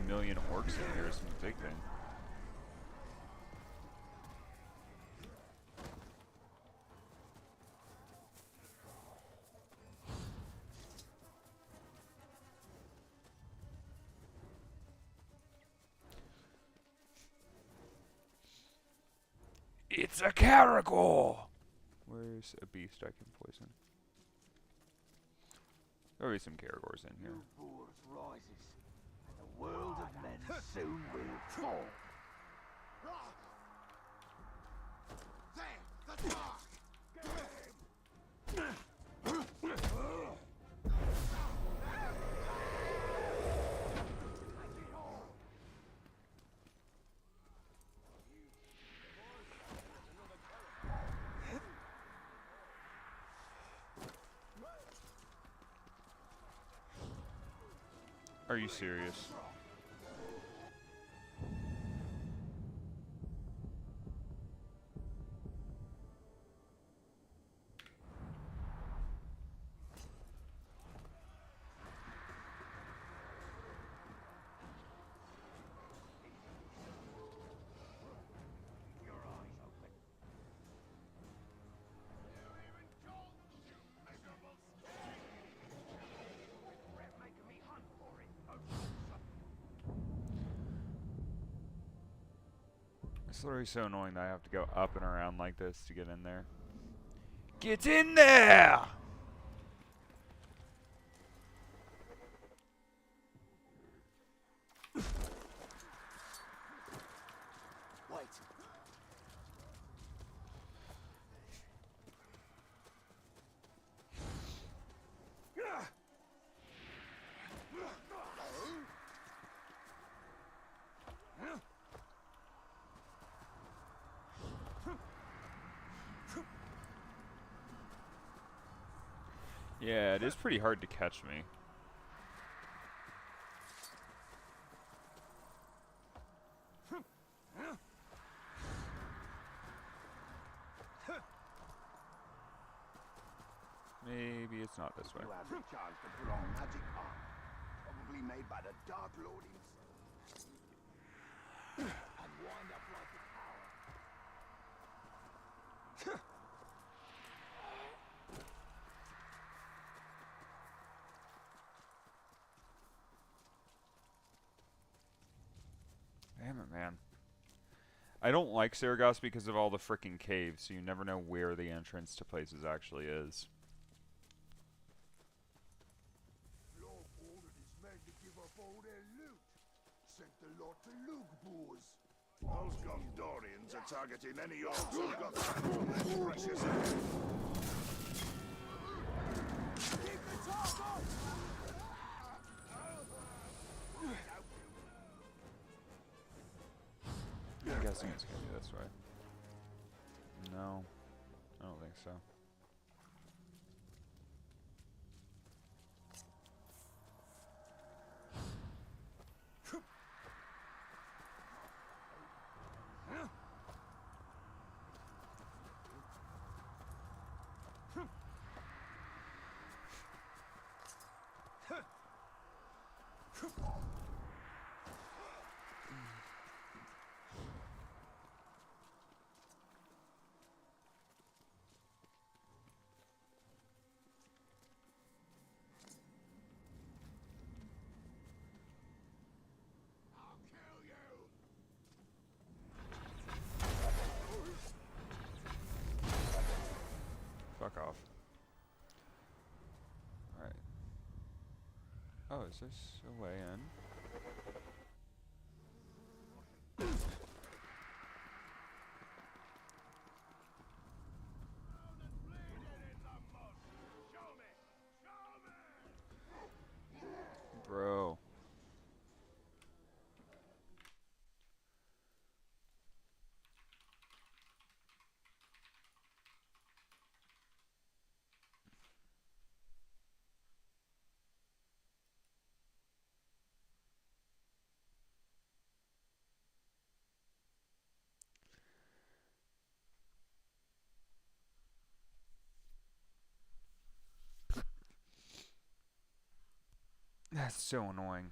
million orcs in here is a big thing. It's a Caragor! Where's a beast I can poison? There'll be some Caragors in here. Rises, and the world of men soon will fall. There, the dark! Are you serious? It's literally so annoying that I have to go up and around like this to get in there. Get in there! Wait. Yeah, it is pretty hard to catch me. Maybe it's not this way. You have the chance to put on magic armor, probably made by the Dark Lord himself, and wind up like a tower. Damn it, man. I don't like Saragos because of all the frickin' caves, so you never know where the entrance to places actually is. Lord ordered his men to give up all their loot. Sent the lot to Lugbors. Those Gondorians are targeting any orcs who've got hands on their precious items. Keep the top up! I'm guessing it's gonna be this way. No, I don't think so. Fuck off. Alright. Oh, is this a way in? Bro. That's so annoying.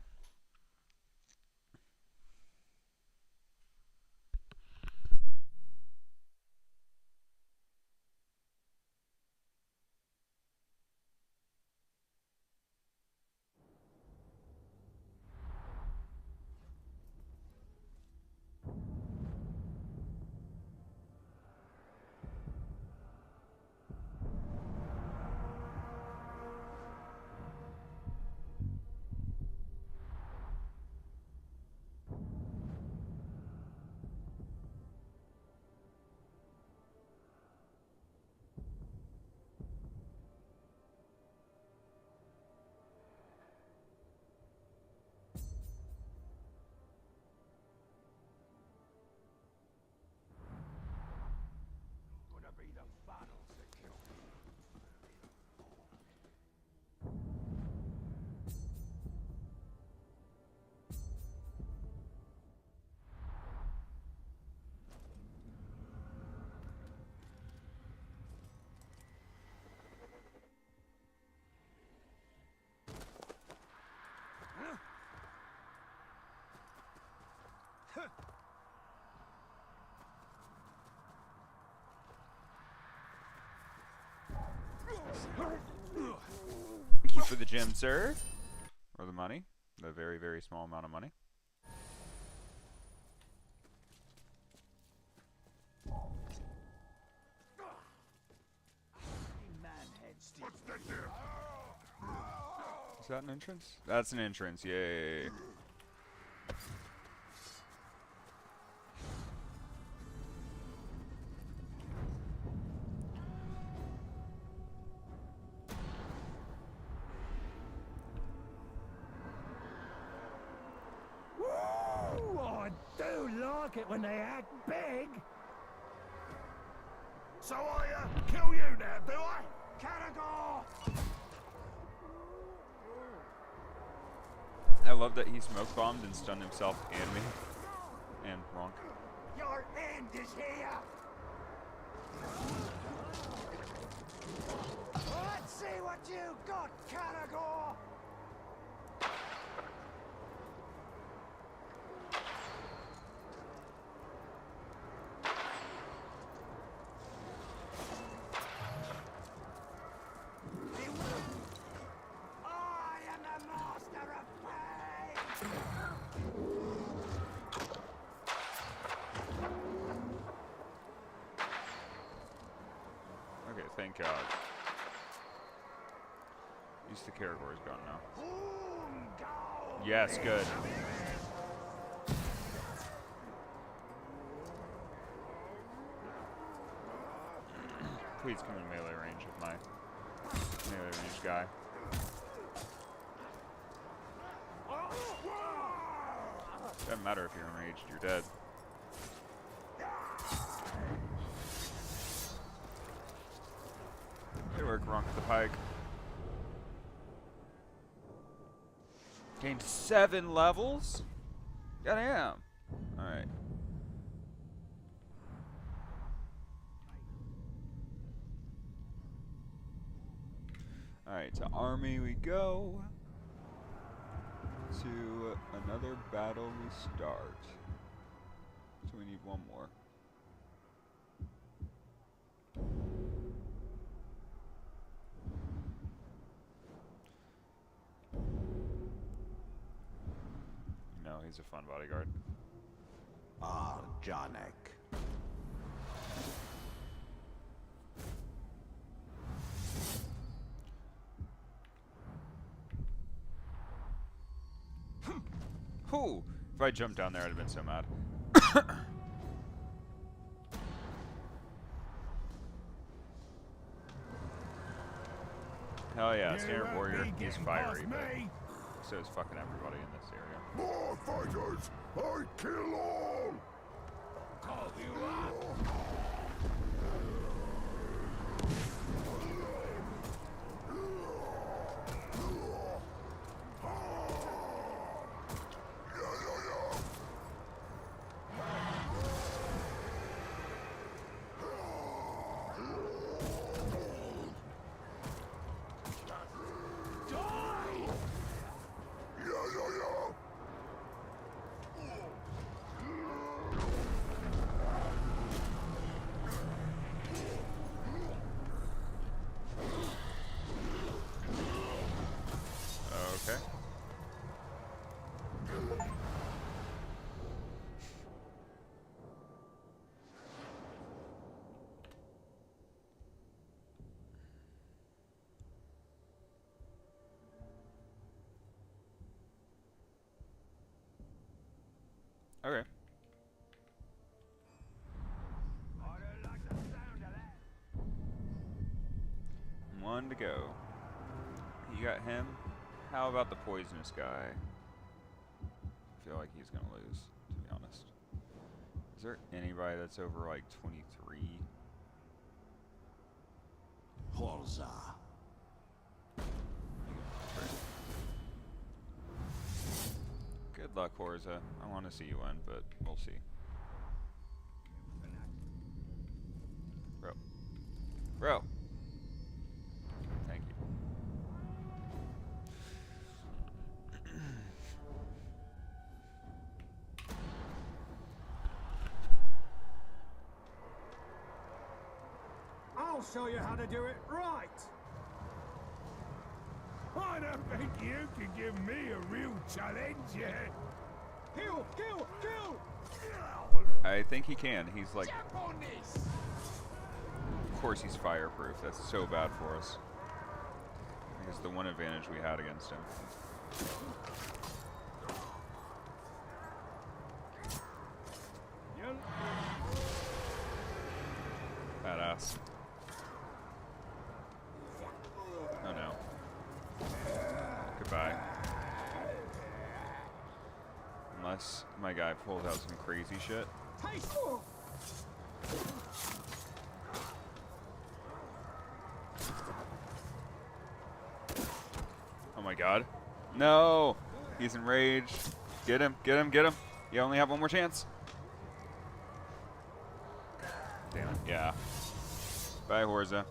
Thank you for the gem, sir. Or the money. The very, very small amount of money. Is that an entrance? That's an entrance, yay. Woo! I do like it when they act big. So I kill you now, do I? Caragor! I love that he smoke bombed and stunned himself and me. And Ronk. Your end is here! Let's see what you got, Caragor! I am the master of pain! Okay, thank God. At least the Caragor's gone now. Yes, good. Please come in melee range of my melee range guy. Doesn't matter if you're enraged, you're dead. Good work, Ronk the Pike. Gained 7 levels? Goddamn. Alright. Alright, to army we go. To another battle we start. So we need one more. No, he's a fun bodyguard. Ah, Janek. Whew! If I jumped down there, I'd have been so mad. Hell yeah, standard warrior. He's fiery, but so is fucking everybody in this area. More fighters! I kill all! Call you up. Okay. Okay. One to go. You got him. How about the poisonous guy? I feel like he's gonna lose, to be honest. Is there anybody that's over like 23? Horza. Good luck, Horza. I want to see you win, but we'll see. Bro. Bro. Thank you. I'll show you how to do it right. I don't think you can give me a real challenge yet. Kill! Kill! Kill! I think he can. He's like, Jump on this! of course he's fireproof. That's so bad for us. Because the one advantage we had against him. Badass. Oh no. Goodbye. Unless my guy pulls out some crazy shit. Oh my god. No! He's enraged. Get him, get him, get him. You only have one more chance. Damn it, yeah. Bye, Horza.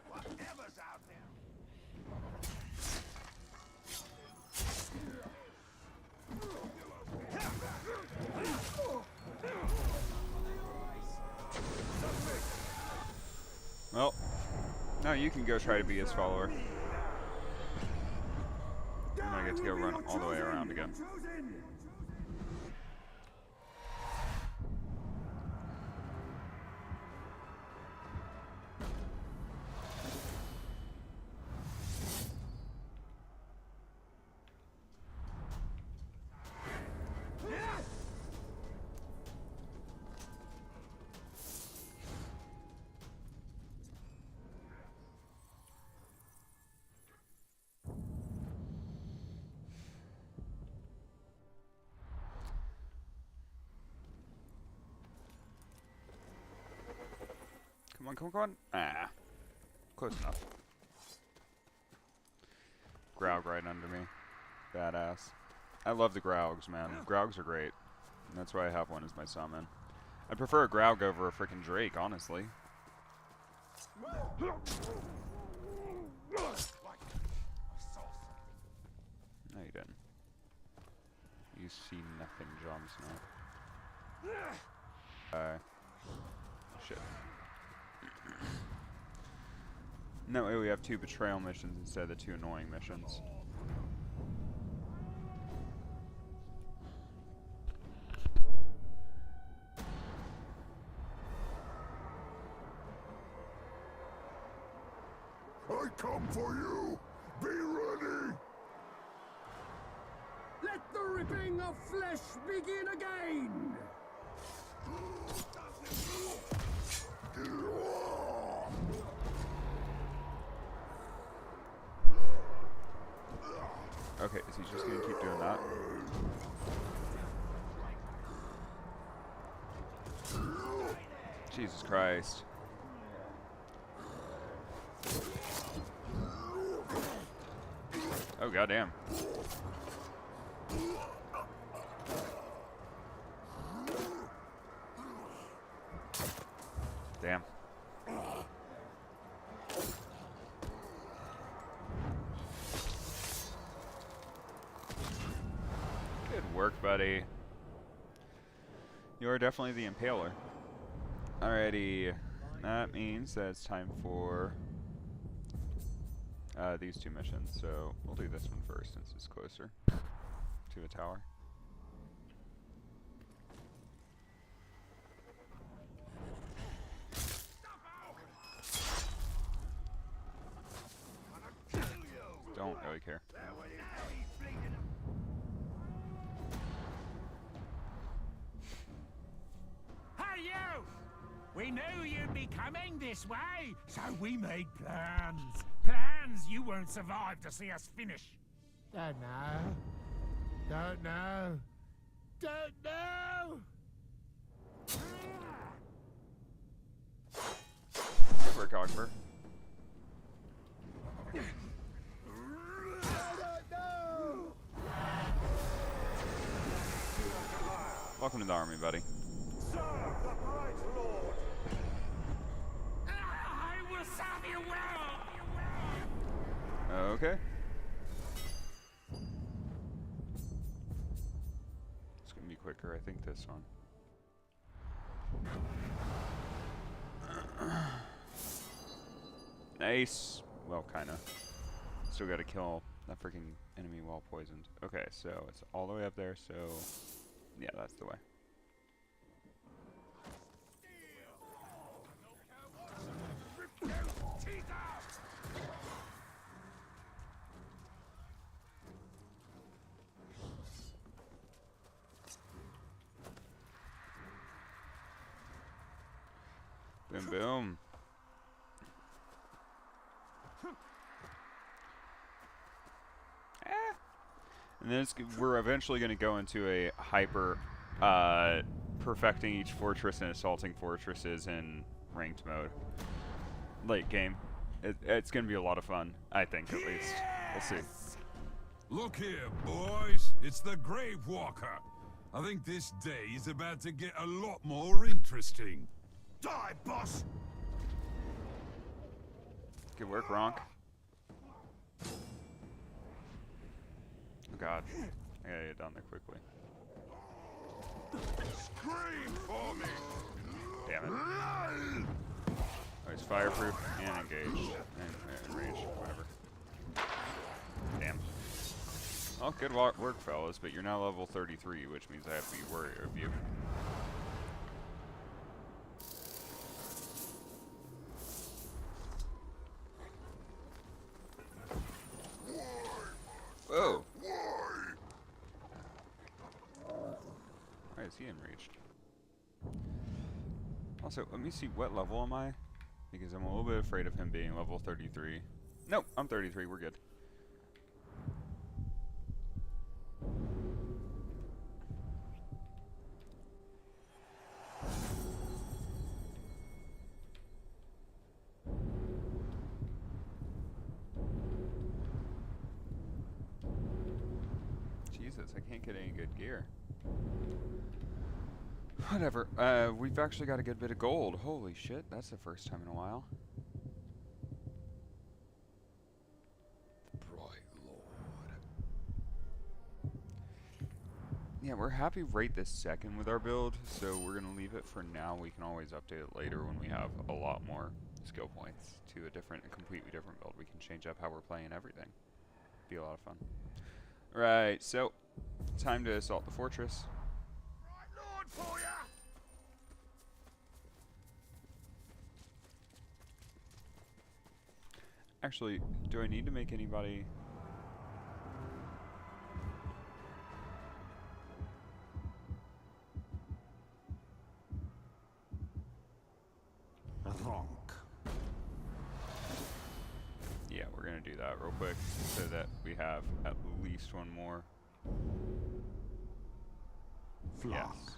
Whatever's out there. Well, now you can go try to be his follower. I'm gonna get to go run all the way around again. Come on, come on, come on. Ah. Close enough. Graug right under me. Badass. I love the Graugs, man. Graugs are great. And that's why I have one as my summon. I prefer a Graug over a freaking Drake, honestly. No, you didn't. You see nothing, Jon Snow. Shit. No way we have 2 betrayal missions instead of the 2 annoying missions. I come for you! Be ready! Let the ripping of flesh begin again! Okay, is he just gonna keep doing that? Jesus Christ. Oh, goddamn. Damn. Good work, buddy. You are definitely the Impaler. Alrighty. That means that it's time for these 2 missions. So we'll do this one first since it's closer to the tower. Don't really care. Hey, you! We knew you'd be coming this way, so we made plans. Plans you won't survive to see us finish. Don't know. Don't know. Don't know! Good work, Ogber. Welcome welcome to the army, buddy. Serve the bright lord. I will serve you well. Okay. It's gonna be quicker, I think, this one. Nice. Well, kinda. Still gotta kill that freaking enemy while poisoned. Okay, so it's all the way up there, so yeah, that's the way. Boom, boom. And then we're eventually going to go into a hyper perfecting each fortress and assaulting fortresses in ranked mode. Late game. It's going to be a lot of fun, I think, at least. We'll see. Look here, boys. It's the Grave Walker. I think this day is about to get a lot more interesting. Die, boss. Good work, Ronk. Oh god. I gotta get down there quickly. Scream for me. Damn it. Oh, he's fireproof and engaged. And ranged, whatever. Damn. Oh, good work, fellas, but you're now level 33, which means I have to be worried of you. Whoa! Why is he enraged? Also, let me see, what level am I? Because I'm a little bit afraid of him being level 33. Nope, I'm 33, we're good. Jesus, I can't get any good gear. Whatever. We've actually got a good bit of gold. Holy shit, that's the first time in a while. The bright lord. Yeah, we're happy right this second with our build, so we're gonna leave it for now. We can always update it later when we have a lot more skill points to a completely different build. We can change up how we're playing everything. Be a lot of fun. Right, so time to assault the fortress. Bright lord for ya. Actually, do I need to make anybody? Ronk. Yeah, we're gonna do that real quick so that we have at least one more. Flock. Yes.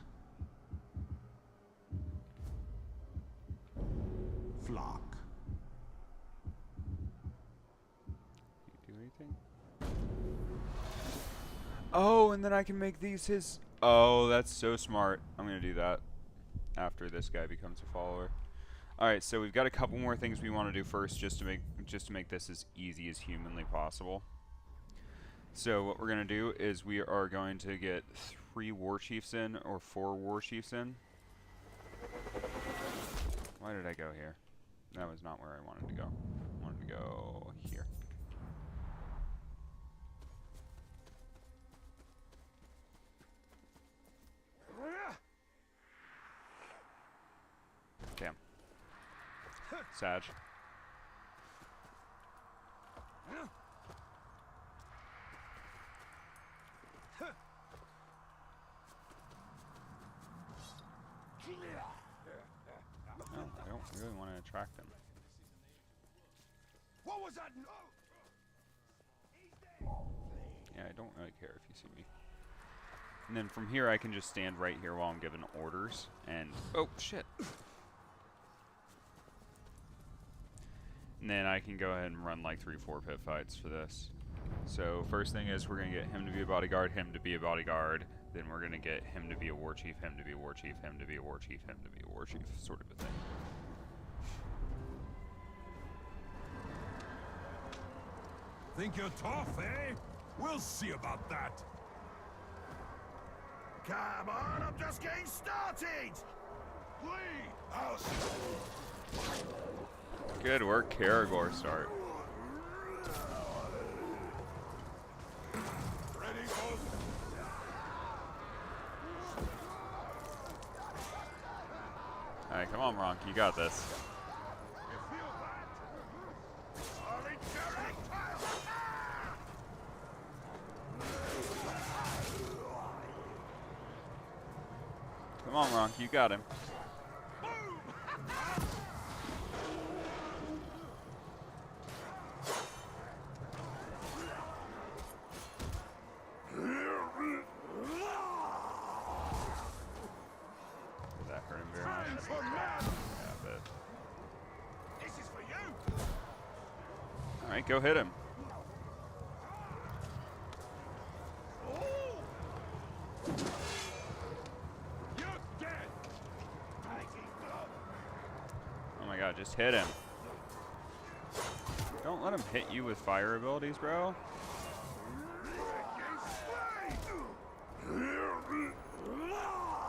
Flock. You do anything? Oh, and then I can make these his. Oh, that's so smart. I'm gonna do that after this guy becomes a follower. All right, so we've got a couple more things we want to do first, just to make this as easy as humanly possible. So what we're gonna do is we are going to get 3 war chiefs in, or 4 war chiefs in. Why did I go here? That was not where I wanted to go. I wanted to go here. Damn. Sag. No, I don't really want to attract them. What was that? Yeah, I don't really care if you see me. And then from here, I can just stand right here while I'm giving orders. And oh shit! And then I can go ahead and run like 3-4 pit fights for this. So first thing is we're gonna get him to be a bodyguard, him to be a bodyguard, then we're gonna get him to be a war chief, him to be a war chief, him to be a war chief, him to be a war chief, sort of a thing. Think you're tough, eh? We'll see about that. Come on, I'm just getting started! Please! Good work, Karagor start. Ready, folks? Alright, come on, Ronk, you got this. You feel that? Solid Jerry! Come on, Ronk, you got him. Did that hurt him very much? Yeah, but. This is for you! Alright, go hit him. You're dead! Oh my god, just hit him. Don't let him hit you with fire abilities, bro.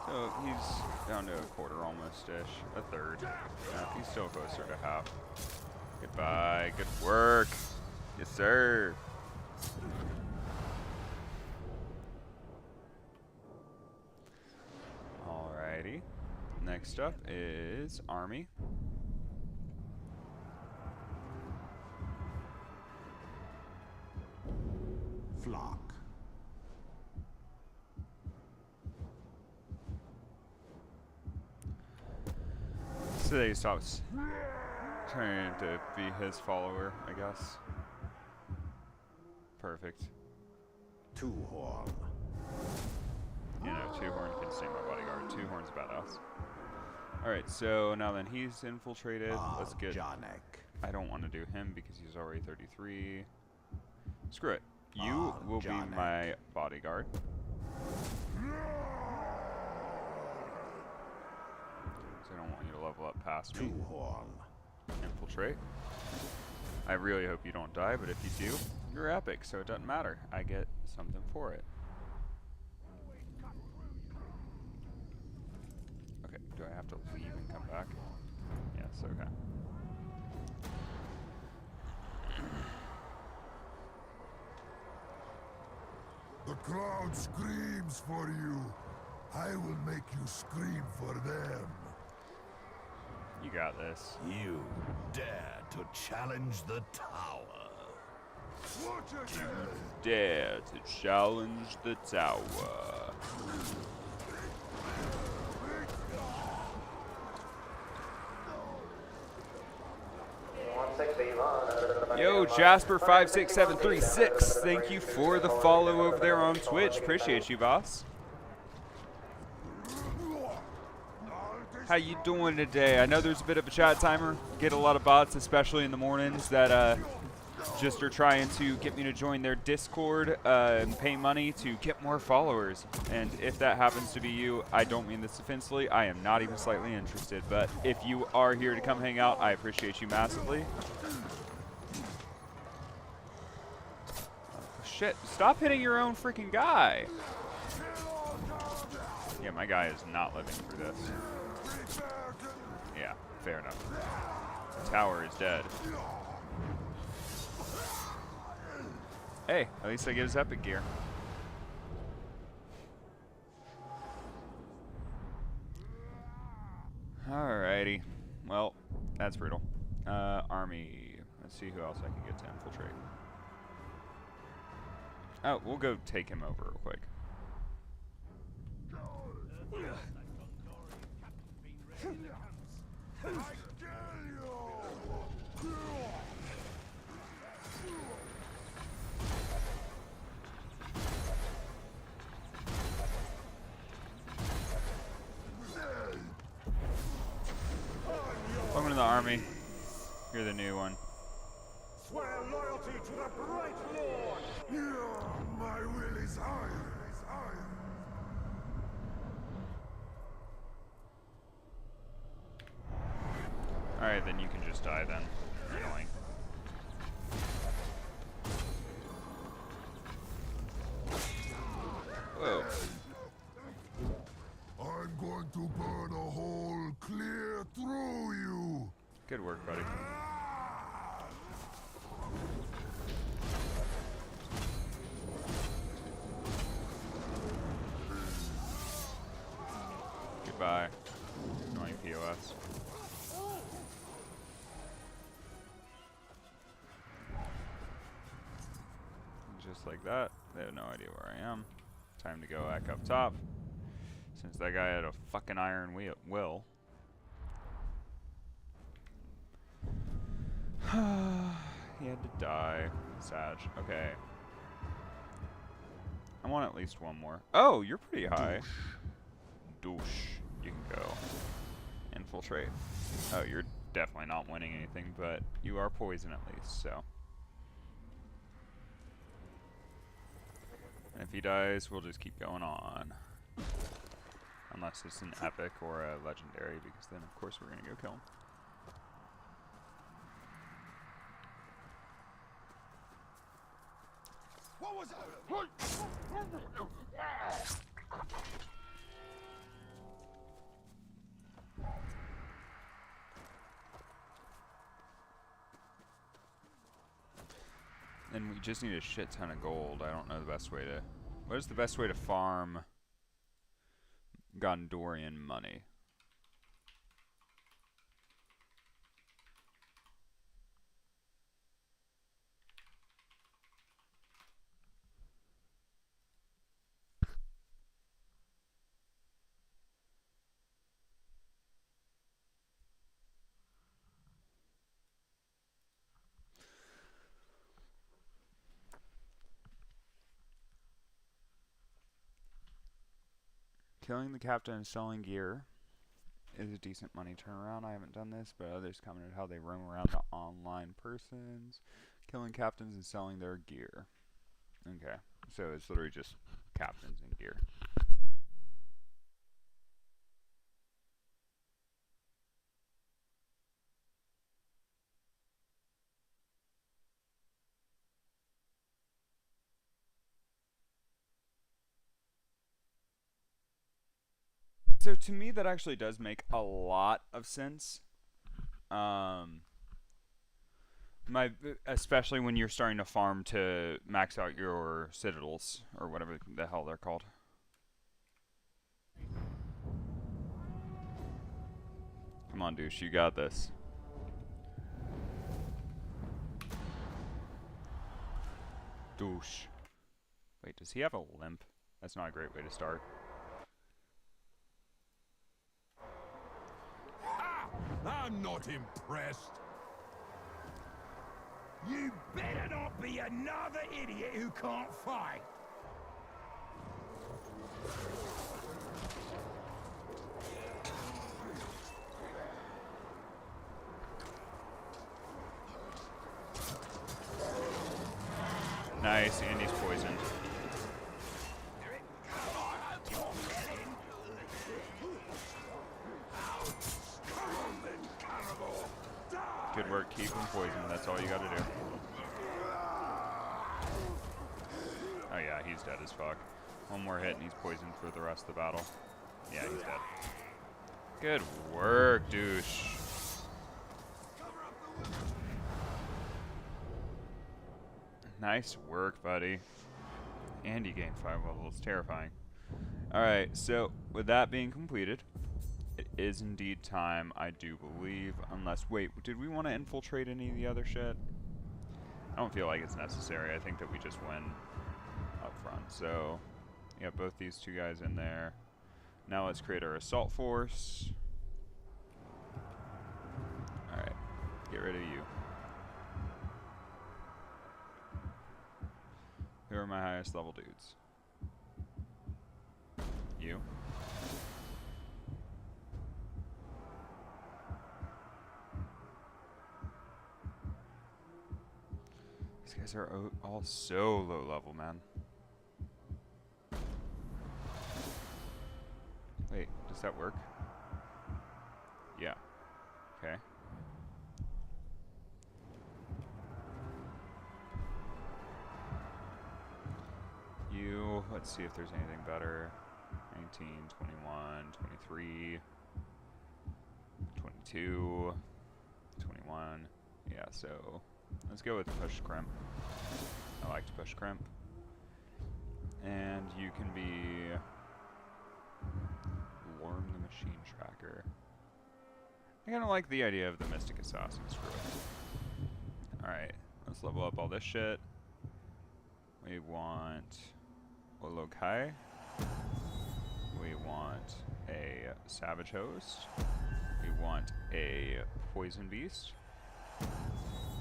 So he's down to a quarter almost-ish, a third. Yeah, he's still closer to half. Goodbye, good work. Yes, sir. Alrighty. Next up is Army. Flock. So he stops trying to be his follower, I guess. Perfect. Two horn. You know, Two Horn can stay my bodyguard. Two Horn's badass. Alright, so now then he's infiltrated. Let's get... Janek. I don't want to do him because he's already 33. Screw it. You will be Janek. my bodyguard. So I don't want you to level up past me. Two horn. Infiltrate. I really hope you don't die, but if you do, you're epic, so it doesn't matter. I get something for it. Okay, do I have to leave and come back? Yes, okay. The crowd screams for you. I will make you scream for them. You got this. You dare to challenge the tower. Watch it! Dare to challenge the tower. Yo, Jasper56736, thank you for the follow over there on Twitch. Appreciate you, boss. How you doing today? I know there's a bit of a chat timer. Get a lot of bots, especially in the mornings, that just are trying to get me to join their Discord and pay money to get more followers. And if that happens to be you, I don't mean this offensively. I am not even slightly interested. But if you are here to come hang out, I appreciate you massively. Shit, stop hitting your own freaking guy. Yeah, my guy is not living through this. Yeah, fair enough. The tower is dead. Hey, at least I get his epic gear. Alrighty. Well, that's brutal. Army. Let's see who else I can get to infiltrate. Oh, we'll go take him over real quick. Welcome to the army. You're the new one. Swear loyalty to the Bright Lord! Yeah, my will is iron, Alright, then you can just die then. You're annoying. Whoa. I'm going to burn a hole clear through you. Good work, buddy. Goodbye. Annoying POS. Just like that. They have no idea where I am. Time to go back up top. Since that guy had a fucking iron will. He had to die. Sag. Okay. I want at least one more. Oh, you're pretty high. Douche. You can go. Infiltrate. Oh, you're definitely not winning anything, but you are poison at least, so. And if he dies, we'll just keep going on. Unless it's an epic or a legendary, because then of course we're gonna go kill him. What was that? And we just need a shit ton of gold. I don't know the best way to... What is the best way to farm Gondorian money? Killing the captain and selling gear is a decent money turnaround. I haven't done this, but others commented how they roam around to online persons, killing captains and selling their gear. Okay, so it's literally just captains and gear. So to me, that actually does make a lot of sense. Especially when you're starting to farm to max out your citadels or whatever the hell they're called. Come on, douche, you got this. Douche. Wait, does he have a limp? That's not a great way to start. I'm not impressed. You better not be another idiot who can't fight. Nice, Andy's poisoned. Good work, keep him poisoned, that's all you gotta do. Oh yeah, he's dead as fuck. One more hit and he's poisoned for the rest of the battle. Yeah, he's dead. Good work, douche. Nice work, buddy. And he gained 5 levels, terrifying. Alright, so with that being completed, it is indeed time, I do believe, unless, wait, did we want to infiltrate any of the other shit? I don't feel like it's necessary. I think that we just win up front. So, yeah, both these two guys in there. Now let's create our assault force. Alright, get rid of you. Who are my highest level dudes? You. These guys are all so low level, man. Wait, does that work? Yeah. Okay. Let's see if there's anything better. 19, 21, 23, 22, 21. Yeah, so let's go with push crimp. I like to push crimp. And you can be Worm the Machine Tracker. I kind of like the idea of the Mystic Assassin. Screw it. Alright, let's level up all this shit. We want Olokai. We want a Savage Host. We want a Poison Beast.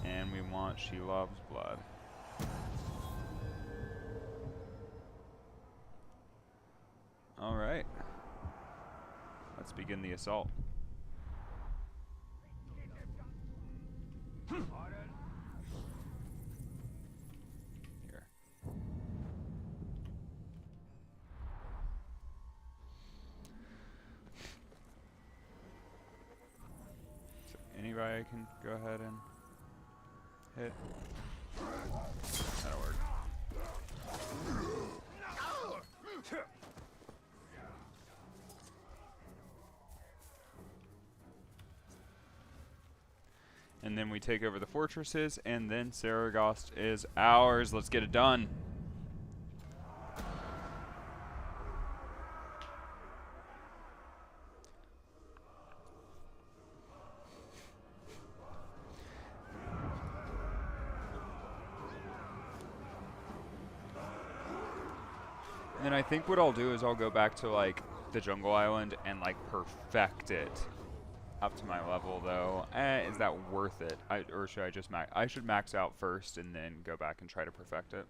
And we want She Loves Blood. Alright. Let's begin the assault. Here. So anybody can go ahead and hit. That'll work. And then we take over the fortresses, and then Saragost is ours. Let's get it done. And then I think what I'll do is I'll go back to like the jungle island and like perfect it. Up to my level, though. Is that worth it? Or should I just max? I should max out first and then go back and try to perfect it.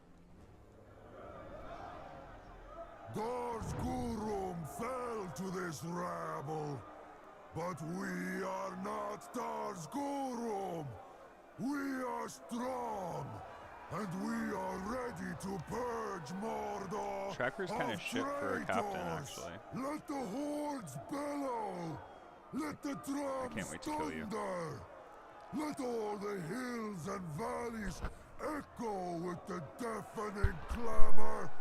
Dars Gurum fell to this rabble, but we are not Dars Gurum. We are strong, and we are ready to purge Mordor. Tracker's kind of shit for a captain, actually. Let the hordes bellow. Let the drums I can't wait to kill you. thunder. Let all the hills and valleys echo with the deafening clamor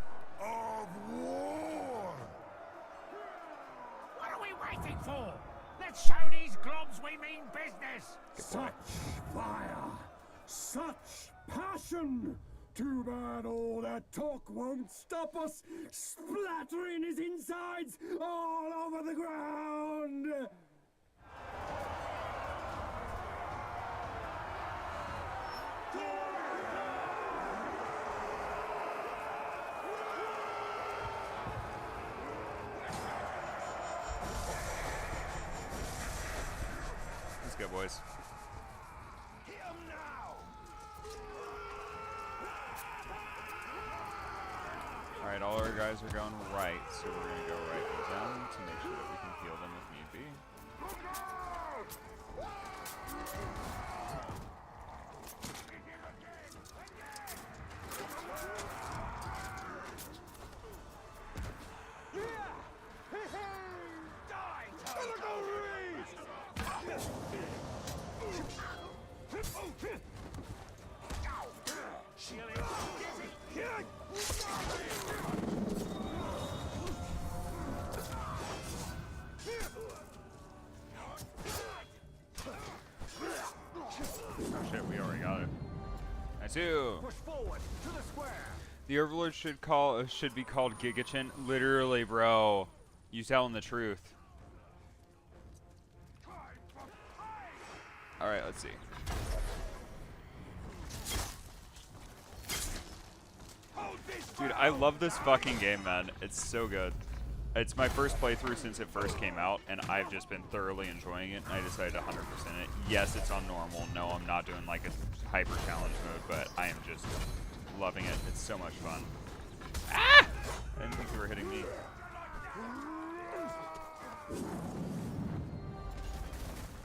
of war. What are we waiting for? Let's show these globs we mean business. Such fire, such passion. Too bad all that talk won't stop us splattering his insides all over the ground. Let's go, boys. Alright, all our guys are going right, so we're going to go right with them to make sure that we can heal them if need be. Oh shit, we already got it. I do. Push forward to the square. The Overlord should be called Gigachin. Literally, bro. You telling the truth. Alright, let's see. Dude, I love this fucking game, man. It's so good. It's my first playthrough since it first came out, and I've just been thoroughly enjoying it, and I decided to 100% it. Yes, it's on normal. No, I'm not doing like a hyper challenge mode, but I am just loving it. It's so much fun. Ah! I didn't think you were hitting me.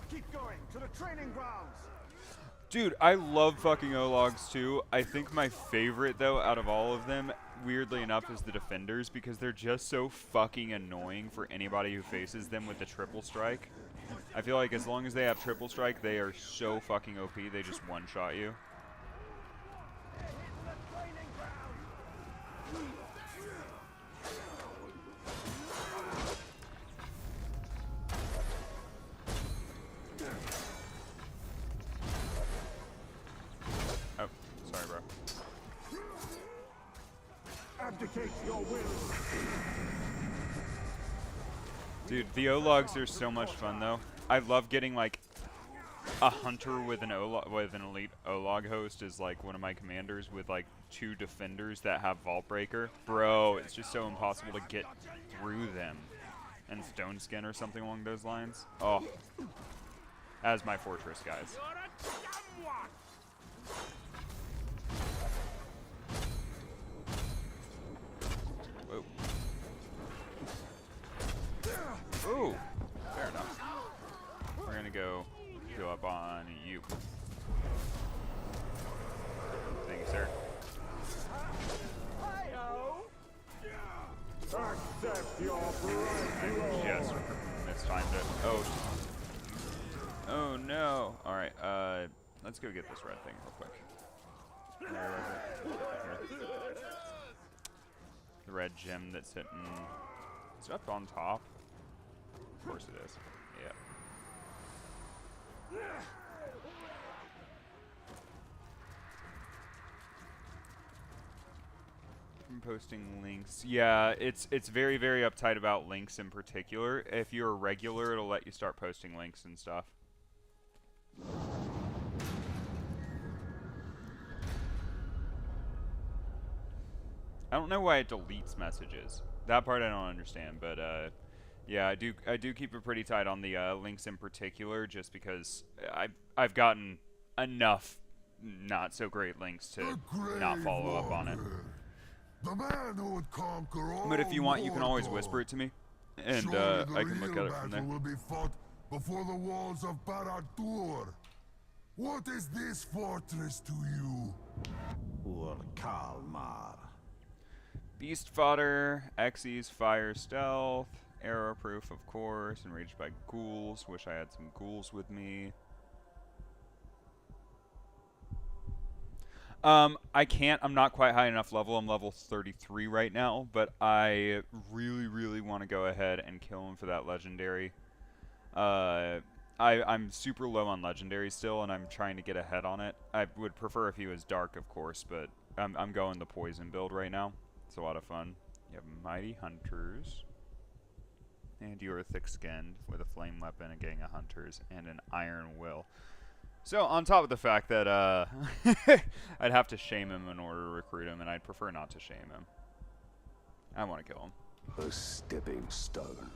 Keep going to the training grounds. Dude, I love fucking Ologs too. I think my favorite, though, out of all of them, weirdly enough, is the Defenders, because they're just so fucking annoying for anybody who faces them with the triple strike. I feel like as long as they have triple strike, they are so fucking OP, they just one-shot you. Dude, the O-logs are so much fun though. I love getting like a hunter with an elite O-log host is like one of my commanders with like 2 defenders that have Vault Breaker. Bro, it's just so impossible to get through them. And Stone Skin or something along those lines. Oh. As my fortress, guys. Whoa. Ooh. Fair enough. We're gonna go up on you. Thank you, sir. Yes, it's time to. Oh no! All right, let's go get this red thing real quick. Where is it? Here. The red gem that's sitting. Is it up on top? Of course it is. Yeah. I'm posting links. Yeah, it's very, very uptight about links in particular. If you're a regular, it'll let you start posting links and stuff. I don't know why it deletes messages. That part I don't understand, but yeah, I do keep it pretty tight on the links in particular, just because I've gotten enough not so great links to not follow up on it. The man who would conquer all But if you want, you can always whisper it to me, and I can look at it from there. Will be fought before the walls of Barad-dûr. What is this fortress to you? Kalmar. Beast fodder, Xyz, fire stealth, arrow proof of course, enraged by ghouls. Wish I had some ghouls with me. I can't. I'm not quite high enough level. I'm level 33 right now, but I really, really want to go ahead and kill him for that legendary. I'm super low on legendary still, and I'm trying to get ahead on it. I would prefer if he was dark, of course, but I'm going the poison build right now. It's a lot of fun. You have mighty hunters, and you are thick-skinned with a flame weapon, a gang of hunters, and an iron will. So, on top of the fact that I'd have to shame him in order to recruit him, and I'd prefer not to shame him. I want to kill him. A stepping stone.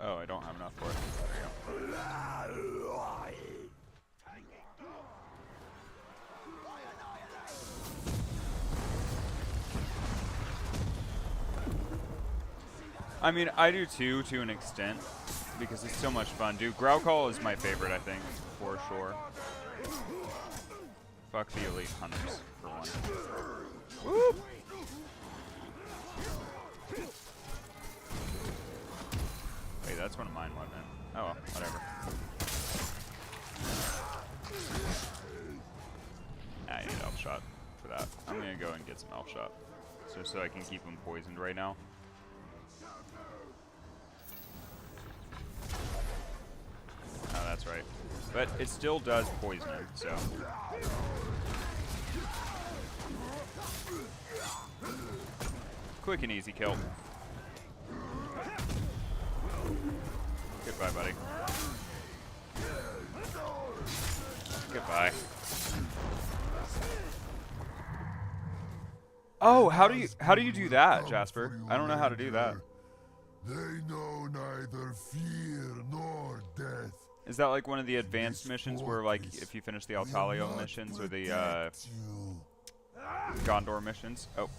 Oh, I don't have enough for it. There you go. I mean, I do too, to an extent, because it's so much fun. Dude, Growl Call is my favorite, I think, for sure. Fuck the elite hunters, for one. Whoop! Wait, that's one of mine, wasn't it? Oh well, whatever. I need Elf Shot for that. I'm gonna go and get some Elf Shot, so I can keep him poisoned right now. Oh, that's right. But it still does poison him, so. Quick and easy kill. Goodbye, buddy. Goodbye. Oh, how do you do that, Jasper? I don't know how to do that. They know neither fear nor death. Is that like one of the advanced missions where, like, if you finish the Altalio missions or the Gondor missions? Oh.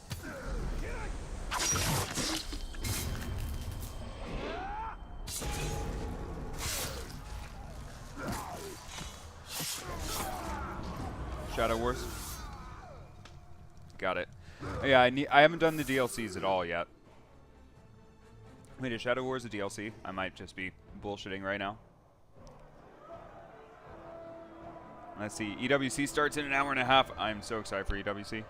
Shadow Wars. Got it. Yeah, I haven't done the DLCs at all yet. Wait, is Shadow Wars a DLC? I might just be bullshitting right now. Let's see. EWC starts in an hour and a half. I'm so excited for EWC.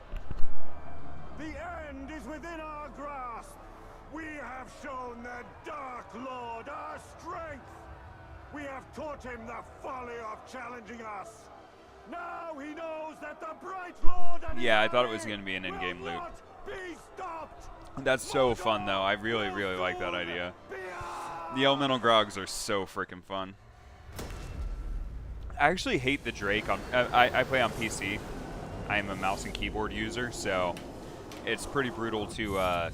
The end is within our grasp. We have shown the Dark Lord our strength. We have taught him the folly of challenging us. Now he knows that the Bright Lord and Yeah, I his thought it was army going to be an in-game will loop. not be stopped. That's so fun, though. I really, really like that idea. The elemental grogs are so freaking fun. I actually hate the Drake. I play on PC. I am a mouse and keyboard user, so it's pretty brutal to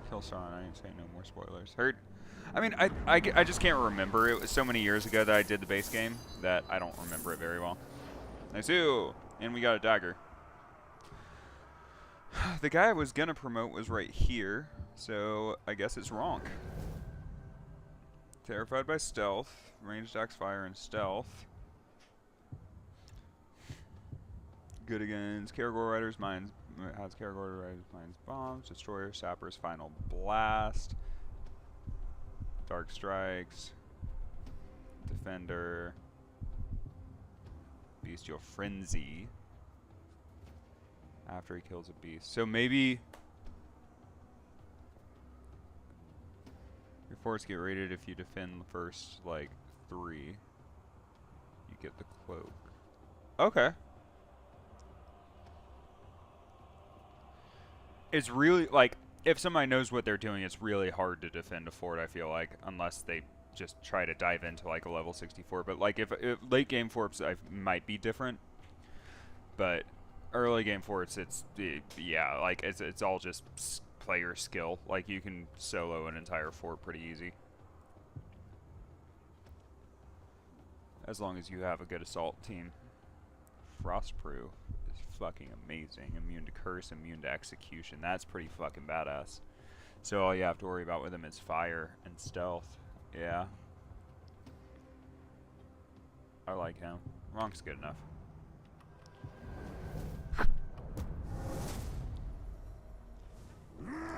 kill someone. I ain't saying no more spoilers. Heard? I mean, I just can't remember. It was so many years ago that I did the base game that I don't remember it very well. Nice. Ooh, and we got a dagger. The guy I was gonna promote was right here, so I guess it's Ronk. Terrified by stealth, ranged axe fire and stealth. Good against Karagor Riders, mines has Karagor Riders, mines bombs, destroyer, sappers, final blast, dark strikes, defender, bestial frenzy. After he kills a beast, so maybe your forts get raided if you defend the first like 3. You get the cloak. Okay. It's really, like, if somebody knows what they're doing, it's really hard to defend a fort, I feel like, unless they just try to dive into, like, a level 64. But, like, if late game forts might be different. But early game forts, yeah, like, it's all just player skill. Like, you can solo an entire fort pretty easy. As long as you have a good assault team. Frostproof is fucking amazing. Immune to curse, immune to execution. That's pretty fucking badass. So all you have to worry about with him is fire and stealth. Yeah. I like him. Ronk's good enough.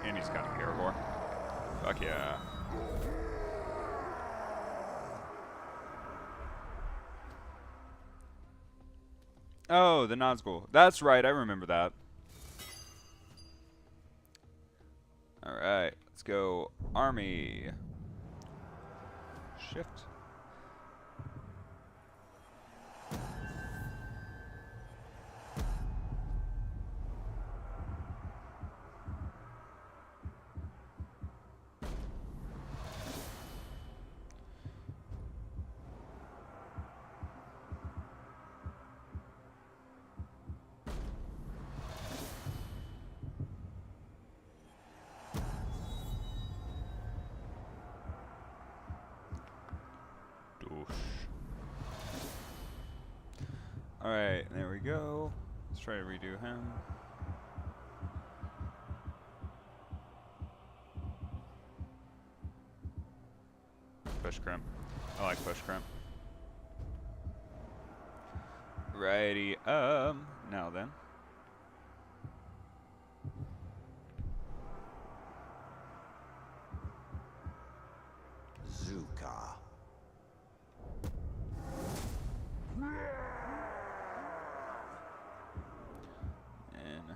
And he's got a Karagor. Fuck yeah. Oh, the Nazgul. That's right, I remember that. Alright, let's go. Army. Shift. Alright, there we go. Let's try to redo him. Push crimp. I like push crimp. Righty, now then. Zuka. And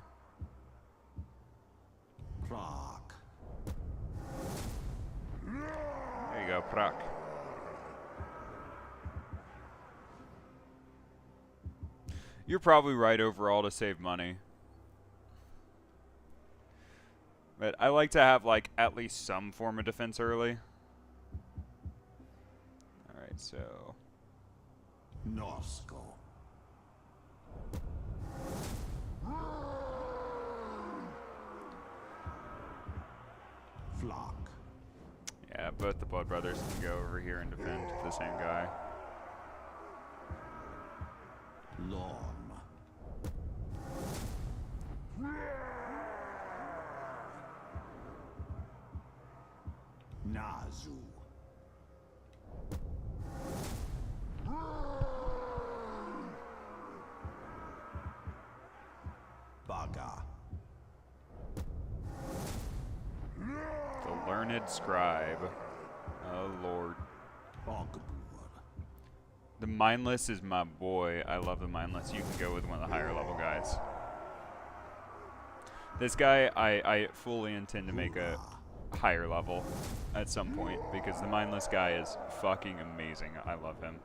Clark. there you go, proc. You're probably right overall to save money. But I like to have, like, at least some form of defense early. Alright, so... Nosko. Flock. Yeah, both the Blood Brothers can go over here and defend the same guy. Lorm. Nazu. Baga. The Learned Scribe. Oh, Lord. Ogbuor. The mindless is my boy. I love the mindless. You can go with one of the higher level guys. This guy, I fully intend to make a higher level at some point because the mindless guy is fucking amazing. I love him.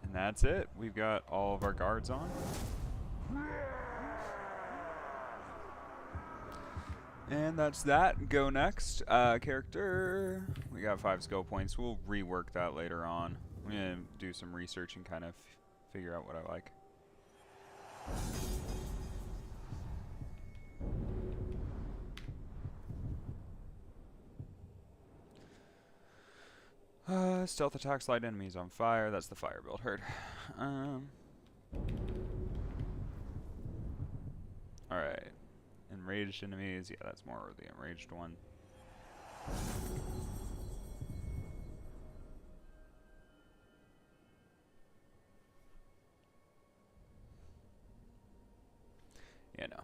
And that's it. We've got all of our guards on. And that's that. Go next. Character. We got 5 skill points. We'll rework that later on. I'm going to do some research and kind of figure out what I like. Stealth attacks light enemies on fire. That's the fire build. Heard. Alright. Enraged enemies. Yeah, that's more the enraged one. Yeah, no.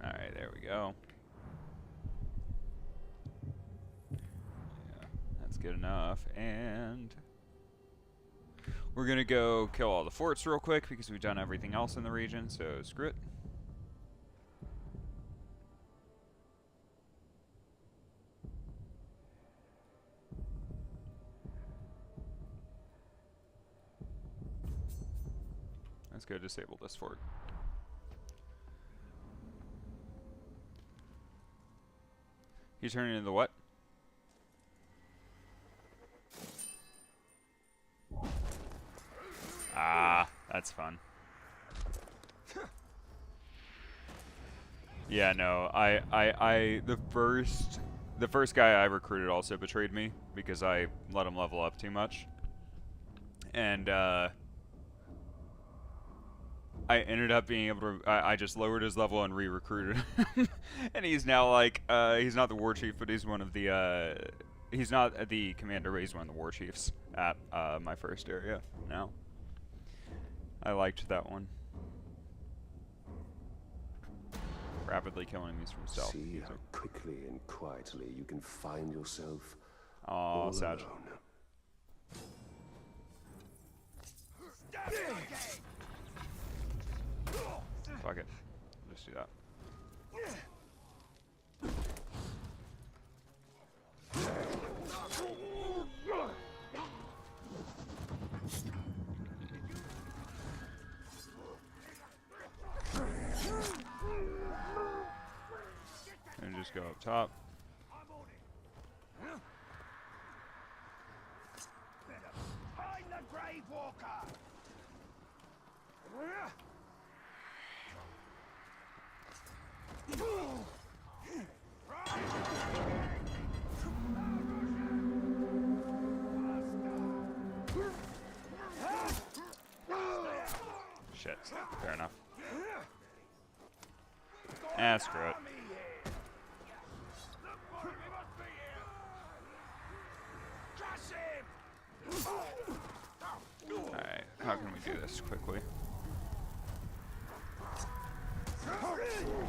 Alright, there we go. Yeah, that's good enough. And we're gonna go kill all the forts real quick because we've done everything else in the region, so screw it. Let's go disable this fort. You turn into the what? Ah, that's fun. Yeah, no, the first guy I recruited also betrayed me because I let him level up too much. And, I ended up being able to, I just lowered his level and re-recruited him. And he's now like, he's not the war chief, but he's one of the, he's not the commander, but he's one of the war chiefs at my first area now. I liked that one. Rapidly killing enemies from stealth. See how quickly and quietly you can find yourself all Sag. alone. Fuck it. Just do that. And just go up top. Find the Grave Walker! Shit. Fair enough. Ah, screw it. Alright, how can we do this quickly?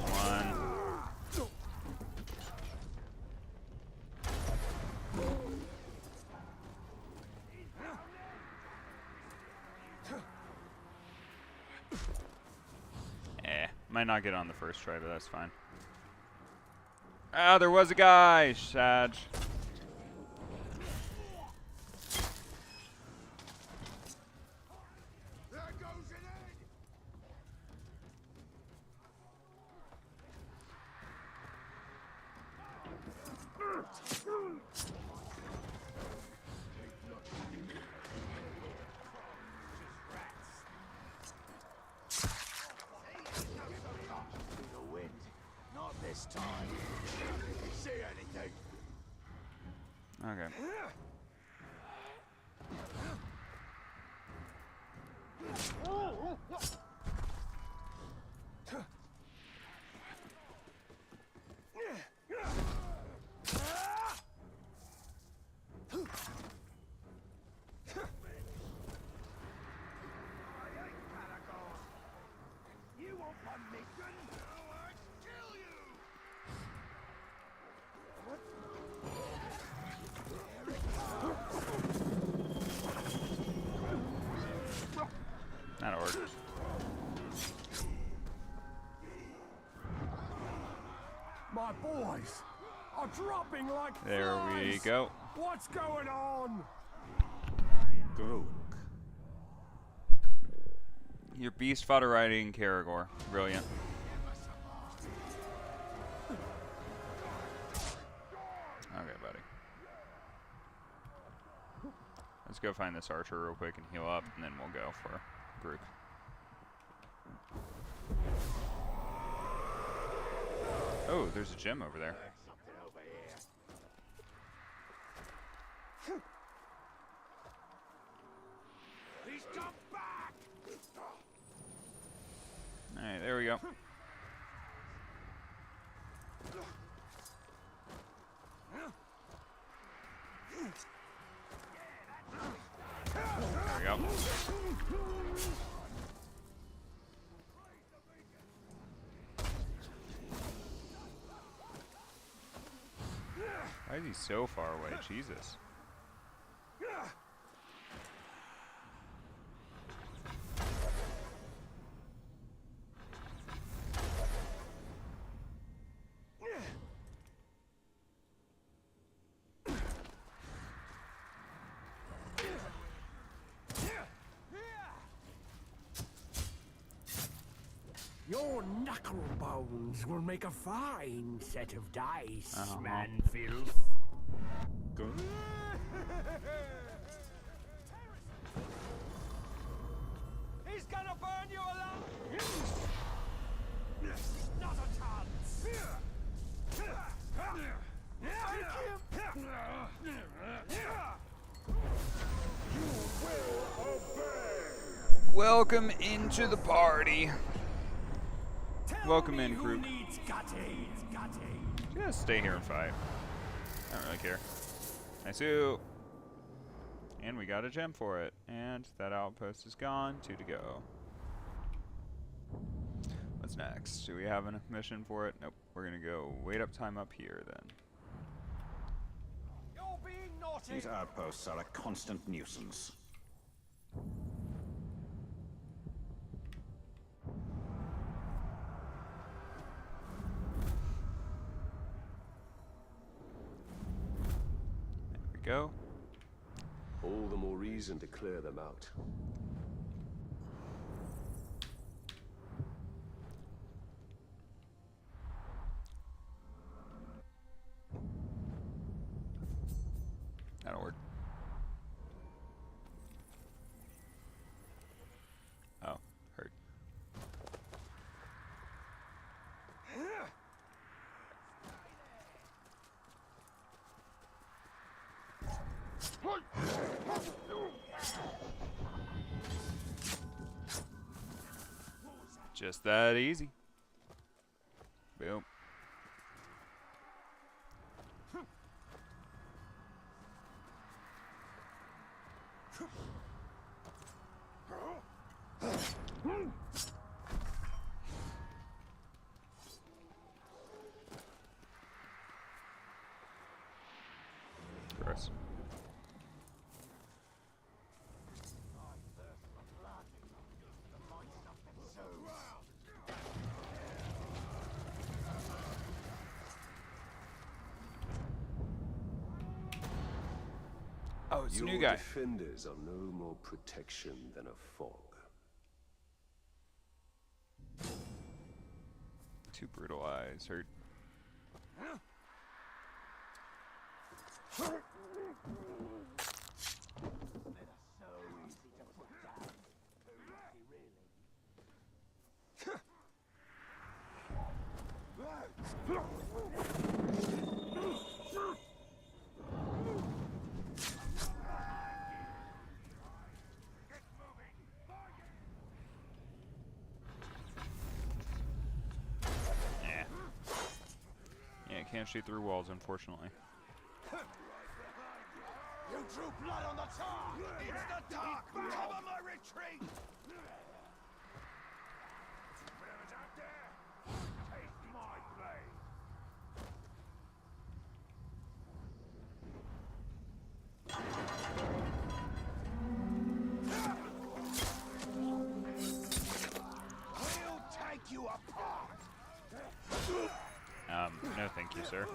One. Might not get on the first try, but that's fine. Ah, there was a guy, Sag. There goes an egg! The wind. Not this time. See anything? Okay. guys are dropping like There we flies. go. What's going on? Grook. Your beast fodder riding Karagor. Brilliant. Okay, buddy. Let's go find this archer real quick and heal up, and then we'll go for group. Oh, there's a gem over there. He's come back! Alright, there we go. There we go. Why is he so far away? Jesus. Your knuckle bones will make a fine set of dice, Uh-huh. man-filth. Grook. He's gonna burn you alive! Not a chance! Welcome into the party. Welcome in, Who group. needs gutty? Just stay here and fight. I don't really care. Nice suit. And we got a gem for it. And that outpost is gone. 2 to go. What's next? Do we have a mission for it? Nope. We're gonna go wait up time up here then. You're being naughty! These outposts are a constant nuisance. There we go. All the more reason to clear them out. That'll work. Oh, hurt. Just that easy. Boom. Gross. Oh, it's a Your new guy. defenders are no more protection than a fog. Two brutal eyes. Hurt. Yeah, can't shoot through walls, unfortunately. You drew blood on the tar! It's the dark! Cover my retreat! Whoever's out there, taste my blade. We'll take you apart! No thank Thank you, sir.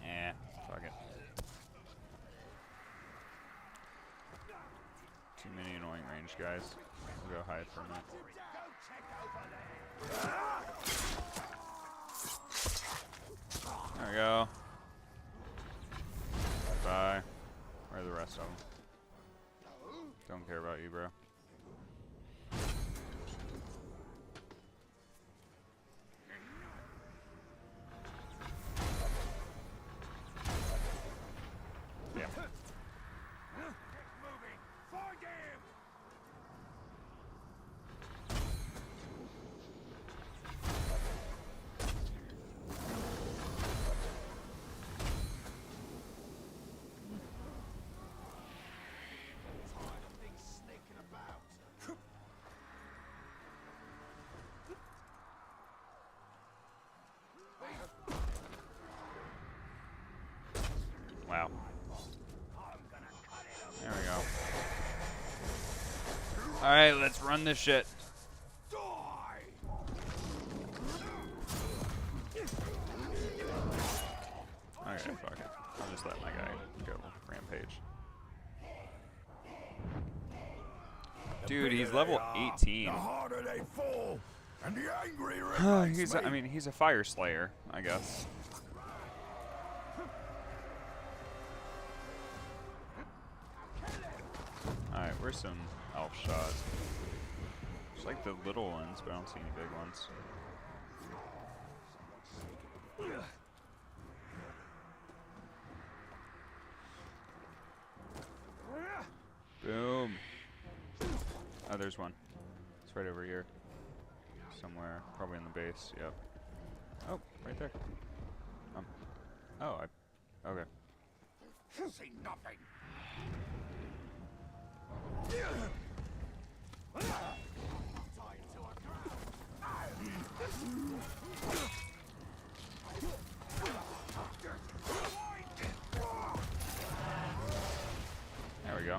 Eh, fuck it. Too many annoying range guys. We'll go hide for a minute. There we go. Bye. Where are the rest of them? Don't care about you, bro. Yeah. Wow. There we go. Alright, let's run this shit. Okay, fuck it. I'll just let my guy go rampage. Dude, he's level 18. The harder they fall, and the angrier it makes He's, me. I mean, he's a fire slayer, I guess. Alright, where's some elf shots? Just like the little ones, but I don't see any big ones. Boom. Oh, there's one. It's right over here. Somewhere. Probably in the base. Yep. Oh, right there. Oh, okay. See nothing. There we go.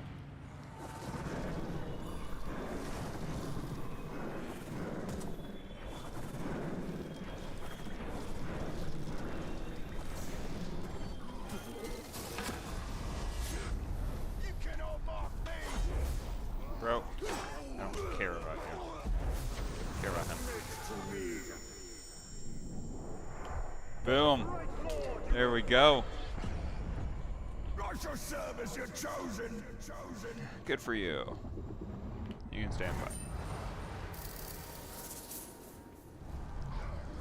Bro, I don't care about you. I care about him. Boom. There we go. I shall serve as your chosen. Good for you. You can stand by.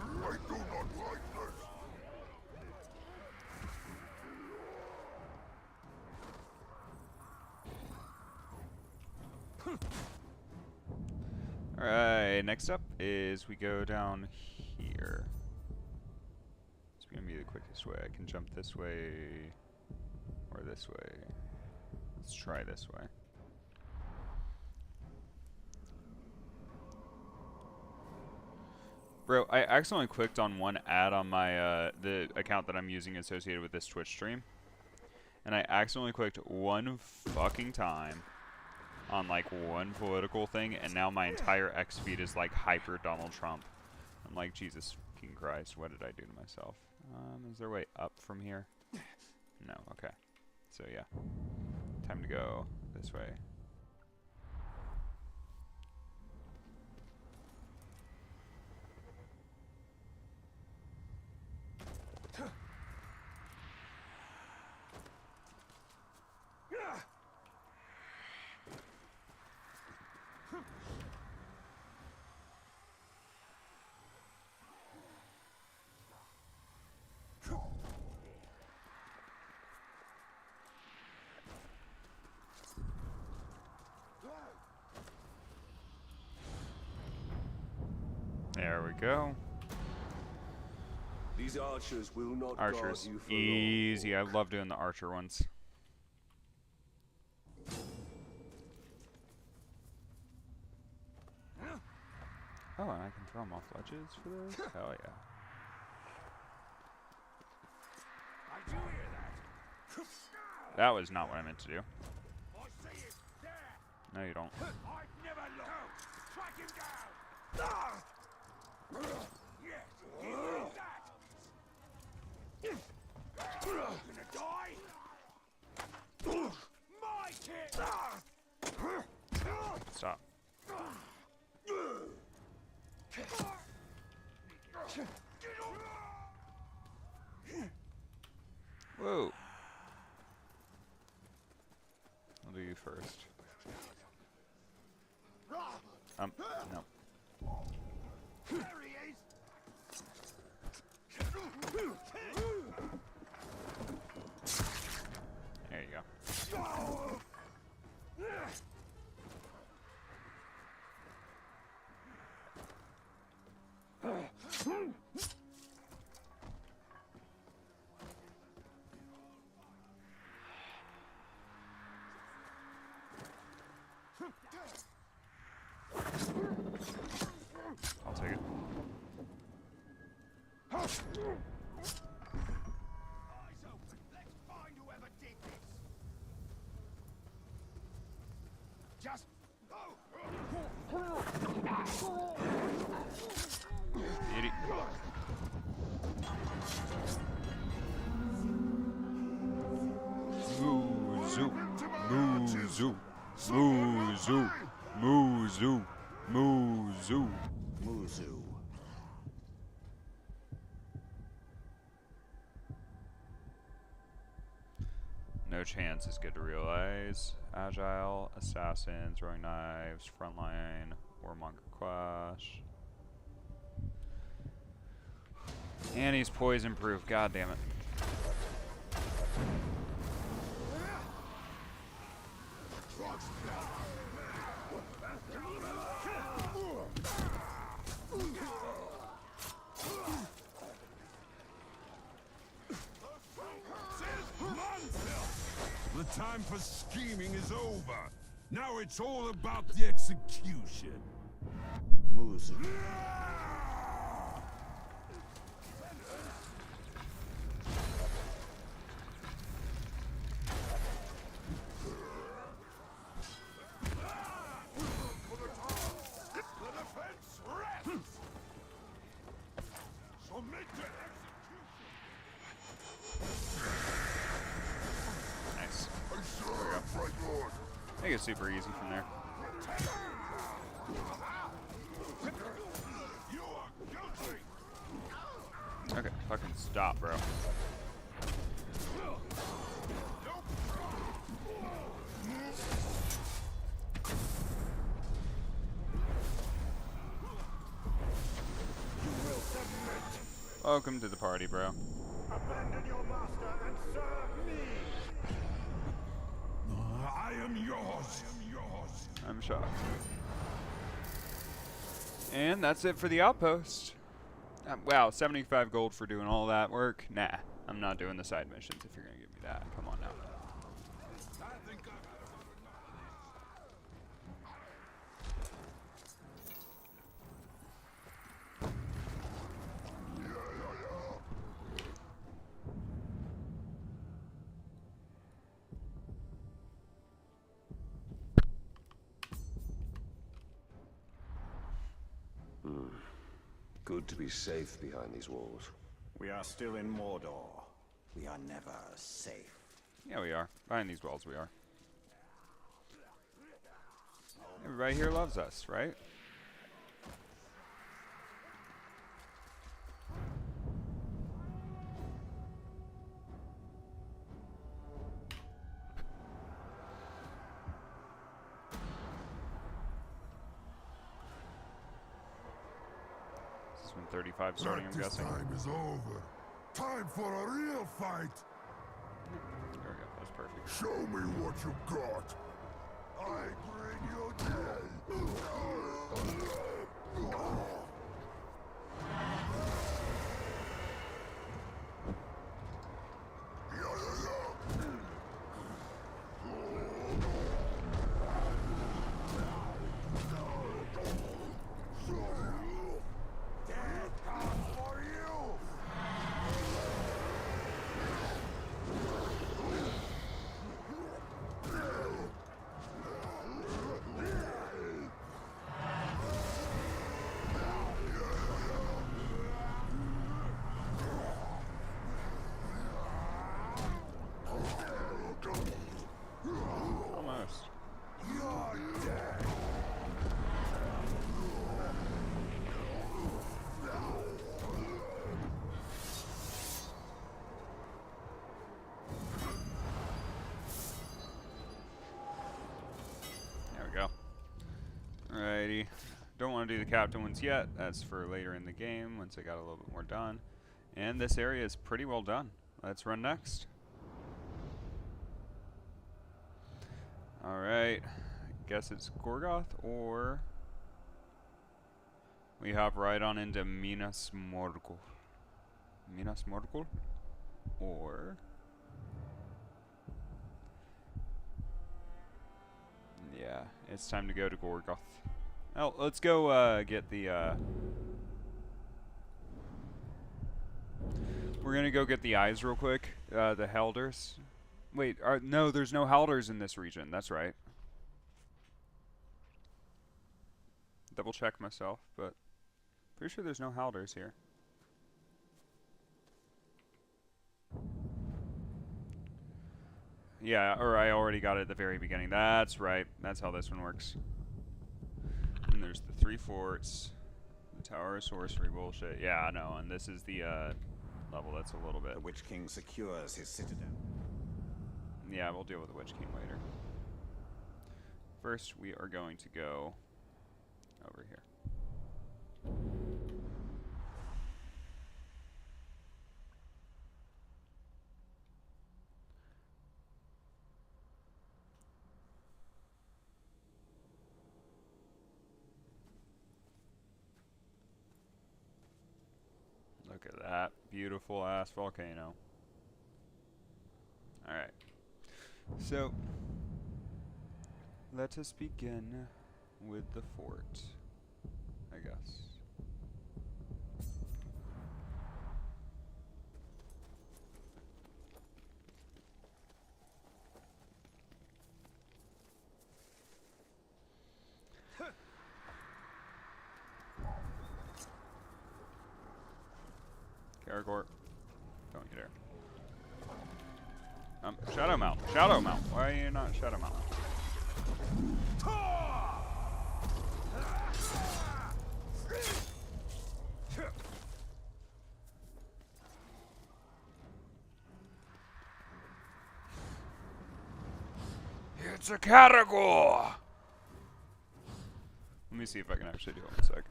I do not like this. Alright, next up is we go down here. It's gonna be the quickest way. I can jump this way or this way. Let's try this way. Bro, I accidentally clicked on one ad on my the account that I'm using associated with this Twitch stream. And I accidentally clicked one fucking time on like one political thing, and now my entire X feed is like hyper Donald Trump. I'm like, Jesus fucking Christ, what did I do to myself? Is there a way up from here? No, okay. So yeah, time to go this way. There we go. These archers will not Archers, guard you for easy. I long. love doing the archer ones. Oh, and I can throw them off ledges for this? Hell yeah. I do hear that. That was not what I meant to do. I see it there. No, you don't. I'd never look. Track him down. Gonna die? My kid! Stop. Whoa. I'll do you first. No. There he is! There you go. I'll take it. Eyes open. Let's find whoever did this. Just Idiot. Moo-zoo. Moo-zoo. Moo-zoo. Moo-zoo. Moo-zoo. Muzu. No chance is good to realize. Agile, assassin, throwing knives, frontline, warmonger quash. And he's poison proof, god damn it. The time for scheming is over. Now it's all about the execution. Muzu. Nice. There we go. Make it super easy from there. Okay, fucking stop, bro. Welcome to the party, bro. abandon your master and serve me. I am yours. I'm shocked. And that's it for the outpost. Wow, 75 gold for doing all that work? Nah, I'm not doing the side missions if you're gonna give me that. Come on now. Good to be safe behind these walls. We are still in Mordor. We are never safe. Yeah, we are. Behind these walls, we are. Everybody here loves us, right? This is when 35 starting, I'm guessing. time is over. Time for a real fight. There we go. That's perfect. Show me what you got. I bring you day. Don't want to do the captain ones yet. That's for later in the game once I got a little bit more done. And this area is pretty well done. Let's run next. Alright. I guess it's Gorgoth, or we hop right on into Minas Morgul. Minas Morgul? Or yeah, it's time to go to Gorgoth. Oh, let's go get the we're gonna go get the eyes real quick. The Helders. Wait, no, there's no Helders in this region. That's right. Double check myself, but pretty sure there's no Helders here. Yeah, or I already got it at the very beginning. That's right. That's how this one works. And there's the 3 forts, the Tower of Sorcery bullshit. Yeah, I know. And this is the level that's a little bit. The Witch King secures his citadel. Yeah, we'll deal with the Witch King later. First, we are going to go over here. Look at that beautiful ass volcano. Alright. So, let us begin with the fort, I guess. Caragor, don't you dare. Shadow Mount. Shadow Mount. Why are you not Shadow Mount? It's a Caragor! Let me see if I can actually do it in a sec.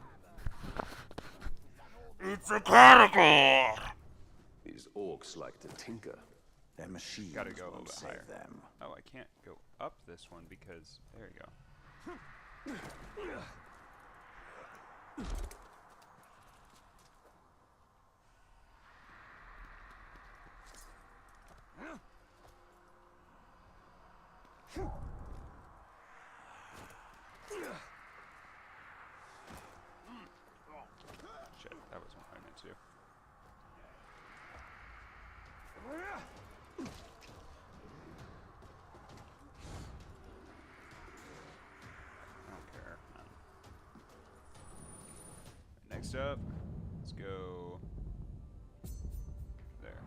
It's a Caragor! These orcs like to tinker. Their machines Gotta go a little won't bit save higher. them. Oh, I can't go up this one because there you go. Shit, that wasn't what I meant to do. I don't care. Next up, let's go there.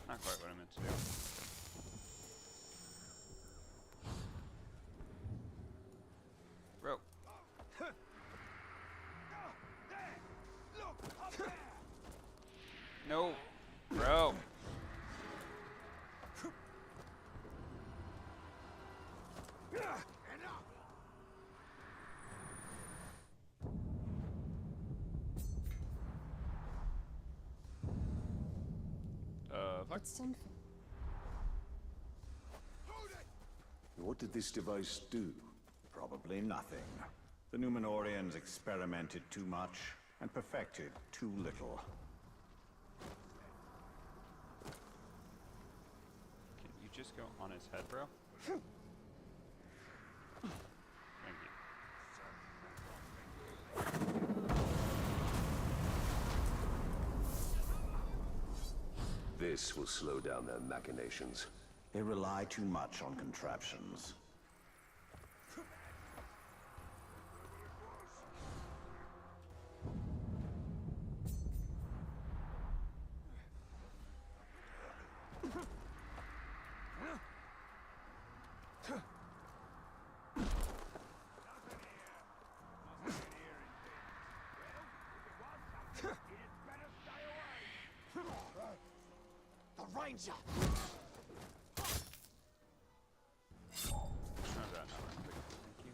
Not quite what I meant to do. Bro. No, bro. Fuck. It's something. What did this device do? Probably nothing. The Numenorians experimented too much and perfected too little. Can you just go on his head, bro? Thank you. This will slow down their machinations. They rely too much on contraptions. The Ranger! How's that not right? Thank you.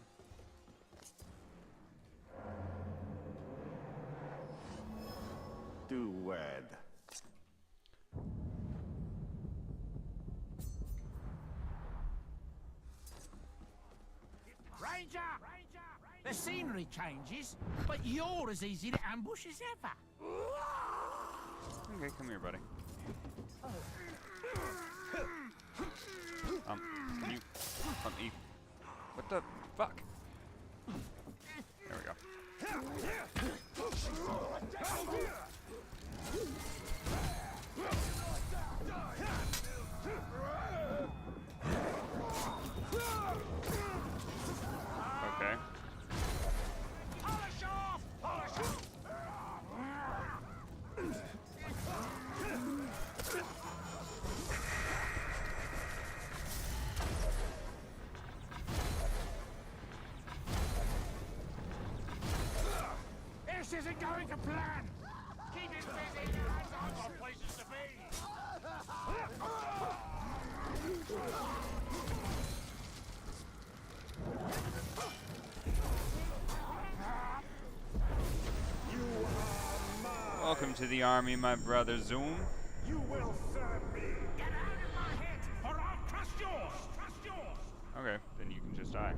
Do wed. Ranger! The scenery changes, but you're as easy to ambush as ever. Okay, come here, buddy. Can you let me? What the fuck? There we go. Okay. Polish off! Polish off! This isn't going to plan! Keep it busy! I've got places to be! Welcome to the army, my brother Zoom. You will serve me. Get out of my head, or I'll crush yours! Crush yours! Okay, then you can just die.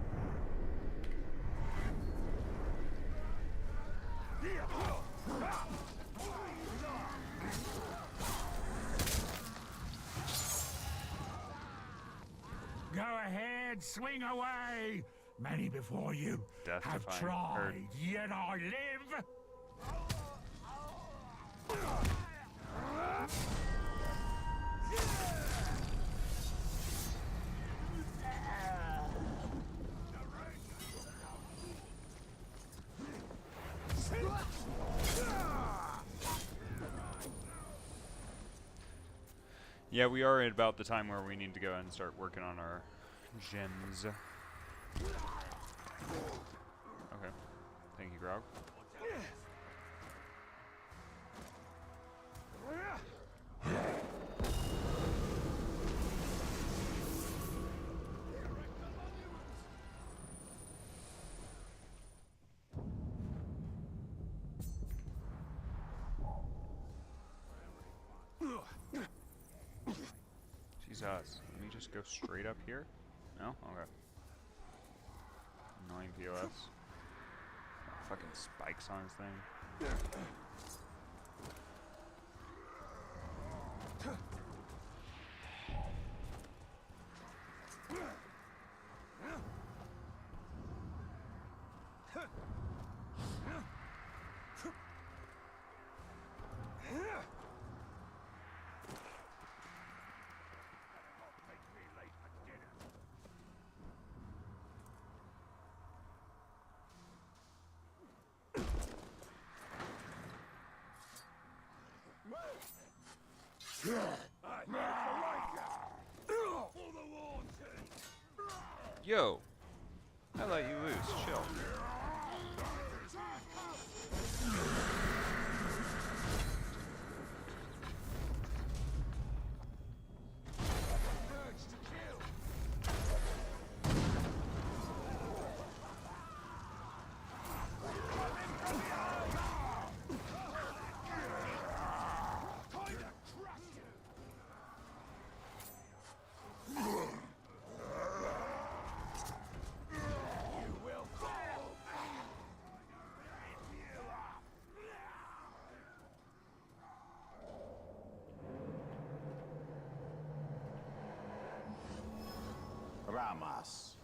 Go ahead, swing away! Many before you Death have defying tried, hurt. yet I live! Yeah, we are at about the time where we need to go and start working on our gems. Okay. Thank you, Grog. Jesus. Let me just go straight up here? No? Okay. Annoying POS. Fucking spikes on his thing. Yo! I let you loose. Chill. Ramas.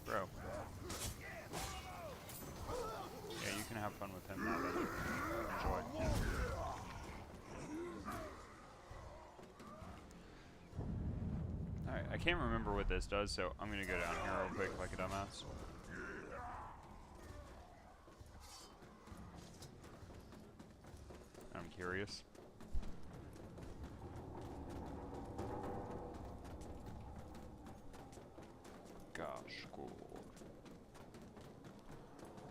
Bro. Yeah, you can have fun with him now, buddy. enjoy. Alright, I can't remember what this does, so I'm gonna go down here real quick like a dumbass. I'm curious. Gosh, cool.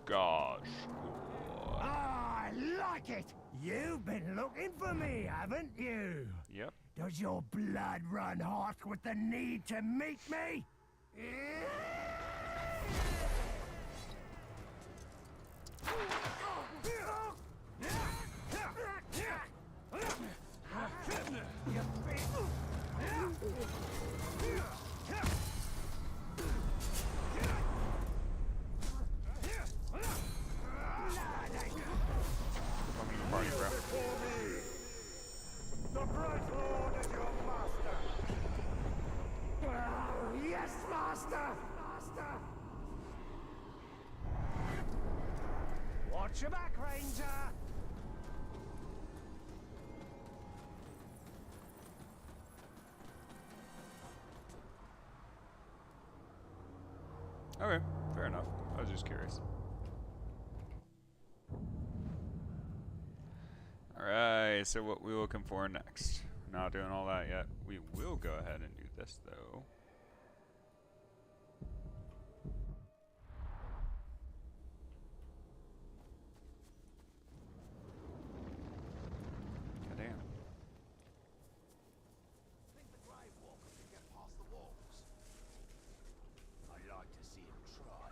Gosh, cool. I like it! You've been looking for me, haven't you? Yep. Does your blood run hot with the need to meet me? Welcome to the party, bro. The Bright Lord is your master. Oh, yes, master. Master. Watch your back, Ranger. Okay, fair enough. I was just curious. Alright, so what we looking for next? Not doing all that yet. We will go ahead and do this though. Goddamn. Think the Grave Walker can get past the walls? I'd like to see him try.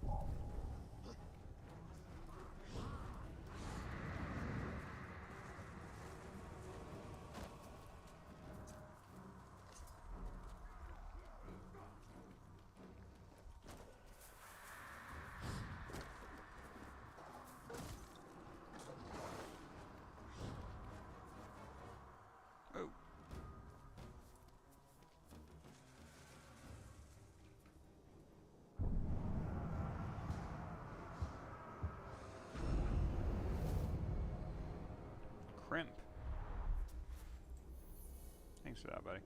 Oh. Crimp. Thanks for that, buddy.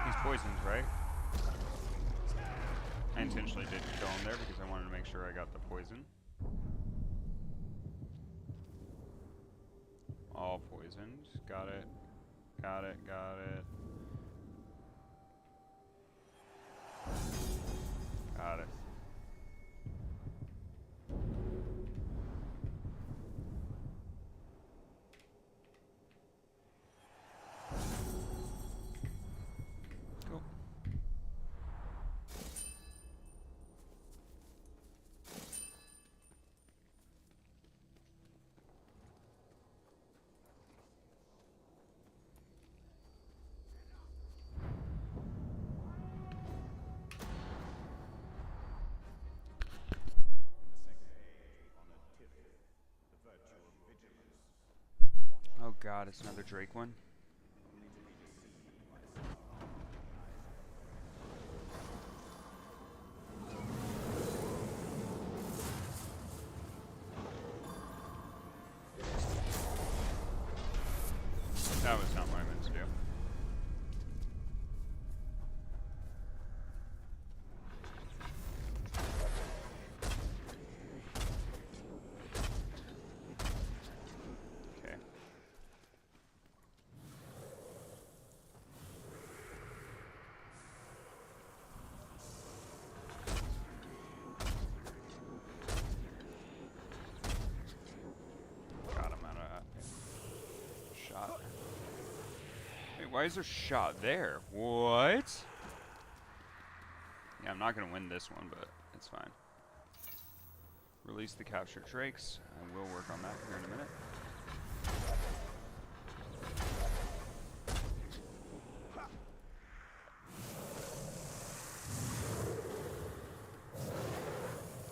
He's poisoned, right? I intentionally didn't kill him there because I wanted to make sure I got the poison. All poisoned. Got it. Got it, got it. Got it. Cool. Oh god, it's another Drake one. That was not what I meant to do. Okay. Got him out of shot. Wait, why is there shot there? What? Yeah, I'm not gonna win this one, but it's fine. Release the captured drakes. I will work on that here in a minute.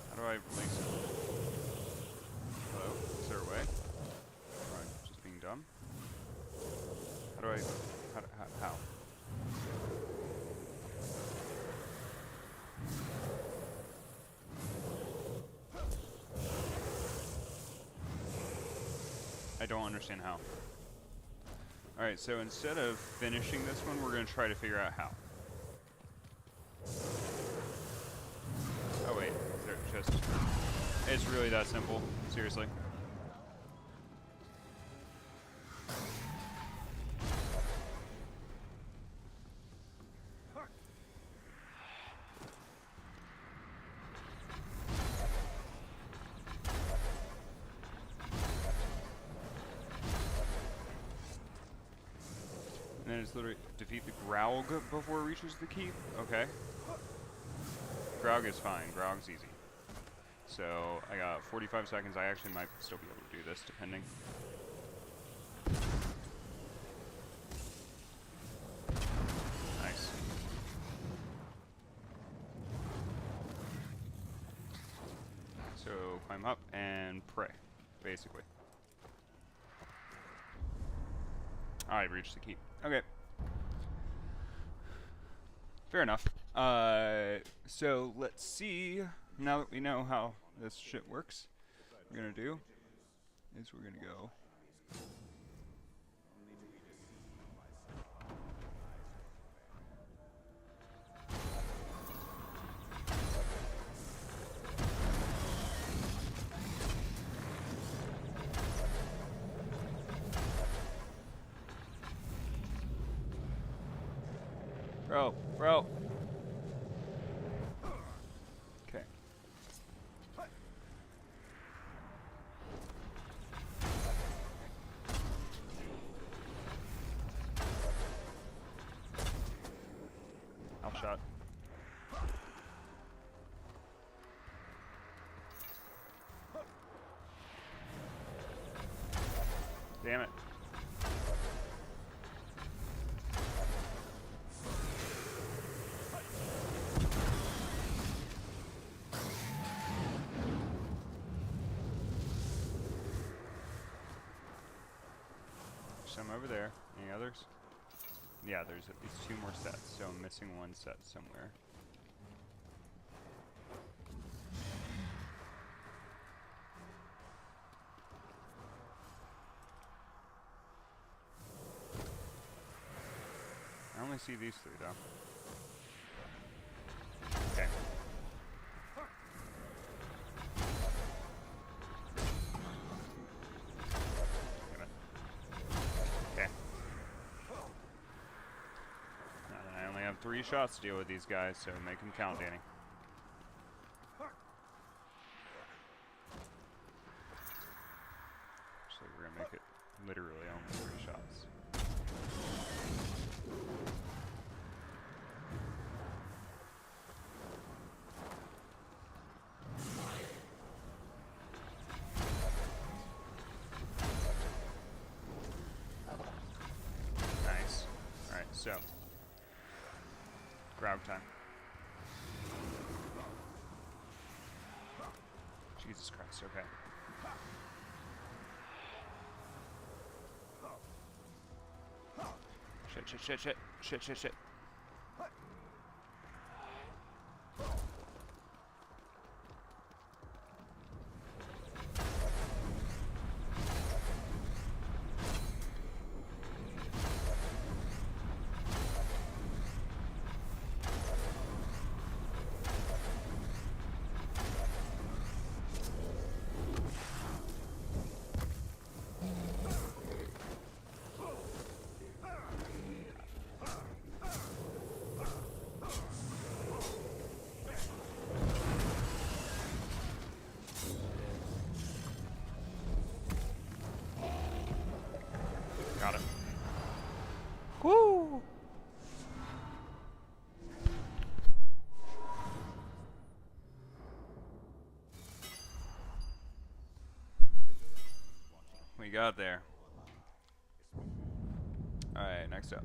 How do I release it? Hello? Is there a way? Or am I just being dumb? don't understand how. Alright, so instead of finishing this one, we're going to try to figure out how. Oh wait, they're just... It's really that simple. Seriously. And then it's literally defeat the Graug before it reaches the keep? Okay. Graug is fine. Graug's easy. So, I got 45 seconds. I actually might still be able to do this, depending. Nice. So, climb up and pray, basically. Alright, reached the keep. Okay. Fair enough. So let's see. Now that we know how this shit works, what we're gonna do is we're gonna go. Bro. Okay. Shot. Damn it. Some over there. Any others? Yeah, there's at least 2 more sets, so I'm missing 1 set somewhere. I only see these 3 though. Okay. Okay. I only have 3 shots to deal with these guys, so make them count, Danny. Actually, we're gonna make it literally only 3 shots. Nice. Alright, so. Grab time. Jesus Christ, okay. Shit. Got it. Woo! We got there. Alright, next up.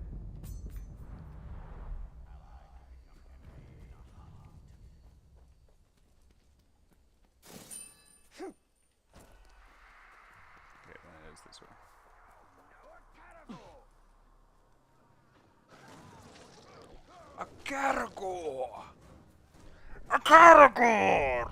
Okay, then it is this way. A Caragor! A Caragor!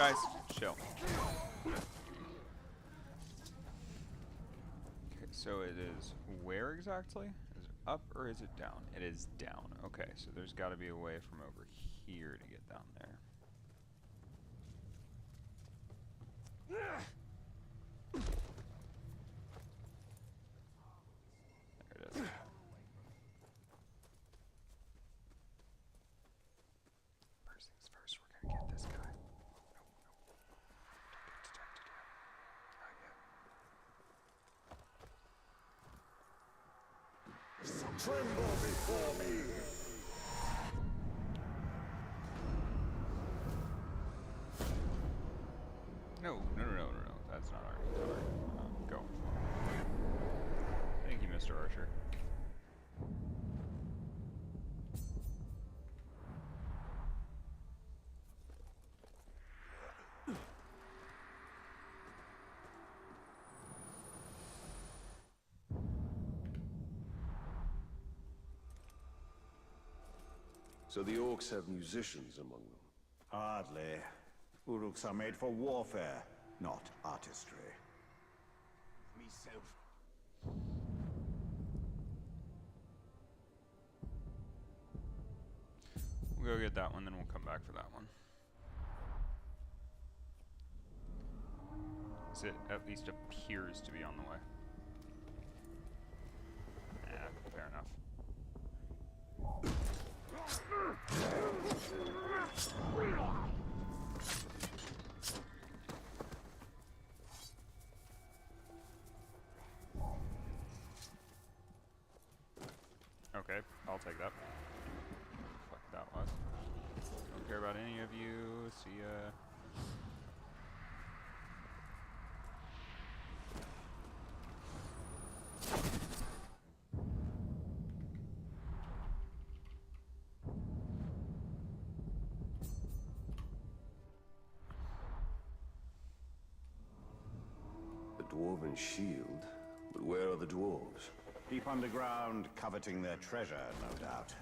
Guys, chill. Okay, so it is where exactly? Is it up or is it down? It is down. Okay, so there's got to be a way from over here to get down there. There it is. First things first, we're gonna get this guy. No, no. Don't get detected yet. Not yet. Tremble before me! No, no, no, no, no, no. That's not our guitar. Go. Thank you, Mr. Archer. So the orcs have musicians among them. Hardly. Uruks are made for warfare, not artistry. Myself. We'll go get that one, then we'll come back for that one. As it at least appears to be on the way. Yeah, fair enough. Okay, I'll take that. Fuck that was. Don't care about any of you. See ya. The dwarven shield? But where are the dwarves? Deep underground, coveting their treasure, no doubt.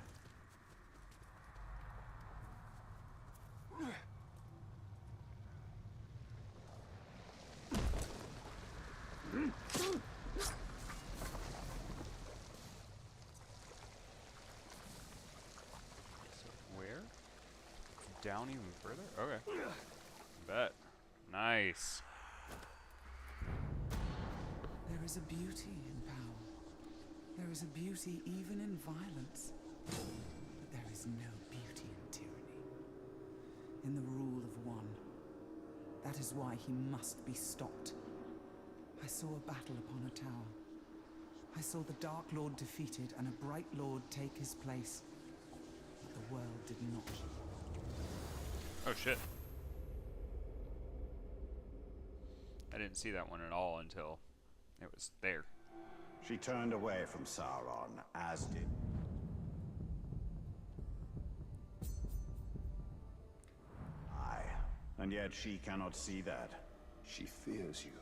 So where? Down even further? Okay. Bet. Nice. There is a beauty in power. There is a beauty even in violence. But there is no beauty in tyranny. In the rule of one. That is why he must be stopped. I saw a battle upon a tower. I saw the Dark Lord defeated and a Bright Lord take his place. But the world did not. Oh shit. I didn't see that one at all until it was there. She turned away from Sauron, as did... I. And yet she cannot see that. She fears you.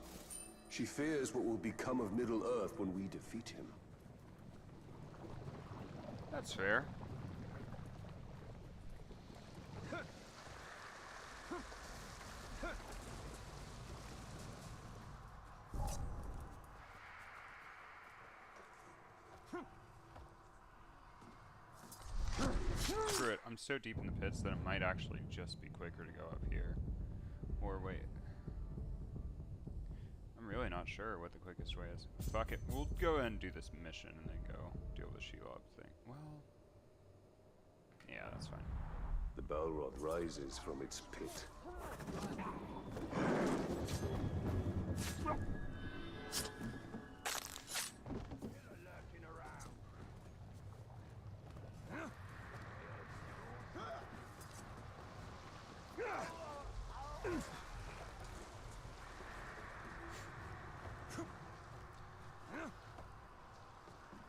She fears what will become of Middle-earth when we defeat him. That's fair. Screw it, I'm so deep in the pits that it might actually just be quicker to go up here. Or wait. I'm really not sure what the quickest way is. Fuck it, we'll go ahead and do this mission and then go deal with the Shelob thing. Well, yeah, that's fine. The Balrog rises from its pit.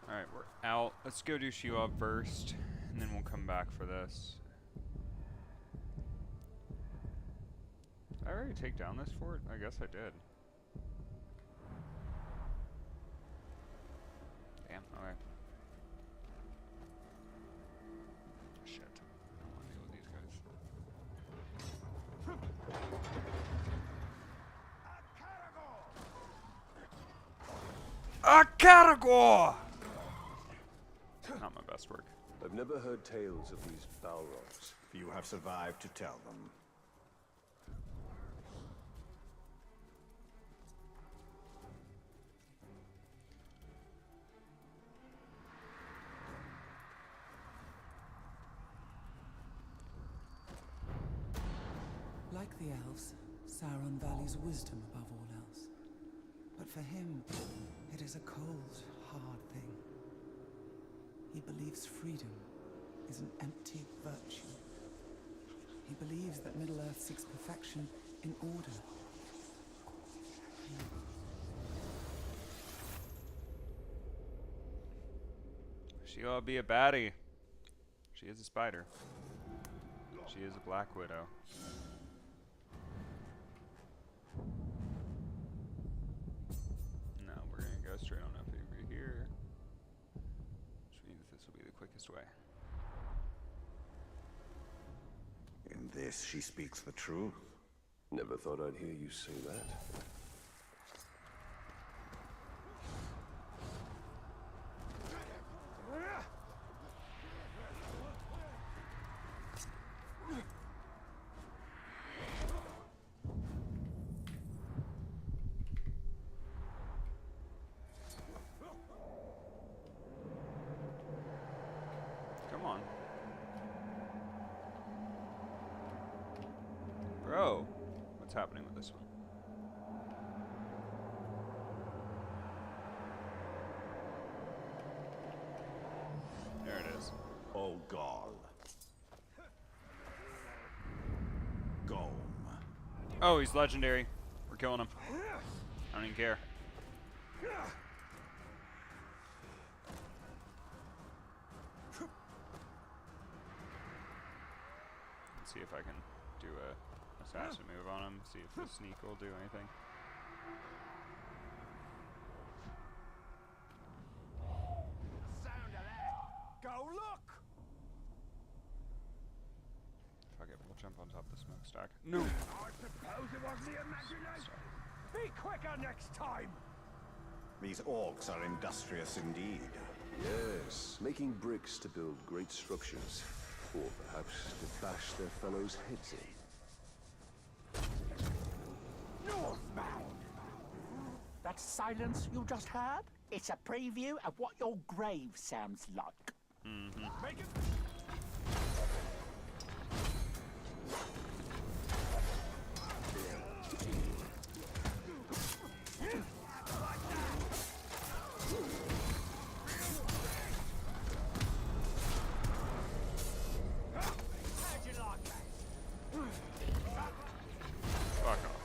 Alright, we're out. Let's go do Shelob first, and then we'll come back for this. Did I already take down this fort? I guess I did. Damn, okay. Shit. I don't want to deal with these guys. A category! Not my best work. I've never heard tales of these Balrogs. You have survived to tell them. Like the elves, Sauron values wisdom above all else. But for him, it is a cold, hard thing. He believes freedom is an empty virtue. He believes that Middle-earth seeks perfection in order. She ought to be a baddie. She is a spider. She is a Black Widow. No, we're gonna go straight on up over here. Which means this will be the quickest way. In this, she speaks the truth. Never thought I'd hear you say that. Come on. Bro, what's happening with this one? There it is. Oh, Gaul. Golem. Oh, he's legendary. We're killing him. I don't even care. Let's see if I can do a assassin move on him. See if the sneak will do anything. Sound of that. Go look. Fuck it, we'll jump on top of the smokestack. No. I suppose it was the imagination. Be quicker next time. These orcs are industrious indeed. Yes, making bricks to build great structures. Or perhaps to bash their fellows' heads in. Northbound. That silence you just heard? It's a preview of what your grave sounds like. Make it. Fuck off.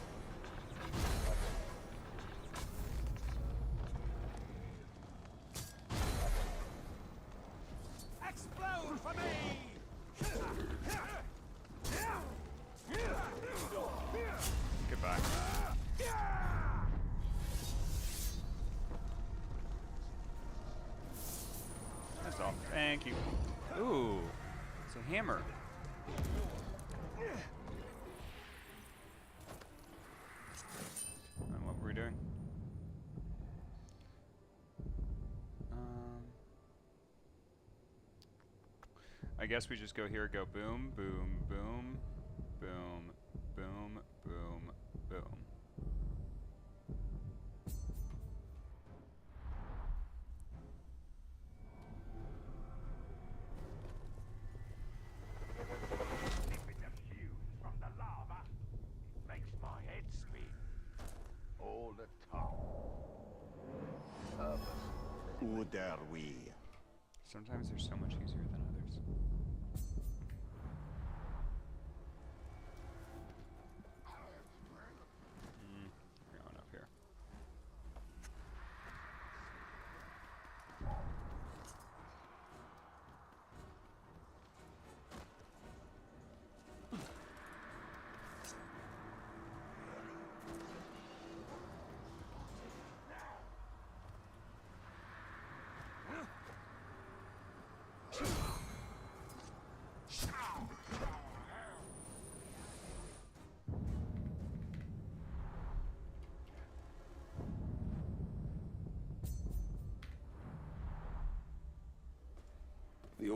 Explode for me! Goodbye. That's all. Thank you. Ooh, it's a hammer. And what were we doing? I guess we just go here, go boom, boom, boom, boom, boom, boom, boom. Sniffing the fumes from the lava makes my head spin. All the time. Who dare we? Sometimes they're so much easier than others. We're going up here.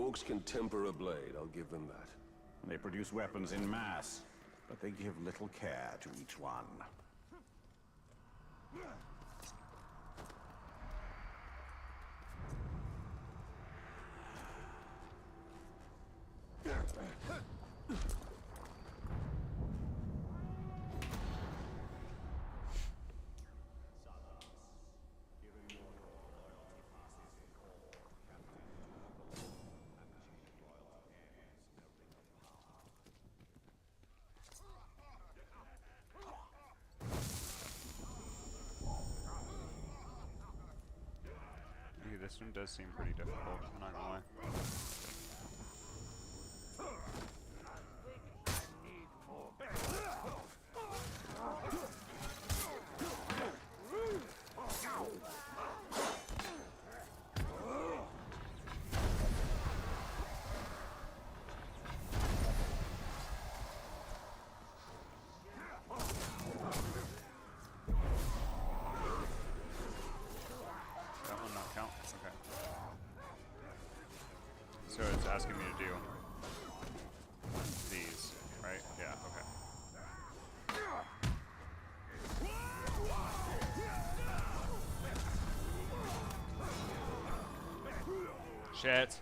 folks can temper a blade, I'll give them that. They produce weapons in mass, but they give little care to each one. This one does seem pretty difficult, I'm not gonna lie. So it's asking me to do these, right? Yeah, okay. Shit.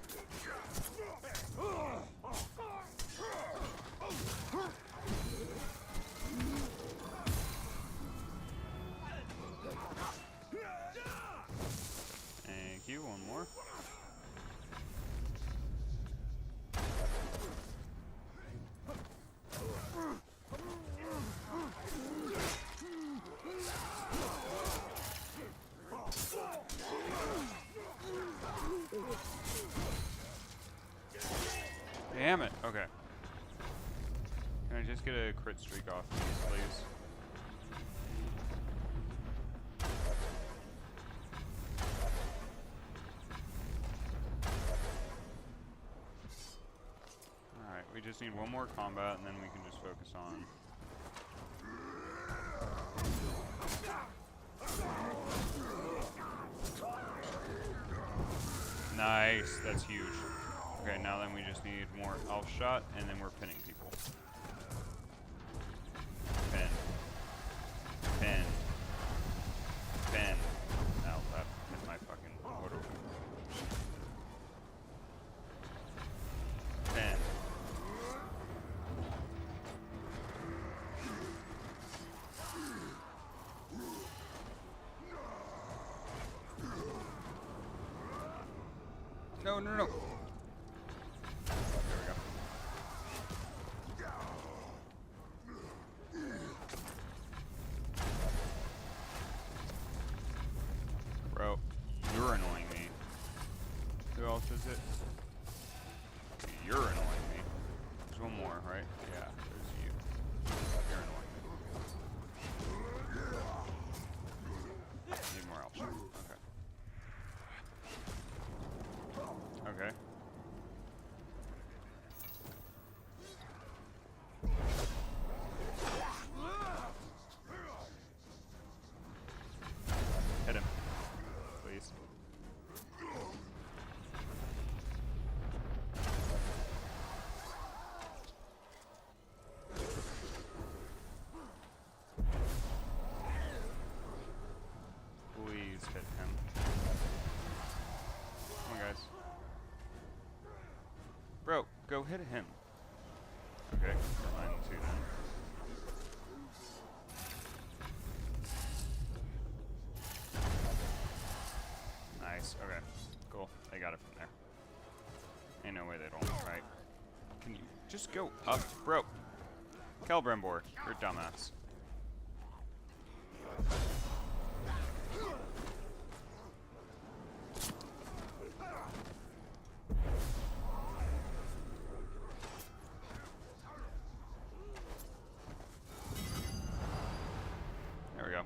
Thank you, one more. Damn it. Okay. Can I just get a crit streak off these, please? Alright, we just need one more combat and then we can just focus on... Nice, that's huge. Okay, now then we just need more elf shot, and then we're pinning people. Pin. Pin. Pin. Ow, that hit my fucking motor. Pin. No, no, no. Bro, you're annoying me. Who else is it? You're annoying me. There's one more, right? Yeah, there's you. You're annoying me. Need more elf shot. Okay. Okay. Hit him. Please. Please hit him. Come on, guys. Bro, go hit him. Okay, never mind, two then. Nice, okay, cool. They got it from there. Ain't no way they don't, right? Can you just go up? Bro, Kelbrembor, you're a dumbass. There we go.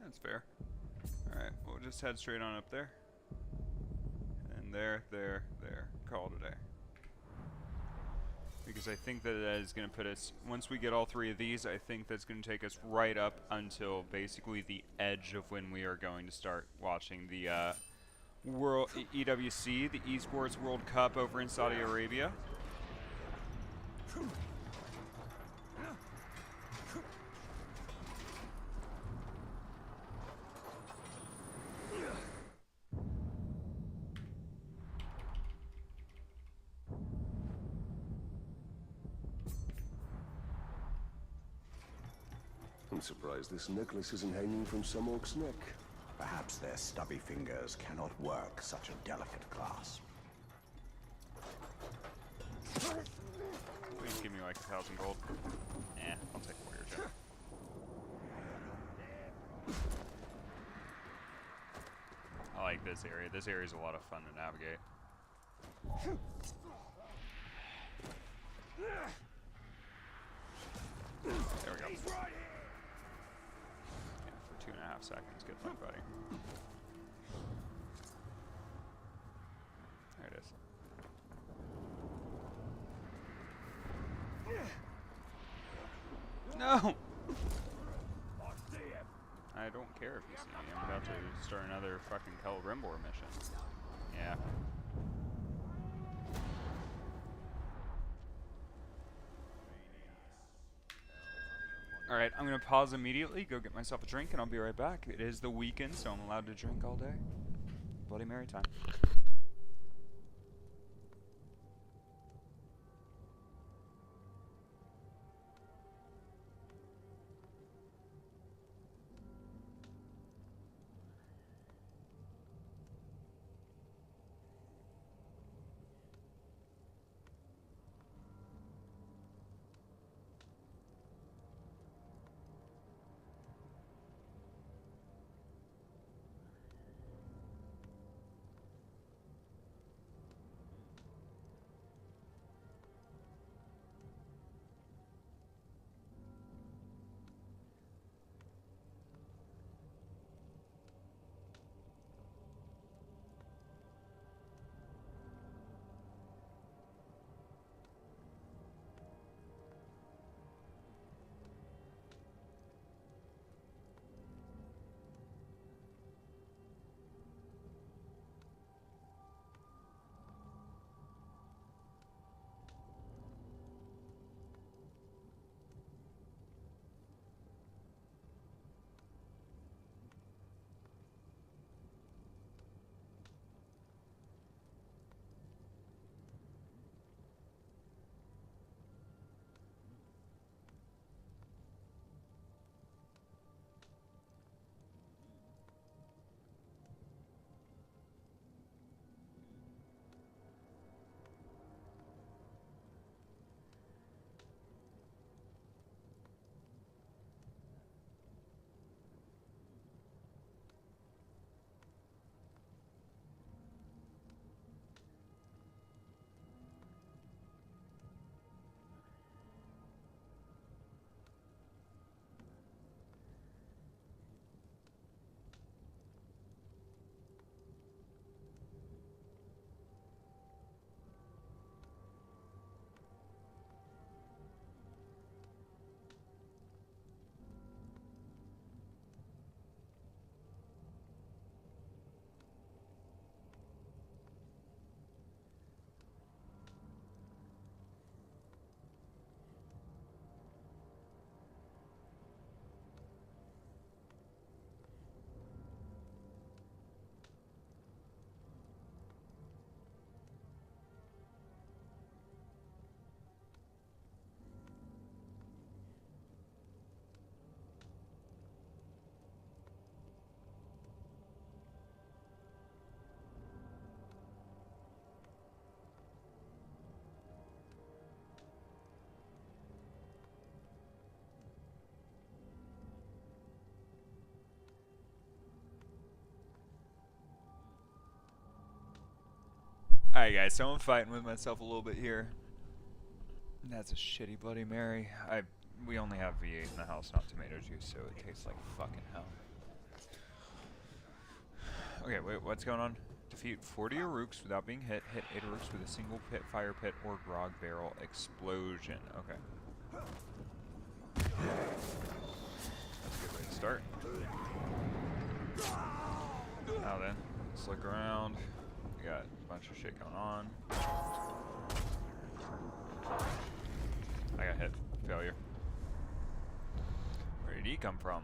That's fair. Alright, we'll just head straight on up there. And there. Call it a day. Because I think that is going to put us, once we get all 3 of these, I think that's going to take us right up until basically the edge of when we are going to start watching the World EWC, the Esports World Cup over in Saudi Arabia. I'm surprised this necklace isn't hanging from some orc's neck. Perhaps their stubby fingers cannot work such a delicate class. Please give me like 1,000 gold. I'll take warrior gem. I like this area. This area is a lot of fun to navigate. There we go. Yeah, for 2.5 seconds. Good luck, buddy. There it is. No! I don't care if you see me. I'm about to start another fucking Celebrimbor mission. Yeah. Alright, I'm going to pause immediately, go get myself a drink, and I'll be right back. It is the weekend, so I'm allowed to drink all day. Bloody Mary time. Alright guys, so I'm fighting with myself a little bit here. That's a shitty Bloody Mary. We only have V8 in the house, not tomato juice, so it tastes like fucking hell. Okay, wait, what's going on? Defeat 40 Uruks without being hit. Hit 8 Uruks with a single pit, fire pit, or grog barrel explosion. Okay. That's a good way to start. Now then, let's look around. We got a bunch of shit going on. I got hit. Failure. Where did he come from?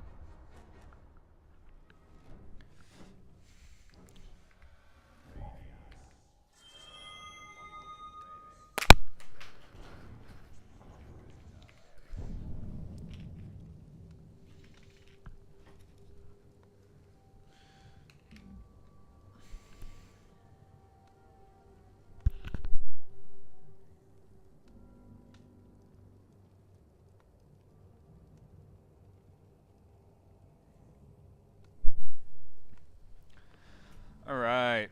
All right.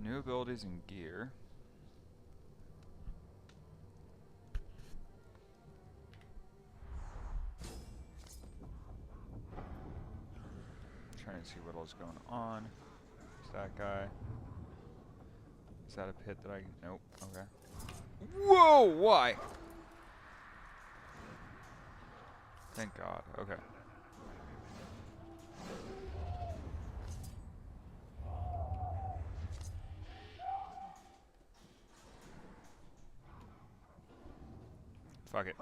New abilities and gear. Trying to see what else is going on. Is that guy? Is that a pit that I... Nope. Okay. Whoa! Why? Thank God. Okay. Fuck it.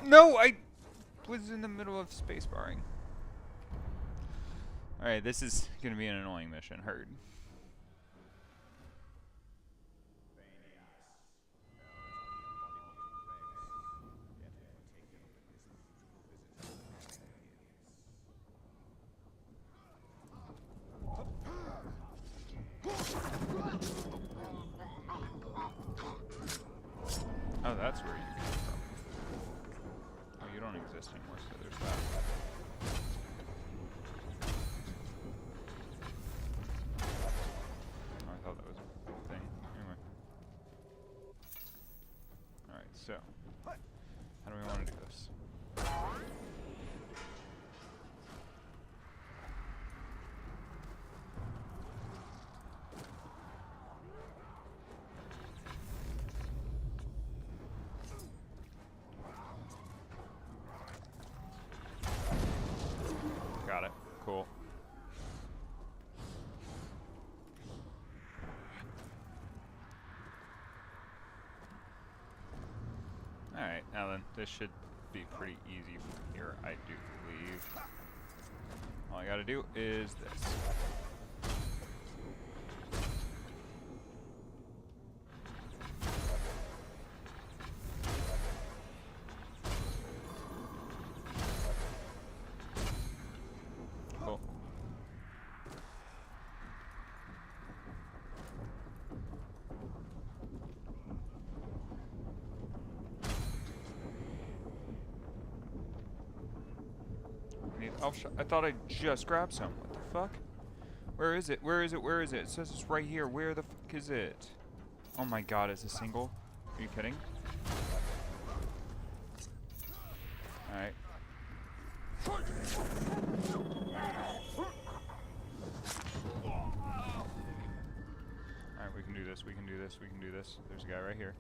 No, I was in the middle of space barring. Alright, this is gonna be an annoying mission. Heard. Oh, that's where you came from. Oh, you don't exist anymore, so there's that. Oh, I thought that was a thing. Anyway. Alright, so. How do we want to do this? Got it. Cool. Alright, now then, this should be pretty easy from here, I do believe. All I gotta do is this. Cool. I thought I just grabbed some. What the fuck? Where is it? Where is it? Where is it? It says it's right here. Where the fuck is it? Oh my god, it's a single? Are you kidding? Alright. Alright, we can do this. We can do this. We can do this. There's a guy right here.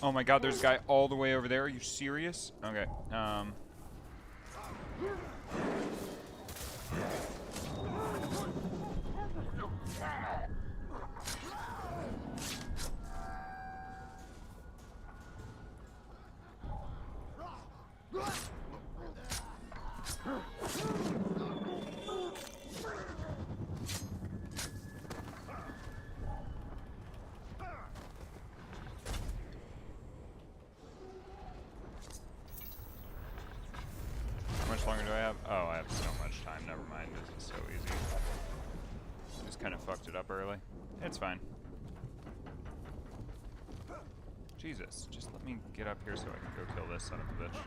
Oh my god, there's a guy all the way over there. Are you serious? Okay. How much longer do I have? Oh, I have so much time. Never mind. This is so easy. I just kind of fucked it up early. It's fine. Jesus, just let me get up here so I can go kill this son of a bitch.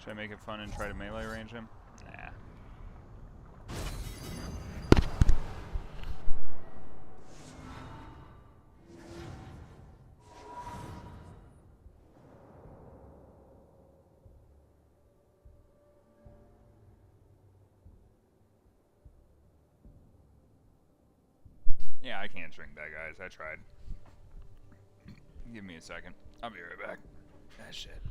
Should I make it fun and try to melee range him? Nah. Yeah, I can't drink that, guys. I tried. Give me a second. I'll be right back. Ah, shit.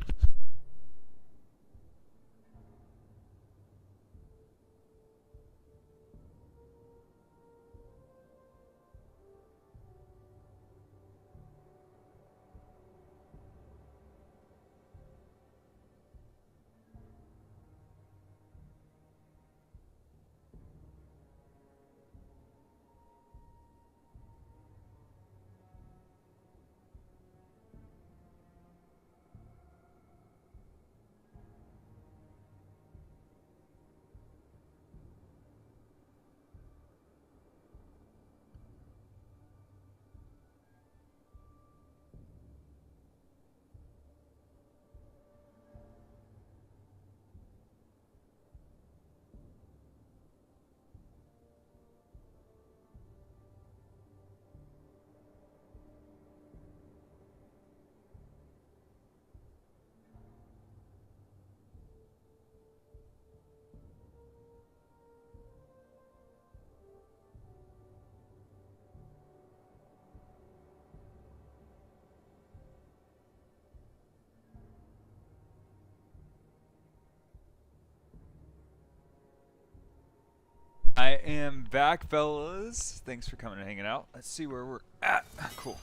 I am back, fellas. Thanks for coming and hanging out. Let's see where we're at. Cool.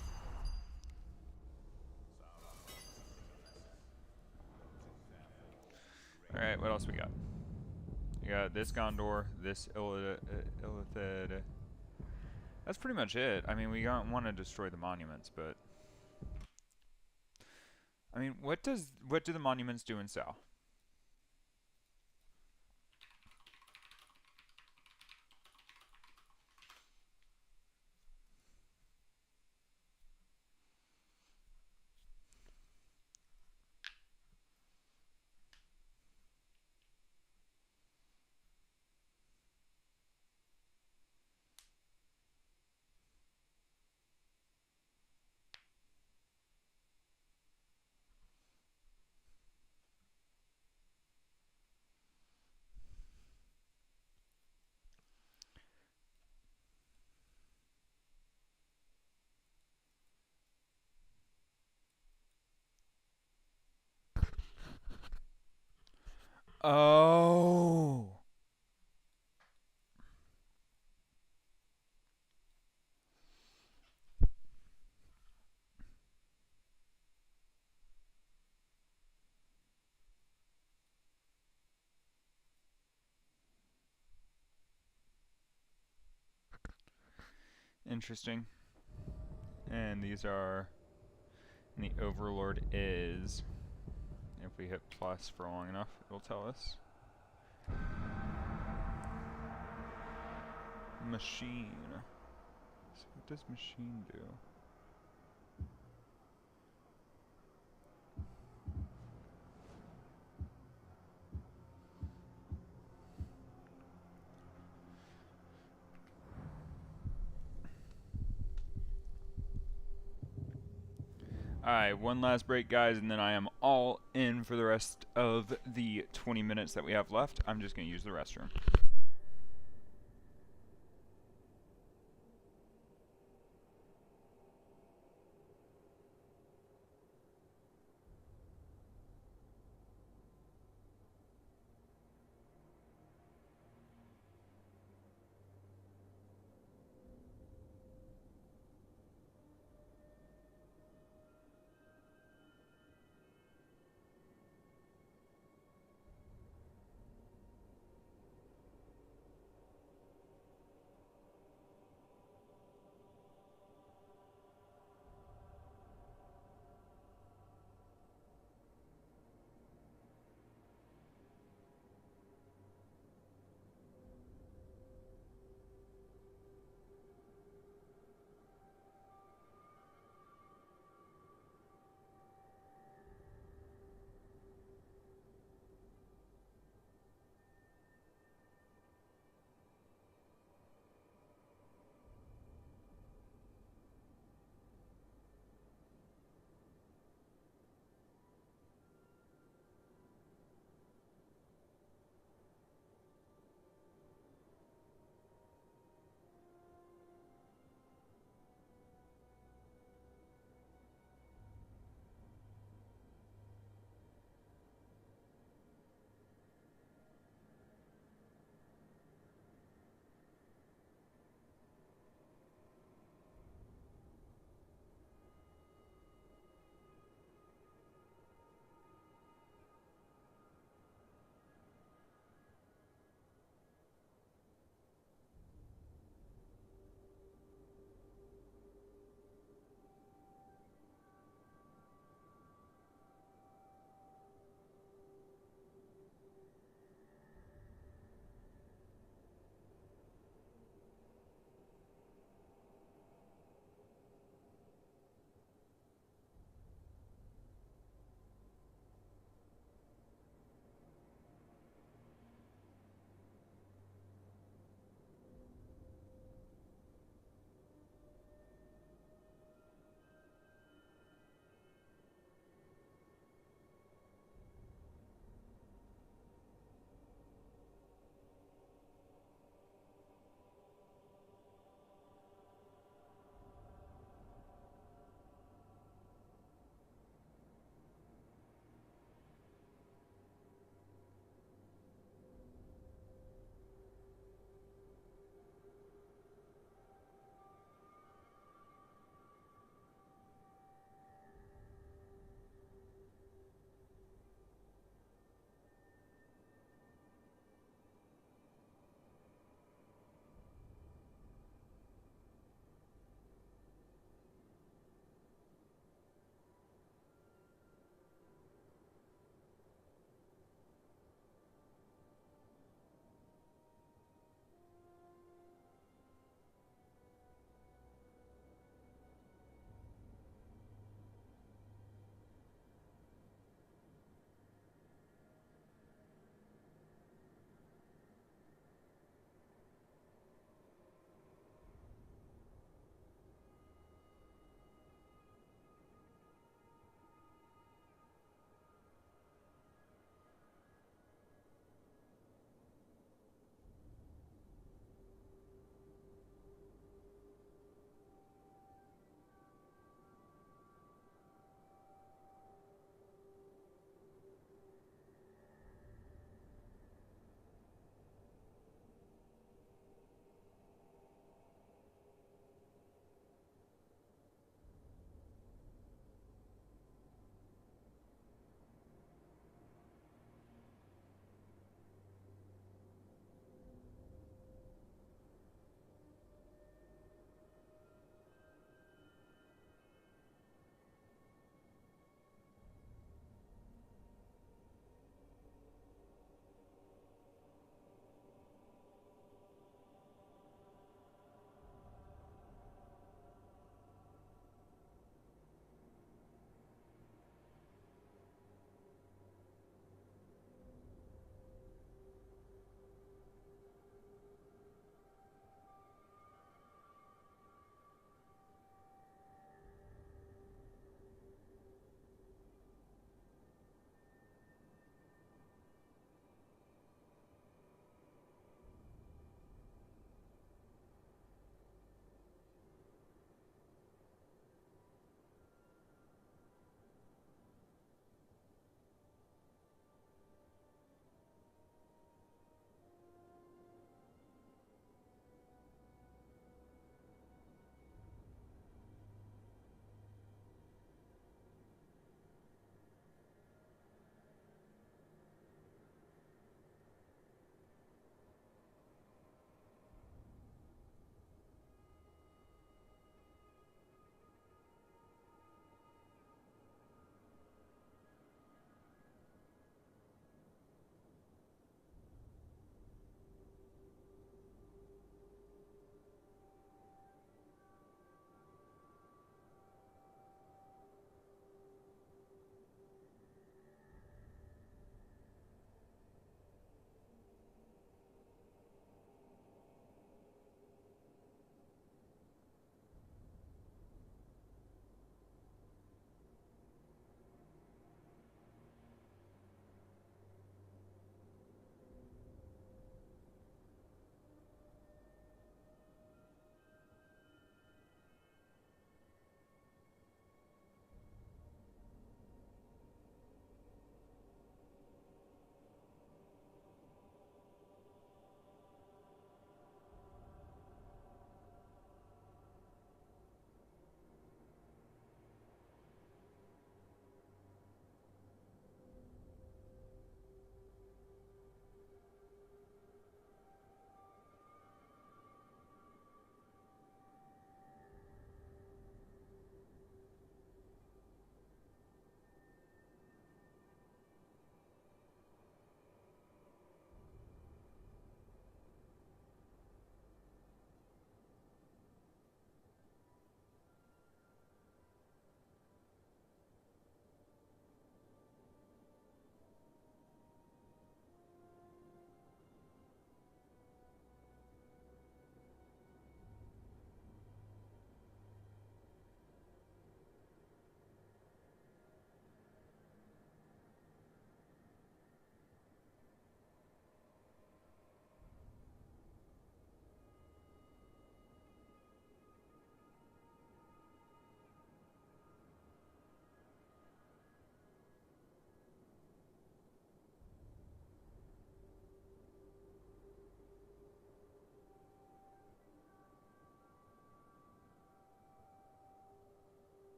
Alright, what else we got? We got this Gondor, this Illithid. That's pretty much it. I mean, we don't want to destroy the monuments, but... I mean, what do the monuments do in Sal? Oh. Interesting. And these are, and the Overlord is, if we hit plus for long enough, it'll tell us. Machine. So what does machine do? Alright, one last break, guys, and then I am all in for the rest of the 20 minutes that we have left. I'm just going to use the restroom.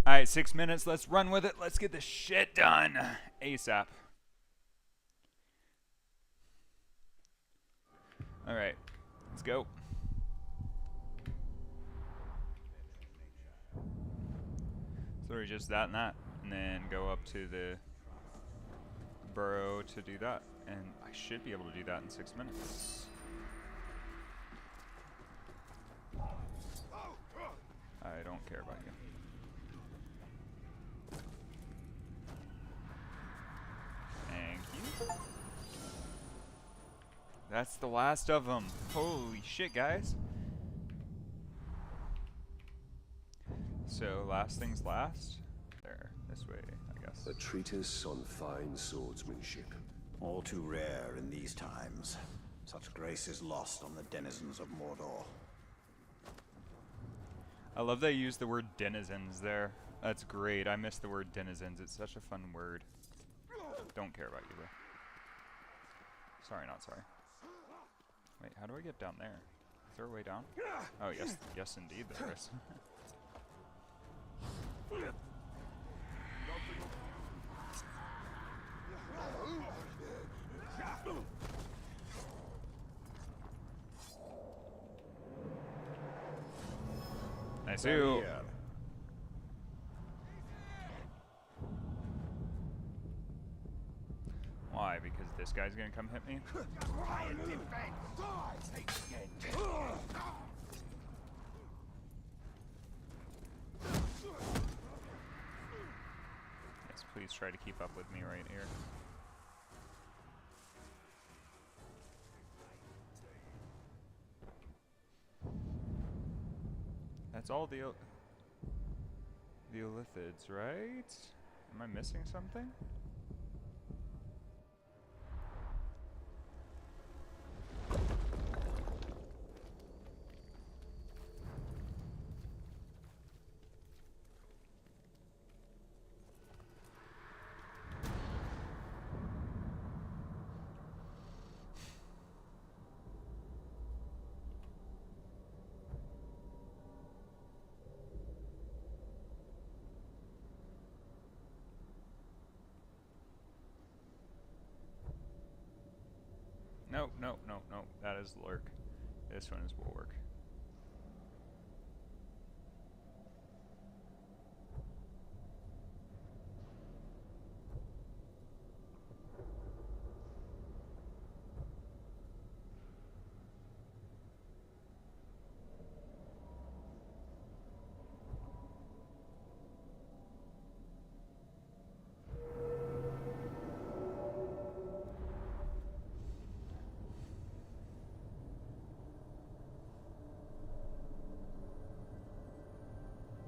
Alright, 6 minutes. Let's run with it. Let's get this shit done. ASAP. Alright, let's go. So we're just that and that. And then go up to the burrow to do that. And I should be able to do that in 6 minutes. I don't care about you. Thank you. That's the last of them. Holy shit, guys. So, last things last. There, this way, I guess. A treatise on fine swordsmanship. All too rare in these times. Such grace is lost on the denizens of Mordor. I love they use the word denizens there. That's great. I miss the word denizens. It's such a fun word. Don't care about you, though. Sorry, not sorry. Wait, how do I get down there? Is there a way down? Oh, yes. Yes, indeed, there is. I see you. Why? Because this guy's gonna come hit me? Yes, please try to keep up with me right here. That's all the Lithids, right? Am I missing something? No, no, no, no. That is Lurk. This one is Bulwark.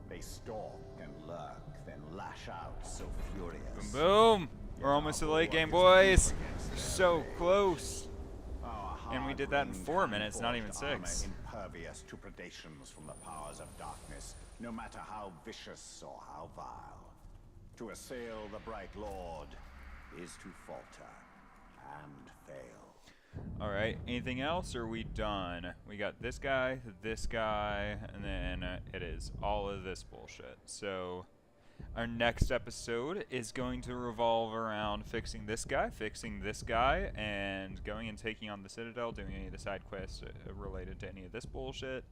They stalk and lurk, then lash out so furious. Boom! We're almost to the late game, boys. So close. And we did that in 4 minutes, not even 6. Impervious to predations from the powers of darkness, no matter how vicious or how vile. To assail the Bright Lord is to falter and fail. Alright, anything else, or are we done? We got this guy, and then it is all of this bullshit. So, our next episode is going to revolve around fixing this guy, and going and taking on the Citadel, doing any of the side quests related to any of this bullshit.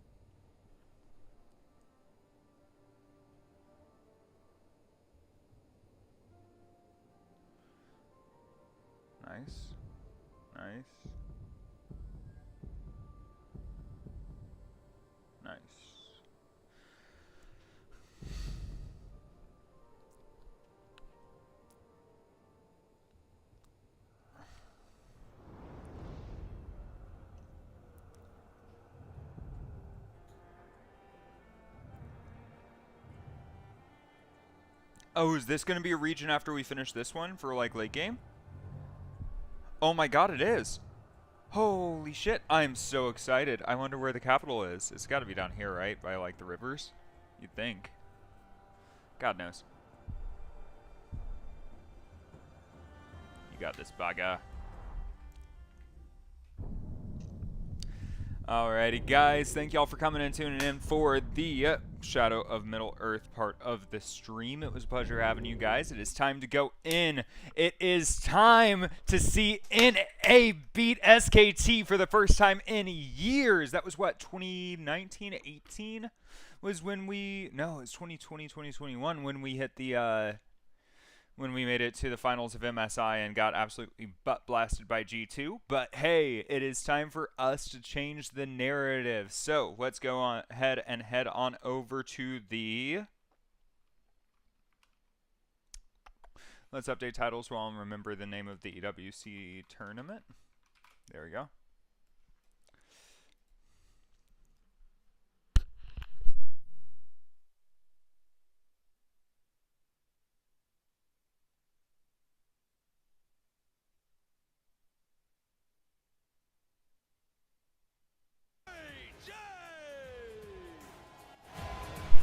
Nice. Nice. Nice. Oh, is this going to be a region after we finish this one for, like, late game? Oh my god, it is! Holy shit, I'm so excited. I wonder where the capital is. It's got to be down here, right? By, like, the rivers? You'd think. God knows. You got this, Baga. Alrighty, guys. Thank y'all for coming and tuning in for the Shadow of Middle-earth part of the stream. It was a pleasure having you guys. It is time to go in. It is time to see NA beat SKT for the first time in years. That was what, 2019, 18 was when we, no, it was 2020, 2021 when we hit the, when we made it to the finals of MSI and got absolutely butt blasted by G2. But hey, it is time for us to change the narrative. So let's go on ahead and head on over to the... Let's update titles while I remember the name of the EWC tournament. There we go.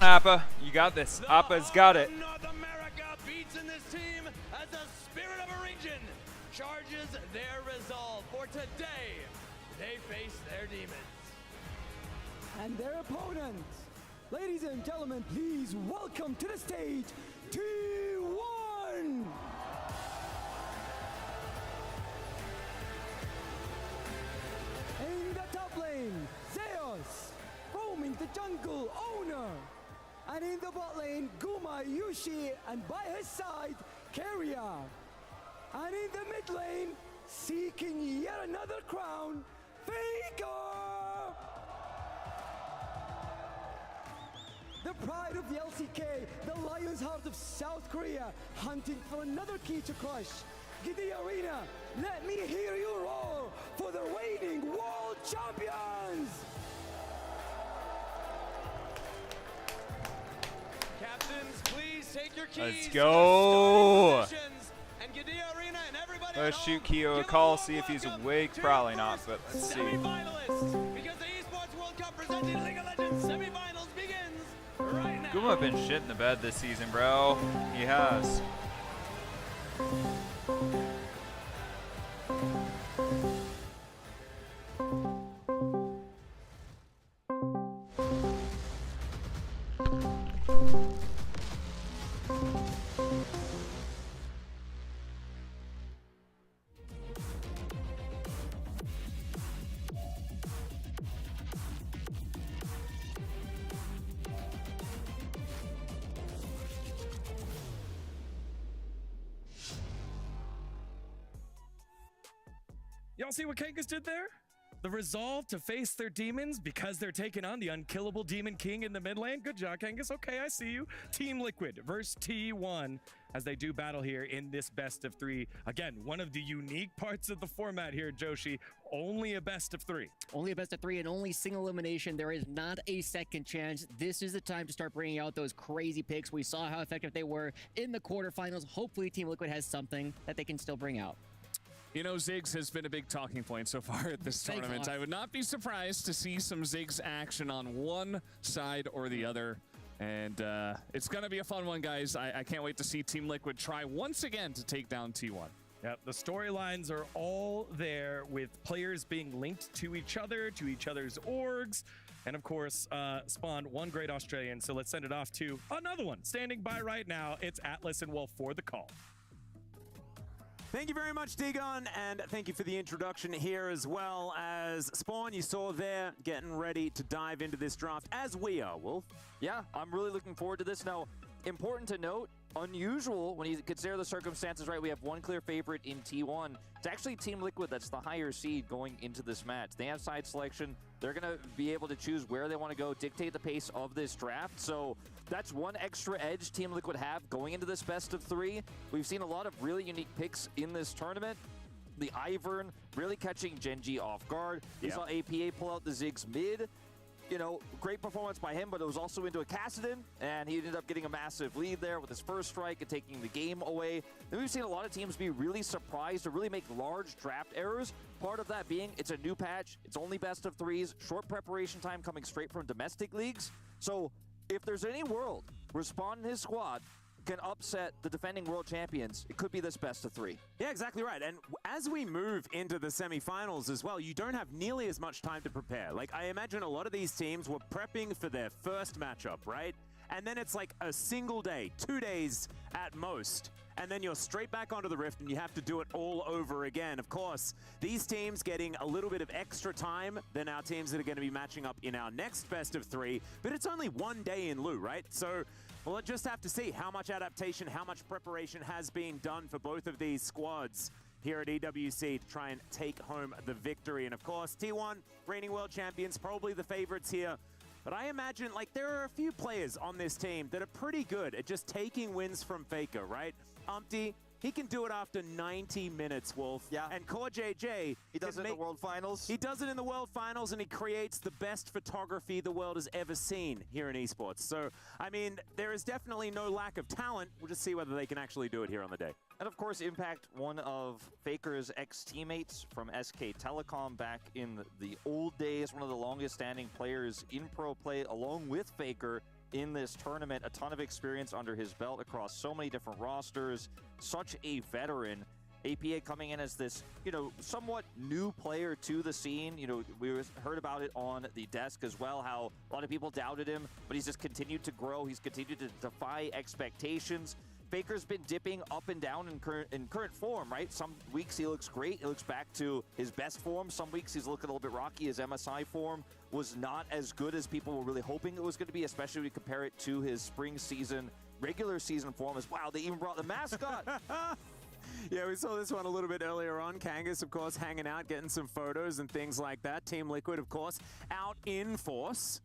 Appa, you got this. Appa's got it. North America beats in this team as the spirit of a region charges their resolve. For today, they face their demons. And their opponents. Ladies and gentlemen, please welcome to the stage T1! In the top lane, Zeus, roaming the jungle, Owner. And in the bot lane, Guma, Yushi, and by his side, Keria. And in the mid lane, seeking yet another crown, Faker! The pride of the LCK, the Lion's Heart of South Korea, hunting for another key to crush. Giddy Arena, let me hear you roar for the reigning world champions! Captains, please take your keys. Let's go. And Giddy Arena and everybody Let's shoot Kiyo a call, see if he's awake. Probably not, but let's see. Semi-finalists, because the Esports World Cup presenting League of Legends semi-finals begins right now. Guma been shit in the bed this season, bro. He has. Y'all see what Kangas did there? The resolve to face their demons because they're taking on the unkillable Demon King in the mid lane. Good job, Kangas. Okay, I see you. Team Liquid versus T1 as they do battle here in this best of three. Again, one of the unique parts of the format here, Joshi. Only a best of three. Only a best of three and only single elimination. There is not a second chance. This is the time to start bringing out those crazy picks. We saw how effective they were in the quarterfinals. Hopefully, Team Liquid has something that they can still bring out. You know, Ziggs has been a big talking point so far at this tournament. I would not be surprised to see some Ziggs action on one side or the other. And it's going to be a fun one, guys. I can't wait to see Team Liquid try once again to take down T1. Yep, the storylines are all there with players being linked to each other's orgs. And of course, Spawn, one great Australian. So let's send it off to another one. Standing by right now, it's Atlas and Wolf for the call. Thank you very much, Digon, and thank you for the introduction here as well as Spawn. You saw there getting ready to dive into this draft, as we are, Wolf. Yeah, I'm really looking forward to this. Now, important to note, unusual when you consider the circumstances, right? We have one clear favorite in T1. It's actually Team Liquid that's the higher seed going into this match. They have side selection. They're going to be able to choose where they want to go, dictate the pace of this draft. So that's one extra edge Team Liquid have going into this best of three. We've seen a lot of really unique picks in this tournament. The Ivern really catching Genji off guard. We saw APA pull out the Ziggs mid. You know, great performance by him, but it was also into a Kassadin, and he ended up getting a massive lead there with his first strike and taking the game away. Then we've seen a lot of teams be really surprised to really make large draft errors. Part of that being it's a new patch, it's only best of threes, short preparation time coming straight from domestic leagues. So if there's any world where Spawn and his squad can upset the defending world champions, it could be this best of 3. Yeah, exactly right. And as we move into the semifinals as well, you don't have nearly as much time to prepare. Like, I imagine a lot of these teams were prepping for their first matchup, right? And then it's like a single day, 2 days at most. And then you're straight back onto the Rift and you have to do it all over again. Of course, these teams getting a little bit of extra time than our teams that are going to be matching up in our next best of 3. But it's only 1 day in lieu, right? So we'll just have to see how much adaptation, how much preparation has been done for both of these squads here at EWC to try and take home the victory. And of course, T1, reigning world champions, probably the favorites here. But I imagine, like, there are a few players on this team that are pretty good at just taking wins from Faker, right? Umpty, he can do it after 90 minutes, Wolf. Yeah. And Core JJ... He does it in the World Finals. He does it in the World Finals, and he creates the best photography the world has ever seen here in esports. So, I mean, there is definitely no lack of talent. We'll just see whether they can actually do it here on the day. And of course, Impact, one of Faker's ex-teammates from SK Telecom back in the old days, one of the longest-standing players in pro play, along with Faker in this tournament. A ton of experience under his belt across so many different rosters. Such a veteran. APA coming in as this, you know, somewhat new player to the scene. You know, we heard about it on the desk as well, how a lot of people doubted him, but he's just continued to grow. He's continued to defy expectations. Faker's been dipping up and down in current form, right? Some weeks he looks great. He looks back to his best form. Some weeks he's looking a little bit rocky. His MSI form was not as good as people were really hoping it was going to be, especially when you compare it to his spring season, regular season form. Wow, they even brought the mascot. Yeah, we saw this one a little bit earlier on. Kangas, of course, hanging out, getting some photos and things like that. Team Liquid, of course, out in force.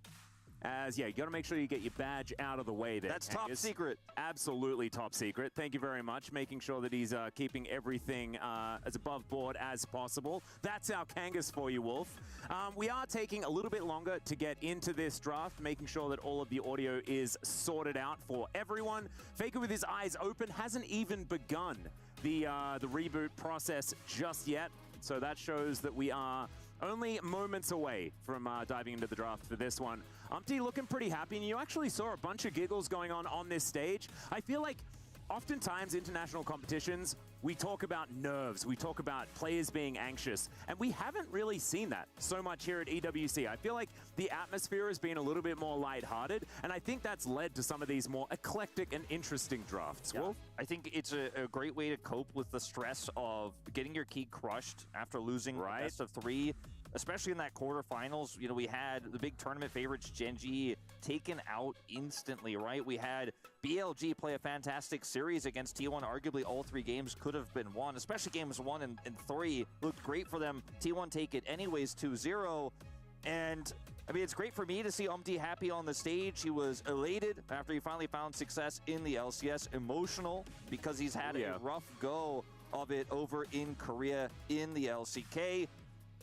As, yeah, you got to make sure you get your badge out of the way there. That's top secret. Absolutely top secret. Thank you very much. Making sure that he's keeping everything as above board as possible. That's our Kangas for you, Wolf. We are taking a little bit longer to get into this draft, making sure that all of the audio is sorted out for everyone. Faker with his eyes open hasn't even begun the reboot process just yet. So that shows that we are only moments away from diving into the draft for this one. Umpty looking pretty happy, and you actually saw a bunch of giggles going on this stage. I feel like oftentimes international competitions, we talk about nerves, we talk about players being anxious, and we haven't really seen that so much here at EWC. I feel like the atmosphere has been a little bit more lighthearted, and I think that's led to some of these more eclectic and interesting drafts. Yeah. Wolf? I think it's a great way to cope with the stress of getting your key crushed after losing the best of 3. Especially in that quarterfinals, you know, we had the big tournament favorites, Genji, taken out instantly, right? We had BLG play a fantastic series against T1. Arguably, all 3 games could have been won, especially games 1 and 3. Looked great for them. T1 take it anyways, 2-0. And, I mean, it's great for me to see Umpty happy on the stage. He was elated after he finally found success in the LCS. Emotional because he's had a rough go of it over in Korea in the LCK.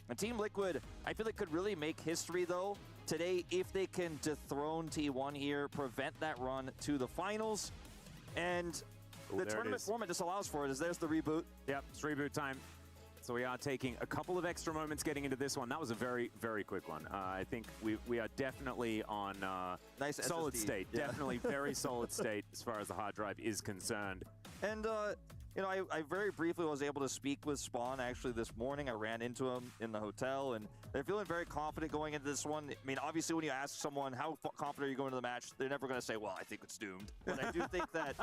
And Team Liquid, I feel it could really make history, though, today if they can dethrone T1 here, prevent that run to the finals. And the tournament format just allows for it. There's the reboot. Yep, it's reboot time. So we are taking a couple of extra moments getting into this one. That was a very, very quick one. I think we are definitely on nice solid SSD. state. Yeah. Definitely very solid state as far as the hard drive is concerned. And, you know, I very briefly was able to speak with Spawn actually this morning. I ran into him in the hotel, and they're feeling very confident going into this one. I mean, obviously, when you ask someone how confident are you going into the match, they're never going to say, well, I think it's doomed. But I do think that,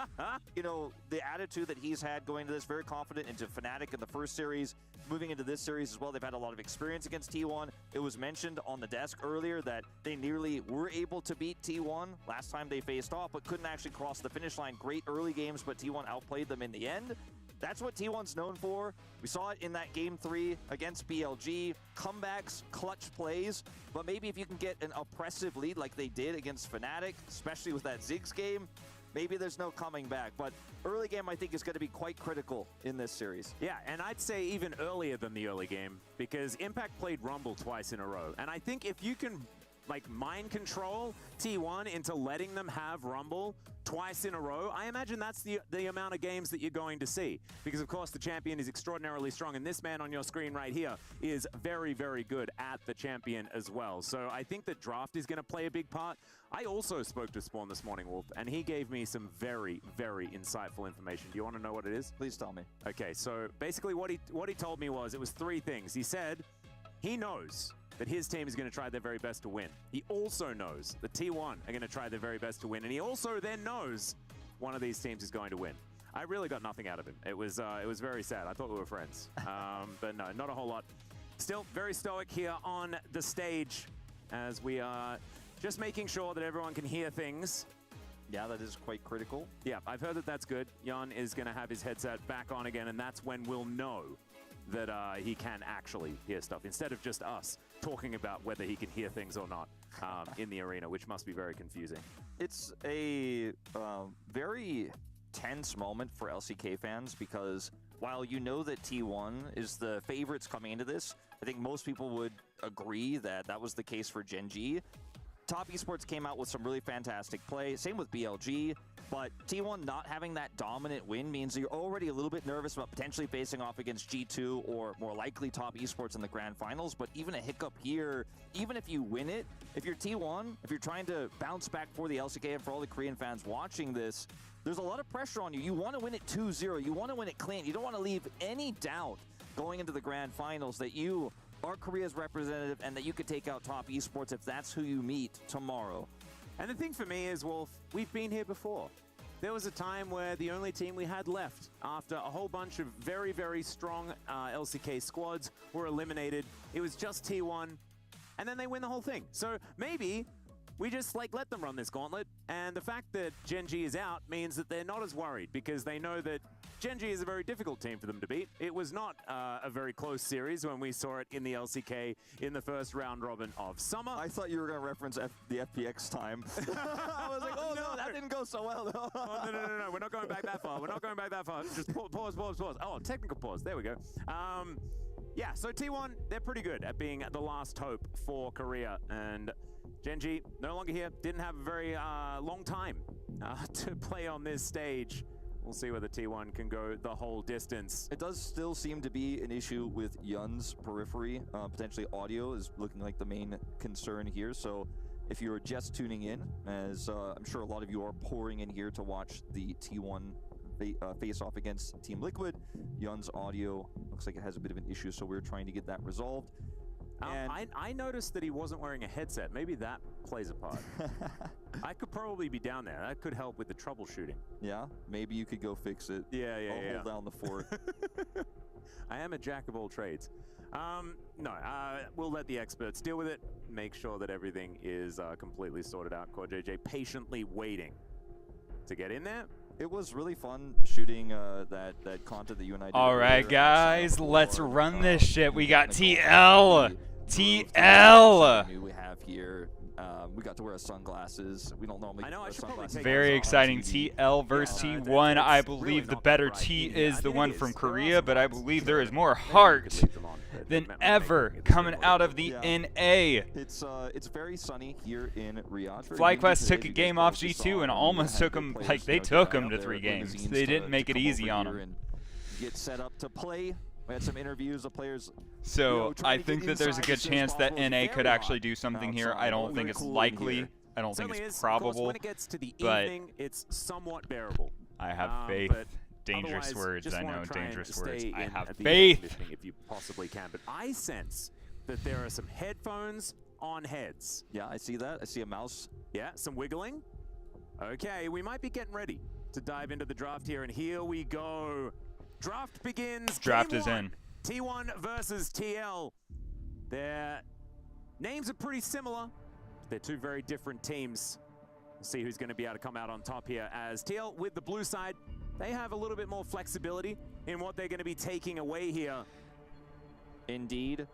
you know, the attitude that he's had going into this, very confident into Fnatic in the first series, moving into this series as well. They've had a lot of experience against T1. It was mentioned on the desk earlier that they nearly were able to beat T1 last time they faced off, but couldn't actually cross the finish line. Great early games, but T1 outplayed them in the end. That's what T1's known for. We saw it in that Game 3 against BLG. Comebacks, clutch plays, but maybe if you can get an oppressive lead like they did against Fnatic, especially with that Ziggs game, maybe there's no coming back. But early game, I think, is going to be quite critical in this series. Yeah, and I'd say even earlier than the early game, because Impact played Rumble twice in a row. And I think if you can like mind control T1 into letting them have Rumble twice in a row, I imagine that's the amount of games that you're going to see. Because of course the champion is extraordinarily strong, and this man on your screen right here is very, very good at the champion as well. So I think that draft is going to play a big part. I also spoke to Spawn this morning, Wolf, and he gave me some very, very insightful information. Do you want to know what it is? Please tell me. Okay, so basically what he told me was, it was 3 things. He said he knows that his team is going to try their very best to win. He also knows that T1 are going to try their very best to win, and he also then knows one of these teams is going to win. I really got nothing out of him. It was very sad. I thought we were friends, but no, not a whole lot. Still very stoic here on the stage as we are just making sure that everyone can hear things. Yeah, that is quite critical. Yeah, I've heard that that's good. Jan is going to have his headset back on again, and that's when we'll know that he can actually hear stuff, instead of just us talking about whether he can hear things or not in the arena, which must be very confusing. It's a very tense moment for LCK fans, because while you know that T1 is the favorites coming into this, I think most people would agree that that was the case for Gen G. Top Esports came out with some really fantastic play, same with BLG, but T1 not having that dominant win means you're already a little bit nervous about potentially facing off against G2 or more likely Top Esports in the grand finals. But even a hiccup here, even if you win it, if you're T1, if you're trying to bounce back for the LCK and for all the Korean fans watching this, there's a lot of pressure on you. You want to win it 2-0, you want to win it clean, you don't want to leave any doubt going into the grand finals that you are Korea's representative and that you could take out Top Esports if that's who you meet tomorrow. And the thing for me is, Wolf, we've been here before. There was a time where the only team we had left after a whole bunch of very, very strong LCK squads were eliminated. It was just T1, and then they win the whole thing. So maybe we just let them run this gauntlet, and the fact that Gen G is out means that they're not as worried, because they know that Gen G is a very difficult team for them to beat. It was not a very close series when we saw it in the LCK in the first round robin of summer. I thought you were going to reference the FPX time. I was like, oh no, that didn't go so well. Oh, no, we're not going back that far. We're not going back that far. Just pause. Oh, technical pause. There we go. Yeah, so T1, they're pretty good at being the last hope for Korea. And Gen G, no longer here. Didn't have a very long time to play on this stage. We'll see whether T1 can go the whole distance. It does still seem to be an issue with Yun's periphery. Potentially audio is looking like the main concern here. So if you're just tuning in, as I'm sure a lot of you are pouring in here to watch the T1 face off against Team Liquid, Yun's audio looks like it has a bit of an issue, so we're trying to get that resolved. I noticed that he wasn't wearing a headset. Maybe that plays a part. I could probably be down there. That could help with the troubleshooting. Yeah, maybe you could go fix it. Yeah. I'll hold down the fort. I am a jack of all trades. No, we'll let the experts deal with it. Make sure that everything is completely sorted out. Core JJ patiently waiting to get in there. It was really fun shooting that content that you and I did. All right, guys, let's run this shit. We got TL. We have here. We got to wear sunglasses. We don't normally. I know. I should probably take very exciting. TL versus T1. I believe the better T is the one from Korea, but I believe there is more heart than ever coming out of the NA. It's very sunny here in Riyadh. FlyQuest took a game off G2 and almost took them, like they took them to 3 games. They didn't make it easy on them. Get set up to play. We had some interviews of players. So I think that there's a good chance that NA could actually do something here. I don't think it's likely. I don't think it's probable. When it gets to the evening, it's somewhat bearable. I have faith. Dangerous words. I know, dangerous words. I have faith. If you possibly can. But I sense that there are some headphones on heads. Yeah, I see that. I see a mouse. Yeah, some wiggling. Okay, we might be getting ready to dive into the draft here, and here we go. Draft begins. Draft is in. T1 versus TL. Their names are pretty similar. They're 2 very different teams. We'll see who's going to be able to come out on top here, as TL with the blue side, they have a little bit more flexibility in what they're going to be taking away here. Indeed.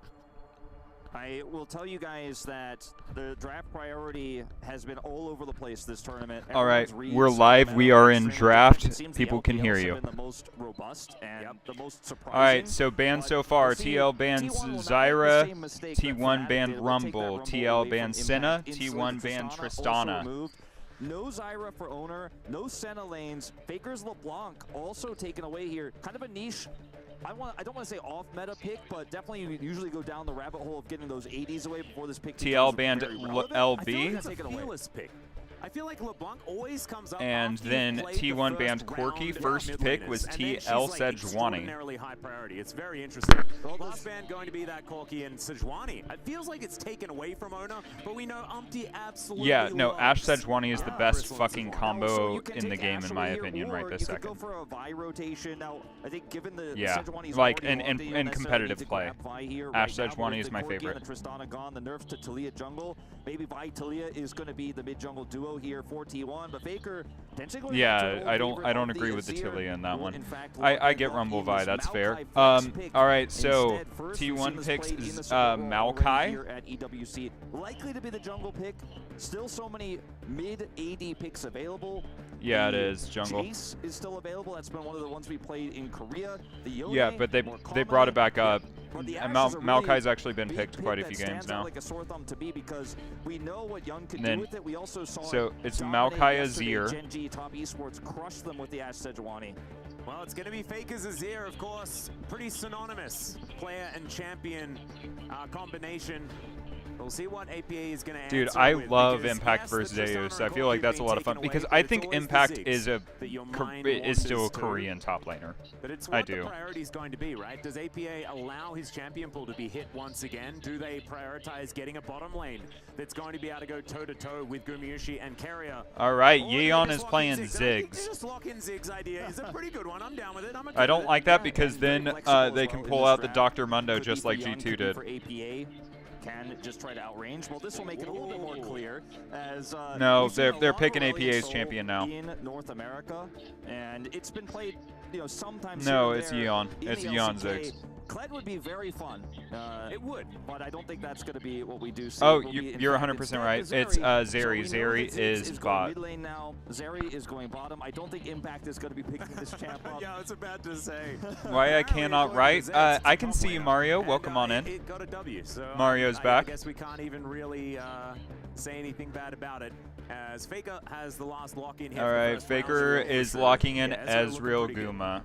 I will tell you guys that the draft priority has been all over the place this tournament. All right, we're live. We are in draft. People can hear you. The most robust and the most surprising. All right, so banned so far. TL banned Zyra. T1 banned Rumble. TL banned Senna. T1 banned Tristana. No Zyra for owner. No Senna lanes. Faker's LeBlanc also taken away here. Kind of a niche. I don't want to say off meta pick, but definitely you usually go down the rabbit hole of getting those 80s away before this pick. TL banned I LB. feel like that's a fearless pick. I feel like LeBlanc always comes up. And then T1 banned Corky. First pick was TL Sejuani. Extraordinarily high priority. It's very interesting. Last ban going to be that Corky and Sejuani. It feels like it's taken away from Ona, but we know Umpty absolutely. Yeah, no, Ash Sejuani is the best fucking combo in the game, in my opinion, right this second. Go for a Vi rotation. Now, I think given the Sejuani's like in competitive play, Ash Sejuani is my favorite. Tristana gone, the nerf to Talia jungle. Maybe Vi Talia is going to be the mid jungle duo here for T1, but Faker potentially going I don't agree with the Talia in that one. I get Rumble Vi, that's fair. All right, so T1 picks Maokai at EWC, likely to be the jungle pick. Still so many mid AD picks available. Yeah, it is jungle. Jace is still available. That's been one of the ones we played in Korea. The Yone, yeah, but they brought it back up. Maokai's actually been picked quite a few games now. Like a sore thumb to me because we know what Young can do with it. We also saw so it's Maokai Azir. Gen G top esports crushed them with the Ash Sejuani. Well, it's going to be Faker's Azir, of course. Pretty synonymous player and champion combination. We'll see what APA is going to answer. Dude, I love Impact versus Zeus. I feel like that's a lot of fun because I think Impact is still a Korean top laner. But it's what the priority is going to be, right? Does APA allow his champion pool to be hit once again? Do they prioritize getting a bottom lane that's going to be able to go toe-to-toe with Gumayusi and Carrier? All right, Yeon is playing Ziggs. Just lock in Ziggs idea is a pretty good one. I'm down with it. I don't like that because then they can pull out the Dr. Mundo just like G2 did. For APA. Can just try to outrange. Well, this will make it a little bit more clear as no, they're picking APA's champion now in North America, and it's been played, sometimes. No, it's Yeon. It's Yeon Ziggs. Kled would be very fun. It would, but I don't think that's going to be what we do. Oh, you're 100% right. It's Zeri. Zeri is bot. Mid lane now. Zeri is going bottom. I don't think Impact is going to be picking this champ up. Yeah, I was about to say. Why I cannot write? I can see you, Mario. Welcome on in. It got a W. So Mario's back. I guess we can't even really say anything bad about it. As Faker has the last lock in here. All right, Faker is locking in Ezreal Guma.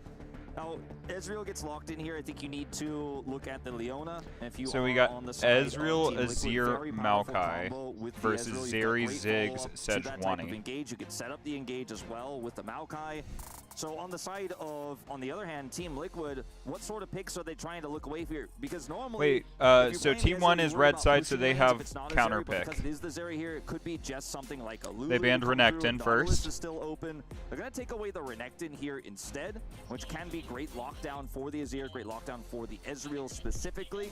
Now, Ezreal gets locked in here. I think you need to look at the Leona. If you so we got Ezreal, Azir, Maokai versus Zeri, Ziggs, Sejuani. Engage. You can set up the engage as well with the Maokai. So on the side of, on the other hand, Team Liquid, what sort of picks are they trying to look away here? Because normally, so T1 is red side, so they have counter pick. Because it is the Zeri here, it could be just something like a Lulu. They banned Renekton first. Is still open. They're going to take away the Renekton here instead, which can be great lockdown for the Azir, great lockdown for the Ezreal specifically.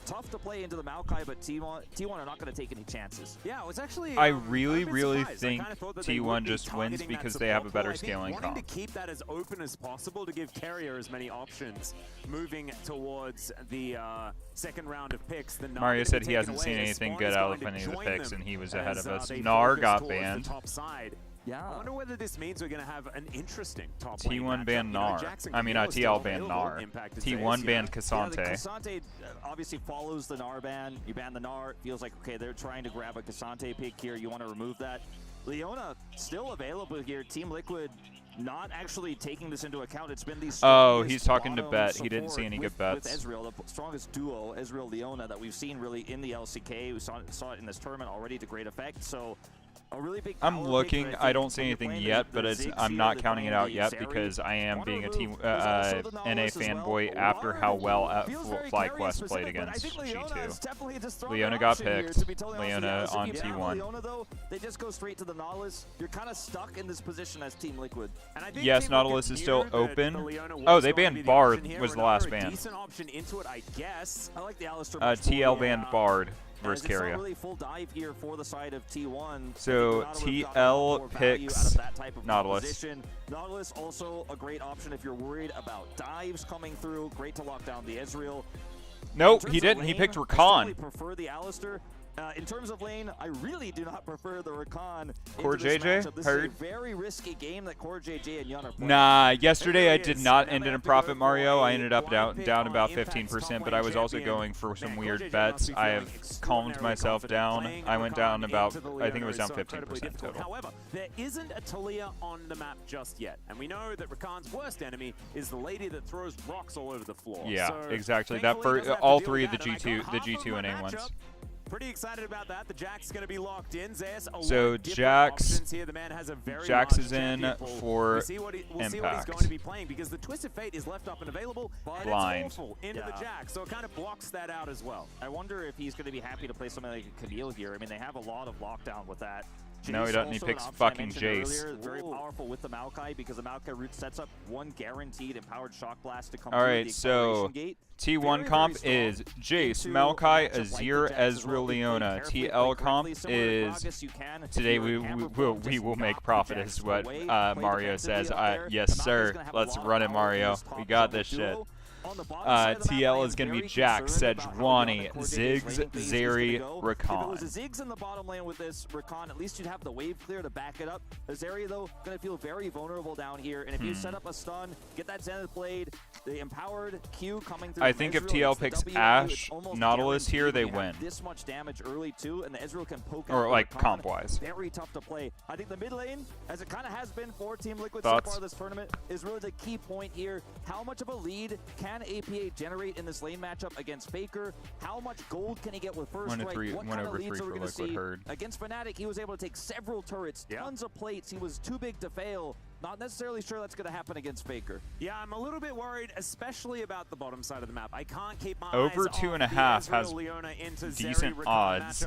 Tough to play into the Maokai, but T1 are not going to take any chances. Yeah, it was actually. I really think T1 just wins because they have a better scaling comp. Wanting to keep that as open as possible to give Carrier as many options moving towards the second round of picks. Mario said he hasn't seen anything good out of any of the picks, and he was ahead of us. Nar got banned. Yeah. I wonder whether this means we're going to have an interesting top T1 banned Nar. I mean, TL banned Nar. T1 banned Cassante. Yeah, Cassante obviously follows the Nar ban. You ban the Nar, feels like, okay, they're trying to grab a Cassante pick here. You want to remove that. Leona still available here. Team Liquid not actually taking this into account. It's been these. Oh, he's talking to Bet. He didn't see any good bets. With Ezreal, the strongest duo, Ezreal-Leona, that we've seen really in the LCK. We saw it in this tournament already to great effect. So. A really big I'm looking. I don't see anything yet, but I'm not counting it out yet because I am being a NA fanboy after how well FlyQuest played against G2. Leona got picked. Leona on T1. Leona, though, they just go straight to the Nautilus. You're kind of stuck in this position as Team Liquid. Yes, Nautilus is still open. Oh, they banned Bard was the last ban. I like the Alistar. TL banned Bard. Versus Carrier. Really full dive here for the side of T1. So TL picks Nautilus. Nautilus also a great option if you're worried about dives coming through. Great to lock down the Ezreal. Nope, he didn't. He picked Rakan. I prefer the Alistair. In terms of lane, I really do not prefer the Rakan. Core JJ, this heard. is a very risky game that Core JJ and Yun are playing. Nah, yesterday I did not end in a profit, Mario. I ended up down about 15%, but I was also going for some weird bets. I have calmed myself down. I went down about, I think it was down 15% total. However, there isn't a Talia on the map just yet, and we know that Rakan's worst enemy is the lady that throws rocks all over the floor. Yeah, so exactly. That for all three of the G2 and A ones. Pretty excited about that. The Jack's going to be locked in. So Jax is in for we'll see what he's going to be playing because the Twisted Fate is left up and available. Blind. It's awful into the Jack, so it kind of blocks that out as well. I wonder if he's going to be happy to play something like a Camille here. I mean, they have a lot of lockdown with that. No, he doesn't. He picks fucking Jace. Earlier, very powerful with the Maokai because the Maokai root sets up one guaranteed empowered shock blast to come All right, through the so gate. T1 comp is Jace, Maokai, Azir, Ezreal, Leona. TL comp is today we will make profit is what Mario says. Yes, sir. Let's run it, Mario. We got this shit. TL is going to be Jax, Sejuani, Ziggs, Zeri, Rakan. If it was a Ziggs in the bottom lane with this Rakan, at least you'd have the wave clear to back it up. Zeri, though, going to feel very vulnerable down here. And if you set up a stun, get that Zenith Blade, the empowered Q coming through. I think if TL picks Ashe, Nautilus here, they win. This much damage early, too, and the Ezreal can poke or out like Rakan. comp-wise. Very tough to play. I think the mid lane, as it kind of has been for Team Liquid Thoughts? so far this tournament, is really the key point here. How much of a lead can APA generate in this lane matchup against Faker? How much gold can he get with first strike? What kind of leads are we going to see? Against Fnatic, he was able to take several turrets, tons of plates. He was too big to fail. Not necessarily sure that's going to happen against Faker. Yeah, I'm a little bit worried, especially about the bottom side of the map. I can't keep my Over eyes 2.5 has decent odds.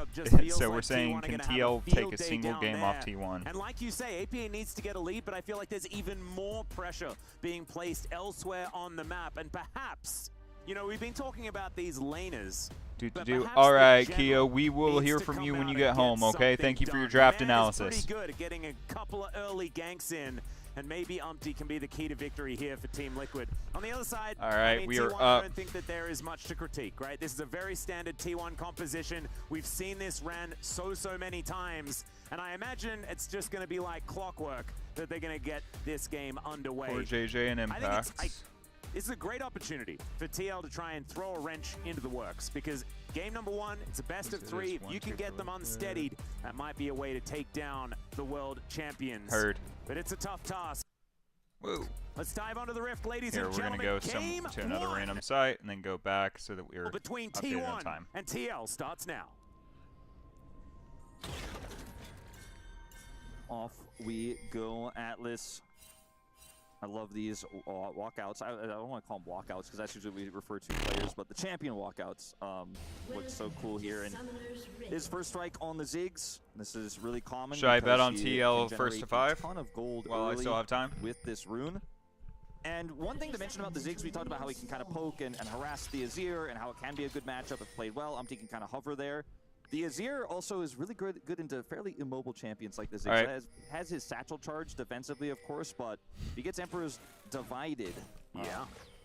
So we're saying, can TL take a single game off T1? And like you say, APA needs to get a lead, but I feel like there's even more pressure being placed elsewhere on the map. And perhaps, you know, we've been talking about these laners. All right, Kiyo, we will hear from you when you get home, okay? Thank you for your draft analysis. Pretty good at getting a couple of early ganks in. And maybe Umpty can be the key to victory here for Team Liquid. On the other side, all right, I mean, we T1, are up. I don't think that there is much to critique, right? This is a very standard T1 composition. We've seen this ran so many times. And I imagine it's just going to be like clockwork that they're going to get this game underway. For JJ and Impact. This is a great opportunity for TL to try and throw a wrench into the works because game number one, it's a best of three. If you can get them unsteadied, that might be a way to take down the world champions. Heard. But it's a tough task. Whoa. Let's dive onto the rift, ladies and we're gentlemen. We're going to go to another random site and then go back so that we're between updated on T1 time. and TL starts now. Off we go, Atlas. I love these walkouts. I don't want to call them walkouts because that's usually what we refer to players, but the champion walkouts look so cool here. And his first strike on the Ziggs. This is really common. Should I bet on TL first to 5? A ton of gold while I still have time with this rune. And one thing to mention about the Ziggs, we talked about how he can kind of poke and harass the Azir and how it can be a good matchup if played well. Umpty can kind of hover there. The Azir also is really good into fairly immobile champions like the Ziggs. Right. Has his satchel charge defensively, of course, but if he gets Emperor's divided,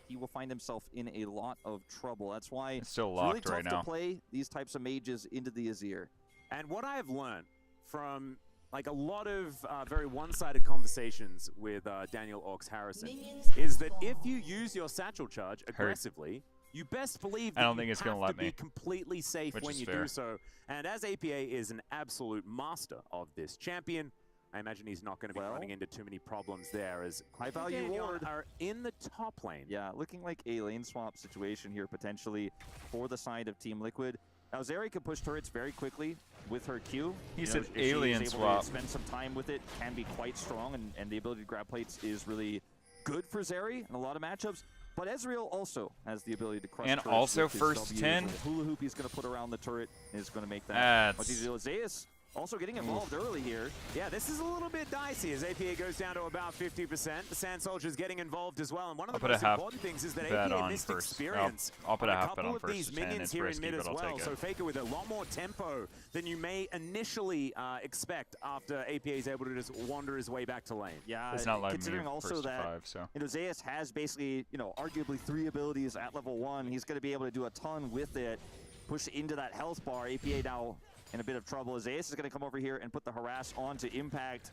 he will find himself in a lot of trouble. That's why it's still really locked tough right now to play these types of mages into the Azir. And what I have learned from like a lot of very one-sided conversations with Daniel Orcs Harrison is that if you use your satchel charge aggressively, you best believe that I don't think it's going to let me. Be completely safe when you do so. And as APA is an absolute master of this champion, I imagine he's not going to be running into too many problems there as high value ward are in the top lane. Yeah, looking like a lane swap situation here potentially for the side of Team Liquid. Now Zeri can push turrets very quickly with her Q. He said alien swap. Spend some time with it, can be quite strong, and the ability to grab plates is really good for Zeri in a lot of matchups. But Ezreal also has the ability to crush and turrets also with his first W. 10. The hula hoop he's going to put around the turret is going to make that much easier. Zeus also getting involved early here. Yeah, this is a little bit dicey as APA goes down to about 50%. The Sand Soldier's getting involved as well. And one of the most important things is that APA missed experience I'll put on a a half bet couple on of first these to 10. minions It's here risky, in mid but as I'll well. take So it. Faker with a lot more tempo than you may initially expect after APA is able to just wander his way back to lane. Yeah, It's not like considering also that 5, so. Zeus has basically, arguably 3 abilities at level 1. He's going to be able to do a ton with it. Push into that health bar. APA now in a bit of trouble. Zeus is going to come over here and put the harass onto Impact.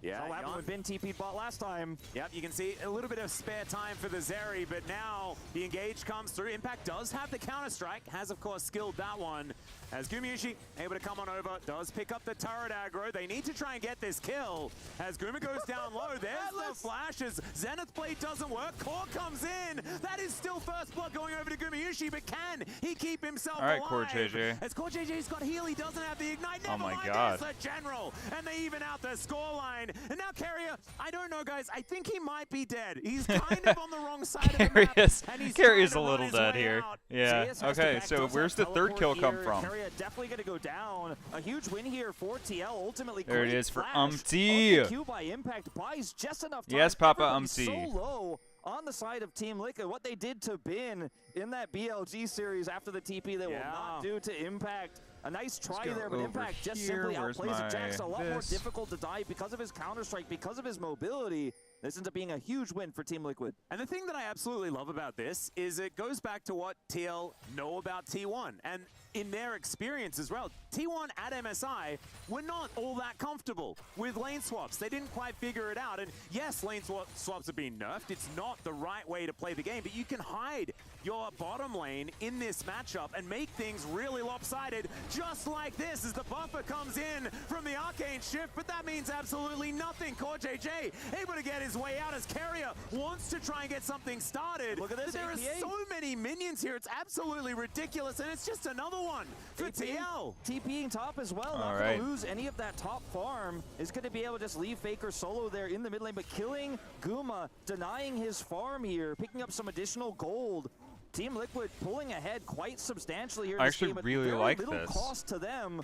Yeah, what happened when Ben TP'd bot last time. Yep, you can see a little bit of spare time for the Zeri, but now the engage comes through. Impact does have the counter-strike, has of course skilled that one. As Gumayushi able to come on over, does pick up the turret aggro. They need to try and get this kill. As Guma goes down low, there's the flashes. Zenith Blade doesn't work. Core comes in. That is still first blood going over to Gumayushi, but can he keep himself alive? Core JJ. As Core JJ's got heal, he doesn't have the ignite. Oh my Never mind, God. there's the general. And they even out the scoreline. And now Carrier, I don't know, guys. I think he might be dead. He's kind of on the wrong side of the map. And he's Carrier's a trying to run little his dead way here. out. Yeah. Zeus has to Okay, back so towards where's the that third kill teleport come here. from? Carrier definitely going to go down. A huge win here for TL. Ultimately, There it great is for flash. Umpty. Q by Impact buys just enough time. Yes, Papa Everybody's Umpty. so low on the side of Team Liquid. What they did to Bin in that BLG series after the TP, they will not do to Impact. A nice try go there, but over Impact just here. simply Where's outplays it. Jack's a lot more this? difficult to die because of his Counter-Strike, because of his mobility. This ends up being a huge win for Team Liquid. And the thing that I absolutely love about this is it goes back to what TL know about T1 and in their experience as well. T1 at MSI were not all that comfortable with lane swaps. They didn't quite figure it out. And yes, lane swaps are being nerfed. It's not the right way to play the game, but you can hide your bottom lane in this matchup and make things really lopsided, just like this as the buffer comes in from the Arcane Shift, but that means absolutely nothing. Core JJ able to get his way out as Carrier wants to try and get something started. Look at this, There are APA. so many minions here, it's absolutely ridiculous, and it's just another one for TL. TPing top as well, All not right. going to lose any of that top farm. Is going to be able to just leave Faker solo there in the mid lane, but killing Guma, denying his farm here, picking up some additional gold. Team Liquid pulling ahead quite substantially here in I this actually game, but really very like little this. cost to them.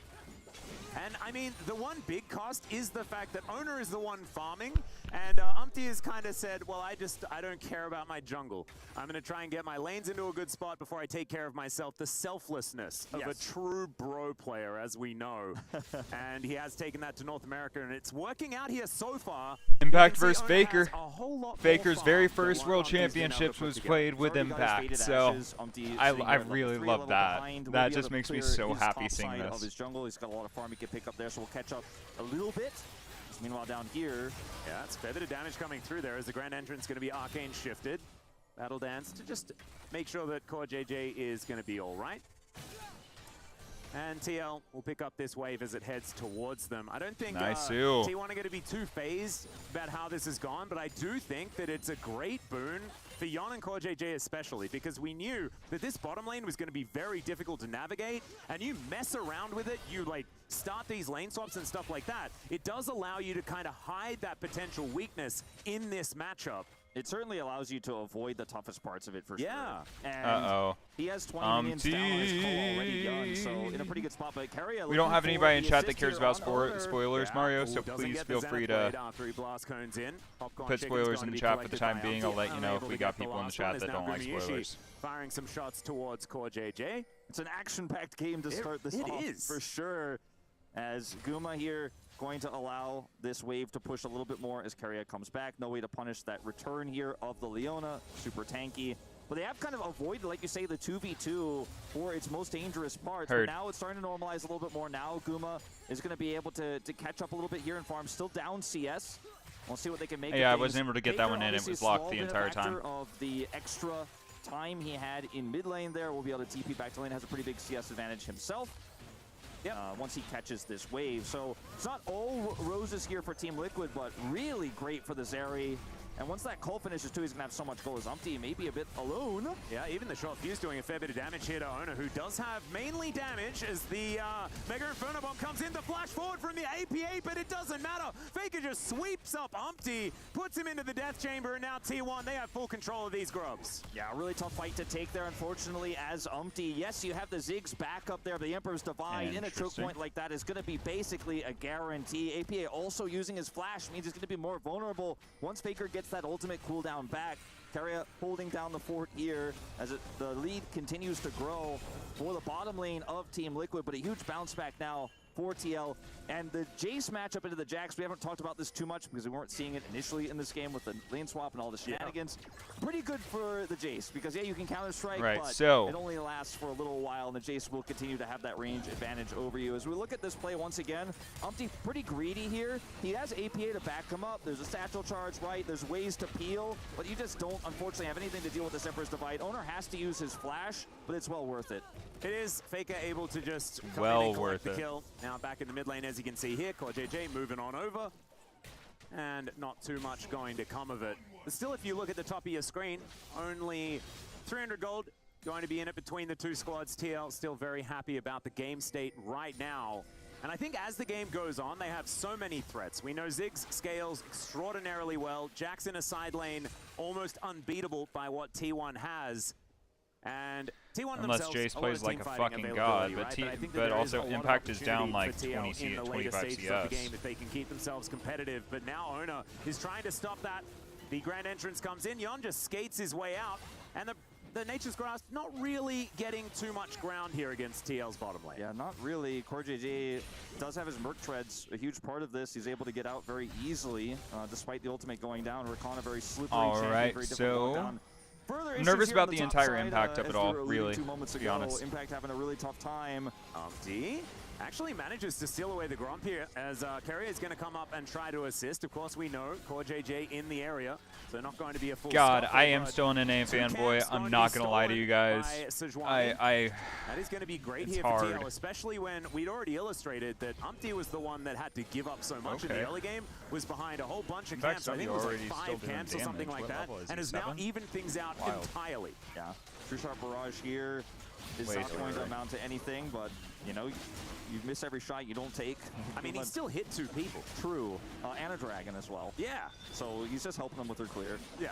And I mean, the one big cost is the fact that Owner is the one farming, and Umpty has kind of said, well, I don't care about my jungle. I'm going to try and get my lanes into a good spot before I take care of myself. The selflessness of a true bro player, as we know. And he has taken that to North America, and it's working out here so far. Impact You can see versus Owner Faker. has a whole lot more Faker's very farm than first what World Umpty's been able to Championships put was together. played with Already got his Impact, faded so ashes. Umpty sitting I here at level really 3, love level that. behind. Will That be just able to makes me clear so his happy top seeing side this. Of his jungle. He's got a lot of farm he can pick up there, so we'll catch up a little bit. Meanwhile, down here, Yeah, it's a fair bit of damage coming through there as the Grand Entrance going to be Arcane shifted. Battle Dance to just make sure that Core JJ is going to be all right. And TL will pick up this wave as it heads towards them. I don't think Nice T1 are going to be too phased about how this has gone, but I do think that it's a great boon for Yon and Core JJ especially, because we knew that this bottom lane was going to be very difficult to navigate, and you mess around with it, you like start these lane swaps and stuff like that. It does allow you to kind of hide that potential weakness in this matchup. it certainly allows you to avoid the toughest parts of it for Yeah. sure. And Uh-oh. he has 20 minions down on his call already done, so in a pretty good spot. But Carrier, We don't have anybody in chat that assist cares here about on Owner. spoilers, Yeah. Mario, Ooh, so doesn't please get the feel Zenith free Blade to after he blast cones in. Popcorn put Chicken's spoilers going in to be chat for the collected time by being. Umpty. I'll let you know if Unable we to got get the people in the last chat one. that Is don't now like Gumayushi spoilers. firing some shots towards Core JJ. It's an action-packed game to start this off, is. for sure. As Guma here going to allow this wave to push a little bit more as Carrier comes back. No way to punish that return here of the Leona. Super tanky. But they have kind of avoided, like you say, the 2v2 for its most dangerous parts. Heard. But now it's starting to normalize a little bit more. Now Guma is going to be able to catch up a little bit here in farm. Still down CS. We'll see what they can make. Yeah, I of things. wasn't able to get that Faker one in. It obviously was locked small the bit entire factor time. Of the extra time he had in mid lane there, will be able to TP back to lane. Has a pretty big CS advantage himself. Once he catches this wave. So it's not all roses here for Team Liquid, but really great for the Zeri. And once that Cole finishes too, he's going to have so much gold as Umpty, maybe a bit alone. Yeah, even the short fuse doing a fair bit of damage here to Owner, who does have mainly damage as the Mega Inferno Bomb comes in to flash forward from the APA, but it doesn't matter. Faker just sweeps up Umpty, puts him into the death chamber, and now T1, they have full control of these grubs. Yeah, really tough fight to take there, unfortunately, as Umpty. Yes, you have the Ziggs back up there, but the Emperor's Divide in a choke point like that is going to be basically a guarantee. APA also using his flash means he's going to be more vulnerable once Faker gets that ultimate cooldown back. Keria holding down the fort here as the lead continues to grow for the bottom lane of Team Liquid, but a huge bounce back now for TL. And the Jace matchup into the Jax, we haven't talked about this too much because we weren't seeing it initially in this game with the lane swap and all the shenanigans. Pretty good for the Jace because, yeah, you can counter-strike, but it only lasts for a little while, and the Jace will continue to have that range advantage over you. As we look at this play once again, Umpty pretty greedy here. He has APA to back him up. There's a satchel charge, right? There's ways to peel, but you just don't, unfortunately, have anything to deal with this Emperor's Divide. Owner has to use his flash, but it's well worth it. It is. Faker able to just come in and collect the kill. Now back in the mid lane, as you can see here, CoreJJ moving on over. And not too much going to come of it. But still, if you look at the top of your screen, only 300 gold going to be in it between the two squads. TL still very happy about the game state right now. And I think as the game goes on, they have so many threats. We know Ziggs scales extraordinarily well. Jax in a side lane, almost unbeatable by what T1 has. And T1 unless Jace plays like a fucking god, but also Impact is down like 25 CS. If they can keep themselves competitive, but now Owner is trying to stop that. The grand entrance comes in, Yon just skates his way out, and the Nature's Grasp not really getting too much ground here against TL's bottom lane. Yeah, not really. CoreJJ does have his Merc Treads, a huge part of this. He's able to get out very easily, despite the ultimate going down. Rakana very slippery. Alright, so I'm nervous about the entire Impact up at all, really, to be honest. Impact having a really tough time. D actually manages to steal away the Gromp here as Keria is going to come up and try to assist. Of course, we know CoreJJ in the area, so not going to be a full God, I am still an NA fanboy. I'm not going to lie to you guys. That is going to be great here for TL, especially when we'd already illustrated that Umpty was the one that had to give up so much in the early game, was behind a whole bunch of camps. I think it was like 5 camps or something like that, and has now evened things out entirely. Yeah, True Sharp Barrage here is not going to amount to anything, but, you know, you miss every shot you don't take. I mean, he still hit 2 people. True. And a dragon as well. Yeah. So he's just helping them with their clear. Yeah.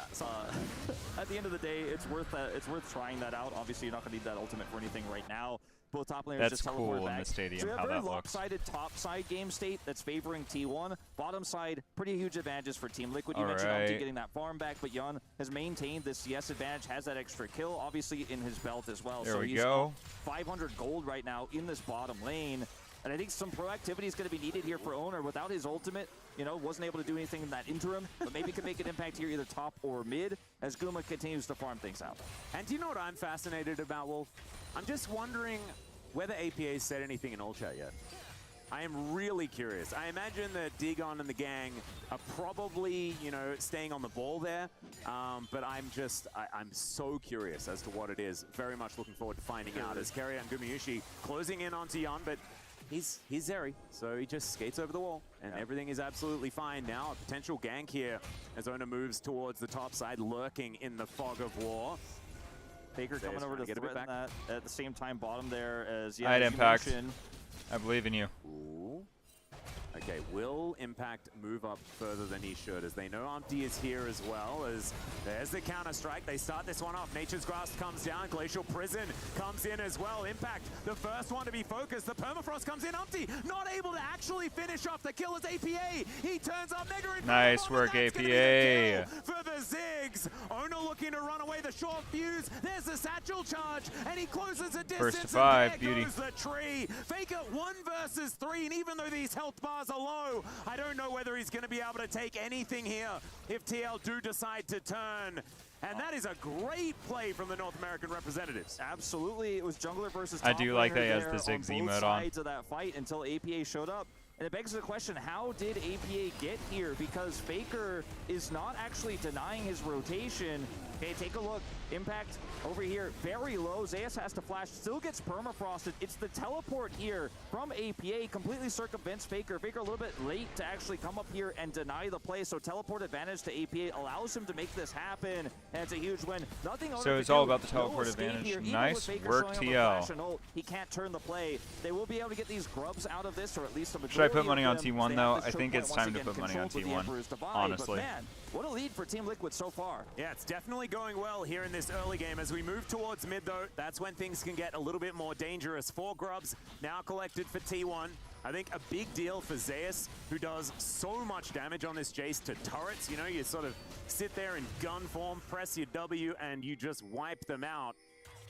At the end of the day, it's worth trying that out. Obviously, you're not going to need that ultimate for anything right now. Both top laners just teleported back. In the stadium, so you have how very that looks. lopsided top side game state that's favoring T1. Bottom side, pretty huge advantages for Team Liquid. You mentioned Umpty getting that farm back, but Yon has maintained this CS advantage, has that extra kill, obviously in his belt as well. There so we he's go. 500 gold right now in this bottom lane. And I think some proactivity is going to be needed here for Owner. Without his ultimate, you know, wasn't able to do anything in that interim, but maybe could make an impact here either top or mid as Guma continues to farm things out. And do you know what I'm fascinated about, Wolf? I'm just wondering whether APA said anything in ult chat yet. I am really curious. I imagine that Dagon and the gang are probably, you know, staying on the ball there. But I'm so curious as to what it is. Very much looking forward to finding out as Keria and Gumayushi closing in onto Yon, but he's Zeri, so he just skates over the wall, and everything is absolutely fine. Now a potential gank here as Owner moves towards the top side, lurking in the fog of war. Faker coming over to threaten that at the same time bottom there as I had Impact. I believe in you. Ooh. Okay, will Impact move up further than he should, as they know Umpty is here as well, as there's the counter-strike. They start this one off. Nature's Grasp comes down. Glacial Prison comes in as well. Impact, the first one to be focused. The Permafrost comes in. Umpty not able to actually finish off the kill as APA. He turns up Mega Inferno. Nice work, APA. For the Ziggs. Owner looking to run away. The short fuse. There's the satchel charge, and he closes a distance. First to 5, and beauty. goes the tree. Faker 1 versus 3, and even though these health bars are low, I don't know whether he's going to be able to take anything here if TL do decide to turn. And that is a great play from the North American representatives. Absolutely. It was jungler versus top I do like that he has the Ziggs emote on. sides of that fight until APA showed up. And it begs the question, how did APA get here? Because Faker is not actually denying his rotation. Okay, take a look. Impact over here, very low. Zayas has to flash, still gets permafrosted. It's the teleport here from APA, completely circumvents Faker. Faker a little bit late to actually come up here and deny the play, so teleport advantage to APA allows him to make this happen, and it's a huge win. Nothing so it's all about the teleport advantage. Here. Nice work, TL. He can't turn the play. They will be able to get these grubs out of this, or at least a majority. Should I put money on T1 though? I think it's time to put money on T1, honestly. But man, what a lead for Team Liquid so far. Yeah, it's definitely going well here in this early game. As we move towards mid, though, that's when things can get a little bit more dangerous. 4 grubs now collected for T1. I think a big deal for Zayas, who does so much damage on this Jace to turrets. You know, you sort of sit there in gun form, press your W, and you just wipe them out.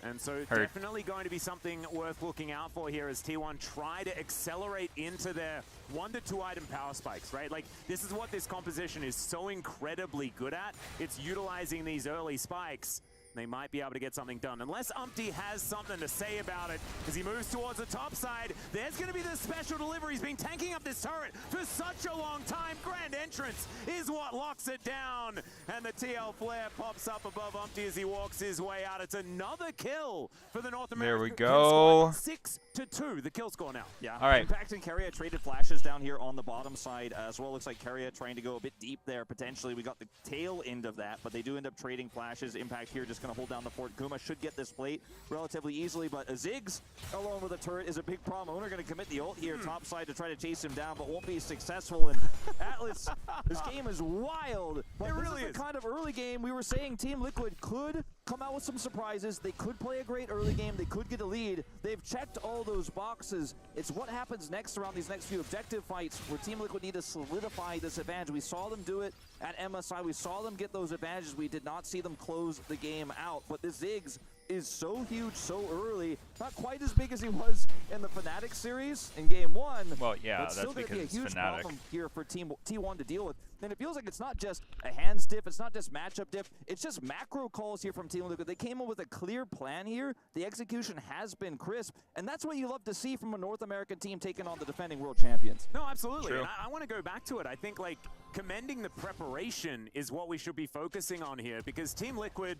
And so definitely going to be something worth looking out for here as T1 try to accelerate into their 1 to 2 item power spikes, right? Like, this is what this composition is so incredibly good at. It's utilizing these early spikes. They might be able to get something done. Unless Umpty has something to say about it as he moves towards the top side. There's going to be the special delivery. He's been tanking up this turret for such a long time. Grand entrance is what locks it down. And the TL flare pops up above Umpty as he walks his way out. It's another kill for the North American. There we go. 6-2, the kill score now. Yeah. All right. Impact and Carrier traded flashes down here on the bottom side as well. Looks like Carrier trying to go a bit deep there potentially. We got the tail end of that, but they do end up trading flashes. Impact here just going to hold down the fort. Kuma should get this plate relatively easily, but a Ziggs alone with a turret is a big problem. Owner going to commit the ult here top side to try to chase him down, but won't be successful. And Atlas, this game is wild. But it really is the kind of early game we were saying Team Liquid could come out with some surprises. They could play a great early game. They could get a lead. They've checked all those boxes. It's what happens next around these next few objective fights where Team Liquid need to solidify this advantage. We saw them do it at MSI. We saw them get those advantages. We did not see them close the game out. But this Ziggs is so huge so early. Not quite as big as he was in the Fnatic series in game 1. Well, yeah, that's because going to be a huge Fnatic. problem here for Team T1 to deal with. And it feels like it's not just a hands dip, it's not just matchup dip, it's just macro calls here from Team Liquid. They came up with a clear plan here. The execution has been crisp, and that's what you love to see from a North American team taking on the defending world champions. No, absolutely. And I want to go back to it. I think, like, commending the preparation is what we should be focusing on here, because Team Liquid,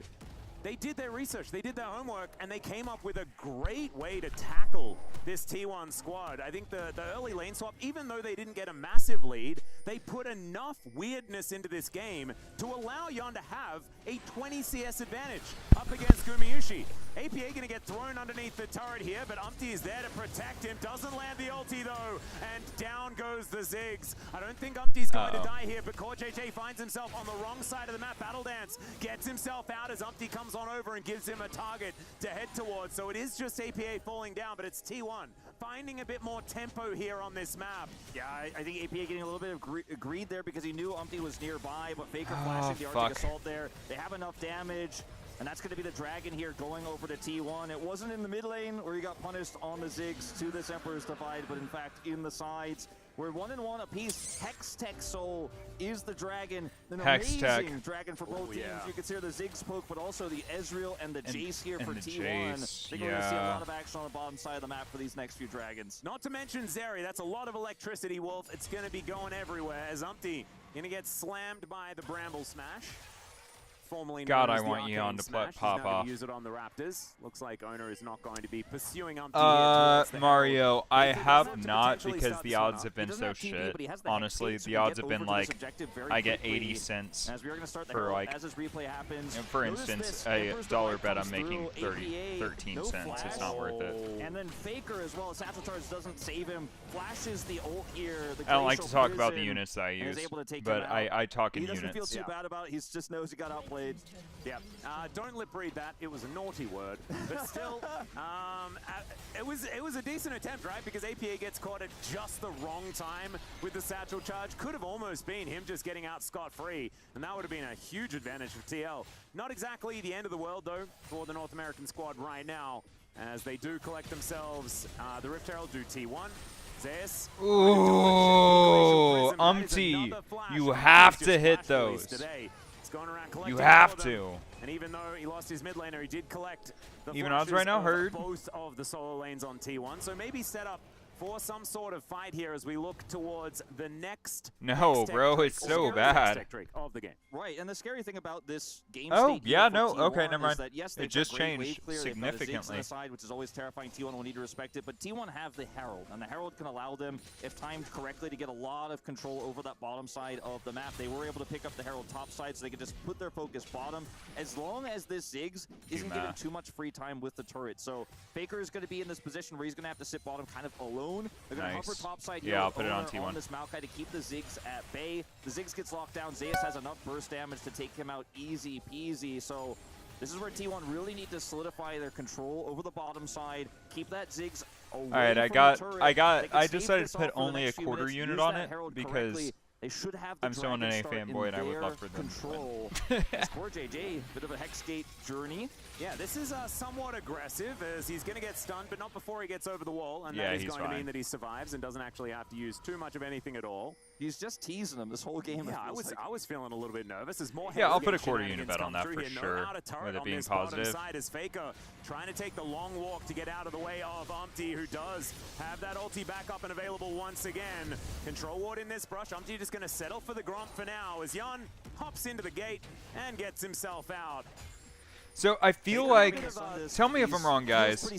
they did their research, they did their homework, and they came up with a great way to tackle this T1 squad. I think the early lane swap, even though they didn't get a massive lead, they put enough weirdness into this game to allow Yon to have a 20 CS advantage up against Gumayushi. APA going to get thrown underneath the turret here, but Umpty is there to protect him. Doesn't land the ulti though, and down goes the Ziggs. I don't think Umpty's going to die here, but Core JJ finds himself on the wrong side of the map. Battle Dance gets himself out as Umpty comes on over and gives him a target to head towards. So it is just APA falling down, but it's T1 finding a bit more tempo here on this map. Yeah, I think APA getting a little bit of greed there because he knew Umpty was nearby, but Faker flashing the Arctic Assault there. They have enough damage. And that's going to be the Dragon here going over to T1. It wasn't in the mid lane where he got punished on the Ziggs to this Emperor's Divide, but in fact in the sides. We're 1-1 apiece. Hextech Soul is the Dragon. An amazing Dragon for both teams. You can see the Ziggs poke, but also the Ezreal and the Jace here for T1. They're going to see a lot of action on the bottom side of the map for these next few Dragons. Not to mention Zeri. That's a lot of electricity, Wolf. It's going to be going everywhere as Umpty going to get slammed by the Bramble Smash. God, I want Yon to pop off. Use it on the Raptors. Looks like Owner is not going to be pursuing Umpty Mario, I have not because the odds have been so shit. Honestly, the odds have been like I get 80 cents for like, for instance, a dollar bet I'm making 13 cents. It's not worth it. And then Faker as well, Satchel Charge doesn't save him. Flashes the ult here. I don't like to talk about the units that I use, but I talk in units. He doesn't feel too bad about it. He just knows he got outplayed. Yeah, don't lip read that. It was a naughty word, but still, it was a decent attempt, right? Because APA gets caught at just the wrong time with the Satchel Charge. Could have almost been him just getting out scot-free, and that would have been a huge advantage for TL. Not exactly the end of the world, though, for the North American squad right now, as they do collect themselves. The Rift Herald do T1. Zayas. Ooh, Umpty, you have to hit those. You have to. And even though he lost his mid laner, he did collect the even odds right now, heard both of the solo lanes on T1. So maybe set up for some sort of fight here as we look towards the next. No, bro, it's so bad. Of the game. Right, and the scary thing about this game Oh, state yeah, for no, T1 okay, never mind. is that, yes, It they've just got great changed wave clear, they've got a Ziggs significantly. on the side, which is always terrifying. T1 will need to respect it, but T1 have the Herald, and the Herald can allow them, if timed correctly, to get a lot of control over that bottom side of the map. They were able to pick up the Herald top side, so they could just put their focus bottom, as long as this Ziggs isn't given too much free time with the turret. So Faker is going to be in this position where he's going to have to sit bottom kind of alone. They're going to hover top side here. Yeah, I'll put it on T1. On this Maokai to keep the Ziggs at bay. The Ziggs gets locked down. Zeus has enough burst damage to take him out easy peasy. So this is where T1 really need to solidify their control over the bottom side. Keep that Ziggs away. All right, I decided to put only a quarter unit on it because they should have I'm still an NA fanboy and I would love for them control. Score JJ, bit of a Hexgate journey. Yeah, this is somewhat aggressive as he's going to get stunned, but not before he gets over the wall. And yeah, that is he's going fine. to mean that he survives and doesn't actually have to use too much of anything at all. He's just teasing him this whole game. Yeah, I was feeling a little bit nervous. As more I'll put a quarter unit bet on that for sure, with it being positive. Side is Faker trying to take the long walk to get out of the way of Umpty, who does have that ulti back up and available once again. Control ward in this brush. Umpty just going to settle for the Gromp for now as Yun hops into the gate and gets himself out. So I feel like, tell me if I'm wrong, guys.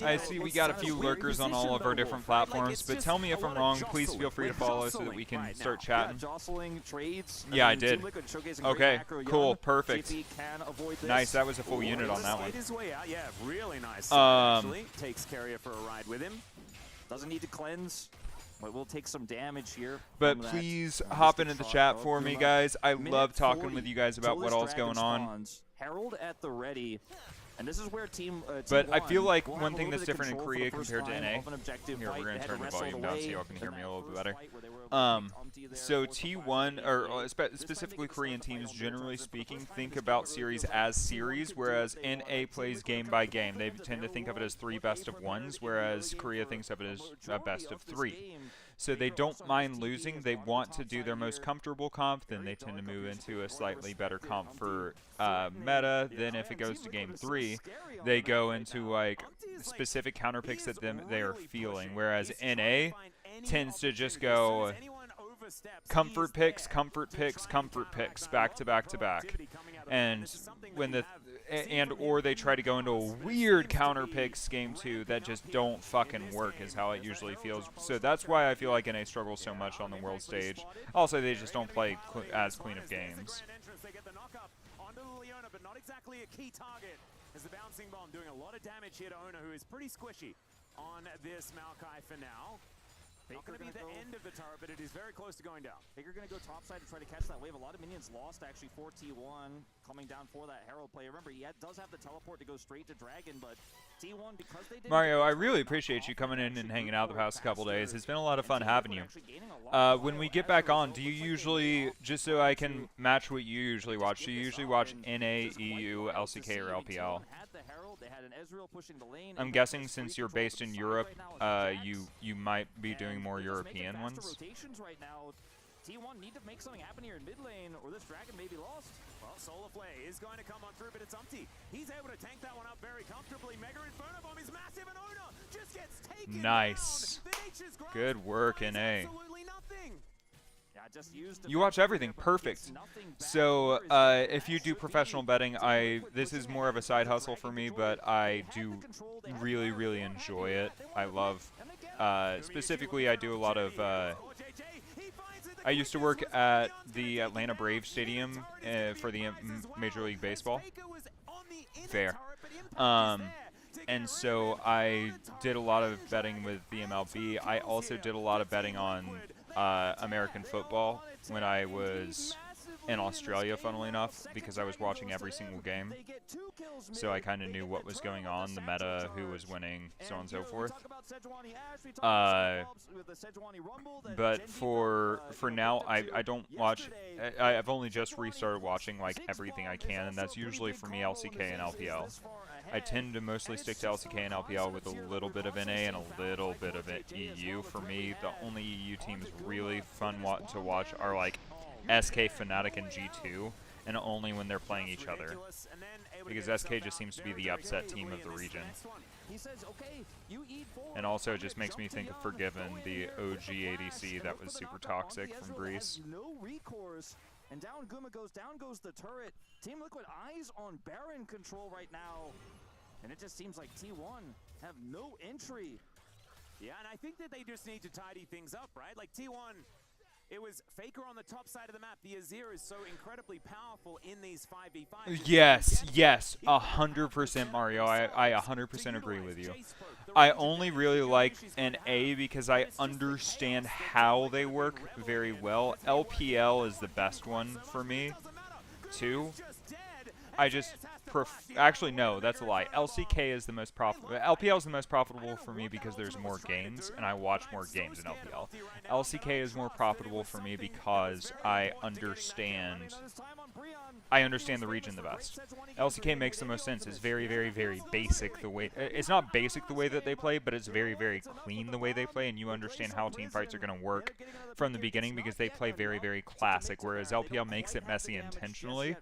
I see we got a few lurkers on all of our different platforms, but tell me if I'm wrong. Please feel free to follow so that we can start chatting. Yeah, I did. Okay, cool, perfect. Nice, that was a full unit on that one. Yeah, really nice. Actually takes Carrier for a ride with him. Doesn't need to cleanse. But we'll take some damage here. But please hop into the chat for me, guys. I love talking with you guys about what all's going on. Herald at the ready. And this is where But I feel like one thing that's different in Korea compared to NA. Here, we're going to turn the volume down so y'all can hear me a little bit better. So T1, or specifically Korean teams, generally speaking, think about series as series, whereas NA plays game by game. They tend to think of it as 3 best-of-1s, whereas Korea thinks of it as a best-of-3. So they don't mind losing. They want to do their most comfortable comp. Then they tend to move into a slightly better comp for meta. Then if it goes to game 3, they go into like specific counter picks that they are feeling. Whereas NA tends to just go comfort picks, comfort picks, comfort picks, back to back to back. And when or they try to go into a weird counter picks game 2 that just don't fucking work is how it usually feels. So that's why I feel like NA struggles so much on the world stage. Also, they just don't play as clean of games. But not exactly a key target as the bouncing bomb doing a lot of damage here to Ona, who is pretty squishy on this Maokai for now. Not going to be the end of the turret, but it is very close to going down. Faker going to go topside to try to catch that wave. A lot of minions lost actually for T1 coming down for that Herald play. Remember, he does have the teleport to go straight to Dragon, but T1, because they didn't... Mario, I really appreciate you coming in and hanging out the past couple days. It's been a lot of fun having you. When we get back on, do you usually, just so I can match what you usually watch, do you usually watch NA, EU, LCK, or LPL? I'm guessing since you're based in Europe, you might be doing more European ones. T1 need to make something happen here in mid lane, or this Dragon may be lost. Well, Solarflay is going to come on through, but it's Umpty. He's able to tank that one up very comfortably. Mega Inferno Bomb is massive, and Ona just gets taken Nice. down. Good work, NA. Absolutely nothing. You watch everything, perfect. So if you do professional betting, this is more of a side hustle for me, but I do really, really enjoy it. I love, specifically I do a lot of, I used to work at the Atlanta Braves Stadium for the Major League Baseball. Fair. And so I did a lot of betting with the MLB. I also did a lot of betting on American football when I was in Australia, funnily enough, because I was watching every single game. So I kind of knew what was going on, the meta, who was winning, so on and so forth. But for now, I don't watch. I've only just restarted watching like everything I can, and that's usually for me LCK and LPL. I tend to mostly stick to LCK and LPL with a little bit of NA and a little bit of EU. For me, the only EU teams really fun to watch are like SK, Fnatic, and G2. and only when they're playing each other. Because SK just seems to be the upset team of the region. And also it just makes me think of Forgiven, the OG ADC that was super toxic from Greece. No recourse. And down Guma goes, down goes the turret. Team Liquid eyes on Baron control right now. And it just seems like T1 have no entry. Yeah, and I think that they just need to tidy things up, right? Like T1, it was Faker on the top side of the map. The Azir is so incredibly powerful in these 5v5s. Yes, yes, 100% Mario. I 100% agree with you. I only really like an A because I understand how they work very well. LPL is the best one for me, too. I just actually no, that's a lie. LCK is the most profitable. LPL is the most profitable for me because there's more games and I watch more games in LPL. LCK is more profitable for me because I understand the region the best. LCK makes the most sense. It's very, very, very basic the way. It's not basic the way that they play, but it's very, very clean the way they play, and you understand how team fights are going to work from the beginning because they play very, very classic. Whereas LPL makes it messy intentionally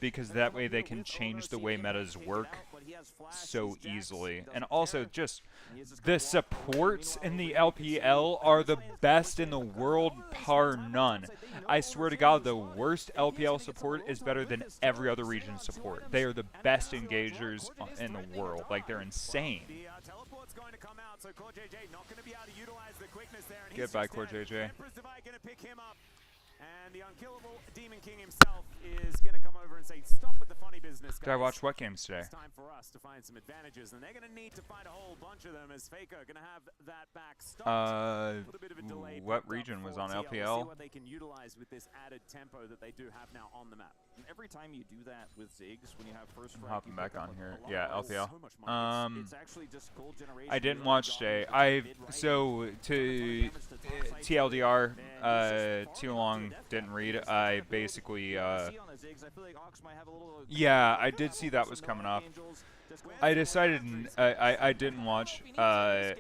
because that way they can change the way metas work so easily. And also just the supports in the LPL are the best in the world par none. I swear to God, the worst LPL support is better than every other region support. They are the best engagers in the world. Like, they're insane. Goodbye, Core JJ. And the unkillable Demon King himself is going to come over and say, stop with the funny business, guys. Did I watch what games today? It's time for us to find some advantages, and they're going to need to find a whole bunch of them as Faker going to have that back stopped. What region was on LPL? See what they can utilize with this added tempo that they do have now on the map. And every time you do that with Ziggs, when you have first I'm hopping back on here. Yeah, LPL. It's actually just gold generation. I didn't watch today. So to TLDR, too long, didn't read. I basically, yeah, I did see that was coming up. I decided I didn't watch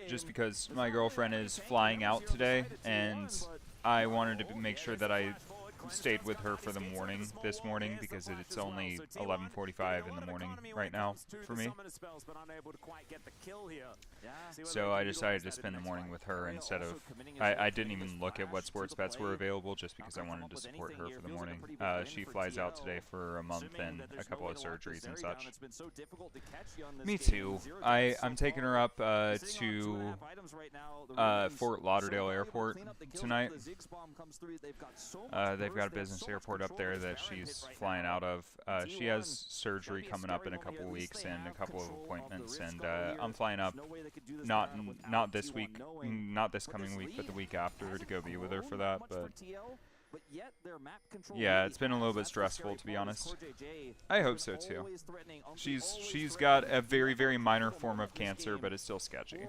just because my girlfriend is flying out today, and I wanted to make sure that I stayed with her for the morning this morning because it's only 11:45 in the morning right now for me. So I decided to spend the morning with her instead of I didn't even look at what sports bets were available just because I wanted to support her for the morning. She flies out today for a month and a couple of surgeries and such. Me too. I'm taking her up to Fort Lauderdale Airport tonight. They've got a business airport up there that she's flying out of. She has surgery coming up in a couple of weeks and a couple of appointments, and I'm flying up not this week, not this coming week, but the week after to go be with her for that. But yeah, it's been a little bit stressful, to be honest. I hope so too. She's got a very, very minor form of cancer, but it's still sketchy.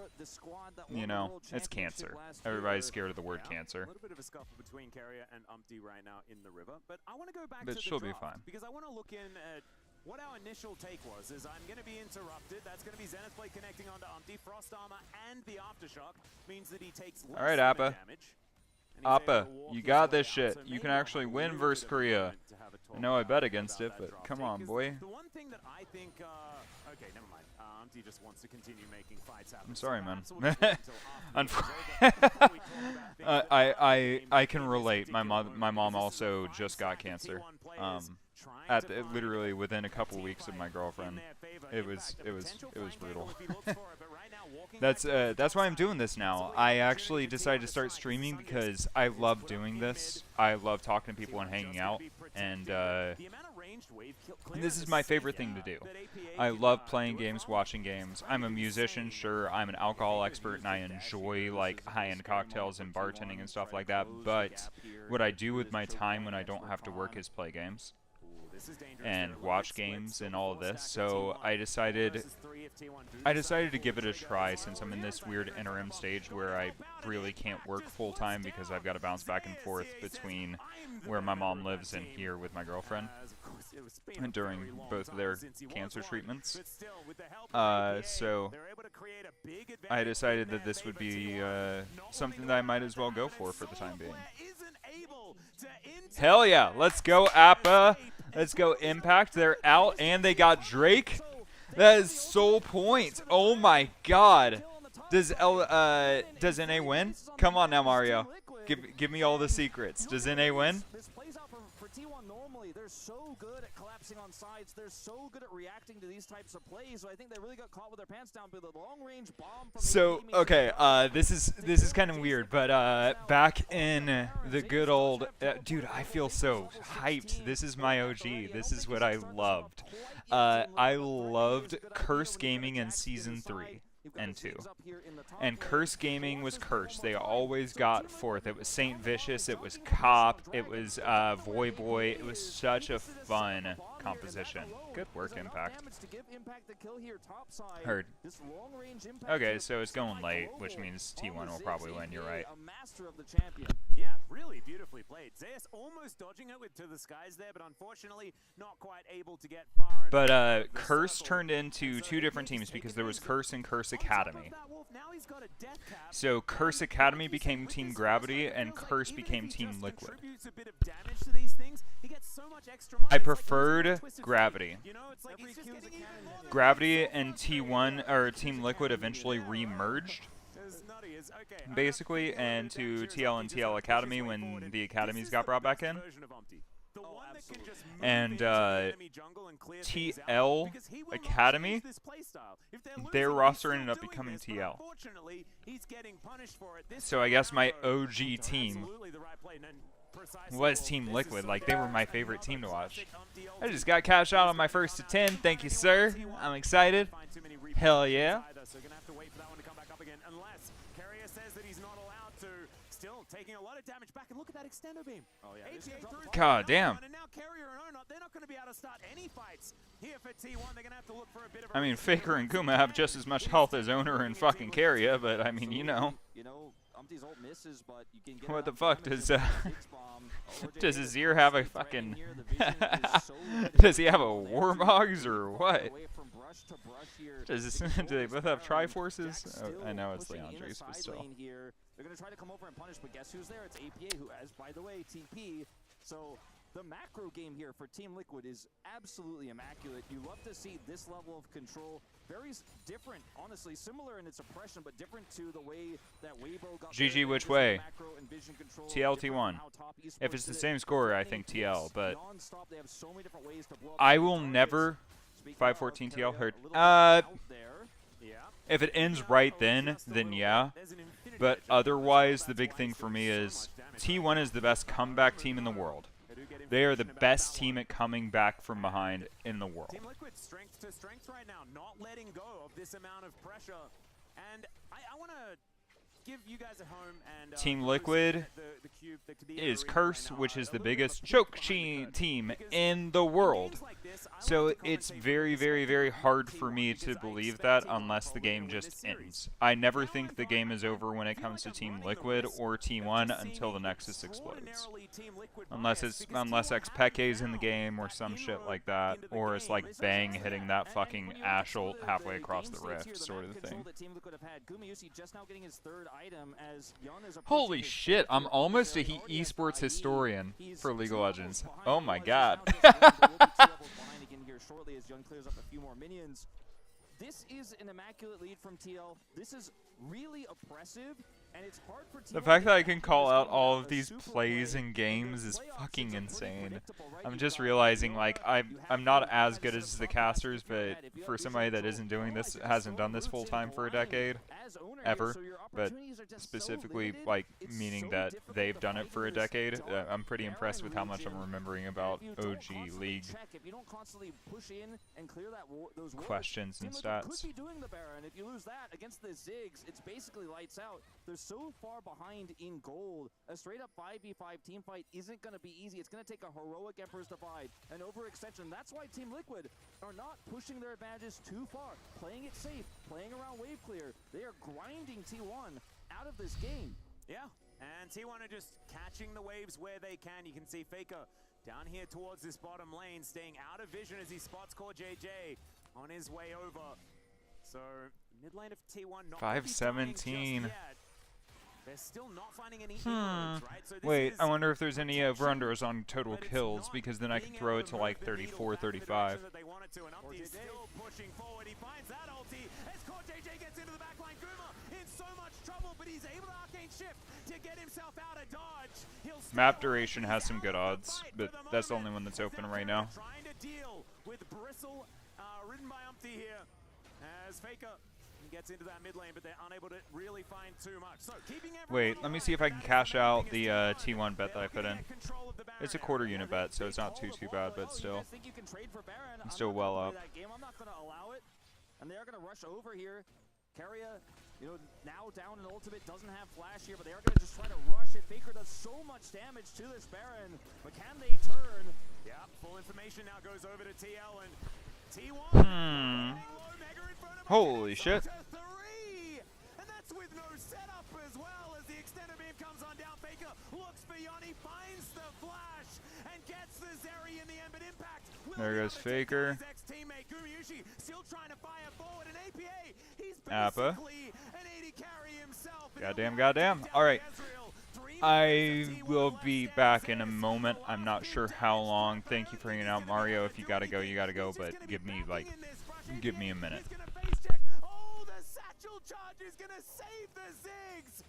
You know, it's cancer. Everybody's scared of the word cancer. A little bit of a scuffle between Carrier and Umpty right now in the river, but I want to go back but to she'll the be draft fine. because I want to look in at what our initial take was. Is I'm going to be interrupted. That's going to be Zenith Blade connecting onto Umpty. Frost Armor and the Aftershock means that he takes less All right, Appa. damage. Appa, you got this shit. You can actually win versus Korea. I know I bet against it, but come on, boy. The one thing that I think, okay, never mind. Umpty just wants to continue making fights happen. I'm sorry, man. I can relate. My mom also just got cancer. Literally within a couple weeks of my girlfriend. It was brutal. That's why I'm doing this now. I actually decided to start streaming because I love doing this. I love talking to people and hanging out, and this is my favorite thing to do. I love playing games, watching games. I'm a musician, sure. I'm an alcohol expert, and I enjoy like high-end cocktails and bartending and stuff like that. But what I do with my time when I don't have to work is play games and watch games and all of this. So I decided to give it a try since I'm in this weird interim stage where I really can't work full time because I've got to bounce back and forth between where my mom lives and here with my girlfriend during both of their cancer treatments. So I decided that this would be something that I might as well go for the time being. Hell yeah, let's go, Appa. Let's go Impact. They're out, and they got Drake. That is sole points. Oh my God. Does NA win? Come on now, Mario. Give me all the secrets. Does NA win? This plays out for T1 normally. They're so good at collapsing on sides. They're so good at reacting to these types of plays. So I think they really got caught with their pants down by the long-range bomb from So, okay, this is kind of weird, but back in the good old dude, I feel so hyped. This is my OG. This is what I loved. I loved Curse Gaming in Season 3 and 2. And Curse Gaming was Curse. They always got fourth. It was Saint Vicious, it was Cop, it was Voy Boy. It was such a fun composition. Good work, Impact. Heard. Okay, so it's going late, which means T1 will probably win. You're right. Yeah, really beautifully played. Zeus almost dodging it to the skies there, but unfortunately not quite able to get far. But Curse turned into two different teams because there was Curse and Curse Academy. So Curse Academy became Team Gravity, and Curse became Team Liquid. I preferred Gravity. Gravity and T1 or Team Liquid eventually re-merged, basically, and to TL and TL Academy when the academies got brought back in. And TL Academy, their roster ended up becoming TL. So I guess my OG team was Team Liquid. Like, they were my favorite team to watch. I just got cash out on my first to 10. Thank you, sir. I'm excited. Hell yeah. Still taking a lot of damage back, and look at that extender beam. Oh yeah. God damn. And now Carrier and Onot, they're not going to be able to start any fights here for T1. They're going to have to look for a bit of I mean, Faker and Kuma have just as much health as Owner and fucking Carrier, but I mean, you know. What the fuck does does Azir have a fucking does he have a Warmogs or what? Does do they both have Triforces? Oh, I know it's Leandre's, but still. They're going to try to come over and punish, but guess who's there? It's APA, who has, by the way, TP. So the macro game here for Team Liquid is absolutely immaculate. You love to see this level of control. Very different, honestly, similar in its oppression, but different to the way that Weibo got GG which way? TL T1. If it's the same score, I think TL, but I will never 514 TL heard. If it ends right then yeah. But otherwise, the big thing for me is T1 is the best comeback team in the world. They are the best team at coming back from behind in the world. Team Liquid strength to strength right now, not letting go of this amount of pressure. And I want to give you guys at home and Team Liquid is Curse, which is the biggest choke team in the world. So it's very, very, very hard for me to believe that unless the game just ends. I never think the game is over when it comes to Team Liquid or T1 until the Nexus explodes. Unless Xpeke's in the game or some shit like that, or it's like Bang hitting that fucking Ashel halfway across the rift sort of thing. Holy shit, I'm almost a esports historian for League of Legends. Oh my god. This is an immaculate lead from TL. This is really oppressive, and it's hard for TL. The fact that I can call out all of these plays in games is fucking insane. I'm just realizing, like, I'm not as good as the casters, but for somebody that isn't doing this, hasn't done this full time for a decade, ever, but specifically, like, meaning that they've done it for a decade, I'm pretty impressed with how much I'm remembering about OG League questions and stats. Could be doing the Baron. If you lose that against the Ziggs, it's basically lights out. They're so far behind in gold. A straight up 5v5 team fight isn't going to be easy. It's going to take a heroic Emperor's Divide, an overextension. That's why Team Liquid are not pushing their advantages too far, playing it safe, playing around wave clear. They are grinding T1 out of this game. Yeah, and T1 are just catching the waves where they can. You can see Faker down here towards this bottom lane, staying out of vision as he spots Core JJ on his way over. So mid lane of T1 not 517. they're still not finding any inroads, right? So this Wait, is I wonder if there's any over-unders on total kills, because then I can throw it to like 34, 35. they wanted to, and Umpty is still pushing forward. He finds that ulti as JJ gets into the backline. Guma in so much trouble, but he's able to arcane shift to get himself out of dodge. Map duration has some good odds, but that's the only one that's open right now. Trying to deal with Bristle, ridden by Umpty here, as Faker gets into that mid lane, but they're unable to really find too much. So keeping Wait, let me see if I can cash out the T1 bet that I put in. It's a quarter unit bet, so it's not too bad, but still. I'm still well up. I'm not going to allow it, and they're going to rush over here. Keria, you know, now down in ultimate, doesn't have flash here, but they are going to just try to rush it. Faker does so much damage to this Baron, but can they turn? Yeah, full information now goes over to TL, and T1 Holy shit. And that's with no setup as well, as the extended beam comes on down. Faker looks for Yanni, finds the flash, and gets the Zeri in the end, but impact. There goes Faker. Ex-teammate Gumayushi still trying to fire forward, and APA, he's Appa. basically an AD carry himself. Goddamn. Alright. I will be back in a moment. I'm not sure how long. Thank you for hanging out, Mario. If you gotta go, you gotta go, but give me a minute. Oh, the satchel charge is gonna save the Ziggs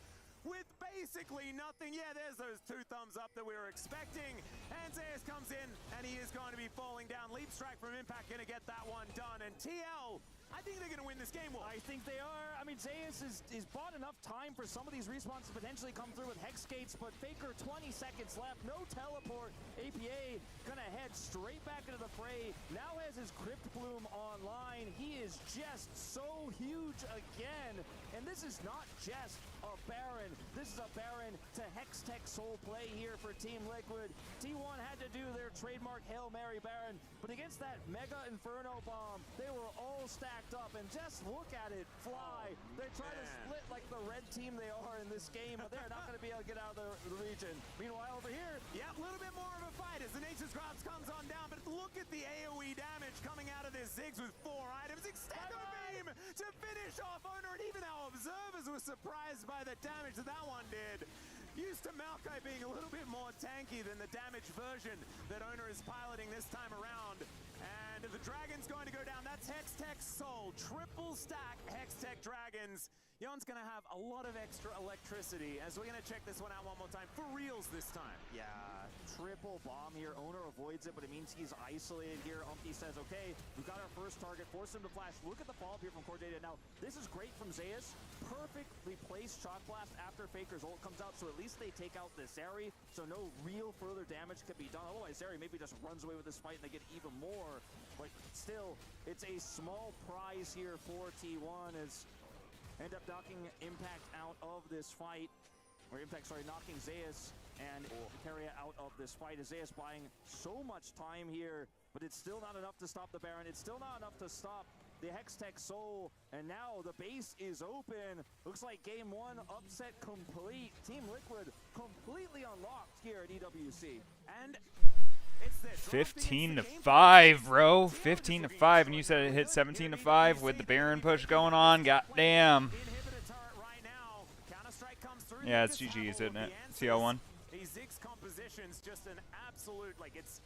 with basically nothing. Yeah, there's those 2 thumbs up that we were expecting. And Zeus comes in, and he is going to be falling down. Leap strike from Impact gonna get that one done. And TL, I think they're gonna win this game. I think they are. I mean, Zeus is bought enough time for some of these respawns to potentially come through with Hex Gates, but Faker 20 seconds left, no teleport. APA gonna head straight back into the fray. Now has his Crypt Bloom online. He is just so huge again. And this is not just a Baron. This is a Baron to Hextech Soul play here for Team Liquid. T1 had to do their trademark Hail Mary Baron, but against that Mega Inferno Bomb, they were all stacked up, and just look at it fly. They try to split like the red team they are in this game, but they're not going to be able to get out of the region. Meanwhile, over here, yeah, a little bit more of a fight as the Nature's Grasp comes on down, but look at the AoE damage coming out of this Ziggs with 4 items. Extend the beam to finish off Owner, and even our observers were surprised by the damage that one did. Used to Maokai being a little bit more tanky than the damaged version that Owner is piloting this time around. And the Dragon's going to go down. That's Hextech Soul. Triple stack Hextech Dragons. Yon's going to have a lot of extra electricity as we're going to check this one out one more time. For reals this time. Yeah, triple bomb here. Owner avoids it, but it means he's isolated here. Umpty says, okay, we've got our first target. Force him to flash. Look at the follow-up here from Core Data. Now, this is great from Zeus. Perfectly placed Shock Blast after Faker's ult comes out, so at least they take out the Zeri, so no real further damage can be done. Otherwise, Zeri maybe just runs away with this fight and they get even more. But still, it's a small prize here for T1 as end up knocking Impact out of this fight. Or Impact, sorry, knocking Zeus and Keria out of this fight. As Zeus buying so much time here, but it's still not enough to stop the Baron. It's still not enough to stop the Hextech Soul, and now the base is open. Looks like game 1 upset complete. Team Liquid completely unlocked here at EWC. And it's this 15-5, bro. 15-5, and you said it hit 17-5 with the Baron push going on. Goddamn. Yeah, it's GG, isn't it? CL1. These Ziggs compositions just an absolute, like it's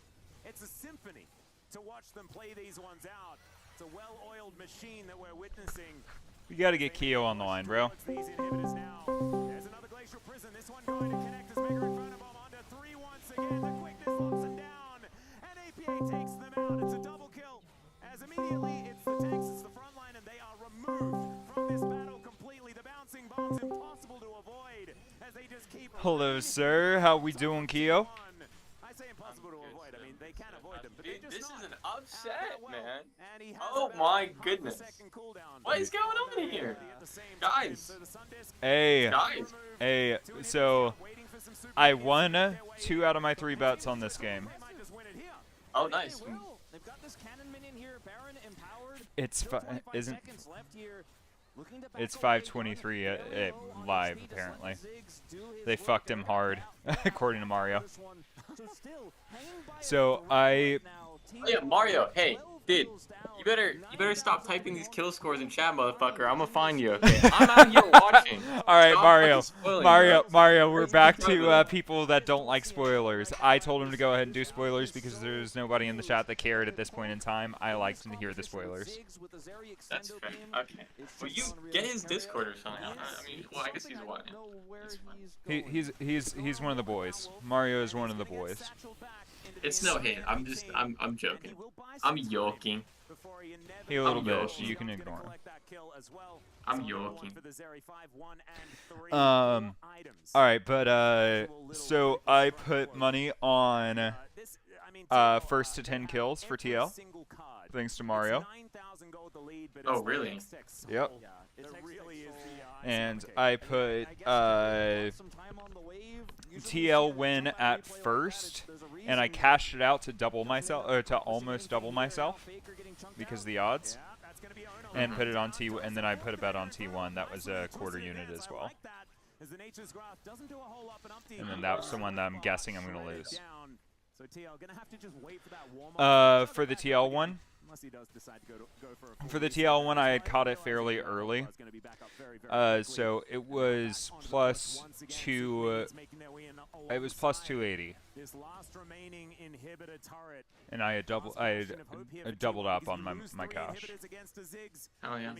a symphony to watch them play these ones out. It's a well-oiled machine that we're witnessing. We gotta get Kiyo on the line, bro. These inhibitors now. There's another Glacial Prison. This one going to connect as Mega Inferno Bomb onto 3 once again. The quickness locks them down, and APA takes them out. It's a double kill. As immediately it's the tanks, it's the front line, and they are removed from this battle completely. The bouncing bombs impossible to avoid as they just keep. Hello, sir. How we doing, Kiyo? I say impossible to avoid. I mean, they can avoid them, but Dude, they just this is an upset, man. And Oh my goodness. What is going on here? Guys. Hey. Guys. Hey, so I won 2 out of my 3 bets on this game. Oh, nice. They've got this cannon minion here, Baron empowered. It's It's 5:23 live, apparently. They fucked him hard, according to Mario. So Oh, yeah, Mario, hey, Dude, you better stop typing these kill scores in chat, motherfucker. I'm gonna find you. Okay, I'm out here watching. All right, Stop Mario. fucking spoiling, Mario, bro. we're What back are you to talking people that don't like spoilers. I told him to go ahead and do spoilers because there's nobody in the chat that cared at this point in time. I like to hear the spoilers. That's fair. Okay. Well, you get his Discord or something. I mean, well, I guess he's watching. He's one of the boys. Mario is one of the boys. It's no hate. I'm joking. I'm yoking. He a little bit. You can ignore him. I'm yoking. All right, but so I put money on first to 10 kills for TL, thanks to Mario. Oh, really? Yep. And I put TL win at first, and I cashed it out to double myself, or to almost double myself, because of the odds, and put it on T, and then I put a bet on T1. That was a quarter unit as well. And then that was the one that I'm guessing I'm gonna lose. For the TL one. For the TL one, I had caught it fairly early, so it was plus it was plus 280, and I had doubled up on my cash. Oh yeah.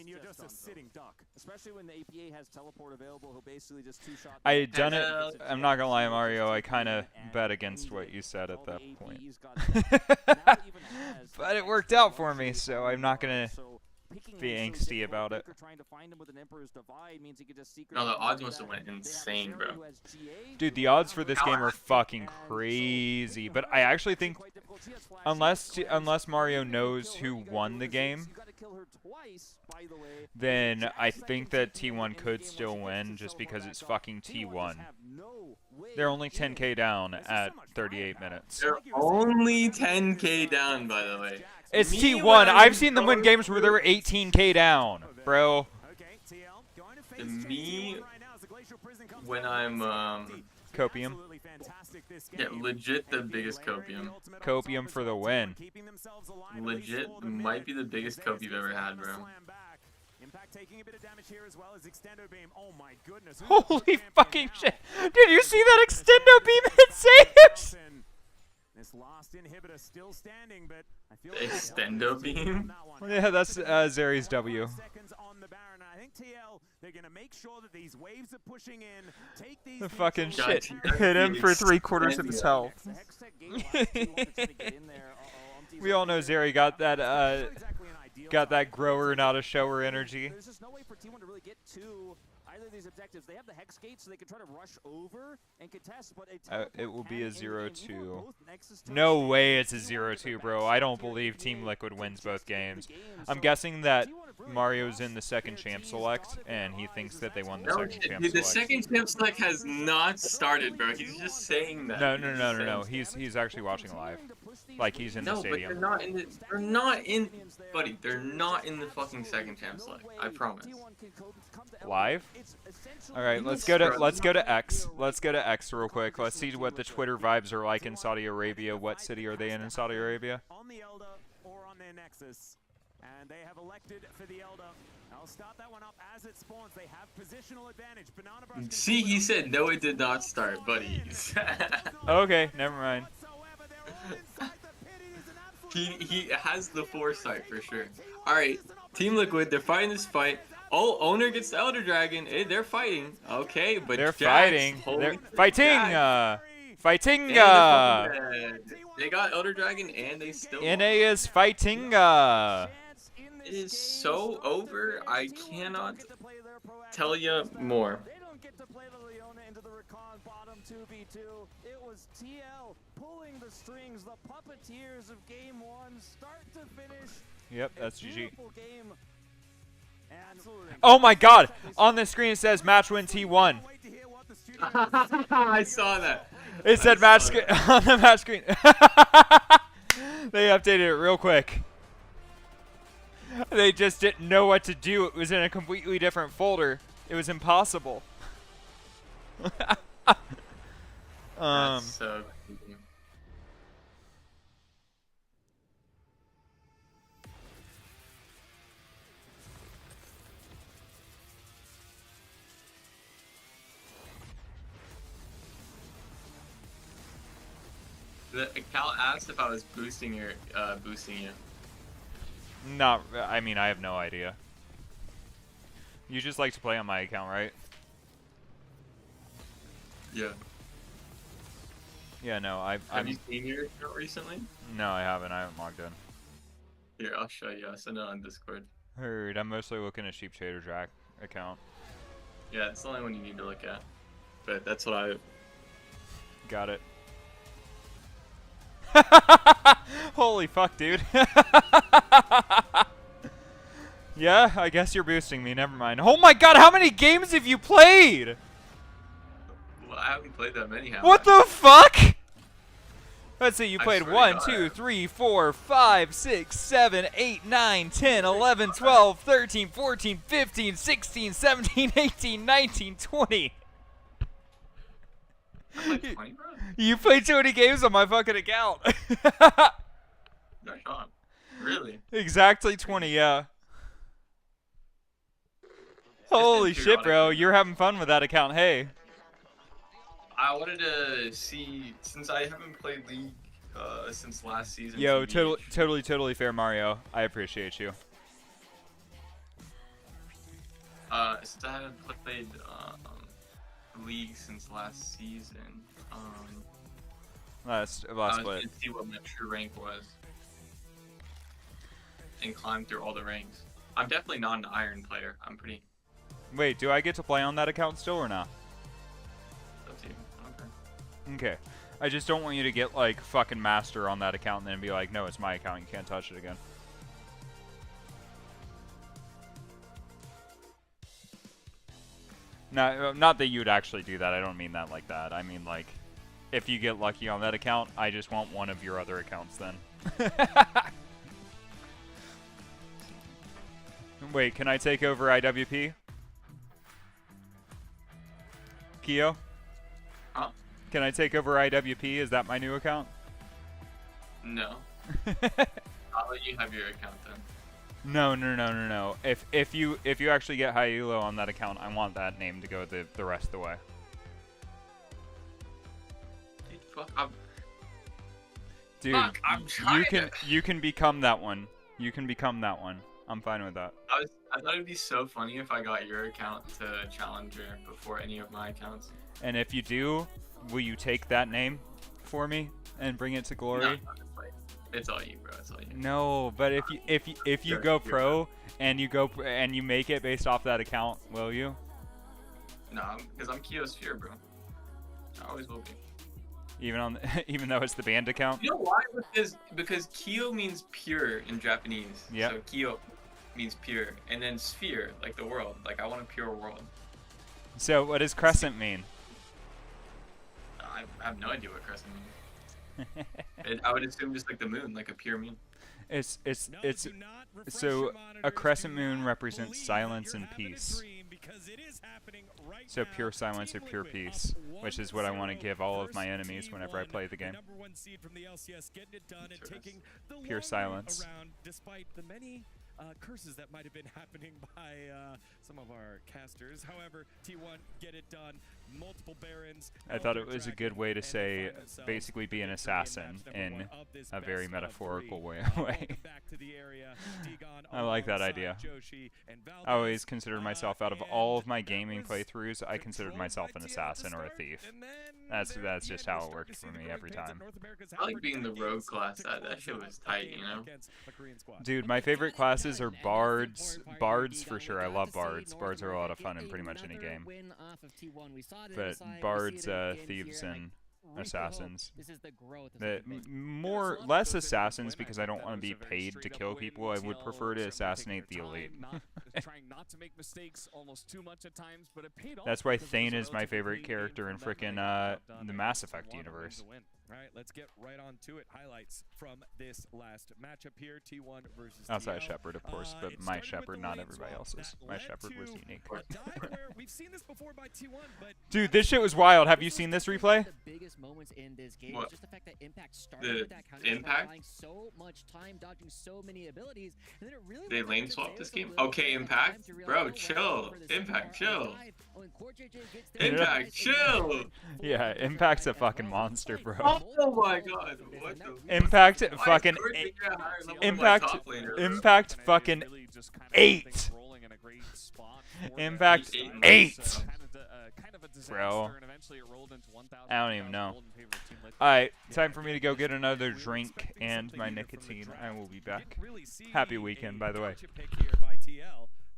I had done it. I'm not gonna lie, Mario. I kind of bet against what you said at that point, but it worked out for me, so I'm not gonna be angsty about it. No, the odds must have went insane, bro. Dude, the odds for this game are fucking crazy. But I actually think, unless Mario knows who won the game, then I think that T1 could still win just because it's fucking T1. They're only 10k down at 38 minutes. They're only 10k down, by the way. It's T1. I've seen them win games where they were 18k down, bro. Me, when I'm Copium. Yeah, legit the biggest copium. Copium for the win. Legit might be the biggest cope you've ever had, bro. Holy fucking shit! Did you see that extendo beam hit saves? This last inhibitor still standing, but I feel extendo beam? Yeah, that's Zeri's W. They're gonna make sure that these waves are pushing in. Take these the fucking shit hit him for 3/4 of his health. We all know Zeri got that grower, not a shower energy. There's just no way for T1 to really get to either of these objectives. They have the hex gate, so they can try to rush over and contest, but it will be a 0-2. No way it's a 0-2, bro. I don't believe Team Liquid wins both games. I'm guessing that Mario's in the second champ select, and he thinks that they won the second champ select. The second champ select has not started, bro. He's just saying that. No. He's actually watching live. Like, he's in the stadium. No, but they're not in, buddy, they're not in the fucking second champ select. I promise. Live? All right, let's go to X. Let's go to X real quick. Let's see what the Twitter vibes are like in Saudi Arabia. What city are they in Saudi Arabia? On the Elder or on their Nexus, and they have elected for the Elder. I'll start that one up as it spawns. They have positional advantage. Banana Brush. See, he said no, it did not start, buddy. Okay, never mind. He has the foresight for sure. All right, Team Liquid, they're fighting this fight. Oh, Owner gets the Elder Dragon. Hey, they're fighting. Okay, but they're Jax, fighting. They're fighting. Fighting. They got Elder Dragon and they still. NA is fighting. It is so over. I cannot tell you more. Bottom 2v2. It was TL pulling the strings, the puppeteers of game one, start to finish. Yep, that's GG. Game. Oh my god! On the screen it says match win T1. I saw that. It said match on the match screen. They updated it real quick. They just didn't know what to do. It was in a completely different folder. It was impossible. That's so creepy. The account asked if I was boosting you. Not, I mean, I have no idea. You just like to play on my account, right? Yeah. Yeah, no, Have you seen your account recently? No, I haven't. I haven't logged in. Here, I'll show you. I'll send it on Discord. Heard. I'm mostly looking at Sheep Trader Jack account. Yeah, it's the only one you need to look at. But that's what I... Got it. Holy fuck, dude. Yeah, I guess you're boosting me. Never mind. Oh my god, how many games have you played? Well, I haven't played that many. What the fuck? Let's see, you played 1, 2, 3, 4, 5, 6, 7, 8, 9, 10, 11, 12, 13, 14, 15, 16, 17, 18, 19, 20. I'm like 20, bro? You played 20 games on my fucking account. No shot. Really? Exactly 20, yeah. Holy shit, bro. You're having fun with that account. Hey. I wanted to see, since I haven't played League since last season. Yo, totally fair, Mario. I appreciate you. Since I haven't played League since last season, last I was split. gonna see what my true rank was and climb through all the ranks. I'm definitely not an iron player. I'm pretty. Wait, do I get to play on that account still or not? Up to you. Okay. Okay. I just don't want you to get like fucking master on that account and then be like, no, it's my account. You can't touch it again. No, not that you'd actually do that. I don't mean that like that. I mean like, if you get lucky on that account, I just want one of your other accounts then. Wait, can I take over IWP? Kiyo? Huh? Can I take over IWP? Is that my new account? No. I'll let you have your account then. No. If you actually get high elo on that account, I want that name to go the rest of the way. Dude, fuck, Dude, fuck, I'm trying you can become that one. You can become that one. I'm fine with that. I thought it'd be so funny if I got your account to Challenger before any of my accounts. And if you do, will you take that name for me and bring it to glory? No, it's all you, bro. It's all you. No, but if you go pro and you make it based off that account, will you? No, because I'm Kiyo's Sphere, bro. I always will be. Even though it's the band account. You know why? Because Kiyo means pure in Japanese. Yeah. So Kiyo means pure, and then sphere, like the world. Like I want a pure world. So what does crescent mean? I have no idea what crescent means. I would assume just like the moon, like a pure moon. It's so a crescent moon represents silence and peace. So pure silence or pure peace, which is what I want to give all of my enemies whenever I play the game. Pure silence. Despite the many curses that might have been happening by some of our casters. However, T1 get it done. Multiple barons. I thought it was a good way to say basically be an assassin in a very metaphorical way. I like that idea. I always considered myself, out of all of my gaming playthroughs, I considered myself an assassin or a thief. That's just how it worked for me every time. I like being the rogue class. That shit was tight, you know? Dude, my favorite classes are bards. Bards for sure. I love bards. Bards are a lot of fun in pretty much any game. But bards, thieves, and assassins. Less assassins because I don't want to be paid to kill people. I would prefer to assassinate the elite. That's why Thane is my favorite character in frickin' the Mass Effect universe. All right, let's get right on to it. Highlights from this last matchup here, T1 versus Outside TL. Shepard, of course, but my Shepard, not everybody else's. My Shepard was unique. We've seen this before by T1, but dude, this shit was wild. Have you seen this replay? What? The Impact? So much time dodging so many abilities, and then it really they lane swapped this game? Okay, Impact, bro, chill. Impact, chill. Impact, chill. Yeah, Impact's a fucking monster, bro. Oh my god, what the Impact Why is fucking Cortex at a higher level than my Impact top laner, bro? Impact fucking 8. Impact 8. Bro. I don't even know. Alright, time for me to go get another drink and my nicotine. I will be back. Happy weekend, by the way.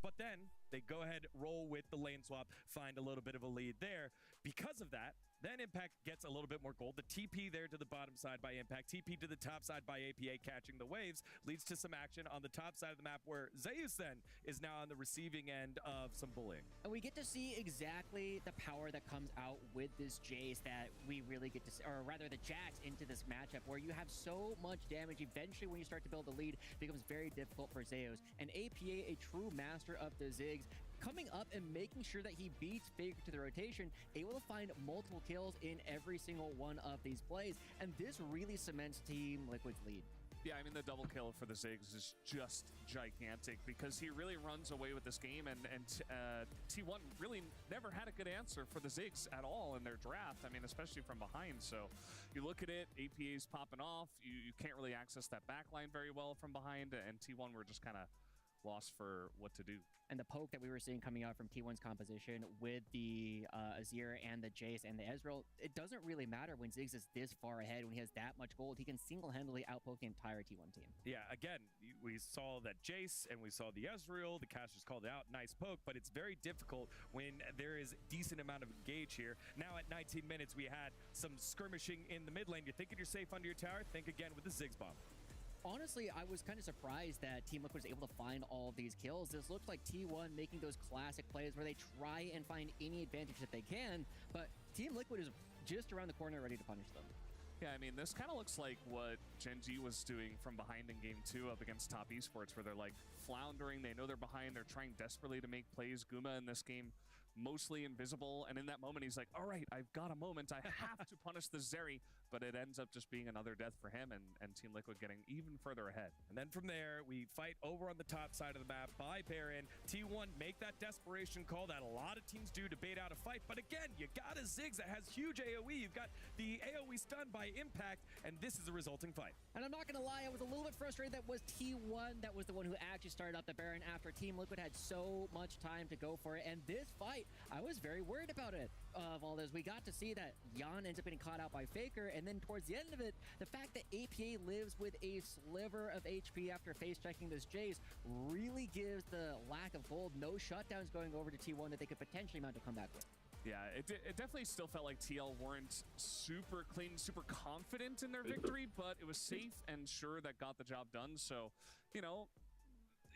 But then they go ahead, roll with the lane swap, find a little bit of a lead there. Because of that, then Impact gets a little bit more gold. The TP there to the bottom side by Impact, TP to the top side by APA catching the waves, leads to some action on the top side of the map where Zeus then is now on the receiving end of some bullying. And we get to see exactly the power that comes out with this Jace that we really get to see, or rather the Jax into this matchup where you have so much damage. Eventually when you start to build a lead, it becomes very difficult for Zeus. And APA, a true master of the Ziggs, coming up and making sure that he beats Faker to the rotation, able to find multiple kills in every single one of these plays, and this really cements Team Liquid's lead. Yeah, I mean, the double kill for the Ziggs is just gigantic because he really runs away with this game, and T1 really never had a good answer for the Ziggs at all in their draft, I mean, especially from behind. So you look at it, APA's popping off, you can't really access that backline very well from behind, and T1 were just kind of lost for what to do. And the poke that we were seeing coming out from T1's composition with the Azir and the Jace and the Ezreal, it doesn't really matter when Ziggs is this far ahead. When he has that much gold, he can single-handedly outpoke the entire T1 team. Yeah, again, we saw that Jace and we saw the Ezreal. The casters called it out, nice poke, but it's very difficult when there is decent amount of engage here. Now at 19 minutes, we had some skirmishing in the mid lane. You're thinking you're safe under your tower? Think again with the Ziggs bomb. Honestly, I was kind of surprised that Team Liquid was able to find all of these kills. This looks like T1 making those classic plays where they try and find any advantage that they can, but Team Liquid is just around the corner ready to punish them. Yeah, I mean, this kind of looks like what Gen G was doing from behind in Game 2 up against Top Esports, where they're like floundering, they know they're behind, they're trying desperately to make plays. Guma in this game mostly invisible, and in that moment he's like, all right, I've got a moment, I have to punish the Zeri, but it ends up just being another death for him, and Team Liquid getting even further ahead. And then from there, we fight over on the top side of the map by Baron. T1 make that desperation call that a lot of teams do to bait out a fight, but again, you got a Ziggs that has huge AoE, you've got the AoE stun by Impact, and this is the resulting fight. And I'm not gonna lie, I was a little bit frustrated that was T1 that was the one who actually started up the Baron after Team Liquid had so much time to go for it, and this fight, I was very worried about it. Of all this, we got to see that Jan ends up getting caught out by Faker, and then towards the end of it, the fact that APA lives with a sliver of HP after face-checking this Jace really gives the lack of gold, no shutdowns going over to T1 that they could potentially mount a comeback with. Yeah, it definitely still felt like TL weren't super clean, super confident in their victory, but it was safe and sure that got the job done. So, you know,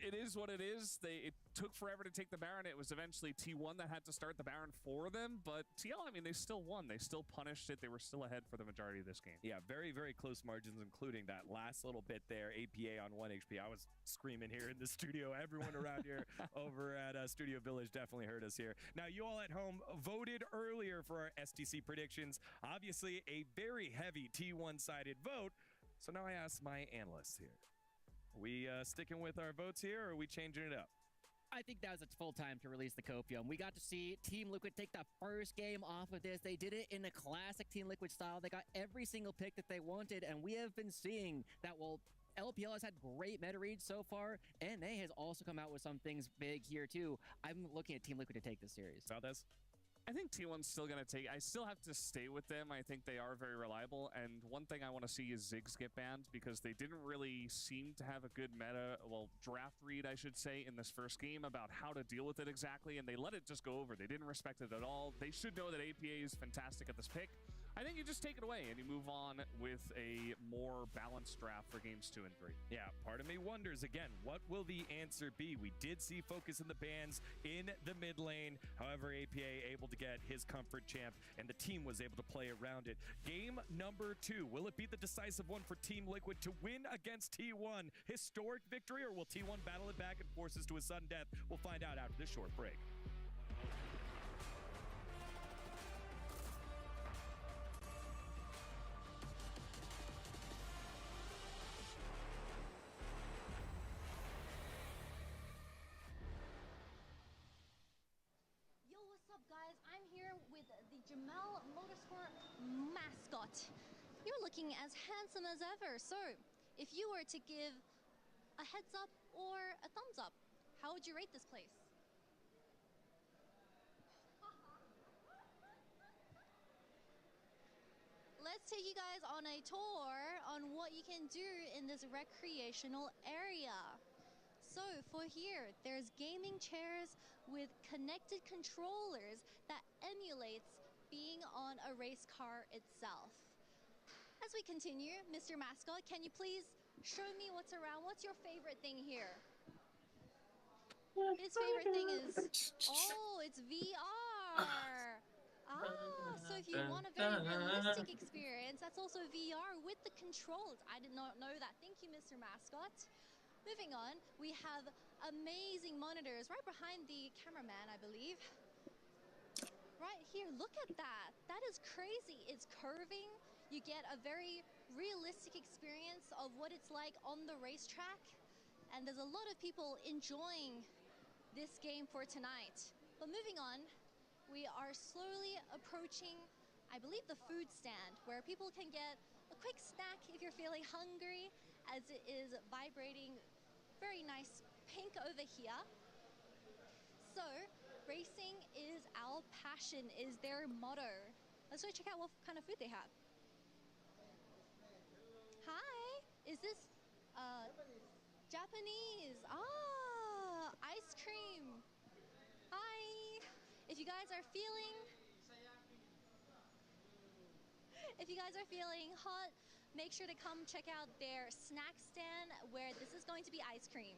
it is what it is. It took forever to take the Baron. It was eventually T1 that had to start the Baron for them, but TL, I mean, they still won. They still punished it. They were still ahead for the majority of this game. Yeah, very, very close margins, including that last little bit there, APA on 1 HP. I was screaming here in the studio. Everyone around here over at Studio Village definitely heard us here. Now, you all at home voted earlier for our STC predictions. Obviously, a very heavy T1-sided vote. So now I ask my analysts here. Are we sticking with our votes here, or are we changing it up? I think that was a full time to release the copium. We got to see Team Liquid take the first game off of this. They did it in a classic Team Liquid style. They got every single pick that they wanted, and we have been seeing that, well, LPL has had great meta reads so far, and NA has also come out with some things big here, too. I'm looking at Team Liquid to take this series. Valdez? I think T1's still going to take... I still have to stay with them. I think they are very reliable. And one thing I want to see is Ziggs get banned because they didn't really seem to have a good meta, well, draft read, I should say, in this first game about how to deal with it exactly. And they let it just go over. They didn't respect it at all. They should know that APA is fantastic at this pick. I think you just take it away and you move on with a more balanced draft for games 2 and 3. Yeah, part of me wonders, again, what will the answer be? We did see focus in the bans in the mid lane. However, APA able to get his comfort champ, and the team was able to play around it. Game number 2, will it be the decisive one for Team Liquid to win against T1? Historic victory, or will T1 battle it back and force us to a sudden death? We'll find out after this short break. Jamel Motorsport mascot. You're looking as handsome as ever. So, if you were to give a heads up or a thumbs up, how would you rate this place? Let's take you guys on a tour on what you can do in this recreational area. So for here, there's gaming chairs with connected controllers that emulates being on a race car itself. As we continue, Mr. Mascot, can you please show me what's around? What's your favorite thing here? His favorite thing is, oh, it's VR. So if you want a very realistic experience, that's also VR with the controls. I did not know that. Thank you, Mr. Mascot. Moving on, we have amazing monitors right behind the cameraman, I believe. Right here, look at that. That is crazy. It's curving. You get a very realistic experience of what it's like on the racetrack. And there's a lot of people enjoying this game for tonight. But moving on, we are slowly approaching, I believe, the food stand, where people can get a quick snack if you're feeling hungry, as it is vibrating very nice pink over here. So, racing is our passion, is their motto. Let's go check out what kind of food they have. Hi, is this Japanese? Ah, ice cream. Hi. If you guys are feeling hot, make sure to come check out their snack stand where this is going to be ice cream.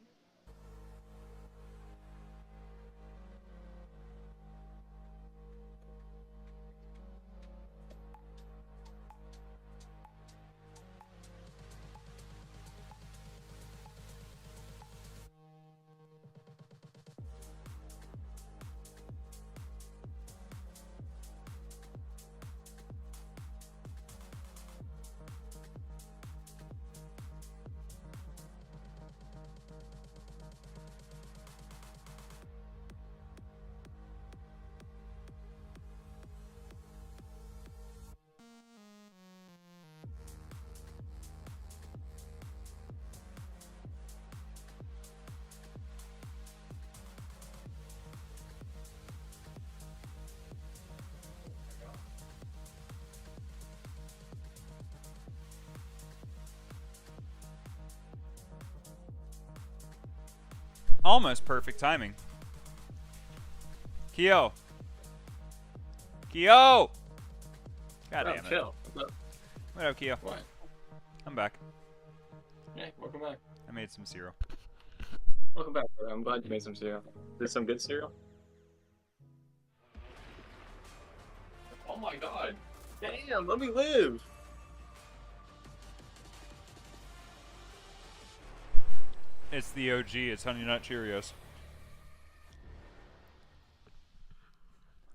Almost perfect timing. Kiyo. Kiyo! God damn it. Chill. What's up? What up, Kiyo? What? I'm back. Hey, welcome back. I made some cereal. Welcome back, brother. I'm glad you made some cereal. Is this some good cereal? Oh my god. Damn, let me live. It's the OG. It's Honey Nut Cheerios.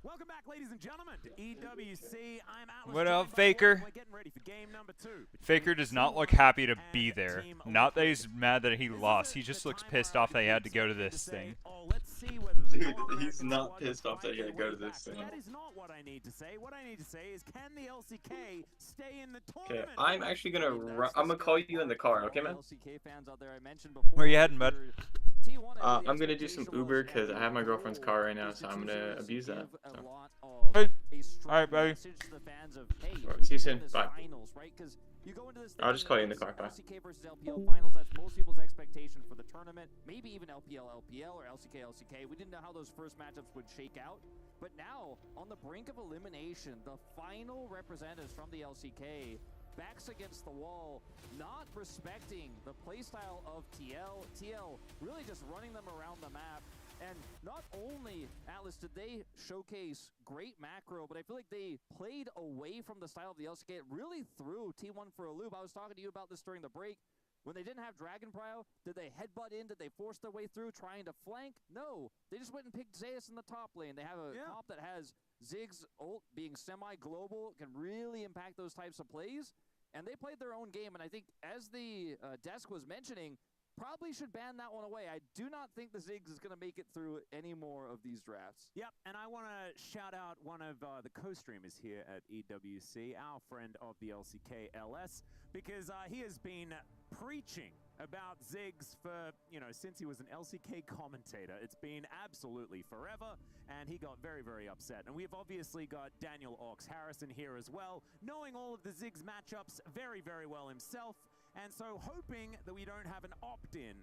Welcome back, ladies and gentlemen, to EWC. I'm Atlas. What up, Faker? We're getting ready for game number 2. Faker does not look happy to be there. Not that he's mad that he lost. He just looks pissed off that he had to go to this thing. Dude, he's not pissed off that he had to go to this thing. That is not what I need to say. What I need to say is, can the LCK stay in the Okay, tournament? I'm actually gonna I'm gonna call you in the car, okay, man? Where you heading, bud? I'm gonna do some Uber because I have my girlfriend's car right now, so I'm gonna abuse that. So. Hey. Alright, buddy. Alright, see you soon. Bye. I'll just call you in the car. Bye. LCK versus LPL finals, that's most people's expectation for the tournament. Maybe even LPL or LCK LCK. We didn't know how those first matchups would shake out. But now, on the brink of elimination, the final representatives from the LCK, backs against the wall, not respecting the playstyle of TL. TL really just running them around the map. And not only, Atlas, did they showcase great macro, but I feel like they played away from the style of the LCK. It really threw T1 for a loop. I was talking to you about this during the break. When they didn't have Dragon Prio, did they headbutt in? Did they force their way through trying to flank? No. They just went and picked Zeus in the top lane. They have a comp that has Ziggs ult being semi-global, can really impact those types of plays. And they played their own game. And I think, as the desk was mentioning, probably should ban that one away. I do not think the Ziggs is going to make it through any more of these drafts. Yep, and I want to shout out one of the co-streamers here at EWC, our friend of the LCK LS, because he has been preaching about Ziggs for, since he was an LCK commentator. It's been absolutely forever, and he got very, very upset. And we've obviously got Daniel Ox Harrison here as well, knowing all of the Ziggs matchups very, very well himself, and so hoping that we don't have an opt-in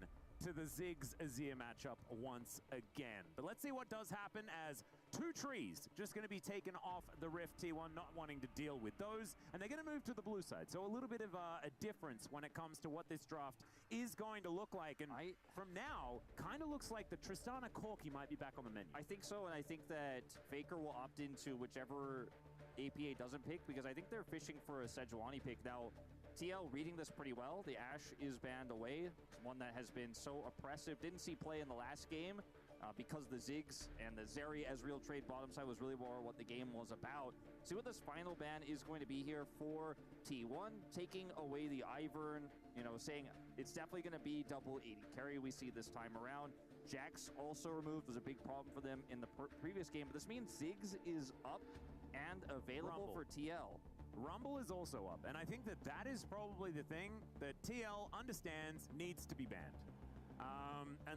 to the Ziggs Azir matchup once again. But let's see what does happen, as 2 trees just going to be taken off the Rift. T1 not wanting to deal with those, and they're going to move to the blue side. So a little bit of a difference when it comes to what this draft is going to look like. And from now, kind of looks like the Tristana Corki might be back on the menu. I think so, and I think that Faker will opt into whichever APA doesn't pick, because I think they're fishing for a Sejuani pick. Now, TL reading this pretty well. The Ashe is banned away. It's one that has been so oppressive. Didn't see play in the last game because the Ziggs and the Zeri Ezreal trade bottom side was really more what the game was about. See what this final ban is going to be here for T1, taking away the Ivern, saying it's definitely going to be double 80 carry we see this time around. Jax also removed, was a big problem for them in the previous game, but this means Ziggs is up and available for TL. Rumble is also up, and I think that is probably the thing that TL understands needs to be banned.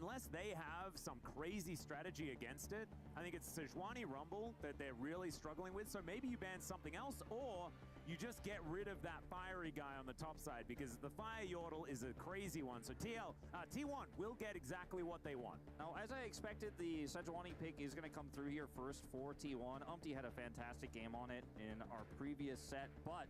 Unless they have some crazy strategy against it, I think it's Sejuani Rumble that they're really struggling with, so maybe you ban something else, or you just get rid of that fiery guy on the top side, because the Fire Yordle is a crazy one, so T1 will get exactly what they want. Now, as I expected, the Sejuani pick is going to come through here first for T1. Umpty had a fantastic game on it in our previous set, but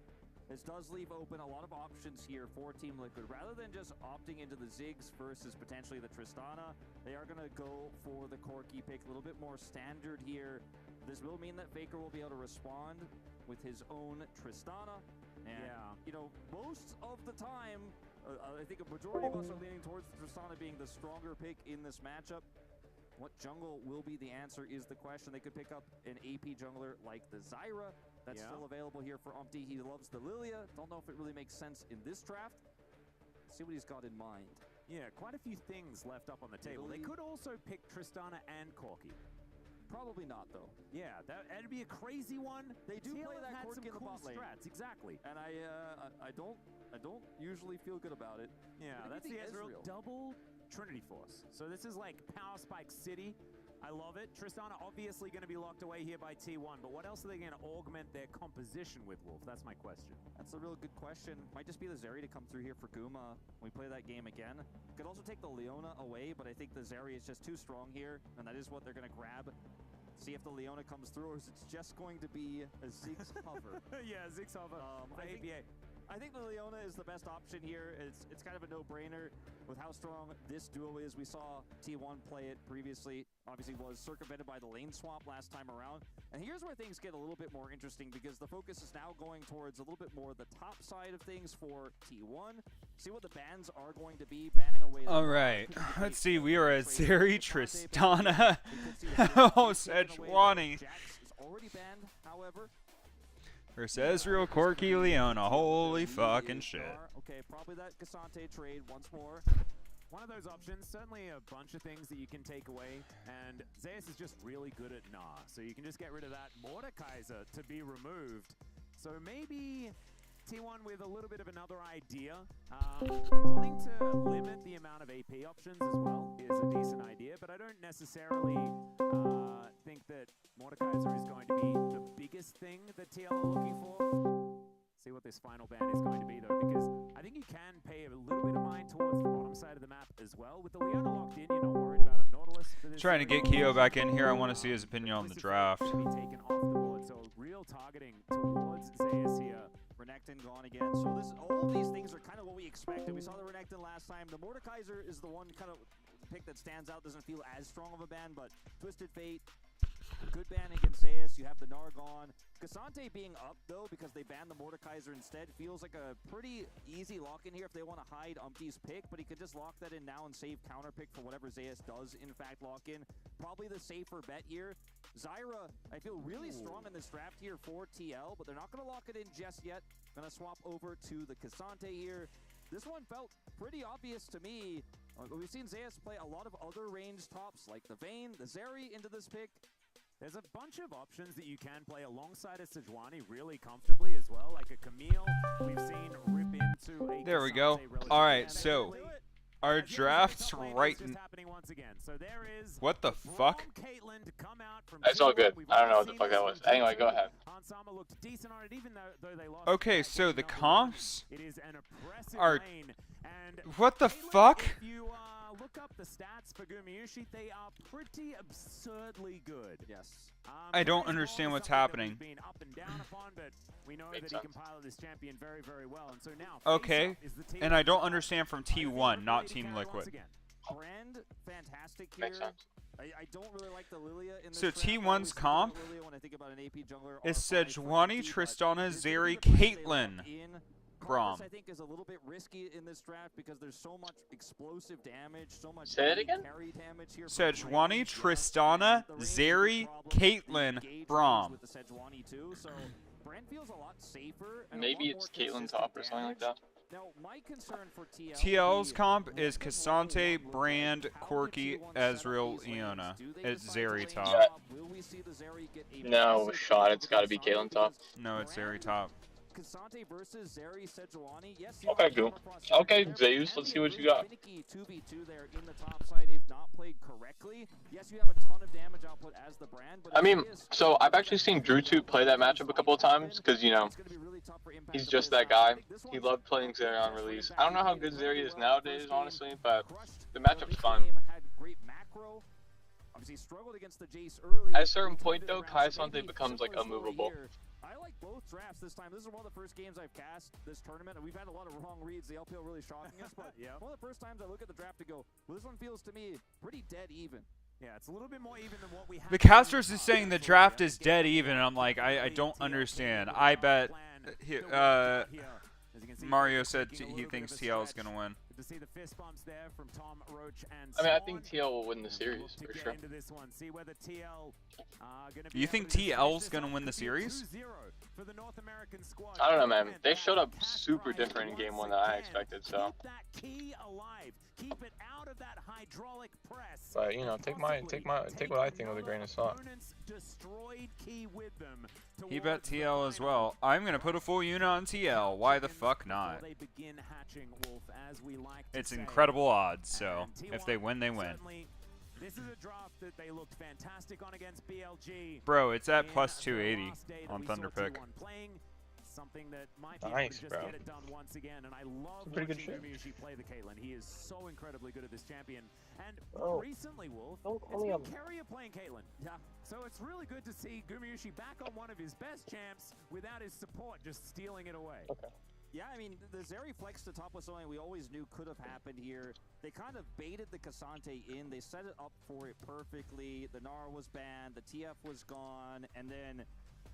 this does leave open a lot of options here for Team Liquid. Rather than just opting into the Ziggs versus potentially the Tristana, they are going to go for the Corki pick, a little bit more standard here. This will mean that Faker will be able to respond with his own Tristana. And, most of the time, I think a majority of us are leaning towards the Tristana being the stronger pick in this matchup. What jungle will be the answer is the question. They could pick up an AP jungler like the Zyra. That's still available here for Umpty. He loves the Lilia. Don't know if it really makes sense in this draft. Let's see what he's got in mind. Yeah, quite a few things left up on the table. They could also pick Tristana and Corki. Probably not, though. Yeah, that'd be a crazy one. They do play that Corki in the bot lane. Strats, exactly. And I don't usually feel good about it. Yeah, that's the Ezreal double Trinity Force. So this is like Power Spike City. I love it. Tristana obviously going to be locked away here by T1, but what else are they going to augment their composition with, Wolf? That's my question. That's a real good question. Might just be the Zeri to come through here for Guma when we play that game again. Could also take the Leona away, but I think the Zeri is just too strong here, and that is what they're going to grab. See if the Leona comes through, or is it just going to be a Ziggs hover? Yeah, Ziggs hover. I think the Leona is the best option here. It's kind of a no-brainer with how strong this duo is. We saw T1 play it previously. Obviously was circumvented by the lane swap last time around. And here's where things get a little bit more interesting, because the focus is now going towards a little bit more the top side of things for T1. See what the bans are going to be, banning away. All right, let's see. We are at Zeri, Tristana, oh, Sejuani. Jax is already banned, however. Versus Ezreal, Corki, Leona. Holy fucking shit. Okay, probably that Cassante trade once more. One of those options, certainly a bunch of things that you can take away, and Zeus is just really good at Gnar, so you can just get rid of that Mordekaiser to be removed. So maybe T1 with a little bit of another idea. Wanting to limit the amount of AP options as well is a decent idea, but I don't necessarily think that Mordekaiser is going to be the biggest thing that TL are looking for. See what this final ban is going to be, though, because I think you can pay a little bit of mind towards the bottom side of the map as well. With the Leona locked in, you're not worried about a Nautilus. Trying to get Kiyo back in here. I want to see his opinion on the draft. Be taken off the board, so real targeting towards Zeus here. Renekton gone again. So all of these things are kind of what we expected. We saw the Renekton last time. The Mordekaiser is the one kind of pick that stands out. Doesn't feel as strong of a ban, but Twisted Fate, good ban against Zeus. You have the Gnar gone. Cassante being up, though, because they banned the Mordekaiser instead, feels like a pretty easy lock-in here if they want to hide Umpty's pick, but he could just lock that in now and save counter pick for whatever Zeus does, in fact, lock in. Probably the safer bet here. Zyra, I feel really strong in this draft here for TL, but they're not going to lock it in just yet. Going to swap over to the Cassante here. This one felt pretty obvious to me. We've seen Zeus play a lot of other ranged tops, like the Vayne, the Zeri into this pick. There's a bunch of options that you can play alongside a Sejuani really comfortably as well, like a Camille. We've seen rip into a There we go. All right, so our draft's right. What the fuck? It's all good. I don't know what the fuck that was. Anyway, go ahead. Okay, so the comps are. What the fuck? Look up the stats for Gumayusi. They are pretty absurdly good. Yes. I don't understand what's happening. Up and down upon, but we know that he can pilot this champion very, very well. And so now, okay, and I don't understand from T1, not Team Liquid. Brand, fantastic here. Makes sense. I don't really like the Lilia in this So draft. T1's comp when I think about an AP jungler, is R5, Sejuani, 5G, but Tristana, there's Zeri, a bit of pressure they Caitlyn, lock in. Braum. Karthus, I think, is a little bit risky in this draft because there's so much explosive damage, so much Say it again? carry damage here. Sejuani, Tristana, Zeri, Caitlyn, Braum. With the Sejuani too, so Brand feels a lot safer. And Maybe a lot it's more Caitlyn consistent top or something like that. Now, my concern for TL TL's comp is Cassante, Brand, Corki, Ezreal, Iona. It's Zeri top. No shot. It's got to be Caitlyn top. No, it's Zeri top. Cassante versus Zeri Sejuani. Yes, Okay, cool. Okay, Zeus, let's see what you got. Finicky 2v2 there in the top side if not played correctly. Yes, you have a ton of damage output as the Brand, but I mean, so I've actually seen Drew2 play that matchup a couple of times because, you know, he's just that guy. He loved playing Zeri on release. I don't know how good Zeri is nowadays, honestly, but the matchup's fun. At a certain point, though, Cassante becomes, like, unmovable. I like both drafts this time. This is one of the first games I've cast this tournament, and we've had a lot of wrong reads. The LPL really shocking us, but one of the first times I look at the draft and go, well, this one feels to me pretty dead even. Yeah, it's a little bit more even than what we have. The casters is saying the draft is dead even, and I'm like, I don't understand. I bet Mario said he thinks TL is gonna win. To see the fist bumps there from Tom Roach and I mean, I think TL will win the series for sure. See whether TL, You think TL's gonna win the series? for the North American squad. I don't know, man. They showed up super different in game 1 than I expected, so. Keep that key alive. Keep it out of that hydraulic press. But you know, take what I think with a grain of salt. Destroyed key with them. He bet TL as well. I'm gonna put a full unit on TL. Why the fuck not? It's incredible odds, so if they win, they win. This is a draft that they looked fantastic on against BLG. Bro, it's at plus 280 on Thunderpick. Something that my team nice, just bro. get it done once again, and I love pretty good watching shit. Gumayusi play the Caitlyn. He is so incredibly good at this champion. And recently, Wolf, Don't it's call me been a- Carrier playing Caitlyn. Yeah. So it's really good to see Gumayusi back on one of his best champs without his support just stealing it away. Okay. Yeah, I mean, the Zeri flex to top was something we always knew could have happened here. They kind of baited the Cassante in. They set it up for it perfectly. The Nara was banned. The TF was gone. And then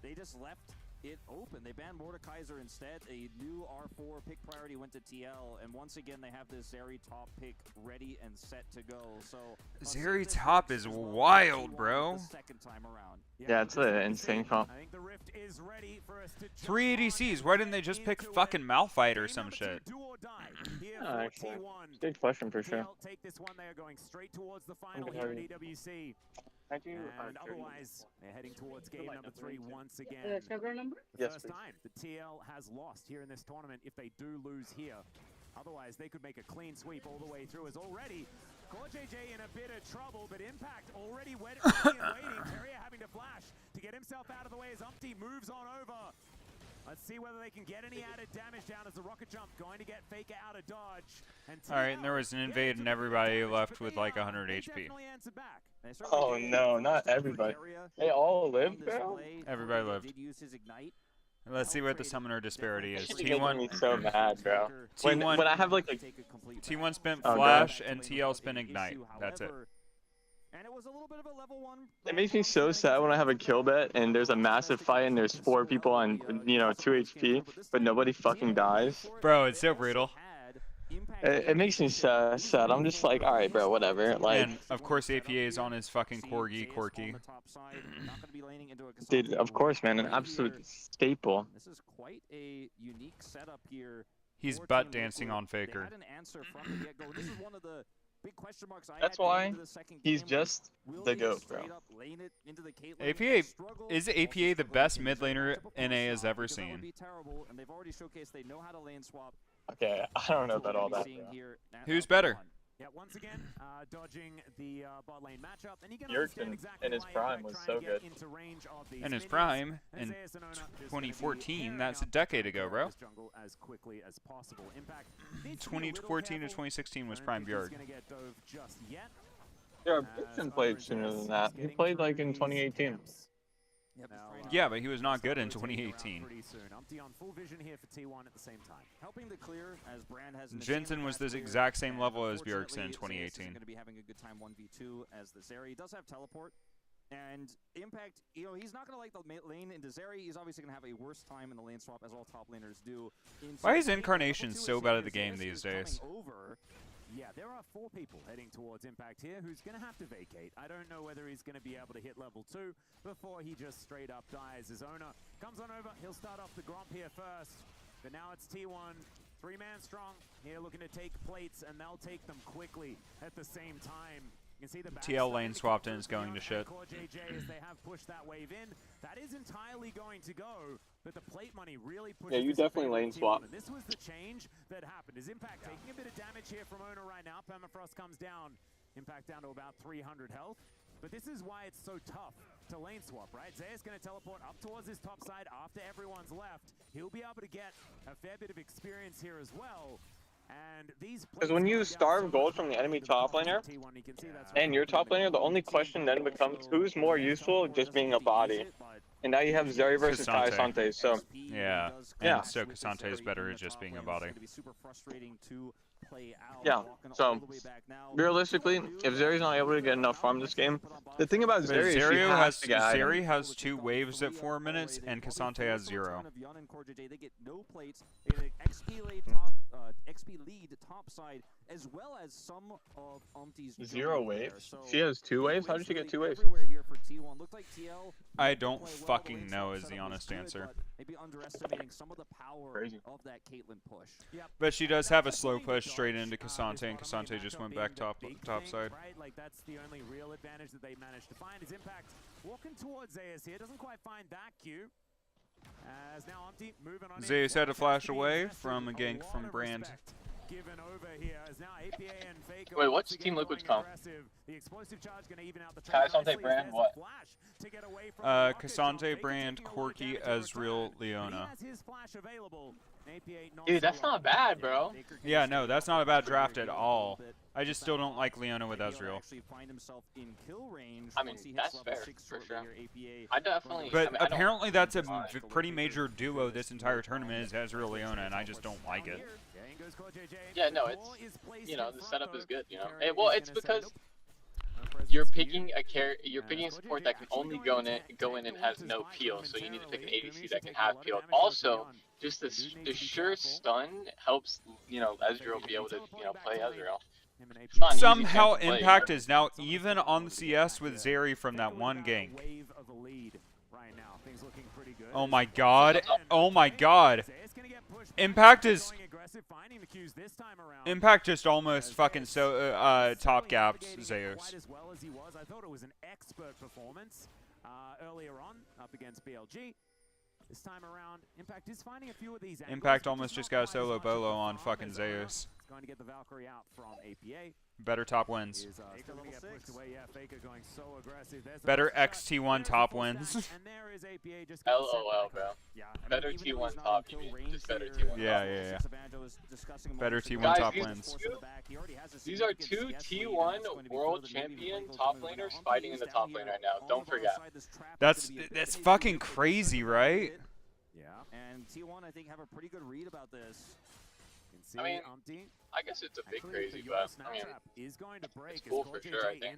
they just left it open. They banned Mordekaiser instead. A new R4 pick priority went to TL. And once again, they have this Zeri top pick ready and set to go. So Zeri top is wild, bro. Second time around. Yeah, it's an insane comp. I think the Rift is ready for us to 3 ADCs. Why didn't they just pick fucking Malphite or some shit? Actually, good question for sure. Take this one. They are going straight towards the final here at EWC. And otherwise, they're heading towards game number 3 once again. Yes, First please. time the TL has lost here in this tournament if they do lose here. Otherwise, they could make a clean sweep all the way through. As already, Core JJ in a bit of trouble, but Impact already ready and waiting. Terrier having to flash to get himself out of the way as Umpty moves on over. Let's see whether they can get any added damage down as the rocket jump going to get Faker out of dodge. Alright, and there was an invade and everybody left with like 100 HP. Oh no, not everybody. They all lived, bro? Everybody lived. Let's see what the summoner disparity is. This shit making me so mad, bro. T1 When I have like T1 spent Oh, Flash and TL spent Ignite. That's it. And it was a little bit of a level 1. It makes me so sad when I have a kill bet and there's a massive fight and there's 4 people on, you know, 2 HP, but nobody fucking dies. Bro, it's so brutal. It makes me sad. I'm just like, alright, bro, whatever. Like, And of course APA is on his fucking Corgi. dude, of course, man, an absolute staple. This is quite a unique setup here. He's butt dancing on Faker. They had an answer from the get-go. This is one of the big question marks I That's had going why into the second he's game just was, will the he GOAT, bro. straight up lane it into the Caitlyn APA and struggle? is Also APA the struggle best in mid the laner matchup, of NA course has not, ever because that would seen. be terrible, and they've already showcased they know how to lane swap. Okay, I don't know That's what about all we're gonna that. be seeing Bro. here at Who's Alpha better? 1. Yeah, once again, dodging the bot lane matchup, and you can Bjergsen understand exactly in his why prime Impact was trying so to get good. into range of these In his minions. prime, And in Zeus and Ona just gonna be 2014, pairing that's a up to decade try ago, to bro. this jungle as quickly as possible. Impact needs to be a little 2014 to careful. 2016 was I don't prime think he's Bjerg. gonna get dove just yet. Yeah, Bjergsen played sooner than that. He played like in 2018. Yep, Yeah, but he was not good in 2018. pretty soon. Umpty on full vision here for T1 at the same time. Helping the clear as Brand has Jensen was the exact same level as Bjergsen in 2018. going to be having a good time 1v2 as the Zeri. He does have teleport. And Impact, you know, he's not going to like the lane into Zeri. He's obviously going to have a worse time in the lane swap, as all top laners do. Why is Incarnation so bad at the game these days? Yeah, there are 4 people heading towards Impact here who's going to have to vacate. I don't know whether he's going to be able to hit level 2 before he just straight up dies. His owner comes on over. He'll start off the Gromp here first. But now it's T1, 3-man strong here looking to take plates, and they'll take them quickly at the same time. You can see the TL lane swapped and is going to shit. JJ, as they have pushed that wave in, that is entirely going to go, but the plate money really pushes. Yeah, you this in definitely favor of lane T1, swap. and this was the change that happened. Is Impact taking a bit of damage here from Owner right now? Permafrost comes down. Impact down to about 300 health. But this is why it's so tough to lane swap, right? Zeus going to teleport up towards his top side after everyone's left. He'll be able to get a fair bit of experience here as well. Because when you starve gold from the enemy top laner and your top laner, the only question then becomes who's more useful just being a body. And now you have Zeri versus Kayasante, so yeah. Yeah. And so Kayasante is better at just being a body. Yeah, so realistically, if Zeri's not able to get enough farm this game, the thing about But Zeri is she has to get Zeri has 2 waves at 4 minutes, and Kayasante has 0. They get no plates. They get XP lead top side, as well as some of Umpty's 0 waves. She has 2 waves. How did she get 2 waves? Here for T1. Looked like TL I don't fucking know is the honest answer. maybe underestimating some of the power of that Caitlyn push. Yep. But she does have a slow push straight into Kayasante, and Kayasante just went back top side. Right? Like that's the only real advantage that they managed to find. Is Impact walking towards Zeus here. Doesn't quite find that Q. As now Umpty moving on. Zeus had to flash away from a gank from Brand. Given over here as now APA and Faker. Wait, what's Team Liquid's comp? The explosive charge going to even out the trade. Kayasante, Brand, what? Kayasante, Brand, Corki, Ezreal, Leona. Dude, that's not bad, bro. Yeah, no, that's not a bad draft at all. I just still don't like Leona with Ezreal. I mean, that's fair, for sure. I definitely... But I mean, apparently that's a pretty major duo this entire tournament is Ezreal Leona, and I just don't like it. Yeah, no, it's, you know, the setup is good, you know. Well, it's because you're picking a support that can only go in and has no peel, so you need to pick an ADC that can have peel. Also, just the sure stun helps, you know, Ezreal be able to, you know, play Ezreal. Somehow Impact is now even on the CS with Zeri from that one gank. Oh my god. Oh my god. Impact just almost fucking top gapped Zeus. I thought it was an expert performance earlier on up against BLG. This time around, Impact is finding a few of these angles. Impact almost just got a solo bolo on fucking Zeus. Going to get the Valkyrie out from APA. Better top wins. Better XT1 top wins. LOL, bro. Better T1 top, you mean. Just better T1 top. Yeah. Better T1 Guys, top wins. These are 2 T1 world champion top laners fighting in the top lane right now. Don't forget. That's fucking crazy, right? Yeah, and T1 I think have a pretty good read about this. I mean, I guess it's a bit crazy, but I mean, it's cool for sure, I think.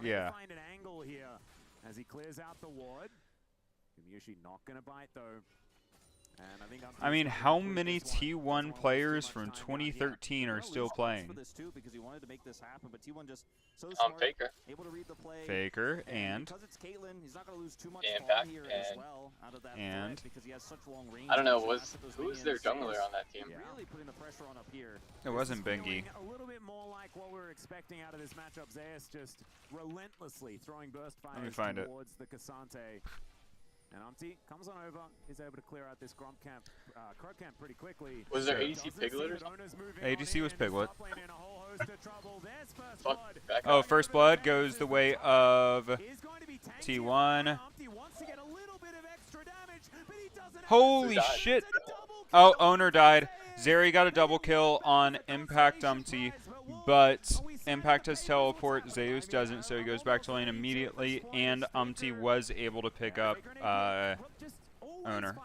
Yeah. Find an angle here as he clears out the ward. Yamiushi not going to bite though. I mean, how many T1 players from 2013 are still playing? Faker. Faker and Impact and I don't know. Who was their jungler on that team? it wasn't Bengi. A little bit more like what we were expecting out of this matchup. Zeus just relentlessly throwing burst fires towards the Cassante. And Umti comes on over, is able to clear out this Gromp camp, Crow camp pretty quickly. Was there ADC Piglet or something? ADC was Piglet. Fuck, Oh, first blood goes the way of T1. Holy shit! Oh, owner died. Zeri got a double kill on Impact Umti, but Impact has teleport. Zeus doesn't, so he goes back to lane immediately, and Umti was able to pick up owner.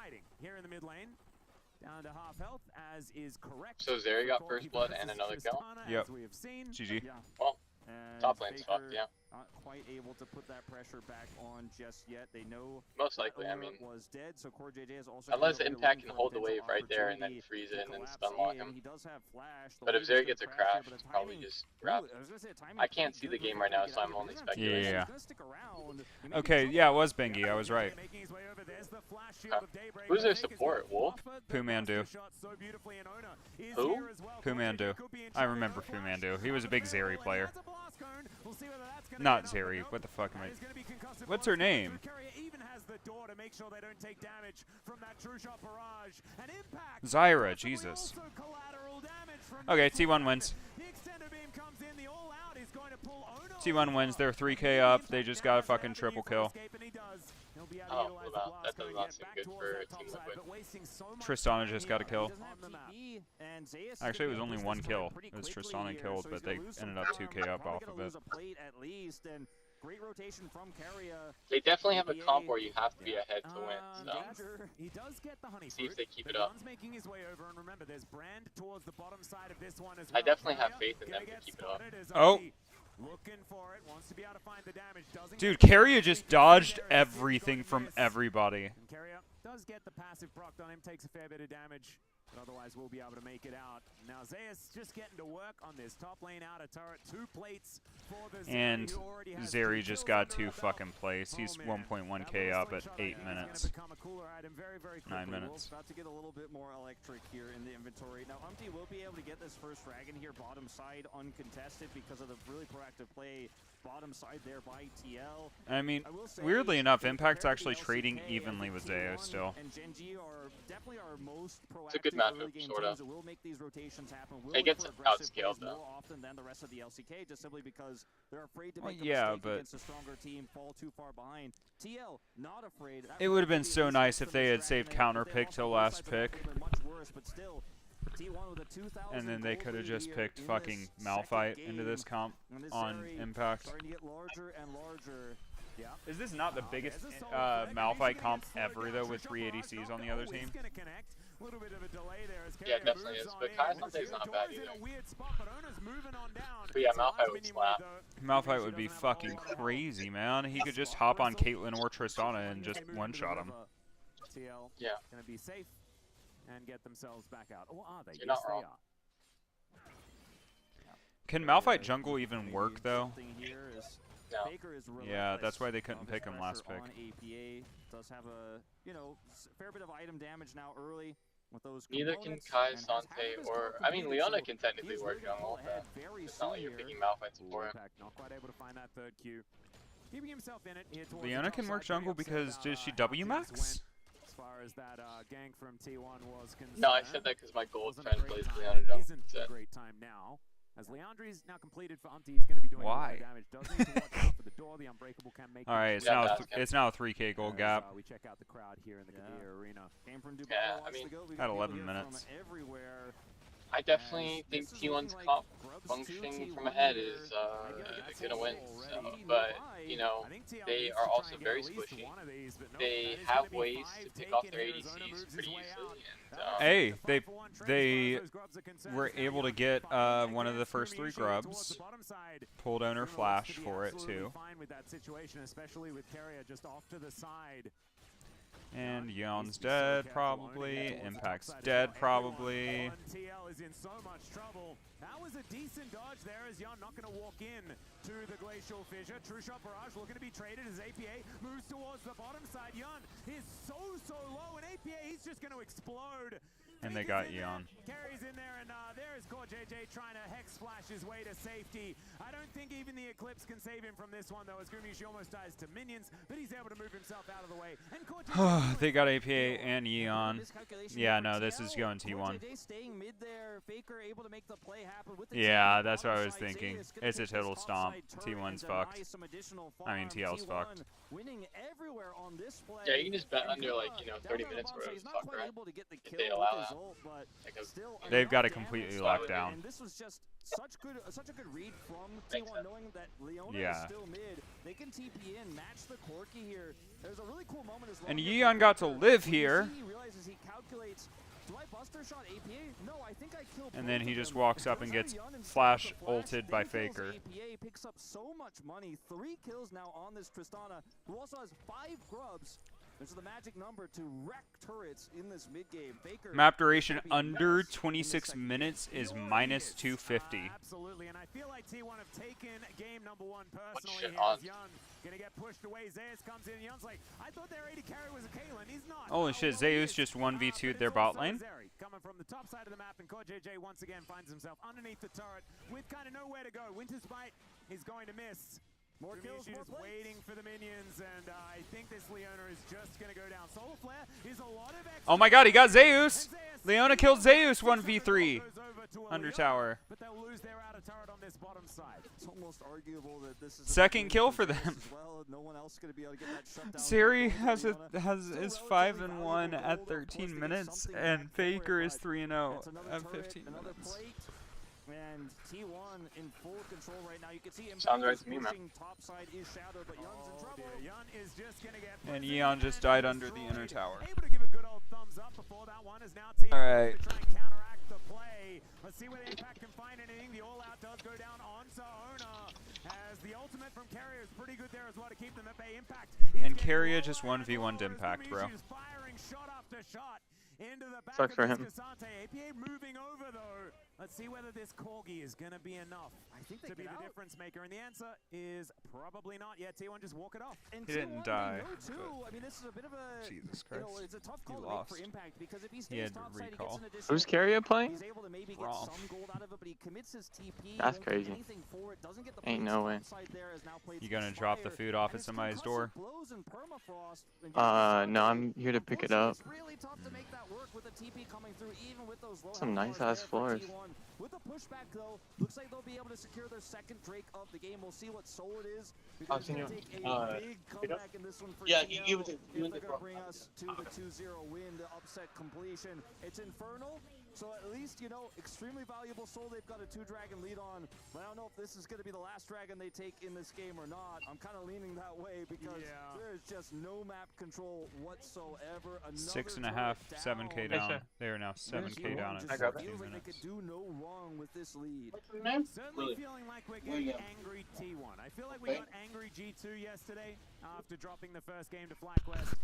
So Zeri got first blood and another kill? Yep. GG. Well, top lane's fucked, yeah. Not quite able to put that pressure back on just yet. They know most likely, I mean, was dead, so Core JJ is also unless Impact can hold the wave right there and then freeze it and then stun lock him. But if Zeri gets a crash, it's probably just grab. I can't see the game right now, so I'm only speculating. Yeah. Okay, yeah, it was Bengi. I was right. Who's their support? Wolf? Pumandu. Who? Pumandu. I remember Pumandu. He was a big Zeri player. Not Zeri. What the fuck am I? What's her name? Zyra. Jesus. Okay, T1 wins. T1 wins. They're 3K up. They just got a fucking triple kill. Oh, well, that does not seem good for Team Liquid. Tristana just got a kill. Actually, it was only one kill. It was Tristana killed, but they ended up 2K up off of it. They definitely have a comp where you have to be ahead to win, so see if they keep it up. I definitely have faith in them to keep it up. Oh! Dude, Keria just dodged everything from everybody. Keria does get the passive proc on him, takes a fair bit of damage, but otherwise we'll be able to make it out. Now Zeus just getting to work on this top lane outer turret, 2 plates for the And Zeri just got 2 fucking plays. He's 1.1k up at 8 minutes. 9 minutes. About to get a little bit more electric here in the inventory. Now Umti will be able to get this first dragon here bottom side uncontested because of the really proactive play bottom side there by TL. I mean, weirdly enough, Impact's actually trading evenly with Zeus still. It's a good matchup, sort of. It gets outscaled, though. Well, yeah, but it would have been so nice if they had saved counter pick till last pick. And then they could have just picked fucking Malphite into this comp on Impact. Is this not the biggest Malphite comp ever, though, with 3 ADCs on the other team? Yeah, it definitely is, but Kayasante's not bad either. But yeah, Malphite would slap. Malphite would be fucking crazy, man. He could just hop on Caitlyn or Tristana and just one-shot him. Yeah. Gonna be safe and get themselves back out. Or are they? You're not wrong. Can Malphite jungle even work, though? No. Yeah, that's why they couldn't pick him last pick. Does have a, fair bit of item damage now early with those. Neither can Kayasanté or, I mean, Leona can technically work jungle, but it's not like you're picking Malphite support. Not quite able to find that third Q. Keeping himself in it here towards Leona can work jungle because does she W max? As far as that gang from T1 was concerned. No, I said that because my gold friend plays Leona jungle. Isn't a great time now. As Leandri's now completed for Umti, he's going to be doing Why? damage. Does need to watch out for the door. The Unbreakable can make. All right, it's now a 3K gold gap. We check out the crowd here in the Kadir Arena. Came from Dubai. Yeah, I mean, at 11 minutes. Everywhere. I definitely think T1's comp functioning from ahead is gonna win. So, but they are also very squishy. They have ways to pick off their ADCs pretty easily. And, hey, they were able to get one of the first 3 grubs. Pulled owner flash for it too. And Yon's dead, probably. Impact's dead, probably. TL is in so much trouble. That was a decent dodge there as Yon not going to walk in to the Glacial Fissure. True Shot Barrage looking to be traded as APA moves towards the bottom side. Yon is so low, and APA, he's just going to explode. And they got Eon. Carries in there, and there is Core JJ trying to Hex Flash his way to safety. I don't think even the Eclipse can save him from this one, though, as Gumiushi almost dies to minions, but he's able to move himself out of the way. And Core JJ They got APA and Eon. Yeah, no, this is going T1. Yeah, that's what I was thinking. It's a total stomp. T1's fucked. I mean, TL's fucked. Yeah, you can just bet under, like, 30 minutes where it's fucked, right? If they allow that. They've got it completely locked down. And this was just such a good read from T1, knowing that Leona is still mid. They can TP in, match the Corki here. There's a really cool moment as well. And Yeon got to live here. He realizes he calculates, do I buster shot APA? No, I think I killed And then he just walks up and gets flash ulted by Faker. APA picks up so much money. 3 kills now on this Tristana, who also has 5 grubs. There's the magic number to wreck turrets in this mid-game. Faker Map duration under 26 minutes is minus 250. Absolutely, and I feel like T1 have taken game number 1 personally. Young gonna get pushed away. Zeus comes in. Young's like, I thought their AD carry was a Caitlyn. He's not. Holy shit, Zeus just 1v2'd their bot lane. Coming from the top side of the map, and Core JJ once again finds himself underneath the turret with kind of nowhere to go. Winter's Bite is going to miss. More kills, just waiting for the minions, and I think this Leona is just going to go down. Solar Flare is a lot of extra. Oh my god, he got Zeus! Leona killed Zeus 1v3 under tower. But they'll lose their outer turret on this bottom side. It's almost arguable that this is Second kill for them. No one else going to be able to get that shutdown. Siri is 5-1 at 13 minutes, and Faker is 3-0 at 15 minutes. And T1 in full control right now. You can see him sounds right to me, man. Top side is Shadow, but Yun's in trouble. Yun is just gonna get and Eon just died under the inner tower. Able to give a good old thumbs up before that one is now T1 to try and counteract the play. Let's see whether Impact can find anything. The all-out does go down onto Ona, as the ultimate from Carrier is pretty good there as well to keep them at bay. Impact and Carrier just 1v1'd Impact, bro. Firing shot after shot into the back sucks for him. APA moving over though. Let's see whether this Corgi is going to be enough to be the difference maker. And the answer is probably not yet. T1 just walk it off. And he didn't die. I mean, this is a bit of a, Jesus Christ. It's a tough call to make for Impact, because if he stays topside, he gets an additional. Who's Carrier playing? He's able to maybe get some gold out of it, but he commits his TP. That's crazy. Ain't no way. You gonna drop the food off at somebody's door? No, I'm here to pick it up. Some nice ass floors. With a pushback though, looks like they'll be able to secure their second Drake of the game. We'll see what soul it is. I've seen you. Take a big comeback in this one for yeah, TL. you would Bring us to the 2-0 win, the upset completion. It's Infernal, so at least, you know, extremely valuable soul. They've got a 2-dragon lead on, but I don't know if this is going to be the last dragon they take in this game or not. I'm kind of leaning that way because there's just no map control whatsoever. 6.5, 7k down. They are now 7k down at 14 minutes. They could do no wrong with this lead. Certainly feeling like we're getting angry T1. I feel like we got angry G2 yesterday after dropping the first game to FlyQuest.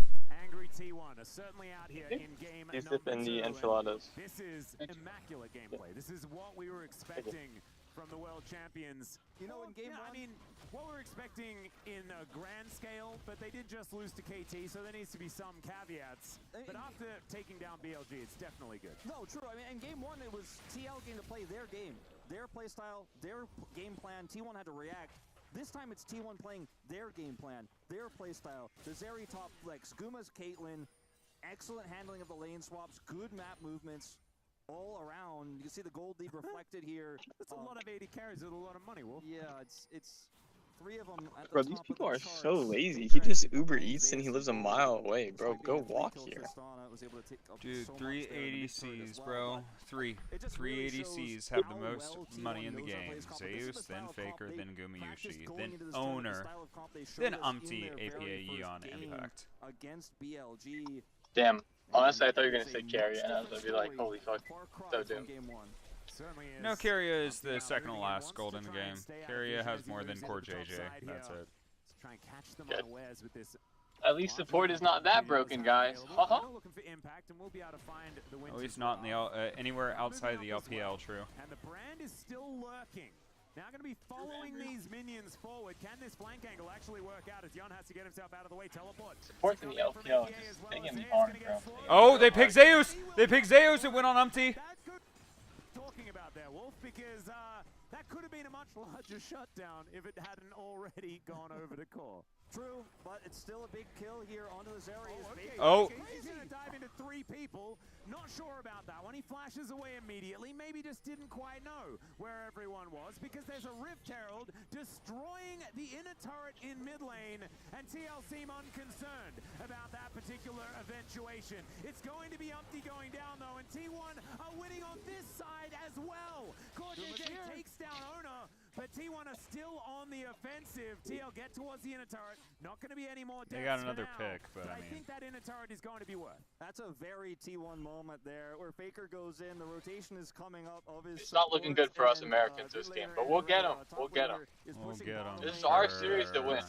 Angry T1 are certainly out here in game number 2. Enchiladas. This is immaculate gameplay. This is what we were expecting from the world champions. You know, in game 1, I mean, what we're expecting in a grand scale, but they did just lose to KT, so there needs to be some caveats. But after taking down BLG, it's definitely good. No, true. I mean, in game 1, it was TL game to play their game, their playstyle, their game plan. T1 had to react. This time it's T1 playing their game plan, their playstyle. The Zeri top flex, Guma's Caitlyn, excellent handling of the lane swaps, good map movements all around. You can see the gold lead reflected here. That's a lot of 80 carries with a lot of money, Wolf. Yeah, it's 3 of them at the Bro, top these of people the are charts. so lazy. He just Uber Eats and he lives a mile away, bro. Go walk here. Dude, 3 ADCs, bro. 3 ADCs have the most money in the game. Zeus, then Faker, then Gumiushi, then Owner, then Umpty, APA, Yeon, Impact. Against BLG. Damn. Honestly, I thought you were gonna say Carrier, and I was gonna be like, holy fuck, so doomed. No, Carrier is the second to last gold in the game. Carrier has more than Core JJ. That's it. Try and catch them Good. unawares with this At least support is not that broken, guys. Haha. At least not in the anywhere outside of the LPL. True. And the brand is still lurking. Now going to be following these minions forward. Can this flank angle actually work out as Jan has to get himself out of the way? Teleport. Supporting the LPL is just stinging me hard, bro. Oh, they picked Zeus. They picked Zeus. It went on Umpty. Talking about there, Wolf, because that could have been a much larger shutdown if it hadn't already gone over the core. True, but it's still a big kill here onto this area. Oh. He's going to dive into 3 people. Not sure about that one. He flashes away immediately. Maybe just didn't quite know where everyone was because there's a Rift Herald destroying the inner turret in mid lane, and TL seem unconcerned about that particular eventuation. It's going to be Umpty going down though, and T1 are winning on this side as well. CoreJJ takes down Owner, but T1 are still on the offensive. TL get towards the inner turret. Not going to be any more deaths. They got another now, pick, but I I mean, think that inner turret is going to be worth. That's a very T1 moment there, where Faker goes in. The rotation is coming up of his. It's not looking good for us Americans this game, but we'll get him. We'll get him. we'll get him. This is our series to win.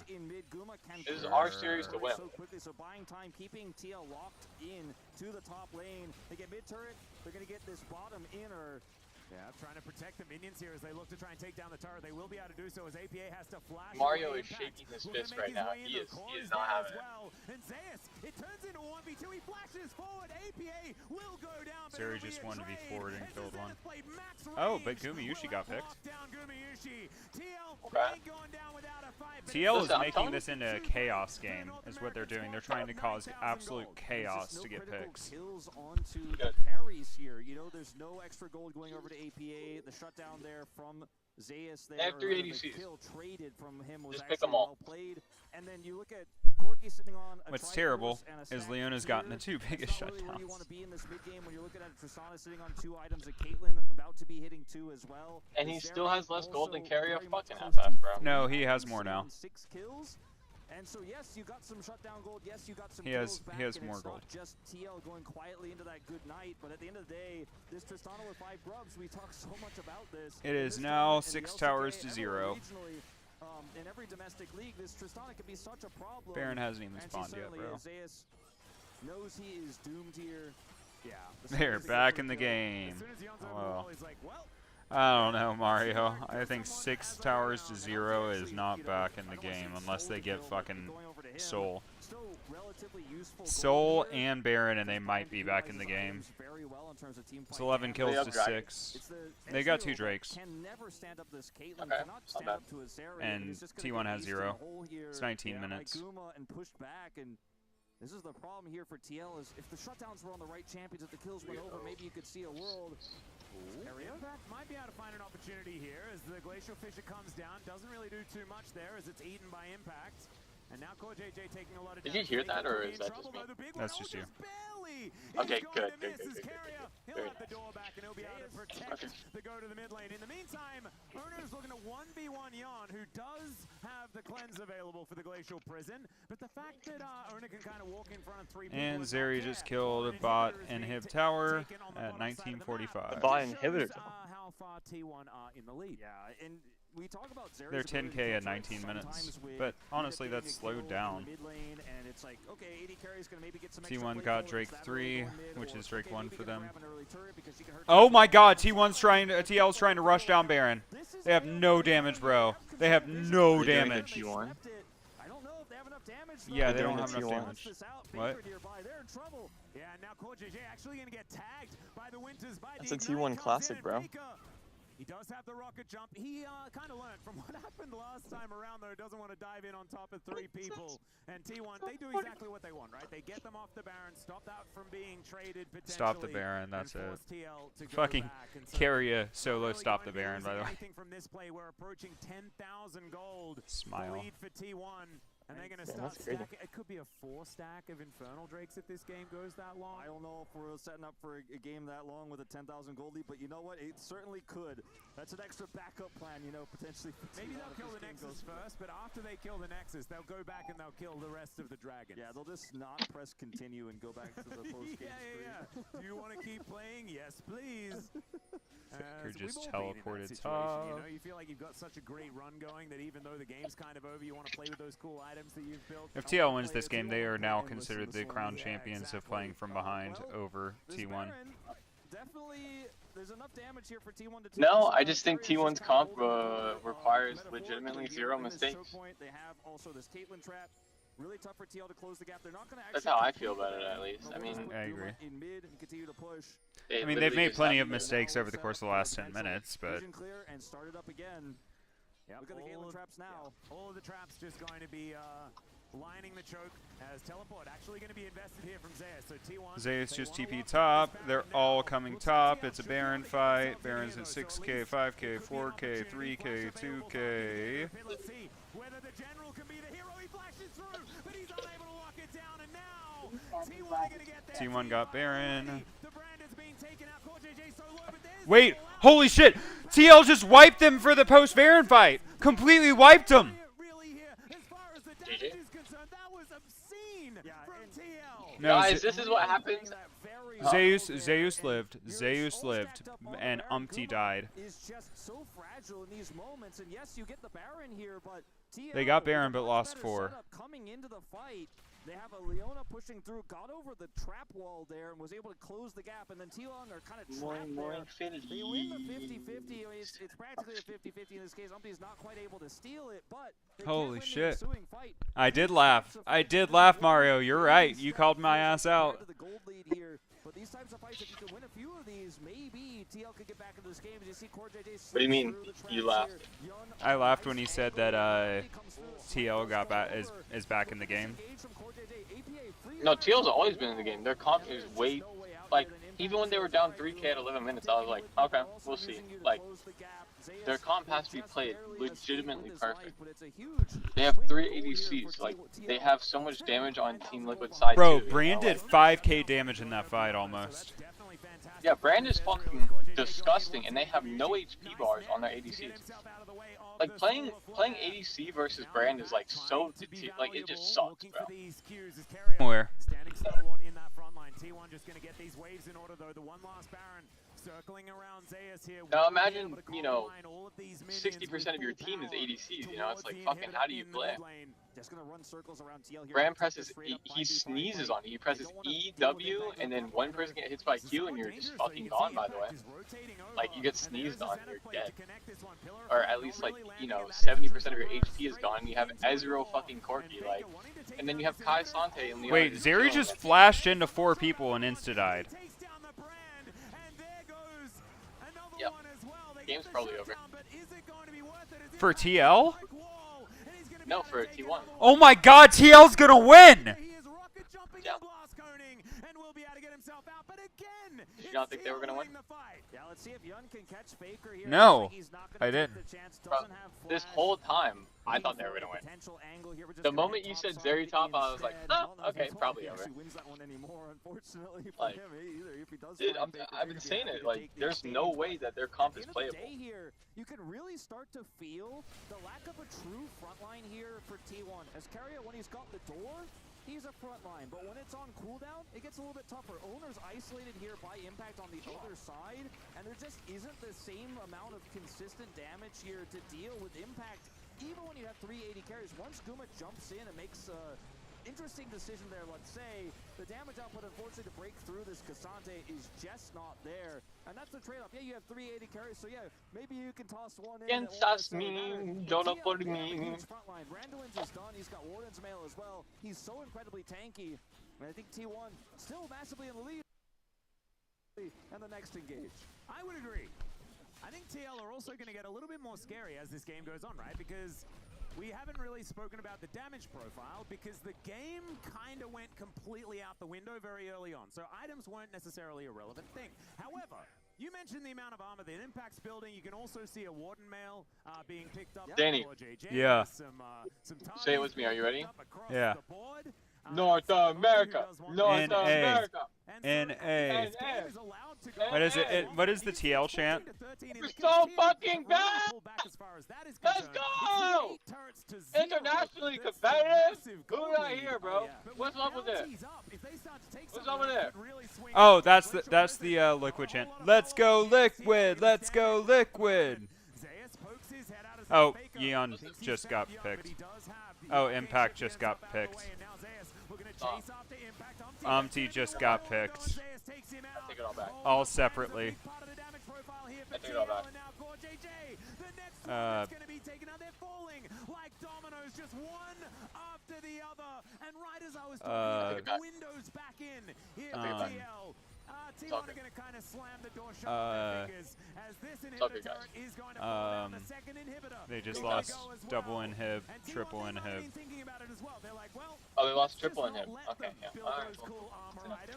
This is our series to win. So quickly, so buying time, keeping TL locked in to the top lane. They get mid turret. They're going to get this bottom inner. Yeah, trying to protect the minions here as they look to try and take down the turret. They will be able to do so as APA has to flash. Mario is shaking his fist right now. He is not having it. And Zeus, it turns into 1v2. He flashes forward. APA will go down. Zeri just 1v4'd and killed one. Oh, but Gumayushi got picked. TL is making this into a chaos game, is what they're doing. They're trying to cause absolute chaos to get picks. Kills onto the carries here. You know, there's no extra gold going over to APA. The shutdown there from Zeus there. They have 3 the ADCs. kill traded from him was Just pick actually them all. well played. And then you look at Corky sitting on a What's Triforce terrible and a is stack Leona's clear. gotten the 2 biggest That's not really where you shutdowns. want to be in this mid game when you're looking at Tristana sitting on 2 items, and Caitlyn about to be hitting 2 as well. And he still has less gold than also carry a very much fucking close to FF, bro. No, he has more now. 6 kills. And so yes, you got some shutdown gold. Yes, you got some He kills has back, and more it's gold. Not just TL going quietly into that good night, but at the end of the day, this Tristana with 5 grubs, we talk so much about this. It is This now tournament in the 6 LCK, towers to ever 0. regionally, in every domestic league, this Tristana can be such a problem. Baron hasn't even and she spawned yet, certainly bro. is. Zeus knows he is doomed here. Yeah. They're back in the game. Well, I don't know, Mario. I think 6 towers to 0 is not back in the game unless they get fucking Soul. Soul and Baron, and they might be back in the game. It's 11 kills to 6. They got 2 Drakes. And T1 has 0. It's 19 minutes. This is the problem here for TL is if the shutdowns were on the right champions, if the kills went over, maybe you could see a world. Area might be able to find an opportunity here as the Glacial Fissure comes down. Doesn't really do too much there as it's eaten by impact. And now CoreJJ taking a lot of Did you hear that, or is that just me? That's just you. Okay, good. He'll have the door back and he'll be able to protect the go to the mid lane. In the meantime, Erner's looking to 1v1 Jan, who does have the cleanse available for the Glacial Prison. But the fact that Erner can kind of walk in front of 3 people. And Zeri just killed a bot inhib tower at 1945. The bot inhibitor. How far T1 are in the lead. Yeah, and we talk about Zeri's They're ability 10k to at fluctuate 19 minutes, sometimes with but honestly either that's getting a slowed kill down. in the mid lane, and it's like, okay, AD carry's gonna maybe get some extra T1 play got points Drake that 3, early on mid, which or, is Drake okay, 1 maybe for gonna them. grab an early turret because you can hurt Oh my god, T1's trying to, TL's trying to rush down Baron. They have no damage, bro. They have no damage. T1. Yeah, they don't have enough damage. What? Yeah, now CoreJJ actually gonna get tagged by the Winters. That's a T1 classic, bro. He does have the rocket jump. He kind of learned from what happened last time around, though. Doesn't want to dive in on top of 3 people. And T1, they do exactly what they want, right? They get them off the Baron, stop that from being traded potentially. Stop the Baron, that's it. TL to go Fucking back. And so carry a solo stop the Baron, by the way. anything from this play, we're approaching 10,000 gold. Smile. The lead for T1. And they're going to start stacking. It could be a 4 stack of Infernal Drakes if this game goes that long. I don't know if we're setting up for a game that long with a 10,000 gold lead, but you know what? It certainly could. That's an extra backup plan, you know, potentially. Maybe they'll kill the Nexus first, but after they kill the Nexus, they'll go back and they'll kill the rest of the dragons. Yeah, they'll just not press continue and go back to the post-game screen. Do you want to keep playing? Yes, please. Faker just we've all been in that teleported situation, top. you know, you feel like you've got such a great run going that even though the game's kind of over, you want to play with those cool items. If TL wins this game, they are now considered the crown champions of playing from behind over T1. Definitely, there's enough damage here for T1 to No, I just think T1's comp requires legitimately 0 mistakes. They have also this Caitlyn trap. Really tough for TL to close the gap. They're not going to That's how I feel about it, at least. I mean, I agree. in mid and continue to push. I mean, they've made plenty of mistakes over the course of the last 10 minutes, but Clear and started up again. Yep, Look at the Caitlyn traps now. All of the traps just going to be lining the choke as teleport actually going to be invested here from Zeus. So T1. Zeus just TP top. They're all coming top. It's a Baron fight. Baron's at 6k, 5k, 4k, 3k, 2k. Let's see whether the general can be the hero. He flashes through, but he's unable to lock it down. And now T1 are going to get there. T1 got Baron. The brand is being taken out. CoreJJ so low, but there's Wait, holy shit! TL just wiped them for the post-Baron fight. Completely wiped them. GG. No, guys, this is what happens. Zeus lived. Zeus lived, and Umpty died. Is just so fragile in these moments, and yes, you get the Baron here, but They got Baron, but lost 4. Coming into the fight, they have a Leona pushing through, got over the trap wall there, and was able to close the gap, and then T1 are kind of trapped there. They win the 50-50. I mean, it's practically a 50-50 in this case. Umpty's not quite able to steal it, but they Holy can win the shit. ensuing fight. I did laugh. I did laugh, Mario. You're right. You called my ass out. The gold lead here, but these types of fights, if you can win a few of these, maybe TL could get back into this game. As you see CoreJJ. What do you mean? You laughed? I laughed when he said that TL got is back in the game. No, TL's always been in the game. Their comp is way, like, even when they were down 3k at 11 minutes, I was like, okay, we'll see. Like, their comp has to be played legitimately perfect. They have 3 ADCs. Like, they have so much damage on Team Liquid side. Bro, too, Brand did 5k damage in that fight almost. Yeah, Brand is fucking disgusting, and they have no HP bars on their ADCs. Like, playing ADC versus Brand is like so, like, it just sucks, bro. Where? Standing stalwart in that front line. T1 just going to get these waves in order, though. The one last Baron circling around Zeus here. Now imagine, you know, 60% of your team is ADCs, you know, it's like, fucking, how do you play? Just gonna run circles around TL here. Brand presses, he sneezes on you, he presses E, W, and then one person gets hit by Q and you're just fucking gone, by the way. Like, you get sneezed on, you're dead. Or at least, like, you know, 70% of your HP is gone, you have Ezreal fucking Corki, like, and then you have Kai Sante and Leona. Wait, Zeri just flashed into 4 people and insta-died. Yep. Game's probably over. For TL? No, for T1. Oh my god, TL's gonna win! Yeah. Did you not think they were gonna win? Yeah, let's see if Yun can catch Faker here. No, I didn't. Bro, this whole time, I thought they were gonna win. The moment you said Zeri top, I was like, oh, okay, probably over. Like, dude, I've been saying it, like, there's no way that their comp is playable. You can really start to feel the lack of a true frontline here for T1. As Kiyo, when he's got the door, he's a frontline, but when it's on cooldown, it gets a little bit tougher. Owner's isolated here by Impact on the other side, and there just isn't the same amount of consistent damage here to deal with Impact, even when you have 380 carries. Once Guma jumps in and makes interesting decision there, let's say, the damage output, unfortunately, to break through this Cassante is just not there. And that's the trade-off. Yeah, you have 380 carries, so yeah, maybe you can toss one in. Can't toss me, don't for me. Frontline. Randuin's is done. He's got Warden's Mail as well. He's so incredibly tanky. And I think T1 still massively in the lead. And the next engage. I would agree. I think TL are also going to get a little bit more scary as this game goes on, right? Because we haven't really spoken about the damage profile because the game kind of went completely out the window very early on. So items weren't necessarily a relevant thing. However, you mentioned the amount of armor that Impact's building. You can also see a Warden Mail being picked up. Danny. Yeah. Say it with me, are you ready? Yeah. North America! North NA. America! NA. What is it? What is the TL chant? We're so fucking bad! Let's go! Internationally competitive? Who right here, bro? What's up with it? What's up with it? Oh, that's the Liquid chant. Let's go Liquid! Let's go Liquid! Oh, Yeon just got picked. Oh, Impact just got picked. Umti just got picked. I take it all back. All separately. I take it all back. Uh, Windows back in. Here TL. T1 are going to kind of slam the door shut on their fingers as this inhibitor turret is going to fall down the second inhibitor. They just lost double inhib, triple inhib. Oh, they lost triple inhib. Okay, yeah. Alright, cool. Alright,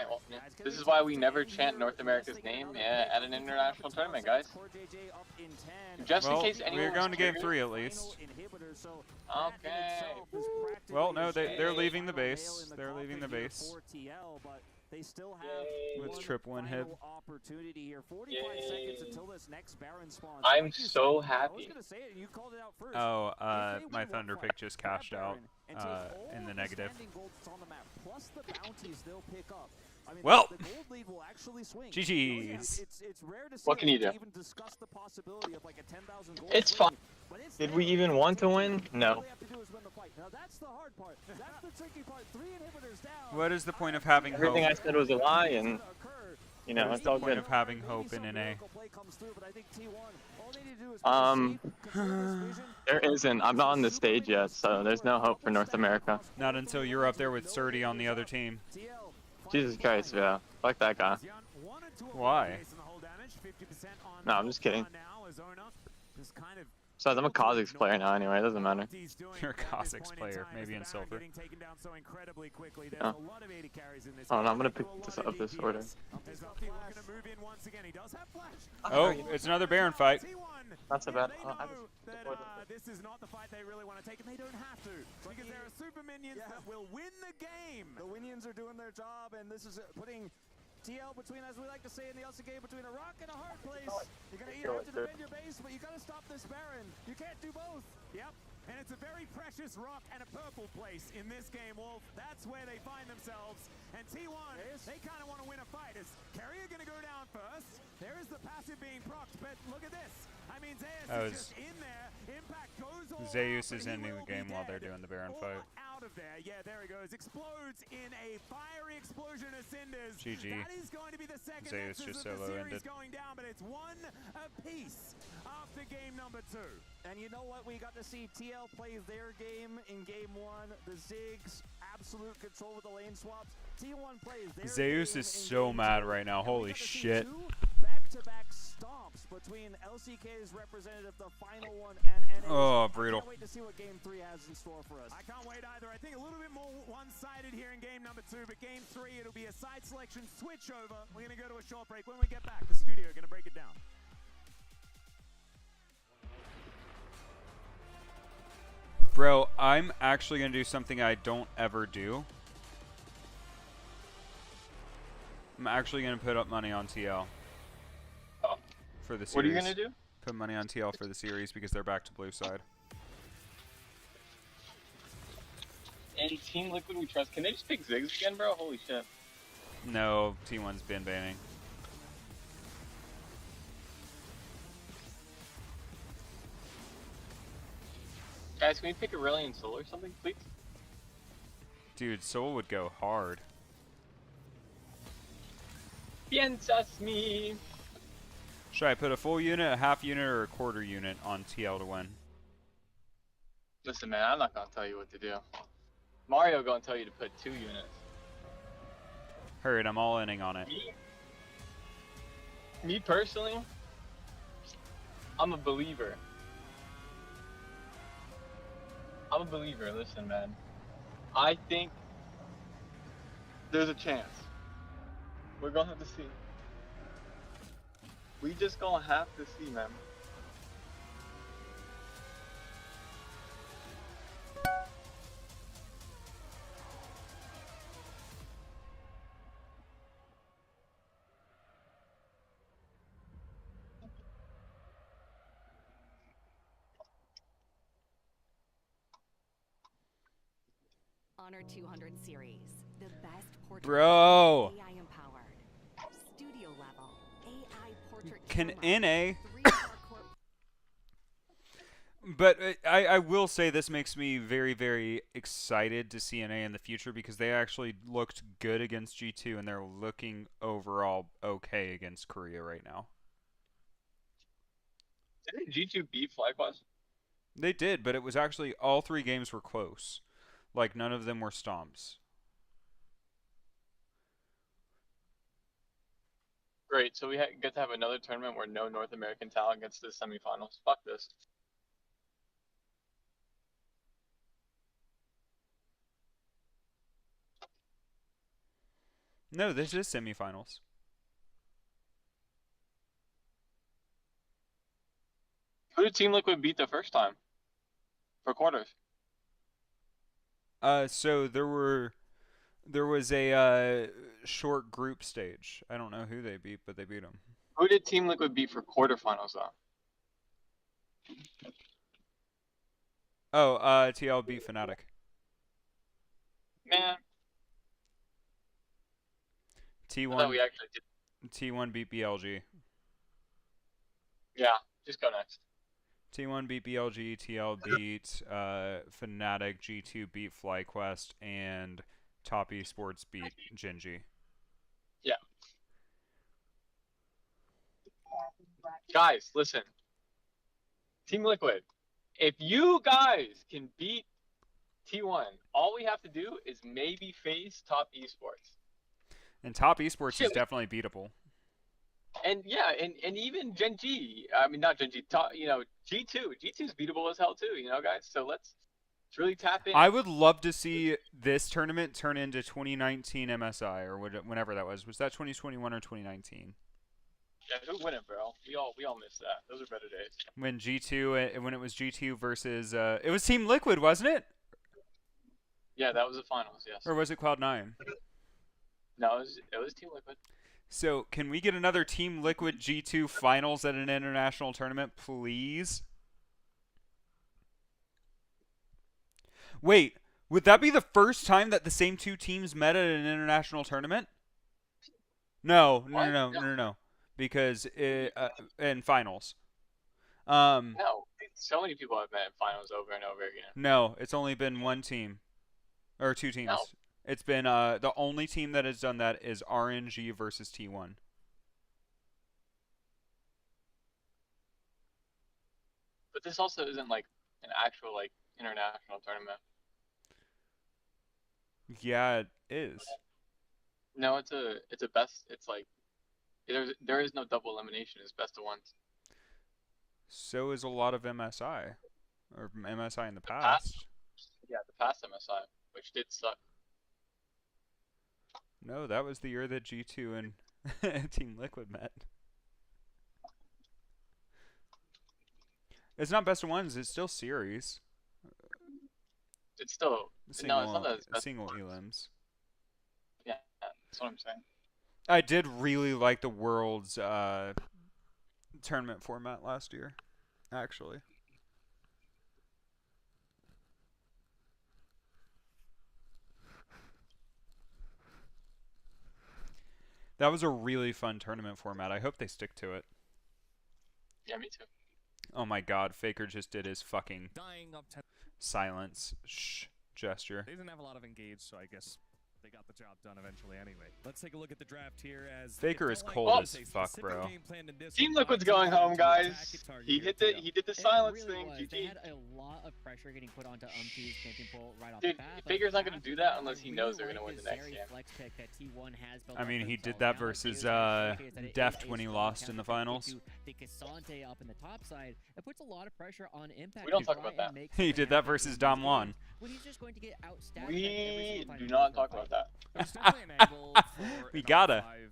well, yeah. This is why we never chant North America's name at an international tournament, guys. Just in case anyone we're going to game 3 at least. Okay. Well, no, they're leaving the base. They're leaving the base. They still have with triple inhib. Opportunity here. 45 seconds until this next Baron spawns. I'm so happy. Oh, my Thunder pick just cashed out in the negative. Plus the bounties they'll pick up. I mean, well, the gold lead will actually swing. GG's. It's rare to see what can you do? Even discuss the possibility of like a 10,000 gold. It's fun. Did we even want to win? No. Now that's the hard part. That's the tricky part. 3 inhibitors down. What is the point of having Everything hope? I said was a lie, and you know, it's all good. What is the point of having hope in NA? There isn't. I'm not on the stage yet, so there's no hope for North America. Not until you're up there with Surdy on the other team. Jesus Christ, yeah. Fuck that guy. Why? No, I'm just kidding. Besides, I'm a Kazakhs player now anyway, it doesn't matter. You're a Kazakhs player, maybe in silver. Yeah. Oh no, I'm gonna pick this up this order. Oh, it's another Baron fight. Not so bad. This is not the fight they really want to take, and they don't have to, because there are super minions that will win the game. The minions are doing their job, and this is putting TL between, as we like to say in the LCK, between a rock and a hard place. You're gonna either have to defend your base, but you gotta stop this Baron. You can't do both. Yep. And it's a very precious rock and a purple place in this game, Wolf. That's where they find themselves. And T1, they kind of want to win a fight. Is Carrier going to go down first? There is the passive being procced, but look at this. I mean, Zeus is just in there. Impact goes all Zeus is ending the game while they're doing the Baron fight. Out of there. Yeah, there he goes. Explodes in a fiery explosion of cinders. GG. That is going to be the second Zeus just solo ended. Going down, but it's 1 apiece after game number 2. And you know what? We got to see TL play their game in game 1. The Ziggs, absolute control with the lane swaps. T1 plays their Zeus is so mad right now. Holy shit. Back-to-back stomps between LCK's representative, the final one, and NA's. Oh, brutal. I can't wait to see what game 3 has in store for us. I can't wait either. I think a little bit more one-sided here in game number 2, but game 3, it'll be a side selection switch over. We're going to go to a short break. When we get back, the studio are going to break it down. Bro, I'm actually going to do something I don't ever do. I'm actually going to put up money on TL. Oh. For the series. What are you going to do? Put money on TL for the series because they're back to blue side. And Team Liquid we trust. Can they just pick Ziggs again, bro? Holy shit. No, T1's been banning. Guys, can we pick Aurelion Soul or something, please? Dude, Soul would go hard. Piensas me. Should I put a full unit, a half unit, or a quarter unit on TL to win? Listen, man, I'm not gonna tell you what to do. Mario gonna tell you to put 2 units. Heard, I'm all inning on it. Me personally, I'm a believer. I'm a believer. Listen, man. I think there's a chance. We're gonna have to see. We just gonna have to see, man. Honor 200 series, the best portrait Bro. AI empowered, studio level AI portrait. Can NA But I will say this makes me very, very excited to see NA in the future because they actually looked good against G2 and they're looking overall okay against Korea right now. Didn't G2 beat FlyQuest? They did, but it was actually all 3 games were close. Like none of them were stomps. Great, so we get to have another tournament where no North American talent gets to the semifinals. Fuck this. No, this is semifinals. Who did Team Liquid beat the first time? For quarters? So there was a short group stage. I don't know who they beat, but they beat them. Who did Team Liquid beat for quarterfinals though? Oh, TL beat Fnatic. Man. T1 we actually did. T1 beat BLG. Yeah, just go next. T1 beat BLG, TL beat Fnatic, G2 beat FlyQuest, and Top Esports beat Genji. Yeah. Guys, listen. Team Liquid, if you guys can beat T1, all we have to do is maybe face Top Esports. And Top Esports is definitely beatable. And yeah, and even Genji, I mean not Genji, G2. G2's beatable as hell too, guys. So let's really tap in. I would love to see this tournament turn into 2019 MSI or whenever that was. Was that 2021 or 2019? Yeah, who win it, bro? We all missed that. Those are better days. When when it was G2 versus it was Team Liquid, wasn't it? Yeah, that was the finals, yes. Or was it Cloud9? No, it was Team Liquid. So, can we get another Team Liquid G2 finals at an international tournament, please? Wait, would that be the first time that the same 2 teams met at an international tournament? No. Because in finals. No, so many people have met in finals over and over again. No, it's only been 1 team. Or 2 teams. No. It's been the only team that has done that is RNG versus T1. But this also isn't like an actual like international tournament. Yeah, it is. No, it's a best. It's like there is no double elimination. It's best of ones. So is a lot of MSI, or MSI in the past. Yeah, the past MSI, which did suck. No, that was the year that G2 and Team Liquid met. It's not best of ones. It's still series. It's still single, no, it's not that it's best single elims. Yeah, that's what I'm saying. I did really like the Worlds tournament format last year, actually. That was a really fun tournament format. I hope they stick to it. Yeah, me too. Oh my god, Faker just did his fucking silence gesture. They didn't have a lot of engage, so I guess they got the job done eventually anyway. Let's take a look at the draft here as Faker is cold as fuck, bro. Team Liquid's going home, guys. He did the silence thing. They GG. had a lot of pressure getting put onto Umti's camping pole right off Dude, the bat. Faker's not gonna do that unless he knows they're gonna win the next game. I mean, he did that versus Deft when he lost in the finals. The Cassante up in the top side. It puts a lot of pressure on Impact. We don't talk about that. He did that versus Dom Juan. When he's just going to get outstacked. We do not talk about that. There's definitely an angle for We an gotta. R5,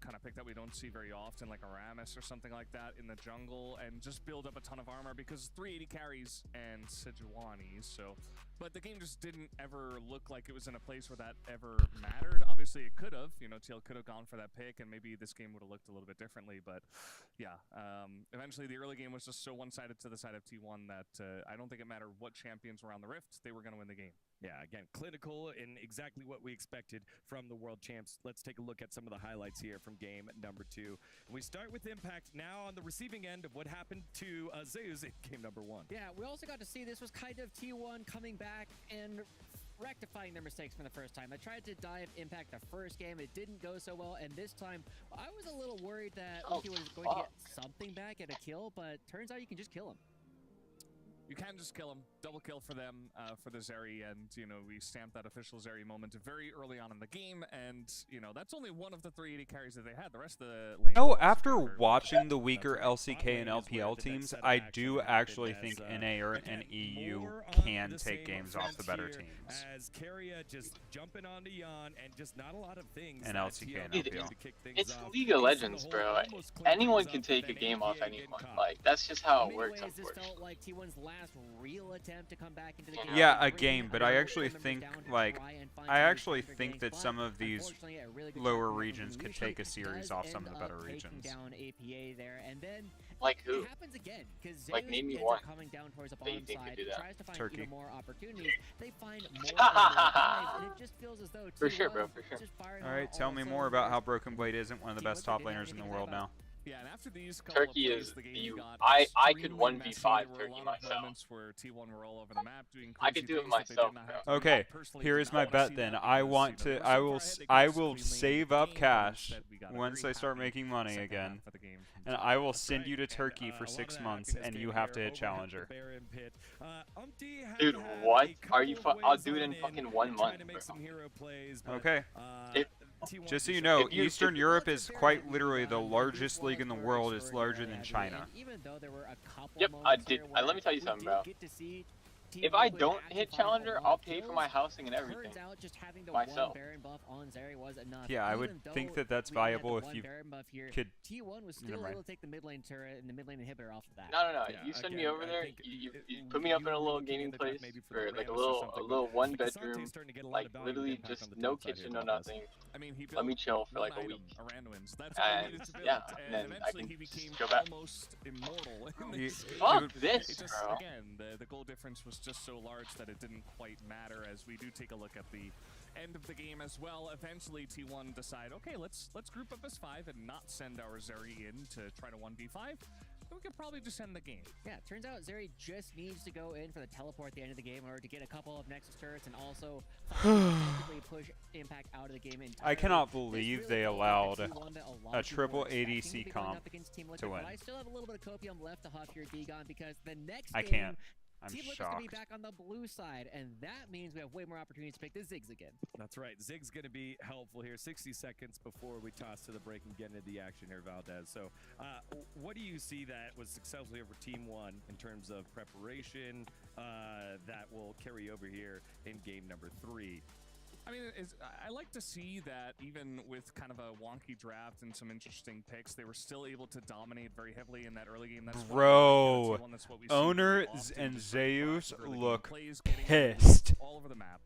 kind of pick that we don't see very often, like a Rammus or something like that in the jungle, and just build up a ton of armor because 380 carries and Sejuani's. So, but the game just didn't ever look like it was in a place where that ever mattered. Obviously, it could have. TL could have gone for that pick, and maybe this game would have looked a little bit differently. But yeah, eventually the early game was just so one-sided to the side of T1 that I don't think it mattered what champions were on the Rift; they were going to win the game. Yeah, again, clinical and exactly what we expected from the world champs. Let's take a look at some of the highlights here. here from game number 2. And we start with Impact now on the receiving end of what happened to Zeus in game number 1. Yeah, we also got to see this was kind of T1 coming back and rectifying their mistakes from the first time. I tried to dive Impact the first game. It didn't go so well, and this time I was a little worried that Lucky was going to get something back at a kill, but turns out you can just kill him. You can just kill him. Double kill for them, for the Zeri, and, you know, we stamped that official Zeri moment very early on in the game, and, you know, that's only one of the 3 AD carries that they had. The rest of the lane... Oh, after watching the weaker LCK and LPL teams, I do actually think NA and EU can take games off the better teams. As Kiyo just jumping onto Yon and just not a lot of things. And LCK and LPL. It's League of Legends, bro. Anyone can take a game off anyone. Like, that's just how it works, unfortunately. Real attempt to come back into the game. Yeah, a game, but I actually think that some of these lower regions could take a series off some of the better regions. Like who? Like name me one. That you think could do that? Turkey. For sure, bro. For sure. Alright, tell me more about how Broken Blade isn't one of the best top laners in the world now. Yeah, and after these Turkey is the I could 1v5 Turkey myself. I could do it myself, bro. Okay, here is my bet then. I will save up cash once I start making money again, and I will send you to Turkey for 6 months, and you have to hit Challenger. Dude, what? Are you? I'll do it in fucking 1 month, bro. Okay. Just so you know, Eastern Europe is quite literally the largest league in the world. It's larger than China. Yep, I did. Let me tell you something, bro. If I don't hit Challenger, I'll pay for my housing and everything myself. Yeah, I would think that that's viable if you could. T1 was still able to take the mid lane turret and the mid lane inhibitor off of that. No. You send me over there. You put me up in a little gaming place for like a little 1-bedroom, like literally just no kitchen, no nothing. Let me chill for like a week. And yeah, and then I can go back. Fuck this, bro. Again, the goal difference was just so large that it didn't quite matter. As we do take a look at the end of the game as well, eventually T1 decide, okay, let's group up as 5 and not send our Zeri in to try to 1v5. We could probably just end the game. Yeah, turns out Zeri just needs to go in for the teleport at the end of the game in order to get a couple of Nexus turrets and also push Impact out of the game entirely. I cannot believe they allowed a triple ADC comp to win. I still have a little bit of copium left to huff your Degon because the next I game, can't. I'm Team Liquid's shocked. going to be back on the blue side, and that means we have way more opportunities to pick the Ziggs again. That's right. Ziggs going to be helpful here. 60 seconds before we toss to the break and get into the action here, Valdez. So what do you see that was successfully over Team 1 in terms of preparation that will carry over here in game number 3? I mean, I like to see that even with kind of a wonky draft and some interesting picks, they were still able to dominate very heavily in that early game. Bro, Owner and Zeus look pissed. All over the map,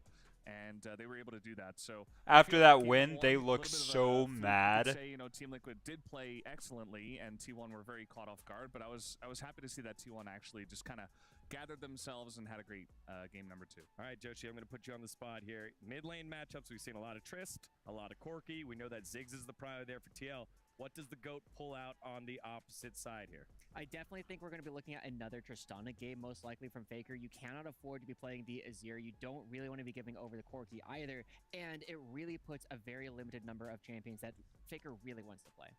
and they were able to do that. So after that win, they look so mad. Say, you know, Team Liquid did play excellently, and T1 were very caught off guard. But I was happy to see that T1 actually just kind of gathered themselves and had a great game number 2. All right, Joshi, I'm going to put you on the spot here. Mid lane matchups, we've seen a lot of Trist, a lot of Corki. We know that Ziggs is the prior there for TL. What does the GOAT pull out on the opposite side here? I definitely think we're going to be looking at another Tristana game, most likely from Faker. You cannot afford to be playing the Azir. You don't really want to be giving over the Corki either, and it really puts a very limited number of champions that Faker really wants to play.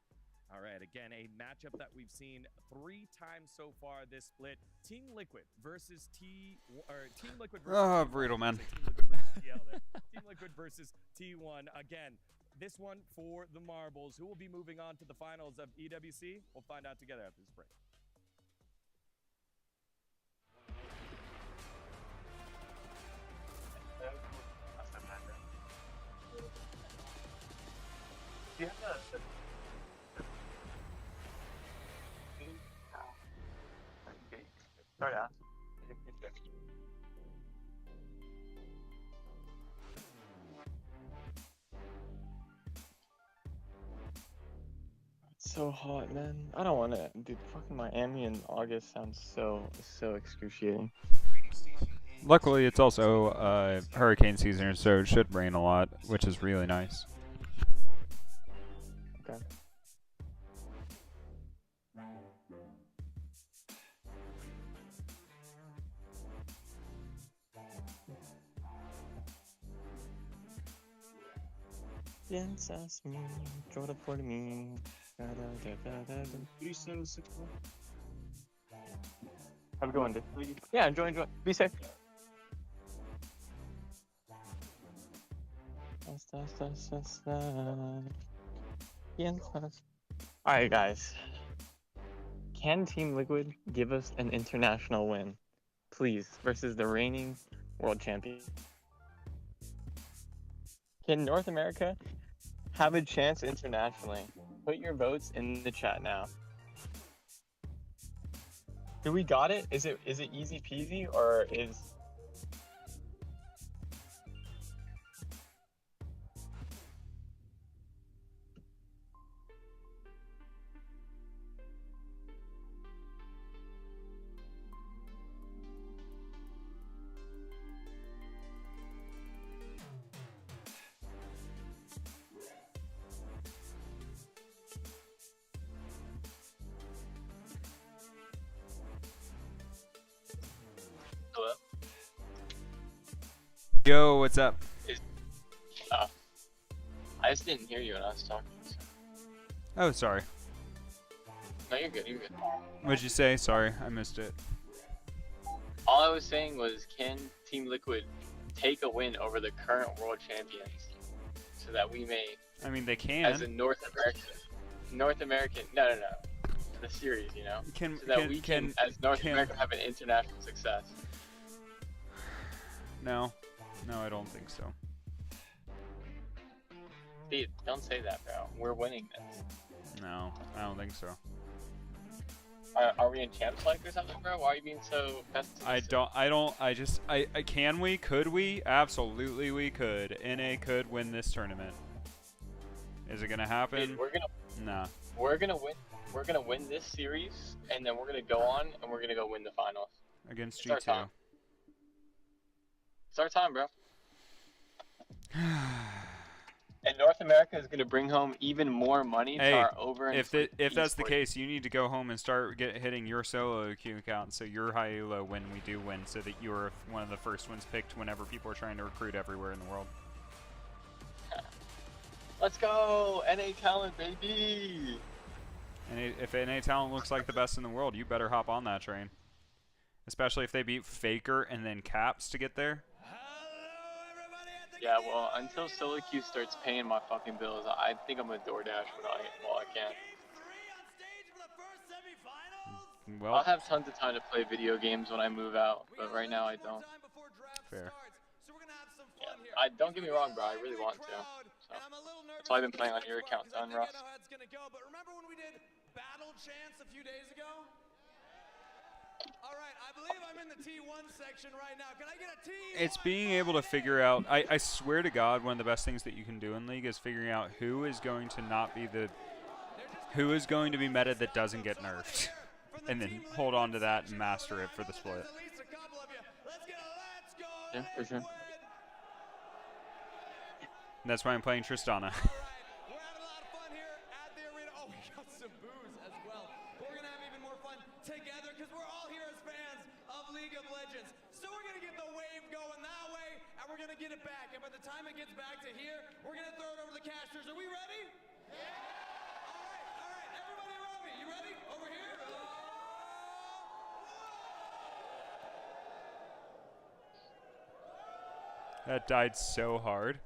All right, again, a matchup that we've seen 3 times so far this split. Team Liquid versus Team Liquid versus brutal, man. Team Liquid versus T1. Again, this one for the marbles. Who will be moving on to the finals of EWC? We'll find out together after this break. Sorry, It's so hot, man. I don't want to. Dude, fucking Miami in August sounds so excruciating. Luckily, it's also hurricane season, so it should rain a lot, which is really nice. Okay. Piensas mí, llora por mí. Have a good one, dude. Yeah, enjoy. Be safe. Alright, guys. Can Team Liquid give us an international win, please, versus the reigning world champion? Can North America have a chance internationally? Put your votes in the chat now. Do we got it? Is it easy peasy, or is... Hello? Yo, what's up? I just didn't hear you when I was talking. So. Oh, sorry. No, you're good, you're good. What'd you say? Sorry, I missed it. All I was saying was, can Team Liquid take a win over the current world champions so that we may... I mean, they can. As a North American, no, for the series, you know? So that we can, as North America, have an international success. No, I don't think so. Dude, don't say that, bro. We're winning this. No, I don't think so. Are we in champs like or something, bro? Why are you being so pessimistic? Can we? Could we? Absolutely we could. NA could win this tournament. Is it gonna happen? Dude, Nah. We're gonna win. We're gonna win this series, and then we're gonna go on, and we're gonna go win the finals. Against It's our G2. time. It's our time, bro. And North America is going to bring home even more money to our over. If that's the case, you need to go home and start hitting your solo queue count, so you're high elo when we do win, so that you're one of the first ones picked whenever people are trying to recruit everywhere in the world. Let's go, NA talent, baby. And if NA talent looks like the best in the world, you better hop on that train. Especially if they beat Faker and then Caps to get there. Yeah, well, until solo queue starts paying my fucking bills, I think I'm gonna DoorDash while I can. Well, I'll have tons of time to play video games when I move out, but right now I don't. Fair. Yeah, don't get me wrong, bro. I really want to. So that's why I've been playing on your account, son, Russ. But remember when we did Battle Chance a few days ago? All right, I believe I'm in the T1 section right now. Can I get a T1? It's being able to figure out. I swear to God, one of the best things that you can do in League is figuring out who is going to be meta that doesn't get nerfed, and then hold on to that and master it for the split. Yeah, for sure. And that's why I'm playing Tristana. Together, because we're all here as fans of League of Legends. So we're going to get the wave going that way, and we're going to get it back. And by the time it gets back to here, we're going to throw it over the casters. Are we ready? Yeah! All right, everybody around me. You ready? Over here? That died so hard.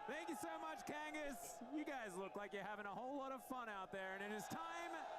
Thank you so much, Kangas. You guys look like you're having a whole lot of fun out there, and it is time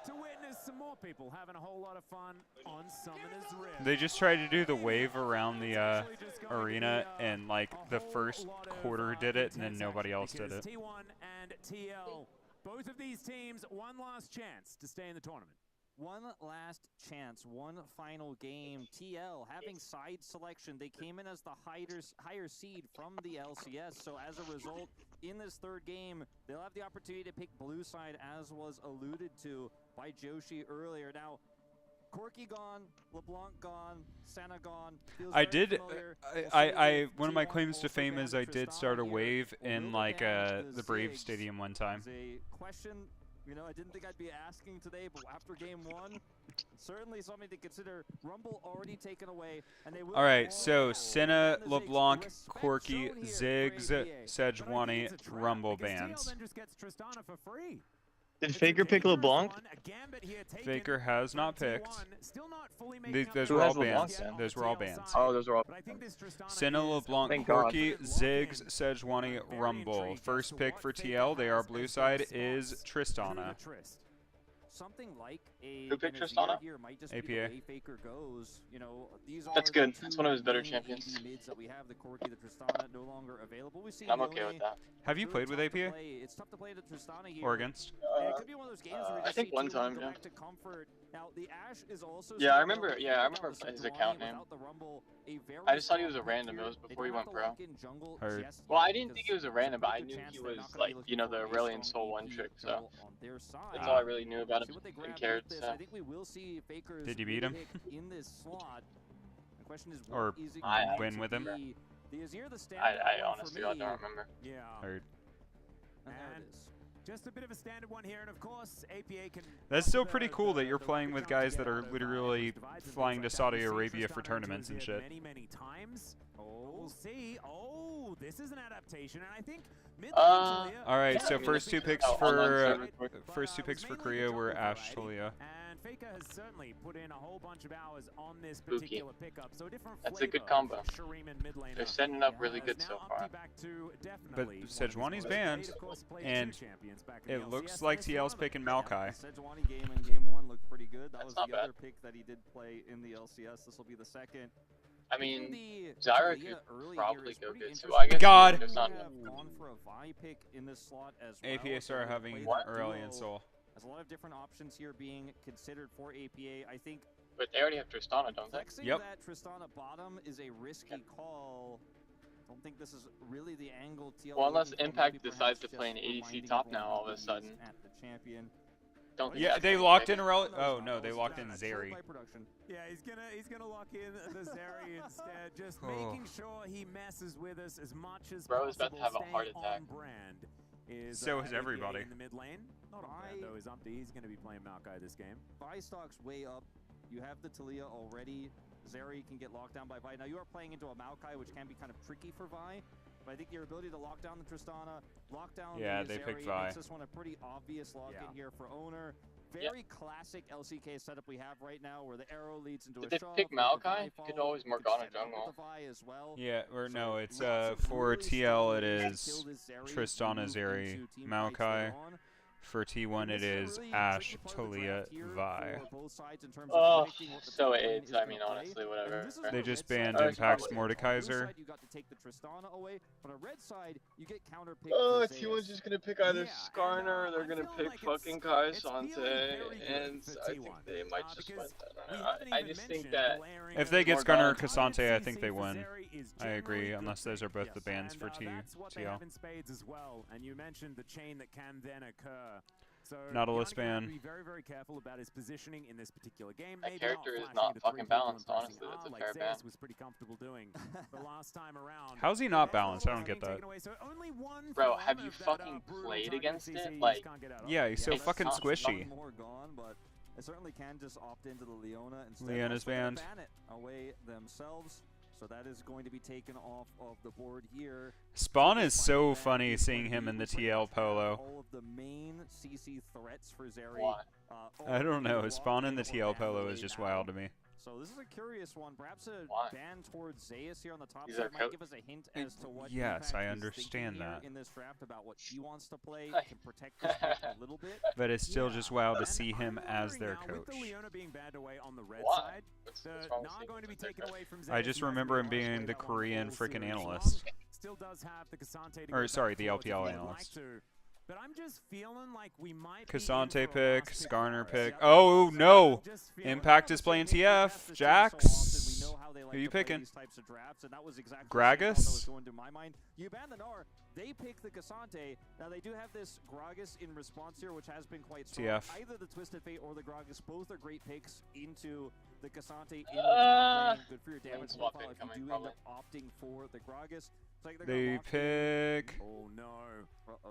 to witness some more people having a whole lot of fun on Summoner's Rift. They just tried to do the wave around the arena, and like the first quarter did it, and then nobody else did it. T1 and TL, both of these teams, one last chance to stay in the tournament. One last chance, one final game. TL having side selection. They came in as the higher seed from the LCS. So as a result, in this third game, they'll have the opportunity to pick blue side, as was alluded to by Joshi earlier. Now, Corky gone, LeBlanc gone, Santa gone. One of my claims to fame is I did start a wave in like the Brave Stadium one time. A question You know, I didn't think I'd be asking today, but after game 1, certainly something to consider. Rumble already taken away, and they will. All right, so Senna, LeBlanc, Corky, Ziggs, Sejuani, Rumble bans. Did Faker pick LeBlanc? Faker has not picked. Those Who were all has LeBlanc bans. then? Those were all bans. Oh, those are all. Senna, LeBlanc, Thank Corky, God. Ziggs, Sejuani, Rumble. First pick for TL, they are blue side, is Tristana. Something like a Who picked Tristana? here might just APA. be the way Faker goes. You know, these That's are good. the That's two one of his better main champions. AD mids that we have. The Corki, the Tristana, no longer available. We see I'm okay with that. Have you played with APA? It's tough to play the Tristana here. Or against? And it could be one of those games where you I just think see one T1 time, go yeah. back to comfort. Now, the Ashe is also Yeah, I still remember. available Yeah, I without remember the his Sejuani, account name. without the Rumble, a very I just thought he was a strong random. pick It was here. before They he don't went have to pro. lock in jungle Heard. just Well, I yet didn't think he because was a random, but I there's a knew good he chance they're was not gonna like, be you know, the looking for a Aurelion strong Soul one AP trick. So jungle on their side. that's all I really knew about him See what they and grab cared. with this. So. I think we will see Faker's Did you beat him? pick in this slot. The question is, Or what is it I- going win to with him? be? The Azir, the standout I one honestly for I me. don't remember. Yeah. Heard. And there it is. Just a bit of a standard one here, and of course, APA can. That's still pretty cool that you're playing with guys that are literally flying to Saudi Arabia for tournaments and shit. Many times. Oh, we'll see. Oh, this is an adaptation, and I think. All right, Yeah, so I mean, first two it's picks online for server. first two picks for Korea were Ashe, Talia. And Faker has certainly put in a whole bunch of hours on this Spooky. particular pickup. So a different That's a good flavor combo. of Shreem and mid laner. They're setting up really good so far. But Sejuani's banned, and it looks like TL's picking Maokai. Sejuani game in game 1 looked pretty good. That was not the bad. other pick that he did play in the LCS. This will be the second. I mean, The Zyra Talia could early probably here is go pretty good too. interesting. I guess God. there's not We enough. have gone for a Vi pick in this slot as well. APA so started we'll having play that Aurelion duo. Soul. There's a lot of different options here being considered for APA. I think But they already have Tristana, don't they? flexing Yep. that Tristana bottom is a risky call. Don't think this is really the angle TL. Well, unless looking for, Impact maybe decides to perhaps play an just ADC reminding top everyone now all of a that he's sudden. At the champion. Don't think Yeah, that's they gonna locked pick. in Aurelion. Oh no, they locked in Controlled Zeri. by production. Yeah, he's gonna lock in the Zeri instead, just Oh. making sure he messes with us as much as Bro is about possible. to have a heart staying attack. on brand. Is, So is APA everybody. in the mid lane. Not on brand though. Is Umpty. He's gonna be playing Maokai this game. Vi stock's way up. You have the Talia already. Zeri can get locked down by Vi. Now you are playing into a Maokai, which can be kind of tricky for Vi. But I think your ability to lock down the Tristana, lock down Yeah, the they Zeri picked Vi. makes this one a pretty obvious lock in here for Owner. Very classic LCK setup we have right now, where the arrow leads into Did a they shove. pick with the Maokai? Vi You could follow, always you Morgana set up with jungle. the Vi as well. Yeah, or no, it's lots of for really TL it strong is kill this Zeri Tristana, move Zeri, into team fights later Maokai. on. For T1 it is Ashe, Talia, Vi. Oh, so AIDS. I mean, honestly, whatever. They just banned Alright, Impact's probably. Mordekaiser. You got to take the Tristana away. On a red side, you get counter pick. Oh, T1's just gonna pick either Skarner or they're gonna pick fucking Kai Sante, and I think they might just win that. I just think that If they get Skarner or Morgana- Cassante, I think they win. I agree, unless those are both the bans for That's what they TL. have in spades as well. And you mentioned the chain that can then occur. So Nautilus Yannick will have to ban. be very, very careful about his positioning in this particular game. That Maybe character is flashing not the fucking 3 people balanced, and honestly. pressing That's a R like fair Zeus ban. was pretty comfortable doing the last time around. How's he not balanced? I don't get that. So only one Bro, form have you of that, fucking brutal played target against CC it? you Like, just can't get out of. Yeah, he's so It's fucking not squishy. More gone, but they certainly can just opt into the Leona instead. Leona's They're gonna banned. ban it away themselves. So that is going to be taken off of the board here. Spawn is so funny seeing him in the TL polo. All of the main CC threats for Zeri. Why? I don't know, Spawn in the TL polo is just wild to me. So this is a curious one. Perhaps a Why? ban towards Zeus here on the top He's side our might coach. give us a hint as to what Yes, Impact I is understand thinking here that. in this draft about what he wants to play, Hi. can protect this pick a little bit. But it's still just wild to And see him I'm as wondering their now, with coach. the Leona being banned away on the red Why? side, What's the wrong with not Zeus? going to be It's their taken coach. away from Zeus. I just He hasn't remember been him able to being play the that one Korean full freaking series analyst. long. Still does have the Cassante to Or go sorry, back the towards if LPL he'd analyst. like to. But I'm just feeling like we might be in Cassante for a last pick, pick Skarner for us. pick. Yep. Oh So no! I'm just feeling Impact like is playing we see TF. So often, Jax. we know how they like Who you to play picking? these types of drafts, and that was exactly the same thought that was Gragas? going through my mind. You ban the Gnar, they pick the Cassante. Now they do have this Gragas in response here, which has been quite strong. TF. Either the Twisted Fate or the Gragas, both are great picks into the Cassante in the top Good for your Lane damage swap profile if incoming, you do probably. end up opting for the Gragas. It's like they're They gonna lock in. pick Oh no.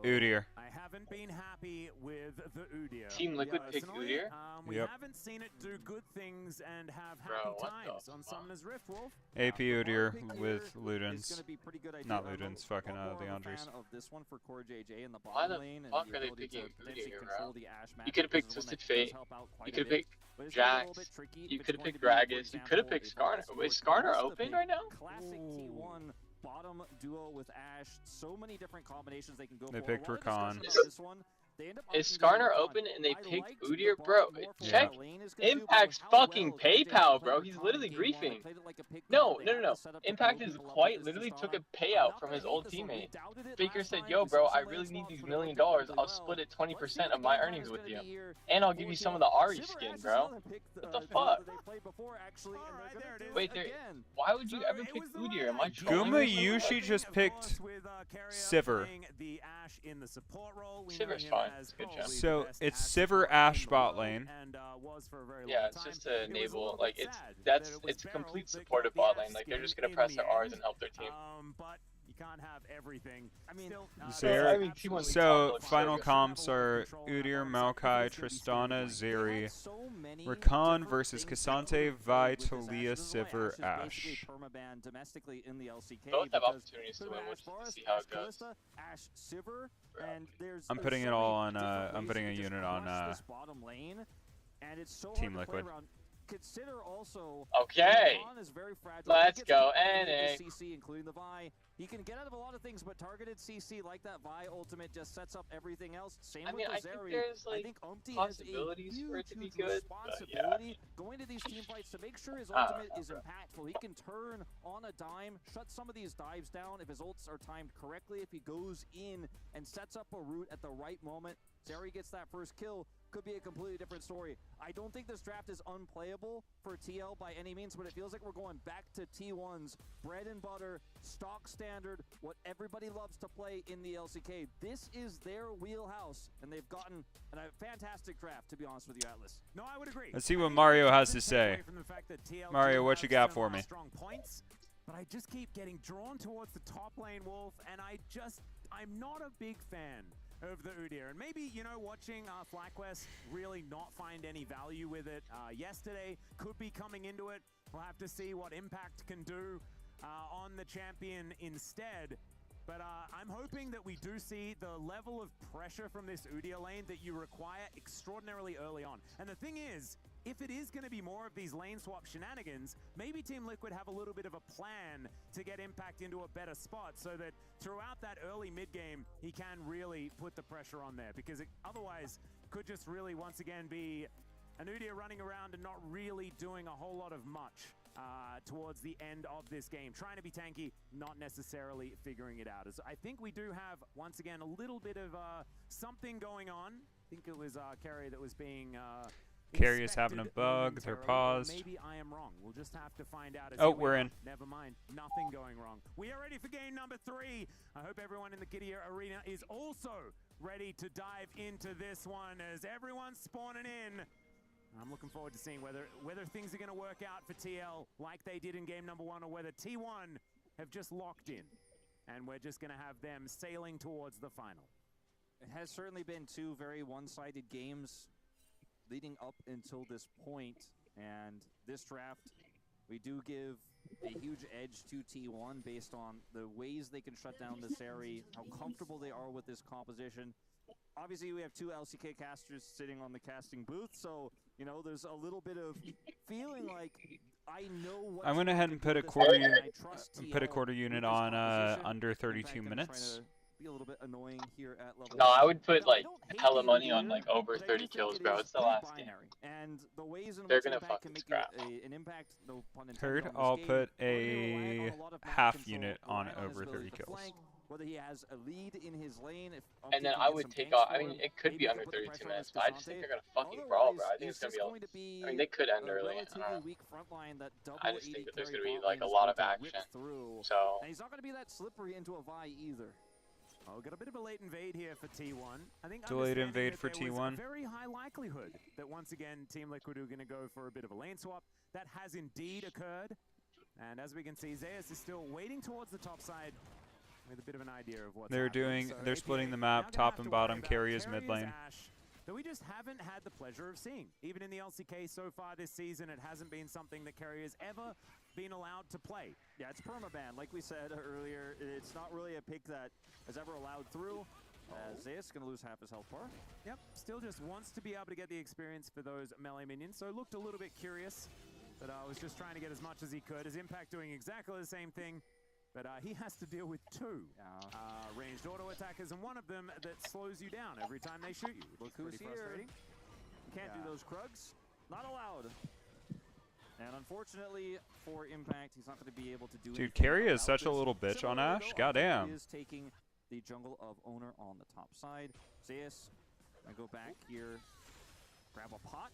Udyr. I haven't been happy with the Udyr. Team Liquid Yeah, picked personally, Udyr? We Yep. haven't seen it do good things and have Bro, happy what the times on Summoner's Rift, Wolf. AP Udyr pick here with is Ludens. gonna be pretty good idea. Not I'm a Ludens, fucking lot more of a Leandres. fan of this one for Core JJ in the Why bottom the lane and fuck the are they ability to picking potentially Udyr, control bro? the Ash You map. could have This picked is one Twisted that does Fate. help out You quite a could have bit, picked but it's gonna be a little Jax. bit tricky You if it's could have going picked to be, for Gragas. You could have example, picked a Skarner. Varus Wait, or Skarner Kalista open pick. right now? Classic T1 bottom duo with Ash. So many different combinations they can go They for. picked A lot of Rakan. discussion about this one. They end up Is opting to go Skarner Rakan. open and they I picked liked the Udyr? bot Bro, more for Yeah. what the lane is gonna do, but Impact's how fucking well Core JJ PayPal, played bro. He's Rakan literally in game one. They griefing. played it like a pick No, guard. They no, had no, the no. setup to Impact blow is people up quite with this literally took a Tristana. I'm payout not from gonna his hate old this one. We teammate. doubted it Faker last said, time. yo, We bro, saw I some really land need swaps, these $1 but it million. worked out really I'll well. split it Let's see 20% what of the my game plan earnings is with gonna you. be here And I'll give for you some TL. of the Ari Silver skin, Ash is bro. another pick, What the duo fuck? that they played before, actually, and they're gonna do Wait, it there. again. Why would you ever pick Udyr? Am I trolling Guma or something? Yushi just picked Sivir. The Ash in the support role. We Sivir's know him fine. as It's a good probably job. the So best it's Ash Sivir support Ash in the bot world, lane. and was for a very Yeah, long it's time. just to It was a enable, little like, bit it's sad that's that it was it's a Beryl complete that support got of the bot Ash lane. Like, they're skin just gonna in press the their R's end. and help their team. But you can't have everything. I mean, Zeri. I mean, T1 So looks so final good. comps are Udyr, Maokai, Tristana, Zeri, Rakan versus Cassante, Vi, Talia, Sivir, Ash. Permaban domestically in the LCK. Both have because opportunities to Sivir win. Ash We'll just Forest, see how Ash it goes. Kalista, Ash Sivir, and I'm there's putting so it all many on. different I'm ways putting you a can just unit on crush this bottom lane, and it's so Team hard to play Liquid. around. Consider also Okay. Rakan is very fragile. Let's He gets go, to play with NA. the CC, including the Vi. He can get out of a lot of things, but targeted CC like that Vi ultimate just sets up everything else. Same I with mean, the I think Zeri. there's, I like, think Umpty has a possibilities for it to be huge good, but yeah. responsibility going to these team fights to make sure his I don't ultimate know, is bro. impactful. He can turn on a dime, shut some of these dives down if his ults are timed correctly. If he goes in and sets up a route at the right moment, Zeri gets that first kill. Could be a completely different story. I don't think this draft is unplayable for TL by any means, but it feels like we're going back to T1's bread and butter, stock standard, what everybody loves to play in the LCK. This is their wheelhouse, and they've gotten a fantastic draft, to be honest with you, Atlas. No, I would agree. Let's see what Mario has to say. Mario, what you got for me? Strong points, but I just keep getting drawn towards the top lane, Wolf, and I'm not a big fan of the Udyr. And maybe, you know, watching FlyQuest really not find any value with it yesterday, could be coming into it. We'll have to see what Impact can do on the champion instead. But I'm hoping that we do see the level of pressure from this Udyr lane that you require extraordinarily early on. And the thing is, if it is going to be more of these lane swap shenanigans, maybe Team Liquid have a little bit of a plan to get Impact into a better spot so that throughout that early mid-game, he can really put the pressure on there. Because it otherwise could just really, once again, be an Udyr running around and not really doing a whole lot of much towards the end of this game. Trying to be tanky, not necessarily figuring it out. As I think we do have, once again, a little bit of something going on. I think it was Carrier that was being... Carrie is having a bug. They're paused. Maybe I am wrong. We'll just have to find out. Oh, we're in. Never mind. Nothing going wrong. We are ready for game number 3. I hope everyone in the Kiyo Arena is also ready to dive into this one as everyone's spawning in. I'm looking forward to seeing whether things are going to work out for TL like they did in game number 1, or whether T1 have just locked in and we're just going to have them sailing towards the final. It has certainly been 2 very one-sided games leading up until this point, and this draft, we do give a huge edge to T1 based on the ways they can shut down this area, how comfortable they are with this composition. Obviously, we have 2 LCK casters sitting on the casting booth, so, you know, there's a little bit of feeling like I know what I went ahead and put a quarter unit on under 32 minutes. Be a little bit annoying here at level. No, I would put like hella money on like over 30 kills, bro. It's the last game. And the ways in They're which gonna Impact can fucking make scrap. an impact, no pun intended, Heard, on this I'll game, put we're gonna rely a on a lot of map half control, unit rely on his over ability 30 to kills. flank, whether he has a lead in his lane. If And then I would take off. I mean, it could be under 32 minutes, but I just think they're gonna fucking brawl, bro. I think it's gonna be. I mean, they could end early. I just think that there's gonna be like a lot of action. So. And he's not gonna be that slippery into a Vi either. Oh, got a bit of a late invade here for T1. I think Delayed understanding invade that for there was T1. a very high likelihood that once again Team Liquid are going to go for a bit of a lane swap. That has indeed occurred. And as we can see, Zeus is still waiting towards the top side with a bit of an idea of what's They're happening. they're splitting the map, top and bottom. Carry is mid lane. That we just haven't had the pleasure of seeing. Even in the LCK so far this season, it hasn't been something that Carrier has ever been allowed to play. Yeah, it's permaban. Like we said earlier, it's not really a pick that is ever allowed through. Zeus going to lose half his health bar. Yep, still just wants to be able to get the experience for those melee minions, so looked a little bit curious, but was just trying to get as much as he could. His Impact doing exactly the same thing, but he has to deal with two ranged auto attackers, and one of them that slows you down every time they shoot you. Look who's here. Frustrating. You can't do those Krugs. Not allowed. And unfortunately for Impact, he's not going to be able to do Dude, Carry is such a little bitch on Similarly, Ashe. though, Goddamn. He is taking the jungle of Owner on the top side. Zeus, I go back here, grab a pot.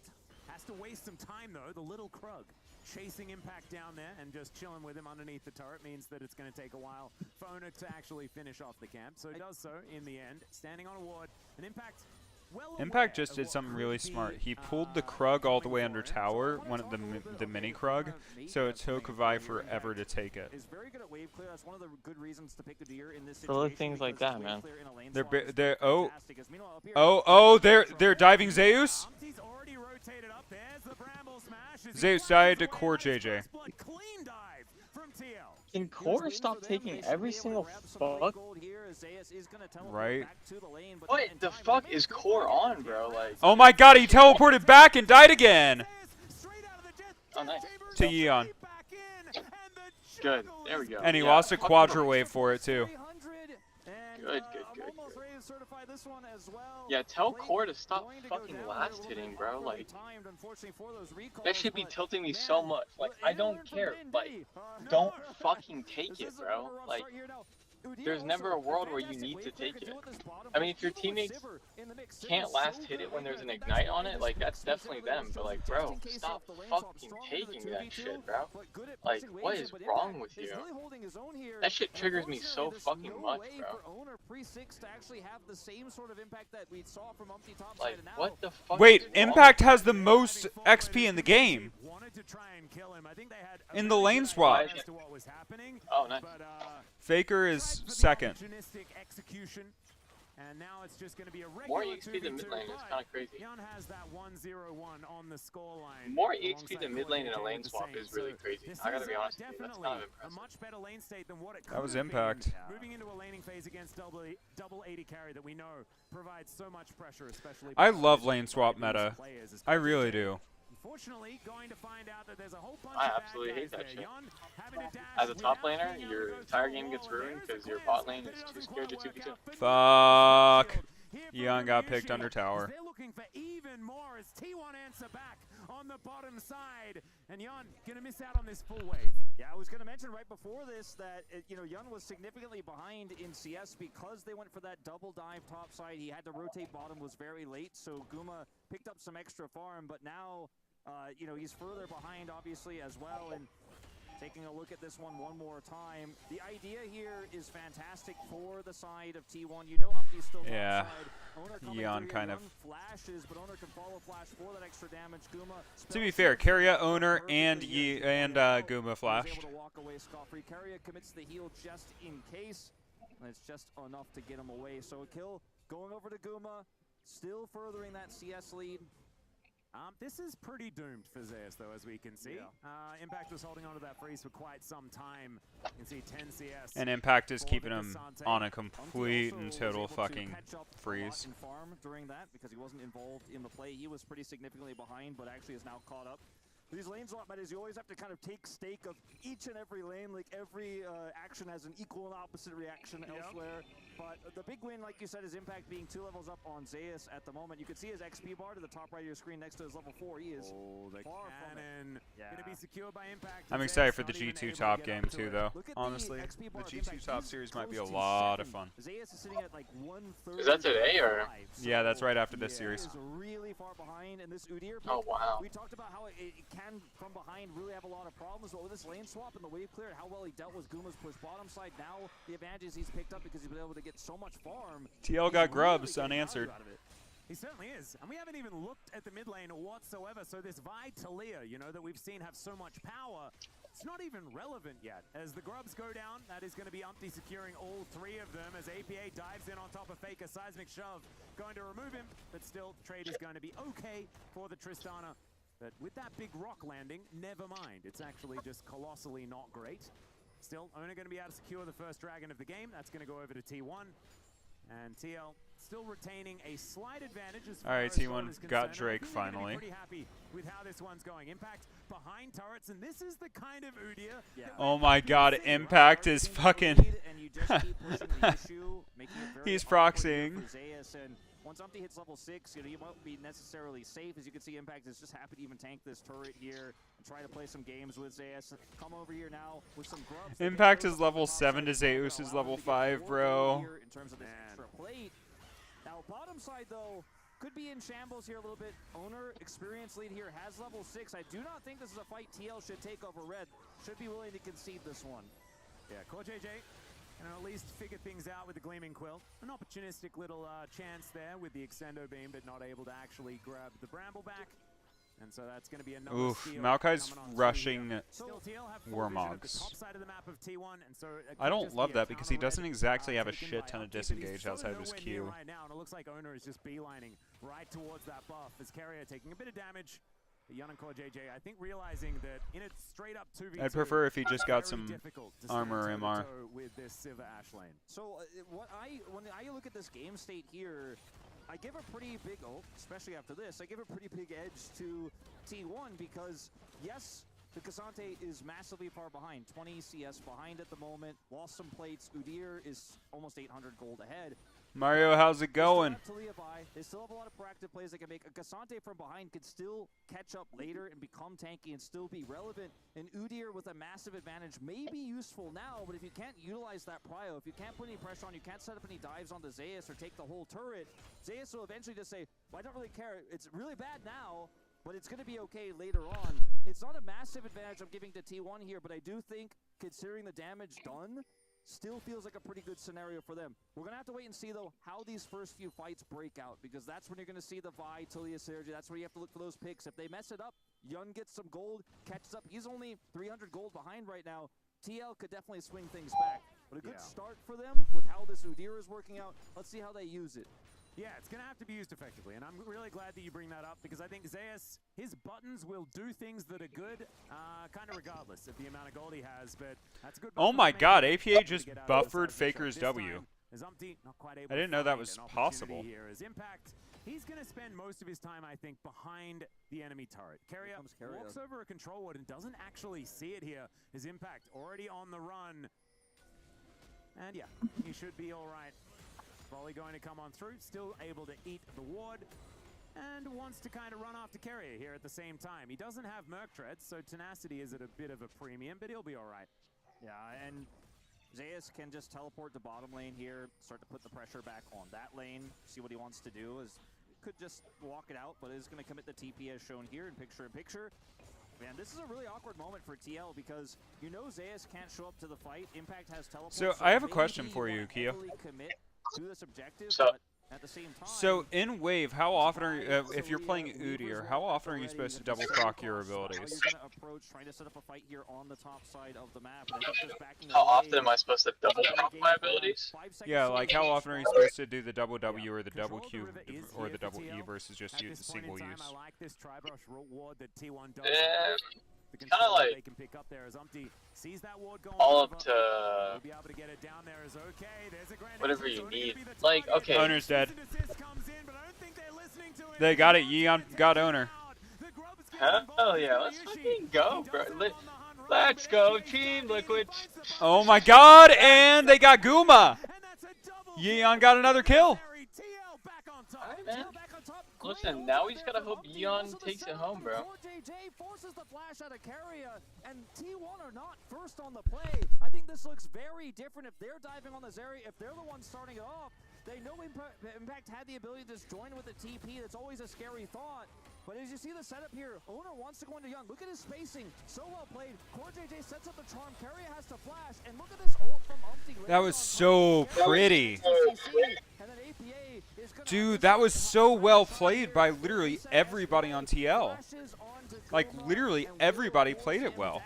Has to waste some time though, the little Krug. Chasing Impact down there and just chilling with him underneath the turret means that it's going to take a while for Owner to actually finish off the camp. So he does so in the end, standing on a ward. And Impact, Impact just did something really smart. He pulled the Krug all the way under tower, one of the mini Krug, so it took Vi forever to take it. Is very good at wave clear. That's one of the good reasons to pick a deer in this So little things like that, man. They're they're diving Zeus. Zeus died to core JJ. Can Core stop taking every single fuck? Right. What the fuck is Core on, bro? Like. Oh my god, he teleported back and died again. Oh, nice. To Yeon. Good. There we go. And he lost a Quadra wave for it too. Good. Yeah, tell Core to stop fucking last hitting, bro. Like, that should be tilting me so much. Like, I don't care. Like, don't fucking take it, bro. Like, there's never a world where you need to take it. I mean, if your teammates can't last hit it when there's an ignite on it, like, that's definitely them. But, like, bro, stop fucking taking that shit, bro. Like, what is wrong with you? That shit triggers me so fucking much, bro. Like, what the fuck? Wait, Impact has the most XP in the game. In the lane swap. Oh, nice. Faker is second. And now it's just going to be a more EXP than mid lane is kind of crazy. Has that 1-0-1 on the scoreline. More EXP than mid lane in a lane swap is really crazy. I gotta be honest with you, that's kind of impressive. A much better lane state than what it that was Impact. Moving into a laning phase against double 80 carry that we know provides so much pressure, especially. I love lane swap meta. I really do. Unfortunately, going to find out that there's a whole bunch I absolutely hate that shit. As a top laner, your entire game gets ruined because your bot lane is too scared to 2v2. Fuck. Yeon got picked under tower. They're looking for even more as T1 answer back on the bottom side, and Yeon gonna miss out on this full wave. Yeah, I was gonna mention right before this that Yeon was significantly behind in CS because they went for that double dive top side. He had to rotate bottom, was very late, so Guma picked up some extra farm, but now he's further behind obviously as well. And taking a look at this one more time, the idea here is fantastic for the side of T1. Humpty's still yeah. Yeon kind of. Flashes, but Owner can follow flash for that extra damage. Guma, to be fair, Carrier, Owner, and Guma flashed. Able to walk away scot-free. Carrier commits the heal just in case, and it's just enough to get him away. So a kill going over to Guma, still furthering that CS lead. This is pretty doomed for Zeus, though, as we can see. Impact was holding on to that freeze for quite some time. You can see 10 CS. And Impact is keeping him on a complete and total fucking freeze. Farm during that because he wasn't involved in the play. He was pretty significantly behind, but actually is now caught up. These lanes a lot matters. You always have to kind of take stake of each and every lane. Like every action has an equal and opposite reaction elsewhere. But the big win, like you said, is Impact being 2 levels up on Zeus at the moment. You can see his XP bar to the top right of your screen next to his level 4. He is far from it. Gonna be secured by Impact. I'm excited for the G2 top game too, though. Honestly, the G2 top series might be a lot of fun. Zeus is sitting at like 1/3. Is that today or? Yeah, that's right after this series. Is really far behind, and this Udyr. Oh wow. We talked about how it can from behind really have a lot of problems, but with this lane swap and the wave clear and how well he dealt with Guma's push bottom side, now the advantages he's picked up because he's been able to get so much farm. TL got grubs unanswered. He certainly is, and we haven't even looked at the mid lane whatsoever. So this Vi Talia, that we've seen have so much power, It's not even relevant yet. As the grubs go down, that is going to be Umpty securing all 3 of them as APA dives in on top of Faker. Seismic shove going to remove him, but still trade is going to be okay for the Tristana. But with that big rock landing, never mind. It's actually just colossally not great. Still, Owner going to be able to secure the first dragon of the game. That's going to go over to T1. And TL still retaining a slight advantage as far All right, as T1 is got concerned. Drake I think they're gonna finally. be pretty happy with how this one's going. Impact behind turrets, and this is the kind of Udyr. Oh my God, Impact is fucking. He's proxying. Once Umpty hits level 6, you won't be necessarily safe. As you can see, Impact is just happy to even tank this turret here and try to play some games with Zeus. Come over here now with some grubs. Impact is level 7 to Zeus is level 5, bro. In terms of this extra plate. Now, bottom side, though, could be in shambles here a little bit. Owner, experience lead here, has level 6. I do not think this is a fight TL should take over Red. Should be willing to concede this one. Yeah, Core JJ can at least figure things out with the Gleaming Quill. An opportunistic little chance there with the Extendo Beam, but not able to actually grab the Bramble back. And so that's going to be another Oof, steal Maokai's coming on rushing Still, TL have full vision of the Warmogs. top side of the map of T1, and so it I could don't just love be a that because he counter doesn't red, exactly have a taken shit by ton of Umpty, but he's disengage sort outside of his nowhere near Q. right now, and it looks like Owner is just beelining right towards that buff as Carrier taking a bit of damage. Yun and Core JJ, I think, realizing that in a straight up 2v2, I'd prefer if he just got very some difficult to stand armor or MR. toe-to-toe with this Sivir Ash lane. So when I look at this game state here, I give a pretty big, especially after this, I give a pretty big edge to T1 because, yes, the Cassante is massively far behind, 20 CS behind at the moment, lost some plates. Udyr is almost 800 gold ahead. Mario, how's it going? They still have a lot of proactive plays they can make. A Cassante from behind could still catch up later and become tanky and still be relevant. And Udyr with a massive advantage may be useful now, but if you can't utilize that prio, if you can't put any pressure on, you can't set up any dives onto Zeus or take the whole turret, Zeus will eventually just say, well, I don't really care. It's really bad now, but it's going to be okay later on. It's not a massive advantage I'm giving to T1 here, but I do think, considering the damage done, still feels like a pretty good scenario for them. We're going to have to wait and see, though, how these first few fights break out, because that's when you're going to see the Vi, Talia, synergy. That's where you have to look for those picks. If they mess it up, Yun gets some gold, catches up. He's only 300 gold behind right now. TL could definitely swing things back. But a good start for them with how this Udyr is working out. Let's see how they use it. Yeah, it's going to have to be used effectively, and I'm really glad that you bring that up because I think Zeus, his buttons will do things that are good, kind of regardless of the amount of gold he has, but that's a good. Oh my God, APA just buffered Faker's W. I didn't know that was possible. Here is Impact. He's going to spend most of his time, I think, behind the enemy turret. Carrier walks over a control ward and doesn't actually see it here. His Impact already on the run. And yeah, he should be all right. Volley going to come on through, still able to eat the ward, and wants to kind of run after Carrier here at the same time. He doesn't have Merc Treads, so Tenacity is at a bit of a premium, but he'll be all right. Yeah, and Zeus can just teleport to bottom lane here, start to put the pressure back on that lane, see what he wants to do. Could just walk it out, but is going to commit the TP as shown here in picture-in-picture. Man, this is a really awkward moment for TL because you know Zeus can't show up to the fight. Impact has teleport. So I have a question for you, Kiyo. To this objective, So, but at the same time, So in Wave, how often are you, if you're playing Udyr, how often are you supposed to double proc your abilities? trying to set up a fight here on the top side of the map. And just backing how away. often am I supposed to double proc my abilities? Yeah, like how often are you supposed to do the double W or the double Q or the double E versus just use single use? I like this Tri-Brush ward that T1 does. Kind of like they can pick up there as Umpty sees that ward going all over. up to Be able to get it down there is okay. There's a grand whatever you need. Like, okay. Owner's dead. They got it. Yeon got Owner. Hell yeah, let's fucking go, bro. Let's go, Team Liquid. Oh my God! And they got Guma. Yeon got another kill. Alright, man. Listen, now we just gotta hope Yeon takes it home, bro. JJ forces the flash out of Carrier, and T1 are not first on the play. I think this looks very different if they're diving on this area, if they're the ones starting it off. They know Impact had the ability to just join with the TP. That's always a scary thought. But as you see the setup here, Owner wants to go into Young. Look at his spacing. So well played. Core JJ sets up the charm. Carrier has to flash. And look at this ult from Umpty. That was so pretty. Dude, that was so well played by literally everybody on TL. Like, literally everybody played it well.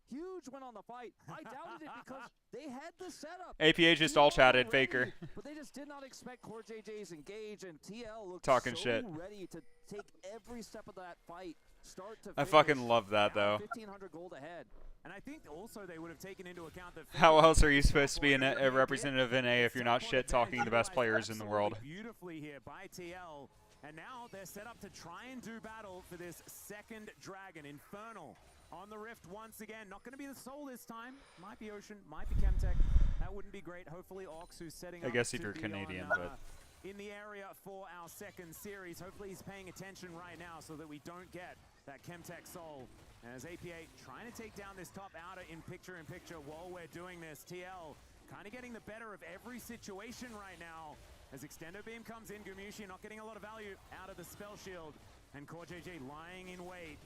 Huge win on the fight. I doubted it because they had the setup. APA just all chatted Faker. But they just did not expect Core JJ's engage, and TL looked Talking so shit. ready to take every step of that fight, start to I finish. fucking love that though. 1,500 gold ahead. And I think also they would have taken into account that How else are you supposed to be a representative of NA if you're not shit talking the best players in the world? Beautifully here by TL. And now they're set up to try and do battle for this second dragon, Infernal. On the Rift once again. Not going to be the Soul this time. Might be Ocean, might be Chemtech. That wouldn't be great. Hopefully Ox, who's setting up I guess if to you're be Canadian, on, but... in the area for our second series. Hopefully he's paying attention right now so that we don't get that Chemtech Soul. As APA trying to take down this top outer in picture while we're doing this. TL kind of getting the better of every situation right now. As Extendo Beam comes in, Gumushi not getting a lot of value out of the Spell Shield. And Core JJ lying in wait.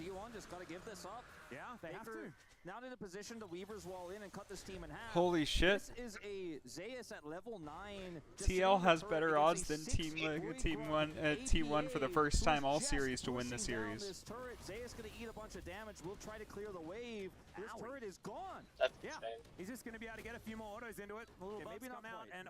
T1 just got to give this up. Yeah, they have to. Not in a position to Weaver's Wall in and cut this team in half. Holy shit. This is a Zeus at level 9. TL has better odds than T1 for the first time all series to win the series. This turret, Zeus going to eat a bunch of damage. We'll try to clear the wave. This turret is gone. That's yeah. insane. He's just going to be able to get a few more autos into it. A little maybe not out. And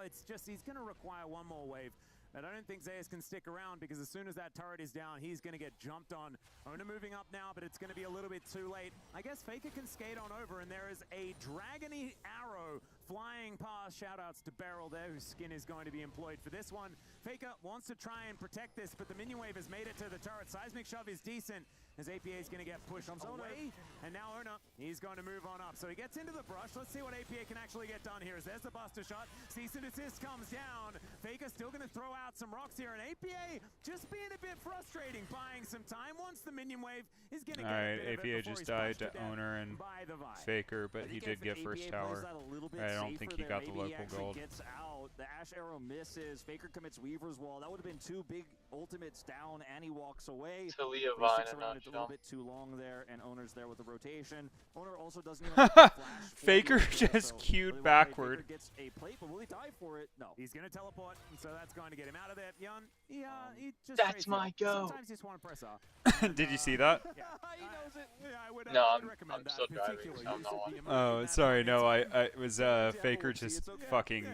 it's just, he's going to require one more wave. And I don't think Zeus can stick around because as soon as that turret is down, he's going to get jumped on. Ona moving up now, but it's going to be a little bit too late. I guess Faker can skate on over, and there is a dragony arrow flying past. Shoutouts to Beryl there, whose skin is going to be employed for this one. Faker wants to try and protect this, but the minion wave has made it to the turret. Seismic shove is decent, as APA is going to get pushed away. And now Ona, he's going to move on up. So he gets into the brush. Let's see what APA can actually get done here. As there's the buster shot. Cease and desist comes down. Faker still going to throw out some rocks here, and APA just being a bit frustrating, buying some time once the minion wave is going to get Alright, APA just died to Owner and Faker, but he did get first tower. I don't think he got the local gold. Gets out. The Ash Arrow misses. Faker commits Weaver's Wall. That would have been two big ultimates down, and he walks away. To He Leovine, sticks I'm around not a little bit too long there, and Owner's there with the rotation. Owner also doesn't even have a flash. Faker just queued backward. Faker gets a plate, but will he die for it? No. He's going to teleport, and so that's going to get him out of there. Yun, he just That's my go. Sometimes you just want to press R. Did you see that? he knows it. No, I'm still driving, so I'm not watching. Oh, sorry, no, it was Faker just fucking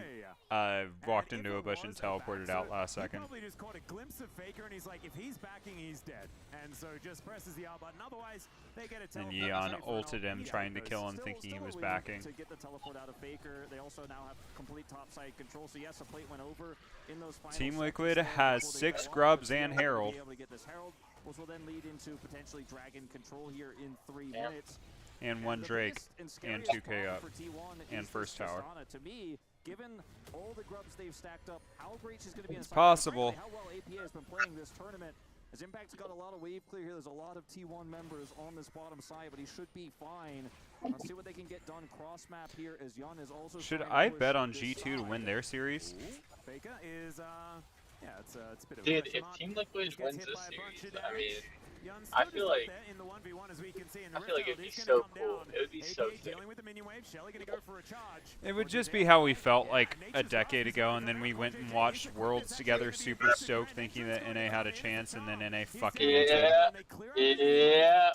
walked into a bush and teleported out last second. He probably just caught a glimpse of Faker, and he's like, if he's backing, he's dead. And so just presses the R button. Otherwise, they get a teleport. And Yeon ulted him, trying to kill him, thinking he was backing. To get the teleport out of Faker, they also now have complete topside control. So yes, a plate went over in those final Team seconds Liquid there has before they 6 go Grubs on. and They'll Herald. be able to get this Herald, which will then lead into potentially Dragon control here in 3 minutes. And 1 Drake, and 2K up, and first tower. To me, given all the grubs they've stacked up, how great she's going to be in It's possible. how well APA has been playing this tournament. As Impact's got a lot of wave clear here, there's a lot of T1 members on this bottom side, but he should be fine. Let's see what they can get done cross map here as Yun is also Should trying I to push bet on this G2 to side. win their series? Faker is, yeah, it's a bit of Dude, a if Team Liquid wins this series, I mean, I feel like it'd be so cool. It would be so sick. It would just be how we felt like a decade ago, and then we went and watched Worlds together, super stoked, thinking that NA had a chance, and then NA fucking ulted. Yeah.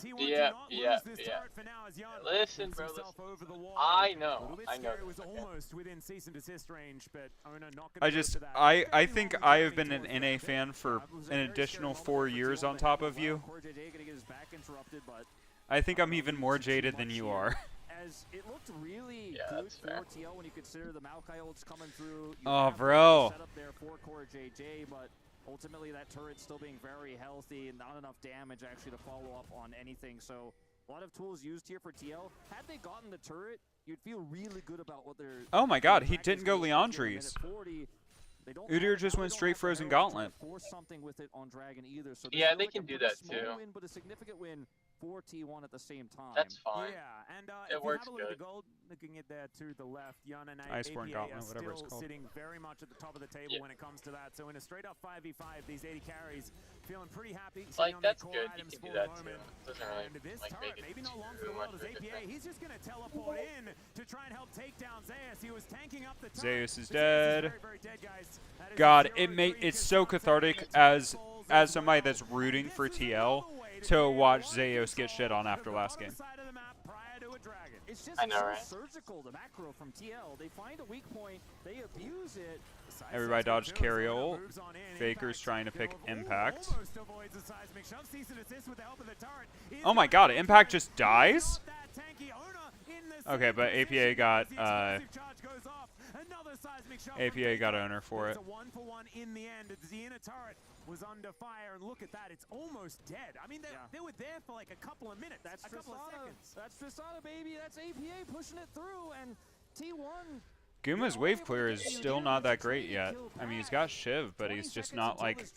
Listen, bro, listen. I know. I think I have been an NA fan for an additional 4 years on top of you. I think I'm even more jaded than you are. As it looked really good for TL when you consider the Maokai ults coming through. Oh, bro. Set up there for Core JJ, but ultimately that turret still being very healthy and not enough damage actually to follow up on anything. So a lot of tools used here for TL. Had they gotten the turret, you'd feel really good about what they're. Oh my God, he didn't go Leandri's. Udyr just went straight Frozen Gauntlet. Force something with it on Dragon either. So yeah, they can do that too. Win, but a significant win for T1 at the same time. That's fine. Yeah, and it works good. The gold, looking at there to the left, Yun and Iceborne APA Gauntlet, are whatever it's still called. sitting very much at the top of the table when it comes to that. So in a straight up 5v5, these 80 carries feeling pretty happy. Like, that's good. You can do that too. Doesn't really This turret, maybe not long for the world as APA. He's just going to teleport in to try and help take down Zeus. He was tanking up the turret. Zeus is dead. God, it's so cathartic as somebody that's rooting for TL to watch Zeus get shit on after last game. map prior to a dragon. It's just I know, so right? surgical, the macro from TL. They find a weak point, they abuse it. Everybody dodged carry ult. Faker's trying to pick Impact. Oh my god, Impact just dies? Okay, but APA got APA got owner for it. It's a 1-for-1 in the end. The inner turret was under fire, and look at that, it's almost dead. I mean, they were there for like a couple of minutes, a couple of seconds. That's Tristana, baby. That's APA pushing it through, and T1. Guma's wave clear is still not that great yet. I mean, he's got Shiv, but he's just not like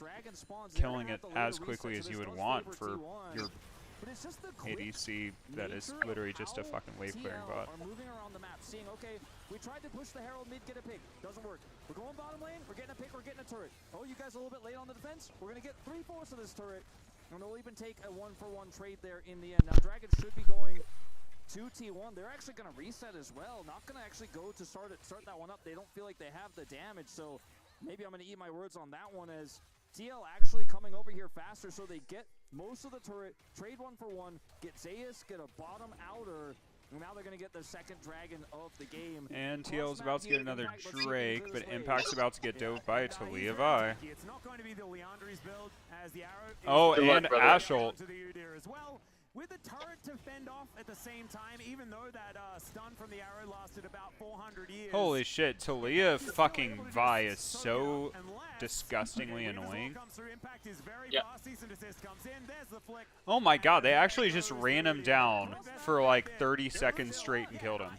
killing it as quickly as you would want for your ADC that is literally just a fucking wave clearing bot. Moving around the map, seeing, okay, we tried to push the Herald mid, get a pick. Doesn't work. We're going bottom lane, we're getting a pick, we're getting a turret. Oh, you guys are a little bit late on the defense. We're going to get 3/4 of this turret, and they'll even take a 1-for-1 trade there in the end. Now, Dragons should be going to T1. They're actually going to reset as well. Not going to actually go to start that one up. They don't feel like they have the damage, so maybe I'm going to eat my words on that one, as TL actually coming over here faster, so they get most of the turret, trade 1-for-1, get Zeus, get a bottom outer, and now they're going to get the second dragon of the game. And TL's about to get another Drake, but Impact's about to get dove by Talia Vi. It's not going to be the Leandri's build, as the arrow Oh, and Ashult. With the turret to fend off at the same time, even though that stun from the arrow lasted about 400 years. Holy shit, Talia fucking Vi is so disgustingly annoying. Yep. Oh my god, they actually just ran him down for like 30 seconds straight and killed him.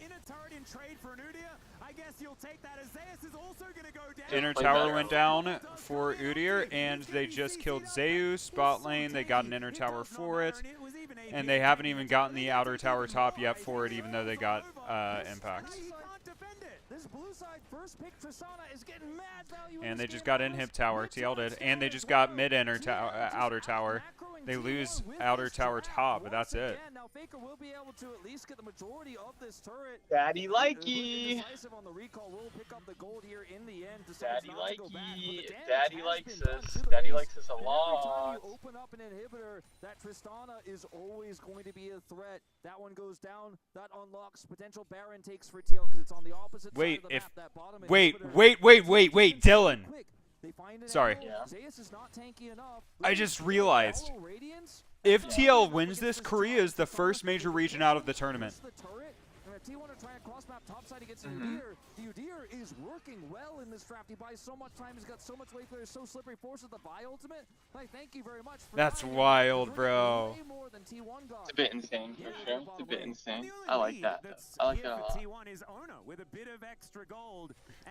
Inner tower went down for Udyr, and they just killed Zeus, bot lane. They got an inner tower for it, and they haven't even gotten the outer tower top yet for it, even though they got Impact. And they just got inhib tower, TL did, and they just got mid inner outer tower. They lose outer tower top, but that's it. Now Faker will be able to at least get the majority of this turret. Daddy likey. On the recall, will pick up the gold here in the end. Daddy likey. Daddy likes this. Daddy likes this a lot. Every time you open up an inhibitor, that Tristana is always going to be a threat. That one goes down. That unlocks potential Baron takes for TL because it's on the opposite side of the map. That bottom Wait, Dylan. Sorry. Zeus is not tanky enough. I just realized, if TL wins this, Korea is the first major region out of the tournament. T1 are trying to cross map topside against Udyr. The Udyr is working well in this draft. He buys so much time. He's got so much wave clear, so slippery. Forces the Vi ultimate. Like, thank you very much. For That's wild, bro. It's a bit insane for sure. It's a bit insane. I like that. I like that a lot.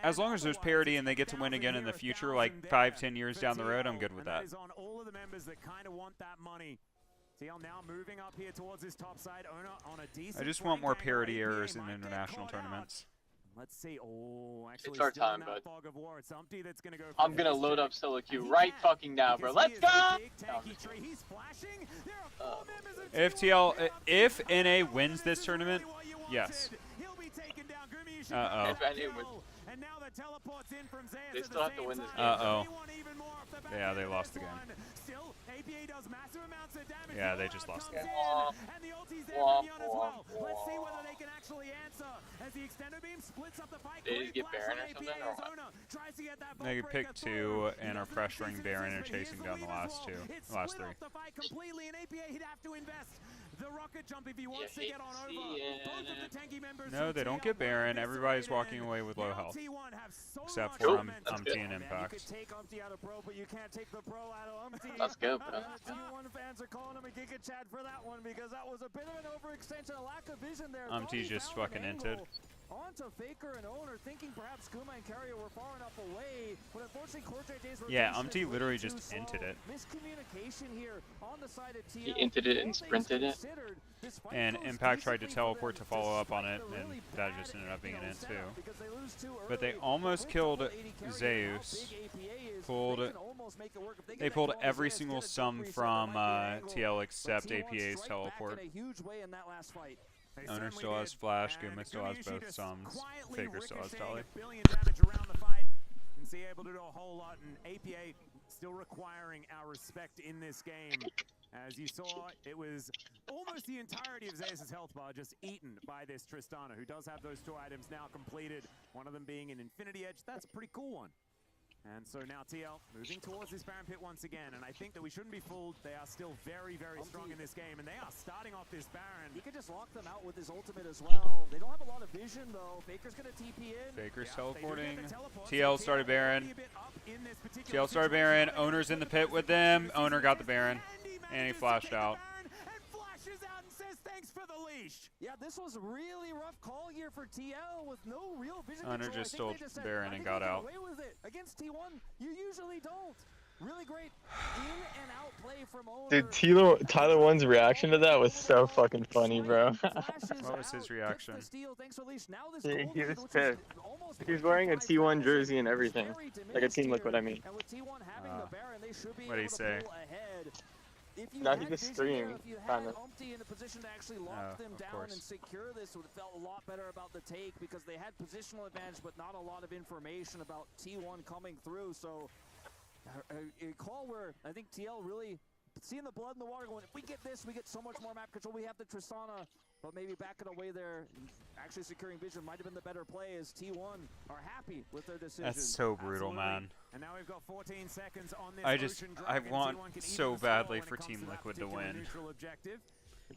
As long as there's parity and they get to win again in the future, like 5-10 years down the road, I'm good with that. On all of the members that kind of want that money. TL now moving up here towards his top side. Owner on a decent. I just want more parity errors in international tournaments. Let's see. Oh, actually, it's our time, bud. It's Umpty that's gonna go. I'm gonna load up solo queue right fucking now, bro. Let's go! He's flashing. If TL, if NA wins this tournament, yes. Uh-oh. And now the teleports in from Zeus. They still have to win this game. Uh-oh. Yeah, they lost the game. Still, APA does massive amounts of damage. Yeah, they just lost the game. And the ulti's there from Yon as well. Let's see whether they can actually answer as the extender beam splits up the fight. They just get Baron or something, or what? They could pick 2 and are pressuring Baron and chasing down the last 3. Completely, and APA he'd have to invest the rocket jump if he wants to get on over. Both of the tanky members. No, they don't get Baron. Everybody's walking away with low health, except for Umpty and Impact. You can take Umpty out of Pro, but you can't take the Pro out of Umpty. Let's go, bro. T1 fans are calling him a Giga Chad for that one because that was a bit of an overextension, a lack of vision there. Umpty's just fucking inted. Onto Faker and Owner, thinking perhaps Kuma and Kiyo were far enough away, but unfortunately Cortej's yeah, Umpty literally just inted it. Miscommunication here on the side of TL. He inted it and sprinted it. And Impact tried to teleport to follow up on it, and that just ended up being an int too. But they almost killed Zeus. They pulled every single sum from TL except APA's teleport. Owner still has Flash, Guma still has both sums, Faker still has Dolly. Able to do a whole lot, and APA still requiring our respect in this game. As you saw, it was almost the entirety of Zeus' health bar just eaten by this Tristana, who does have those 2 items now completed, one of them being an Infinity Edge. That's a pretty cool one. And so now TL moving towards this Baron pit once again, and I think that we shouldn't be fooled. They are still very, very strong in this game, and they are starting off this Baron. He could just lock them out with his ultimate as well. They don't have a lot of vision, though. Faker's going to TP in. Faker's teleporting. TL started Baron. TL started Baron. Owner's in the pit with them. Owner got the Baron, and he flashed out. Thanks for the leash. Yeah, this was a really rough call here for TL with no real vision Owner control. just stole Baron and got out. Away with it. Against T1, you usually don't. Really great in and out play from Owner. Dude, Tyler 1's reaction to that was so fucking funny, bro. What was his reaction? He was pissed. He was wearing a T1 jersey and everything. Like a Team Liquid, I mean. What did he say? Now he just screamed, kind of. In a position to actually lock them down and secure this would have felt a lot better about the take because they had positional advantage but not a lot of information about T1 coming through. So a call where I think TL really seeing the blood in the water going, if we get this, we get so much more map control. We have the Tristana, but maybe backing away there, actually securing vision might have been the better play as T1 are happy with their decision. That's so brutal, man. And now we've got 14 seconds on this I want so badly for Team Liquid to win.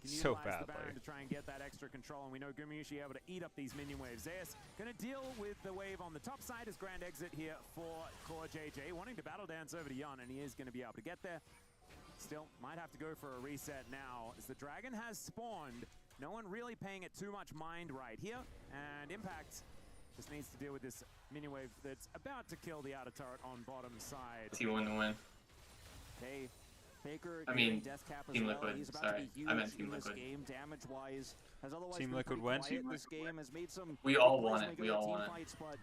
So badly. To try and get that extra control, and we know Gumayushi able to eat up these minion waves. Zeus gonna deal with the wave on the top side as grand exit here for Core JJ, wanting to battle dance over to Yon, and he is gonna be able to get there. Still, might have to go for a reset now, as the dragon has spawned. No one really paying it too much mind right here, and Impact just needs to deal with this minion wave that's about to kill the outer turret on bottom side. T1 to win. Hey, Faker, I mean, death cap as Team well. Liquid. He's about Sorry, to be huge I meant Team in this Liquid. game, damage-wise. Has otherwise Team been Liquid pretty wins? quiet this game, has made some We all plays want it. making We the all team want it. fights, but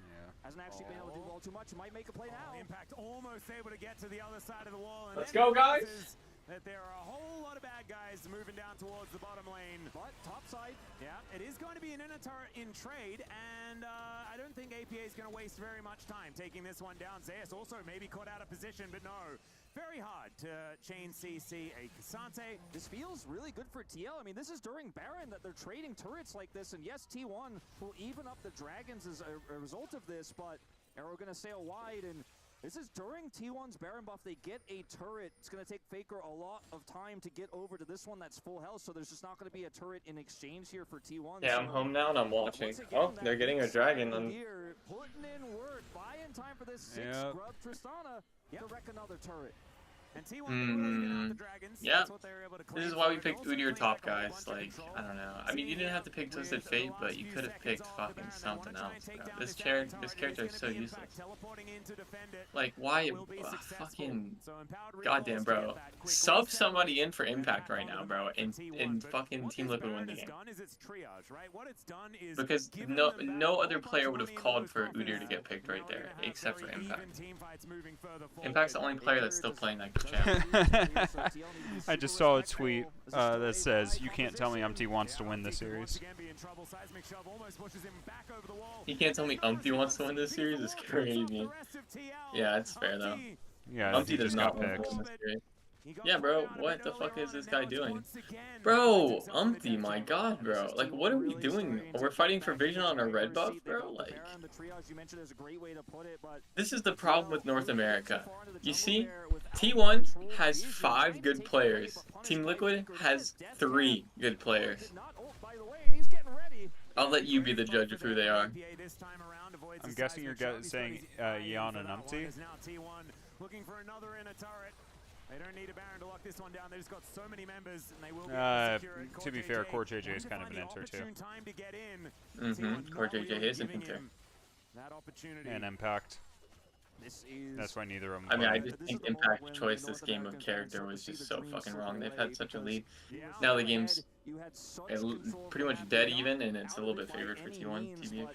hasn't actually been able to do well too much. Might make a play now. Impact almost able to get to the other side of the wall. And Let's then go, guys! That there are a whole lot of bad guys moving down towards the bottom lane. But top side, yeah, it is going to be an inner turret in trade, and I don't think APA is going to waste very much time taking this one down. Zeus also maybe caught out of position, but no. Very hard to chain CC a Cassante. This feels really good for TL. I mean, this is during Baron that they're trading turrets like this, and yes, T1 will even up the Dragons as a result of this, but Arrow gonna sail wide, and this is during T1's Baron buff. They get a turret. It's going to take Faker a lot of time to get over to this one that's full health, so there's just not going to be a turret in exchange here for T1. Yeah, I'm home now and I'm watching. Oh, they're getting a dragon. Here, putting in work, buying time for this six-scrub Tristana to wreck another turret. And T1 yeah, this is why we picked Udyr top, guys. Like, I don't know. I mean, you didn't have to pick Twisted Fate, but you could have picked fucking something else, bro. This character is so useless. Like, why? Fucking goddamn, bro. Sub somebody in for Impact right now, bro, and fucking Team Liquid win the game. Because no other player would have called for Udyr to get picked right there, except for Impact. Impact's the only player that's still playing that I just saw a tweet that says, "You can't tell me Umpty wants to win this series." You can't tell me Umpty wants to win this series? It's crazy. Yeah, it's fair though. Yeah, Umpty does not want to win this series. Yeah, bro, what the fuck is this guy doing? Bro, Umpty, my god, bro. Like, what are we doing? We're fighting for vision on our red buff, bro? Like, this is the problem with North America. You see, T1 has 5 good players. Team Liquid has 3 good players. I'll let you be the judge of who they are. I'm guessing you're saying Yon and Umpty? Looking for another inner turret. They don't need a Baron to lock this one down. They've just got so many members, and they will be able to to be fair, Core JJ is kind of an enter too. Core JJ is an enter. And Impact. That's why neither of them. I mean, I just think Impact choice this game of character was just so fucking wrong. They've had such a lead. Now the game's pretty much dead even, and it's a little bit favored for T1, TBH.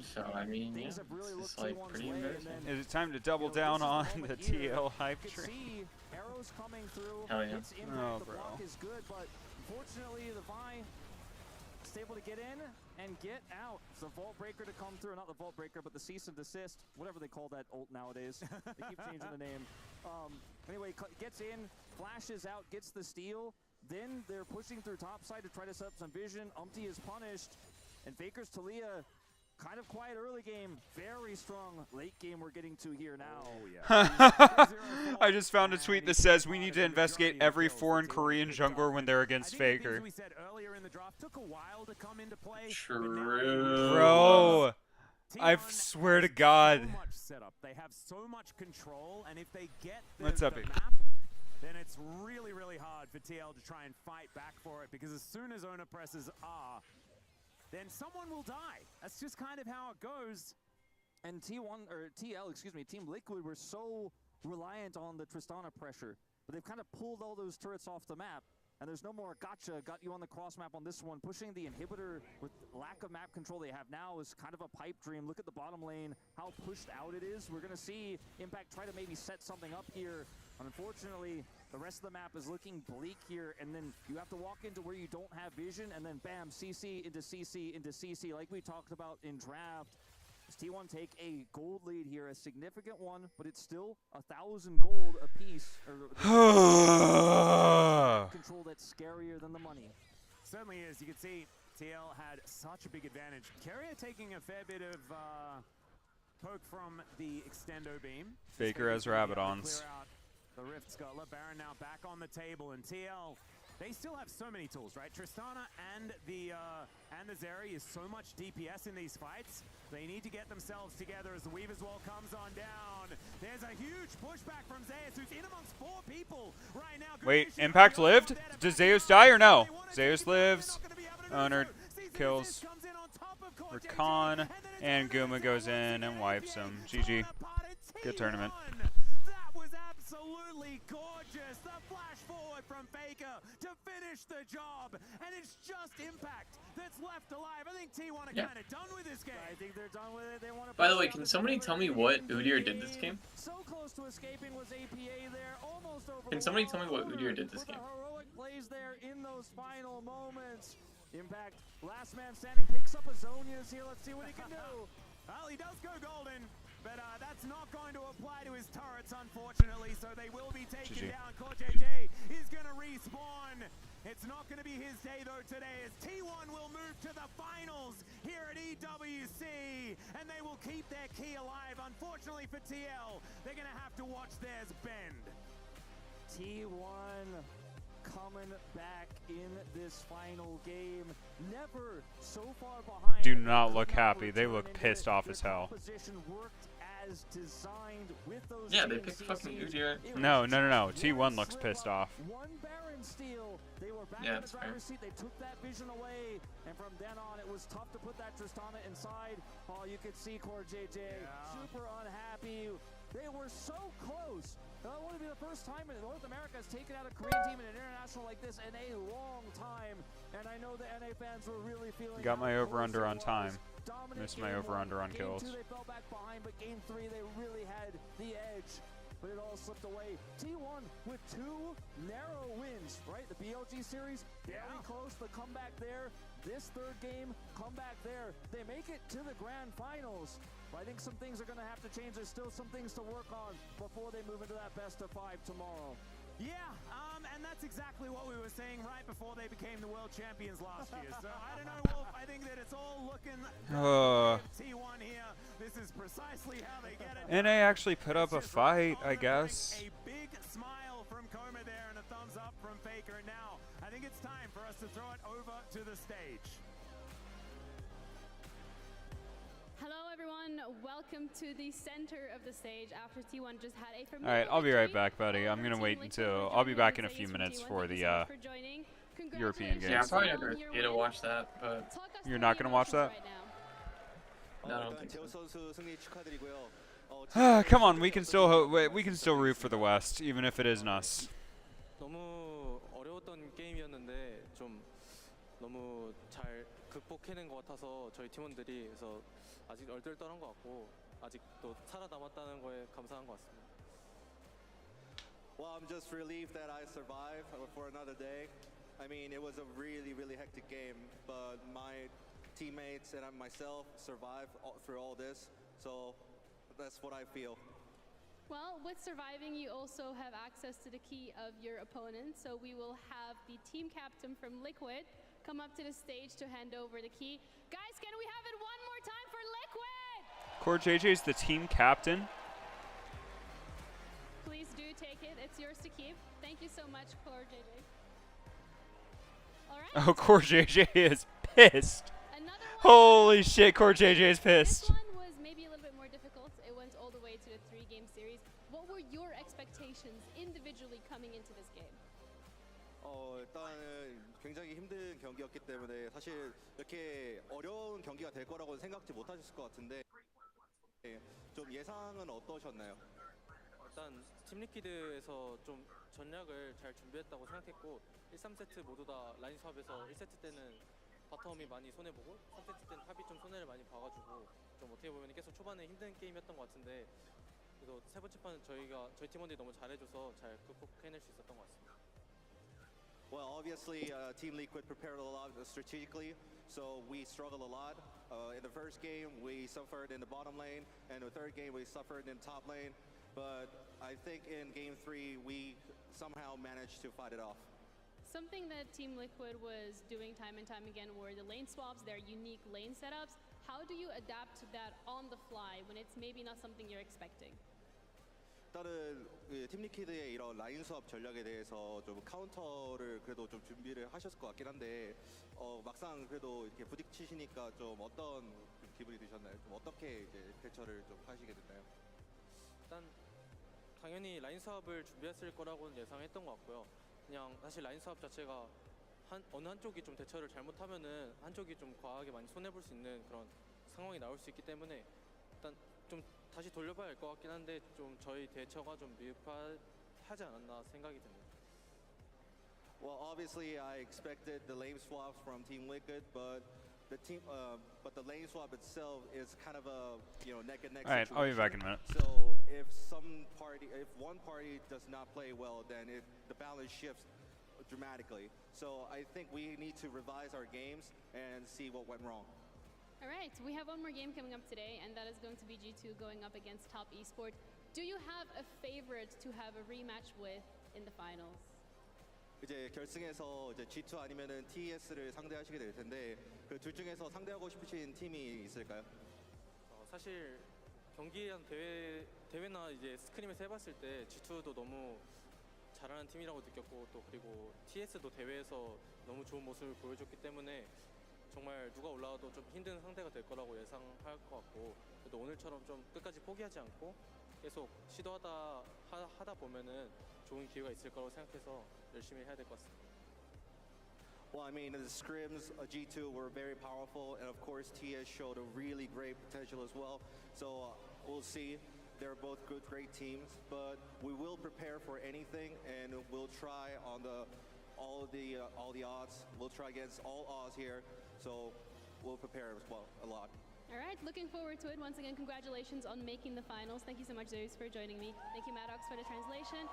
So, I mean, yeah, this is like pretty embarrassing. Is it time to double down on the TL hype train? Hell yeah. Oh, bro. Is good, but unfortunately, the Vi is able to get in and get out. It's the Vault Breaker to come through, not the Vault Breaker, but the Cease and Desist, whatever they call that ult nowadays. They keep changing the name. Anyway, gets in, flashes out, gets the steal. Then they're pushing through topside to try to set up some vision. Umpty is punished. And Faker's Talia, kind of quiet early game, very strong late game we're getting to here now. I just found a tweet that says we need to investigate every foreign Korean jungler when they're against Faker. We said earlier in the draft took a while to come into play. True. Bro, I swear to God. So much setup. They have so much control, and if they get the map, then it's really, really hard for TL to try and fight back for it, because as soon as owner presses R, then someone will die. That's just kind of how it goes. And Team Liquid were so reliant on the Tristana pressure, but they've kind of pulled all those turrets off the map. And there's no more gotcha, got you on the cross map on this one. Pushing the inhibitor with lack of map control they have now is kind of a pipe dream. Look at the bottom lane, how pushed out it is. We're gonna see Impact try to maybe set something up here. Unfortunately, the rest of the map is looking bleak here, and then you have to walk into where you don't have vision, and then bam, CC into CC into CC, like we talked about in draft. Does T1 take a gold lead here, a significant one, but it's still 1,000 gold a piece. Control that's scarier than the money. Certainly is. You can see TL had such a big advantage. Carrier taking a fair bit of poke from the extendo beam. Faker has Rabadons. The Rift Scuttler. Baron now back on the table, and TL, they still have so many tools, right? Tristana and the Zeri is so much DPS in these fights. They need to get themselves together as the Weaver's Wall comes on down. There's a huge pushback from Zeus, who's in amongst 4 people right now. Wait, Impact lived? Does Zeus die or no? Zeus lives. Owner kills Rakan, and Guma goes in and wipes him. GG. Good tournament. Absolutely gorgeous. The flash forward from Faker to finish the job, and it's just Impact that's left alive. I think T1 are kind of done with this game. I think they're done with it. They want to. By the way, can somebody tell me what Udyr did this game? So close to escaping was APA there, almost over. Can somebody tell me what Udyr did this game? Heroic plays there in those final moments. Impact, last man standing, picks up a Zonia's here. Let's see what he can do. Well, he does go golden. But that's not going to apply to his turrets, unfortunately, so they will be taken down. JJ is going to respawn. It's not going to be his day, though, today, as T1 will move to the finals here at EWC, and they will keep their key alive. Unfortunately for TL, they're going to have to watch theirs bend. T1 coming back in this final game. Never so far behind. Do not look happy. They look pissed off as hell. Yeah, they picked fucking Udyr. No. T1 looks pissed off. One Baron steal. They were back in the driver's seat. They took that vision away, and from then on, it was tough to put that Tristana inside. Oh, you could see Core JJ super unhappy. They were so close. That would be the first time in North America has taken out a Korean team in an international like this in a long time. And I know the NA fans were really feeling. Got my over/under on time. Missed my over/under on kills. Game 2 they fell back behind, but game 3 they really had the edge. But it all slipped away. T1 with 2 narrow wins, right? The BLG series, very close. The comeback there. This third game, comeback there. They make it to the grand finals. But I think some things are going to have to change. There's still some things to work on before they move into that best of 5 tomorrow. Yeah, and that's exactly what we were saying right before they became the world champions last year. So I don't know, Wolf. I think that it's all looking T1 here. This is precisely how they get it. NA actually put up a fight, I guess. A big smile from Koma there and a thumbs up from Faker. Now, I think it's time for us to throw it over to the stage. Hello everyone, welcome to the center of the stage after T1 just had a formidable Alright, I'll be right back, buddy. I'm gonna wait until... I'll be back in a few minutes for the European games. Yeah, I'm probably not gonna be able to watch that, but... You're not gonna watch that? No, I don't think so. Come on, we can still root for the West, even if it isn't us. 너무 어려웠던 게임이었는데 좀 너무 잘 극복해낸 것 같아서 저희 팀원들이 그래서 아직 얼떨떨한 것 같고 아직 또 살아남았다는 거에 감사한 것 같습니다. Well, I'm just relieved that I survived for another day. I mean, it was a really, really hectic game, but my teammates and myself survived through all this, so that's what I feel. Well, with surviving, you also have access to the key of your opponent. So we will have the team captain from Liquid come up to the stage to hand over the key. Guys, can we have it one more time for Liquid? Core JJ is the team captain. Please do take it. It's yours to keep. Thank you so much, Core JJ. All right. Oh, Core JJ is pissed. Holy shit, Core JJ is pissed. This one was maybe a little bit more difficult. It went all the way to the 3-game series. What were your expectations individually coming into this game? 일단은 굉장히 힘든 경기였기 때문에 사실 이렇게 어려운 경기가 될 거라고 생각지 못하셨을 것 같은데 좀 예상은 어떠셨나요? 일단 팀 리퀴드에서 좀 전략을 잘 준비했다고 생각했고 1, 3세트 모두 다 라인 수합에서 1세트 때는 바텀이 많이 손해보고 3세트 때는 탑이 좀 손해를 많이 봐가지고 좀 어떻게 보면 계속 초반에 힘든 게임이었던 것 같은데 그래도 세 번째 판은 저희 팀원들이 너무 잘해줘서 잘 극복해낼 수 있었던 것 같습니다. Well, obviously, Team Liquid prepared a lot strategically, so we struggled a lot. In the first game, we suffered in the bottom lane, and the third game, we suffered in top lane. But I think in Game 3, we somehow managed to fight it off. Something that Team Liquid was doing time and time again were the lane swaps, their unique lane setups. How do you adapt to that on the fly when it's maybe not something you're expecting? 일단은 팀 리퀴드의 이런 라인 수업 전략에 대해서 좀 카운터를 그래도 좀 준비를 하셨을 것 같긴 한데 막상 그래도 이렇게 부딪히시니까 좀 어떤 좀 기분이 드셨나요? 좀 어떻게 이제 대처를 좀 하시게 됐나요? 일단 당연히 라인 수합을 준비했을 거라고는 예상했던 것 같고요. 그냥 사실 라인 수합 자체가 어느 한쪽이 좀 대처를 잘못하면은 한쪽이 좀 과하게 많이 손해볼 수 있는 그런 상황이 나올 수 있기 때문에 일단 좀 다시 돌려봐야 할 것 같긴 한데 좀 저희 대처가 좀 미흡하지 않았나 생각이 듭니다. Well, obviously, I expected the lane swaps from Team Liquid, but the lane swap itself is kind of a neck and neck situation. All right, I'll be back in a minute. So if one party does not play well, then the balance shifts dramatically. So I think we need to revise our games and see what went wrong. All right, we have one more game coming up today, and that is going to be G2 going up against Top Esports. Do you have a favorite to have a rematch with in the finals? 이제 결승에서 이제 G2 아니면은 TES를 상대하시게 될 텐데 그 둘 중에서 상대하고 싶으신 팀이 있을까요? 사실 경기한 대회나 이제 스크림에서 해봤을 때 G2도 너무 잘하는 팀이라고 느꼈고 또 그리고 TS도 대회에서 너무 좋은 모습을 보여줬기 때문에 정말 누가 올라와도 좀 힘든 상대가 될 거라고 예상할 것 같고 그래도 오늘처럼 좀 끝까지 포기하지 않고 계속 시도하다 보면은 좋은 기회가 있을 거라고 생각해서 열심히 해야 될 것 같습니다. Well, I mean, the scrims G2 were very powerful, and of course TS showed a really great potential as well. So we'll see. They're both great teams, but we will prepare for anything, and we'll try on all the odds. We'll try against all odds here. So we'll prepare as well a lot. All right, looking forward to it. Once again, congratulations on making the finals. Thank you so much, Zeus, for joining me. Thank you, Maddox, for the translation.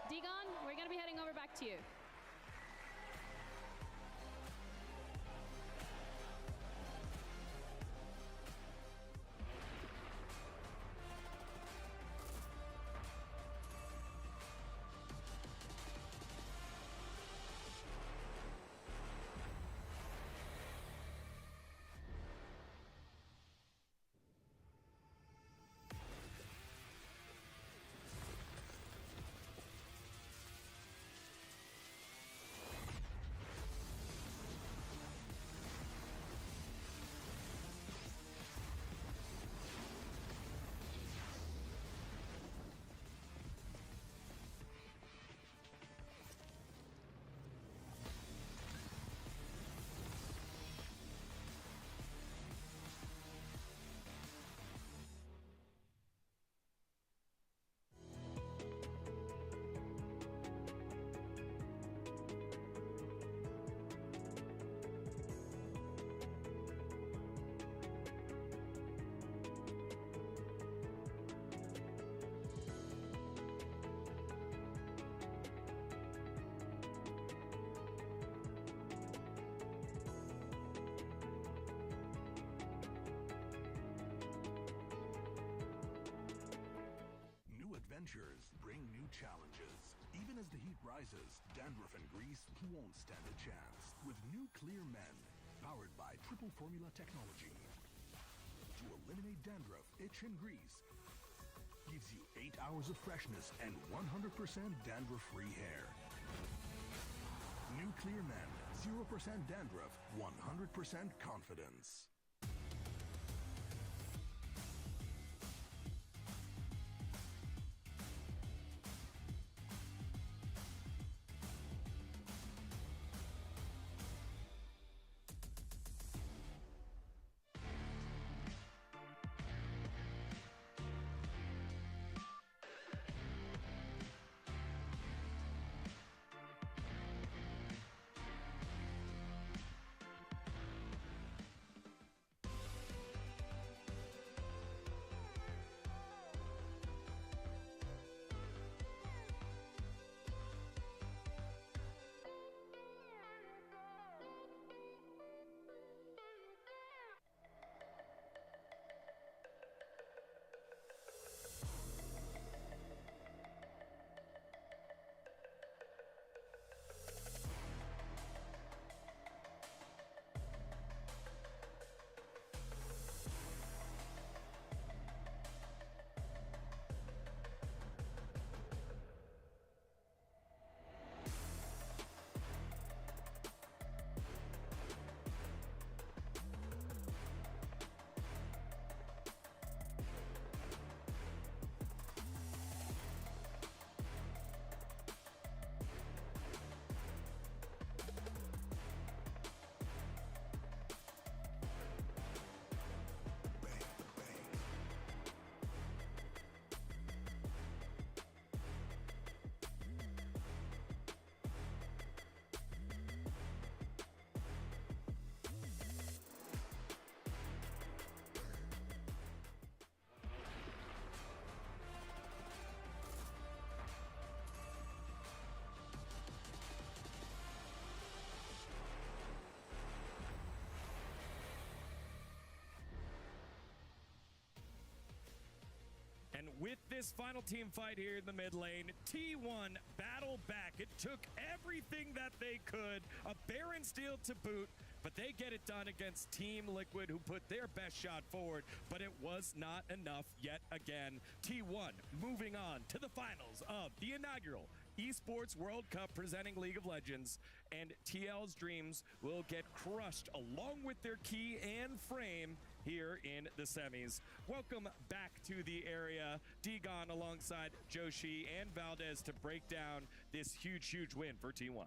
Digon, we're going to be heading over back to you. rises, dandruff and grease won't stand a chance. With new Clear Men, powered by triple formula technology. To eliminate dandruff, itch and grease. Gives you 8 hours of freshness and 100% dandruff-free hair. New Clear Men, 0% dandruff, 100% confidence. And with this final team fight here in the mid lane, T1 battle back. It took everything that they could, a barren steal to boot, but they get it done against Team Liquid, who put their best shot forward, but it was not enough yet again. T1 moving on to the finals of the inaugural Esports World Cup presenting League of Legends, and TL's dreams will get crushed along with their key and frame here in the semis. Welcome back to the area. Degon alongside Joshi and Valdez to break down this huge win for T1.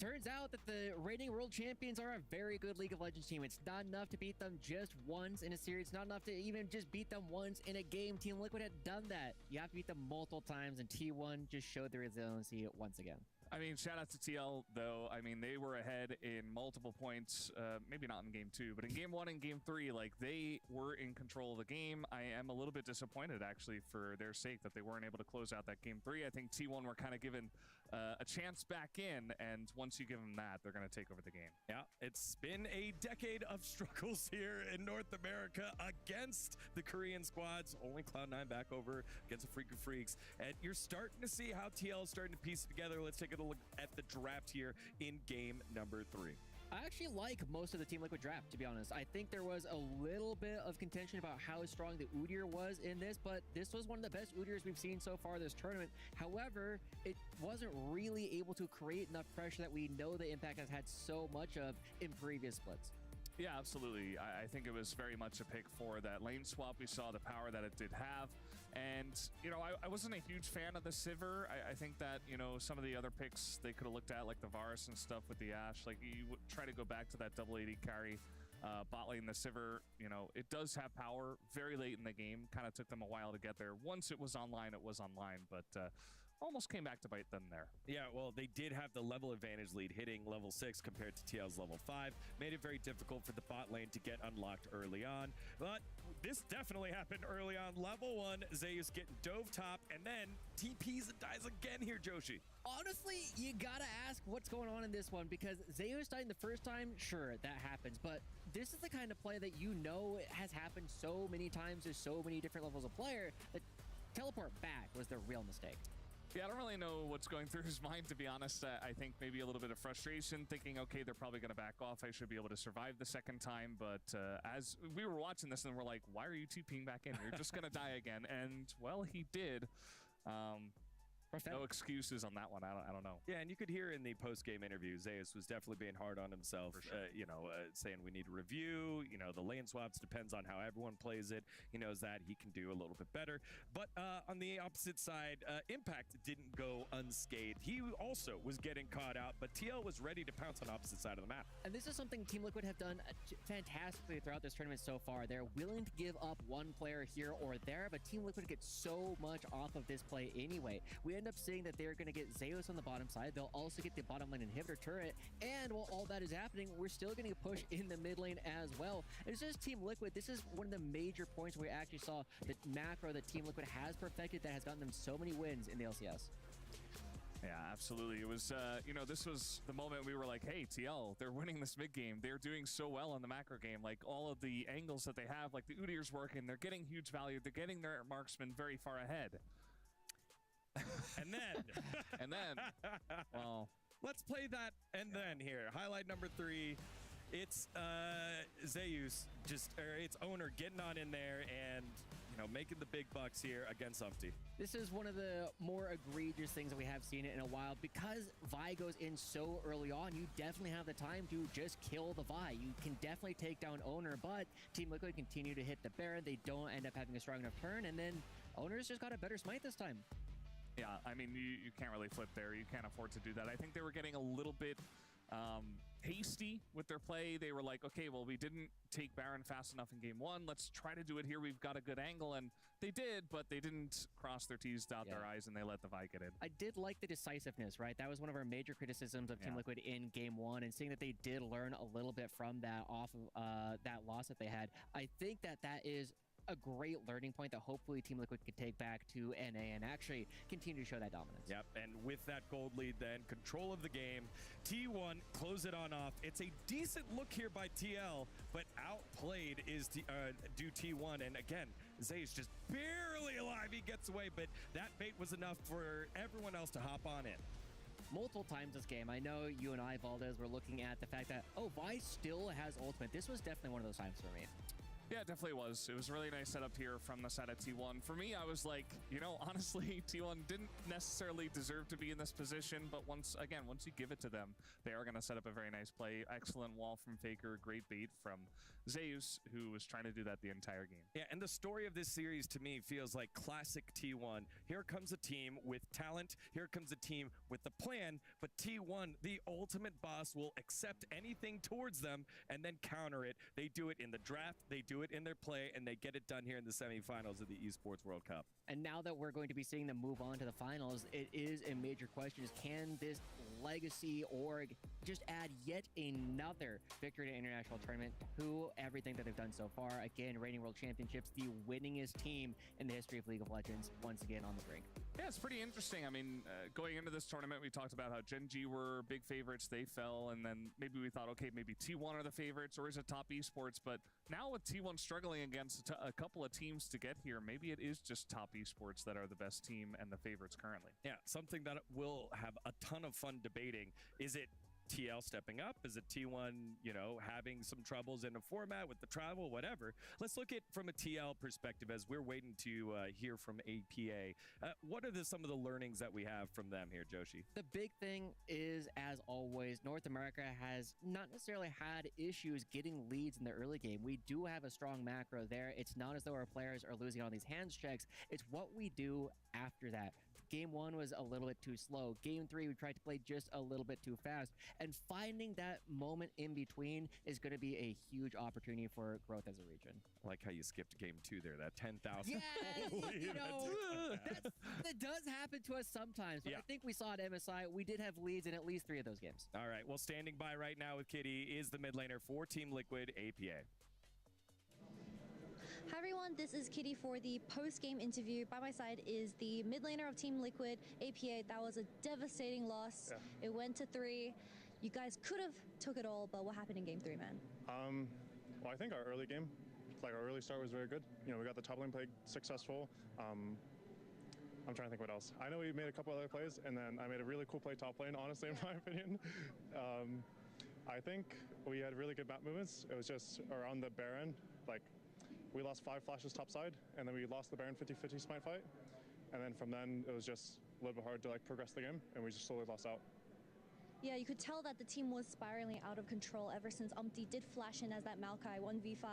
Turns out that the reigning world champions are a very good League of Legends team. It's not enough to beat them just once in a series. It's not enough to even just beat them once in a game. Team Liquid had done that. You have to beat them multiple times, and T1 just showed their resiliency once again. I mean, shout out to TL, though. I mean, they were ahead in multiple points, maybe not in game 2, but in game 1 and game 3, like, they were in control of the game. I am a little bit disappointed, actually, for their sake that they weren't able to close out that game 3. I think T1 were kind of given a chance back in, and once you give them that, they're going to take over the game. Yeah, it's been a decade of struggles here in North America against the Korean squads. Only Cloud9 back over against the Freak of Freaks. And you're starting to see how TL is starting to piece it together. Let's take a look at the draft here in game number 3. I actually like most of the Team Liquid draft, to be honest. I think there was a little bit of contention about how strong the Udyr was in this, but this was one of the best Udyrs we've seen so far this tournament. However, it wasn't really able to create enough pressure that we know the Impact has had so much of in previous splits. Yeah, absolutely. I think it was very much a pick for that lane swap. We saw the power that it did have. And, you know, I wasn't a huge fan of the Sivir. I think that, you know, some of the other picks they could have looked at, like the Varus and stuff with the Ashe. Like, you would try to go back to that double AD carry. Bot lane, the Sivir, you know, it does have power very late in the game. Kind of took them a while to get there. Once it was online, but almost came back to bite them there. Yeah, well, they did have the level advantage lead hitting level 6 compared to TL's level 5. Made it very difficult for the bot lane to get unlocked early on. But this definitely happened early on. Level 1, Zeus getting dove top, and then TPs and dies again here, Joshi. Honestly, you gotta ask what's going on in this one, because Zeus dying the first time, sure, that happens, but this is the kind of play that you know has happened so many times to so many different levels of player that teleport back was the real mistake. Yeah, I don't really know what's going through his mind, to be honest. I think maybe a little bit of frustration, thinking, okay, they're probably going to back off. I should be able to survive the second time. But as we were watching this, and we're like, why are you TPing back in? You're just going to die again. And, well, he did. No excuses on that one. I don't know. Yeah, and you could hear in the post-game interview, Zeus was definitely being hard on himself, sure. Saying we need a review. The lane swaps depends on how everyone plays it. He knows that he can do a little bit better. But on the opposite side, Impact didn't go unscathed. He also was getting caught out, but TL was ready to pounce on opposite side of the map. And this is something Team Liquid have done fantastically throughout this tournament so far. They're willing to give up one player here or there, but Team Liquid gets so much off of this play anyway. We end up seeing that they're going to get Zeus on the bottom side. They'll also get the bottom lane inhibitor turret. And while all that is happening, we're still getting a push in the mid lane as well. And it's just Team Liquid. This is one of the major points where we actually saw the macro that Team Liquid has perfected that has gotten them so many wins in the LCS. Yeah, absolutely. It was, this was the moment we were like, hey, TL, they're winning this mid game. They're doing so well in the macro game. Like, all of the angles that they have, like the Udyr's working, they're getting huge value. They're getting their marksman very far ahead. And then, well, let's play that and then here. Highlight number 3. It's Zeus, it's owner getting on in there and making the big bucks here against Umpty. This is one of the more egregious things that we have seen in a while. Because Vi goes in so early on, you definitely have the time to just kill the Vi. You can definitely take down Owner, but Team Liquid continue to hit the Baron. They don't end up having a strong enough turn, and then Owner's just got a better smite this time. Yeah, I mean, you can't really flip there. You can't afford to do that. I think they were getting a little bit hasty with their play. They were like, okay, well, we didn't take Baron fast enough in game 1. Let's try to do it here. We've got a good angle, and they did, but they didn't cross their T's, dot their I's, and they let the Vi get in. I did like the decisiveness, right? That was one of our major criticisms of Team Liquid in game 1, and seeing that they did learn a little bit from that off of that loss that they had. I think that is a great learning point that hopefully Team Liquid could take back to NA and actually continue to show that dominance. Yep, and with that gold lead then, control of the game, T1 close it on off. It's a decent look here by TL, but outplayed is do T1, and again, Zay's just barely alive. He gets away, but that bait was enough for everyone else to hop on in. Multiple times this game, I know you and I, Valdez, were looking at the fact that, Vi still has ultimate. This was definitely one of those times for me. Yeah, it definitely was. It was a really nice setup here from the side of T1. For me, I was like, honestly, T1 didn't necessarily deserve to be in this position, but once you give it to them, they are going to set up a very nice play. Excellent wall from Faker, great bait from Zeus, who was trying to do that the entire game. Yeah, and the story of this series to me feels like classic T1. Here comes a team with talent. Here comes a team with the plan, but T1, the ultimate boss, will accept anything towards them and then counter it. They do it in the draft. They do it in their play, and they get it done here in the semifinals of the Esports World Cup. And now that we're going to be seeing them move on to the finals, it is a major question: can this legacy org just add yet another victory to international tournament? Who everything that they've done so far, again, reigning world championships, the winningest team in the history of League of Legends, once again on the brink. Yeah, it's pretty interesting. I mean, going into this tournament, we talked about how Gen G were big favorites. They fell, and then maybe we thought, okay, maybe T1 are the favorites, or is it top esports? But now with T1 struggling against a couple of teams to get here, maybe it is just top esports that are the best team and the favorites currently. Yeah, something that we'll have a ton of fun debating. Is it TL stepping up? Is it T1, having some troubles in a format with the travel, whatever? Let's look at from a TL perspective as we're waiting to hear from APA. What are some of the learnings that we have from them here, Joshi? The big thing is, as always, North America has not necessarily had issues getting leads in the early game. We do have a strong macro there. It's not as though our players are losing on these hands checks. It's what we do after that. Game 1 was a little bit too slow. Game 3, we tried to play just a little bit too fast. And finding that moment in between is going to be a huge opportunity for growth as a region. I like how you skipped game 2 there, that 10,000. Yes, that does happen to us sometimes. But I think we saw at MSI, we did have leads in at least 3 of those games. All right, well, standing by right now with Kitty is the mid laner for Team Liquid, APA. Hi everyone, this is Kitty for the post-game interview. By my side is the mid laner of Team Liquid, APA. That was a devastating loss. Yeah. It went to 3. You guys could have took it all, but what happened in game 3, man? Well, I think our early game, our early start was very good. We got the top lane play successful. I'm trying to think what else. I know we made a couple other plays, and then I made a really cool play top lane, honestly, in my opinion. I think we had really good map movements. It was just around the Baron, like, we lost 5 flashes topside, and then we lost the Baron 50-50 smite fight. And then from then, it was just a little bit hard to like progress the game, and we just slowly lost out. Yeah, you could tell that the team was spiraling out of control ever since Umpty did flash in as that Maokai 1v5,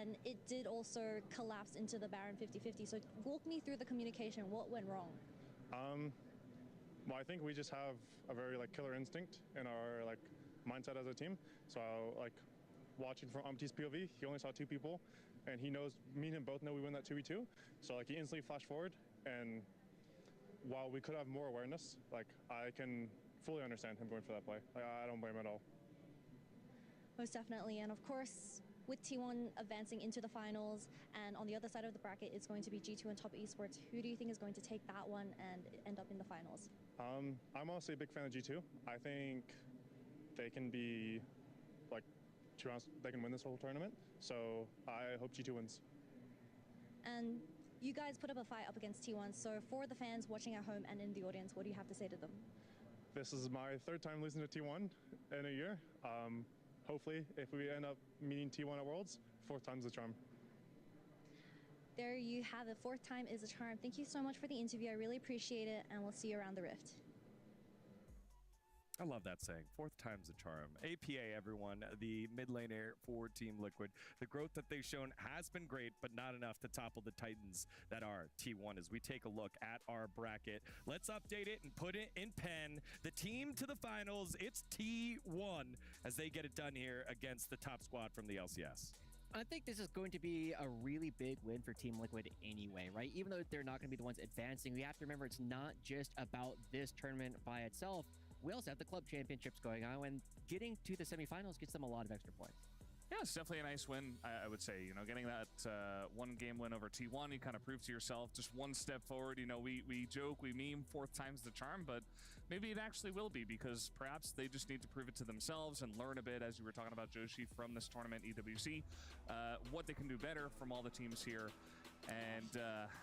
and it did also collapse into the Baron 50-50. So walk me through the communication. What went wrong? Well, I think we just have a very like killer instinct in our like mindset as a team. So like watching from Umpty's POV, he only saw 2 people, and he knows, me and him both know we win that 2v2. So like he instantly flashed forward, and while we could have more awareness, like I can fully understand him going for that play. Like, I don't blame him at all. Most definitely, and of course, with T1 advancing into the finals, and on the other side of the bracket, it's going to be G2 and Top Esports. Who do you think is going to take that one and end up in the finals? I'm honestly a big fan of G2. I think they can be, like, to be honest, they can win this whole tournament. So I hope G2 wins. And you guys put up a fight up against T1. So for the fans watching at home and in the audience, what do you have to say to them? This is my 3rd time losing to T1 in a year. Hopefully, if we end up meeting T1 at Worlds, 4th time's the charm. There you have it. 4th time is a charm. Thank you so much for the interview. I really appreciate it, and we'll see you around the Rift. I love that saying. 4th time's a charm. APA, everyone, the mid laner for Team Liquid. The growth that they've shown has been great, but not enough to topple the Titans that are T1. As we take a look at our bracket, let's update it and put it in pen. The team to the finals, it's T1 as they get it done here against the top squad from the LCS. I think this is going to be a really big win for Team Liquid anyway, right? Even though they're not going to be the ones advancing, we have to remember it's not just about this tournament by itself. We also have the club championships going on, and getting to the semifinals gets them a lot of extra points. Yeah, it's definitely a nice win, I would say. You know, getting that 1-game win over T1, you kind of prove to yourself just one step forward. You know, we joke, we meme 4th time's the charm, but maybe it actually will be, because perhaps they just need to prove it to themselves and learn a bit, as you were talking about, Joshi, from this tournament, EWC, what they can do better from all the teams here. And,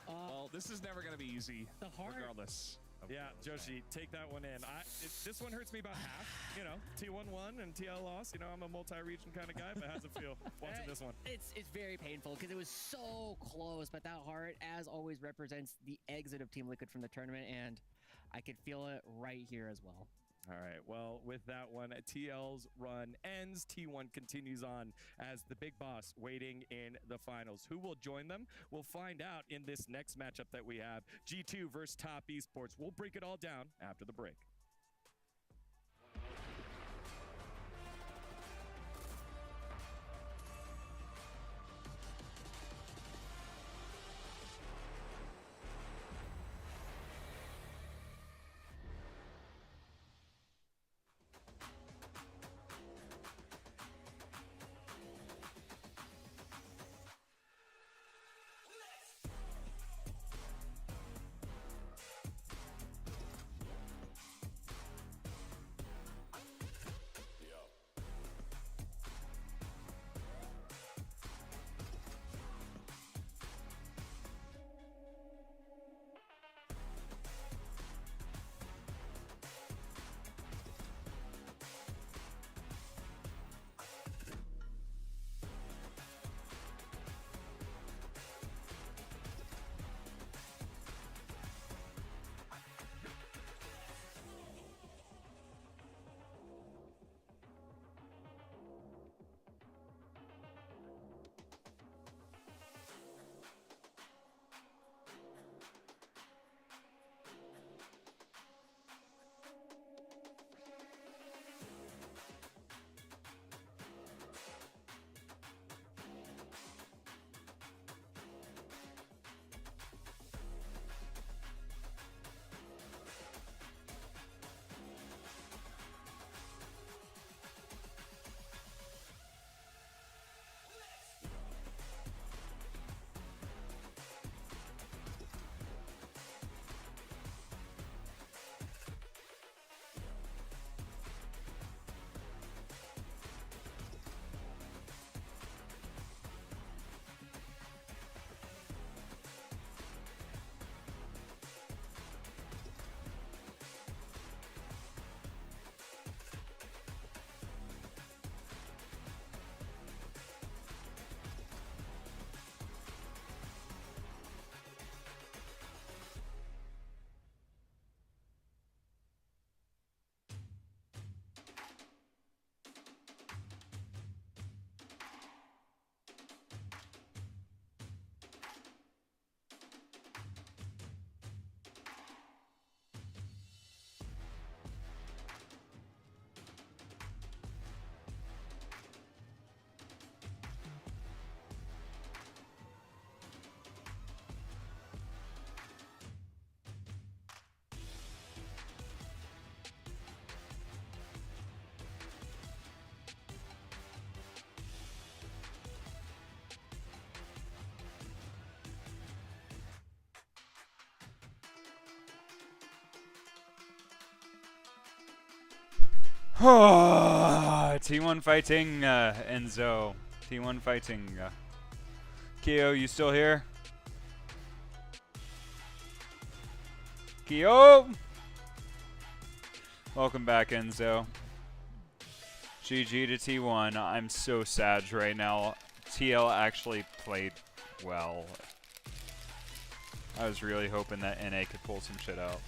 well, this is never going to be easy, regardless. Yeah, Joshi, take that one in. This one hurts me about half. You know, T1 won and TL lost. You know, I'm a multi-region kind of guy, but how's it feel watching this one? It's very painful because it was so close, but that heart, as always, represents the exit of Team Liquid from the tournament, and I could feel it right here as well. All right, well, with that one, TL's run ends. T1 continues on as the big boss waiting in the finals. Who will join them? We'll find out in this next matchup that we have. G2 versus Top Esports. We'll break it all down after the break. T1 fighting Enzo. T1 fighting Kiyo, you still here? Kiyo! Welcome back, Enzo. GG to T1. I'm so sad right now. TL actually played well. I was really hoping that NA could pull some shit out.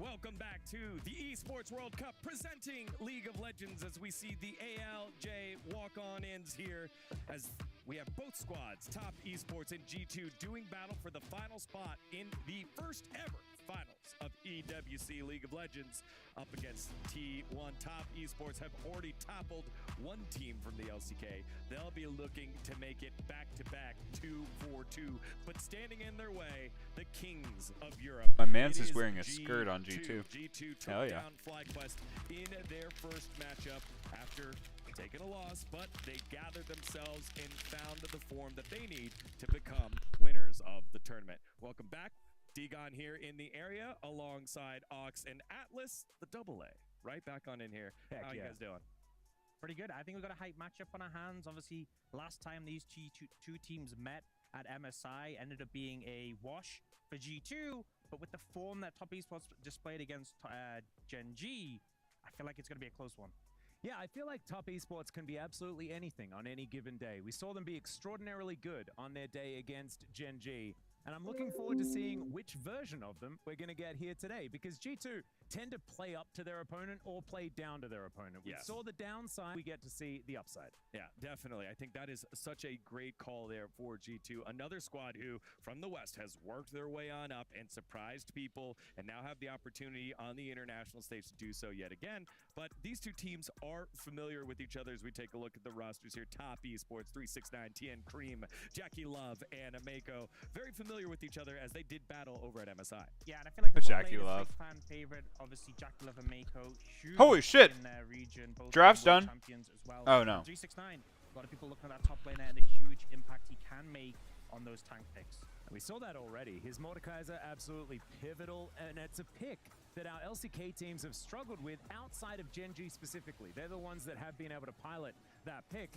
Welcome back to the Esports World Cup presenting League of Legends as we see the ALJ walk-on-ins here as we have both squads, Top Esports and G2, doing battle for the final spot in the first ever finals of EWC League of Legends up against T1. Top Esports have already toppled one team from the LCK. They'll be looking to make it back-to-back 2-4-2, but standing in their way, the kings of Europe. My man's is wearing a skirt on G2. G2 took Hell yeah. down FlyQuest in their first matchup after taking a loss, but they gathered themselves and found the form that they need to become winners of the tournament. Welcome back. Degon here in the area alongside Ox and Atlas, the AA. Right back on in here. Heck How yeah. you guys doing? Pretty good. I think we've got a hype matchup on our hands. Obviously, last time these two teams met at MSI ended up being a wash for G2, but with the form that Top Esports displayed against Gen G, I feel like it's going to be a close one. Yeah, I feel like Top Esports can be absolutely anything on any given day. We saw them be extraordinarily good on their day against Gen G, and I'm looking forward to seeing which version of them we're going to get here today, because G2 tend to play up to their opponent or play down to their opponent. We saw the downside, we get to see the upside. Yeah, definitely. I think that is such a great call there for G2. Another squad who, from the West, has worked their way on up and surprised people and now have the opportunity on the international stage to do so yet again. But these two teams are familiar with each other as we take a look at the rosters here. Top Esports, 369, TN Cream, Jackie Love, and Ameko. Very familiar with each other as they did battle over at MSI. Yeah, and I feel like the Jackie bot lane Love. is big fan favorite. Obviously, Jackie Love and Mako, huge Holy shit. in their region. Both Draft's world done. champions as well. Oh, no. 369. A lot of people looking at that top laner and the huge impact he can make on those tank picks. We saw that already. His Mordekaiser absolutely pivotal, and it's a pick that our LCK teams have struggled with outside of Gen G specifically. They're the ones that have been able to pilot that pick.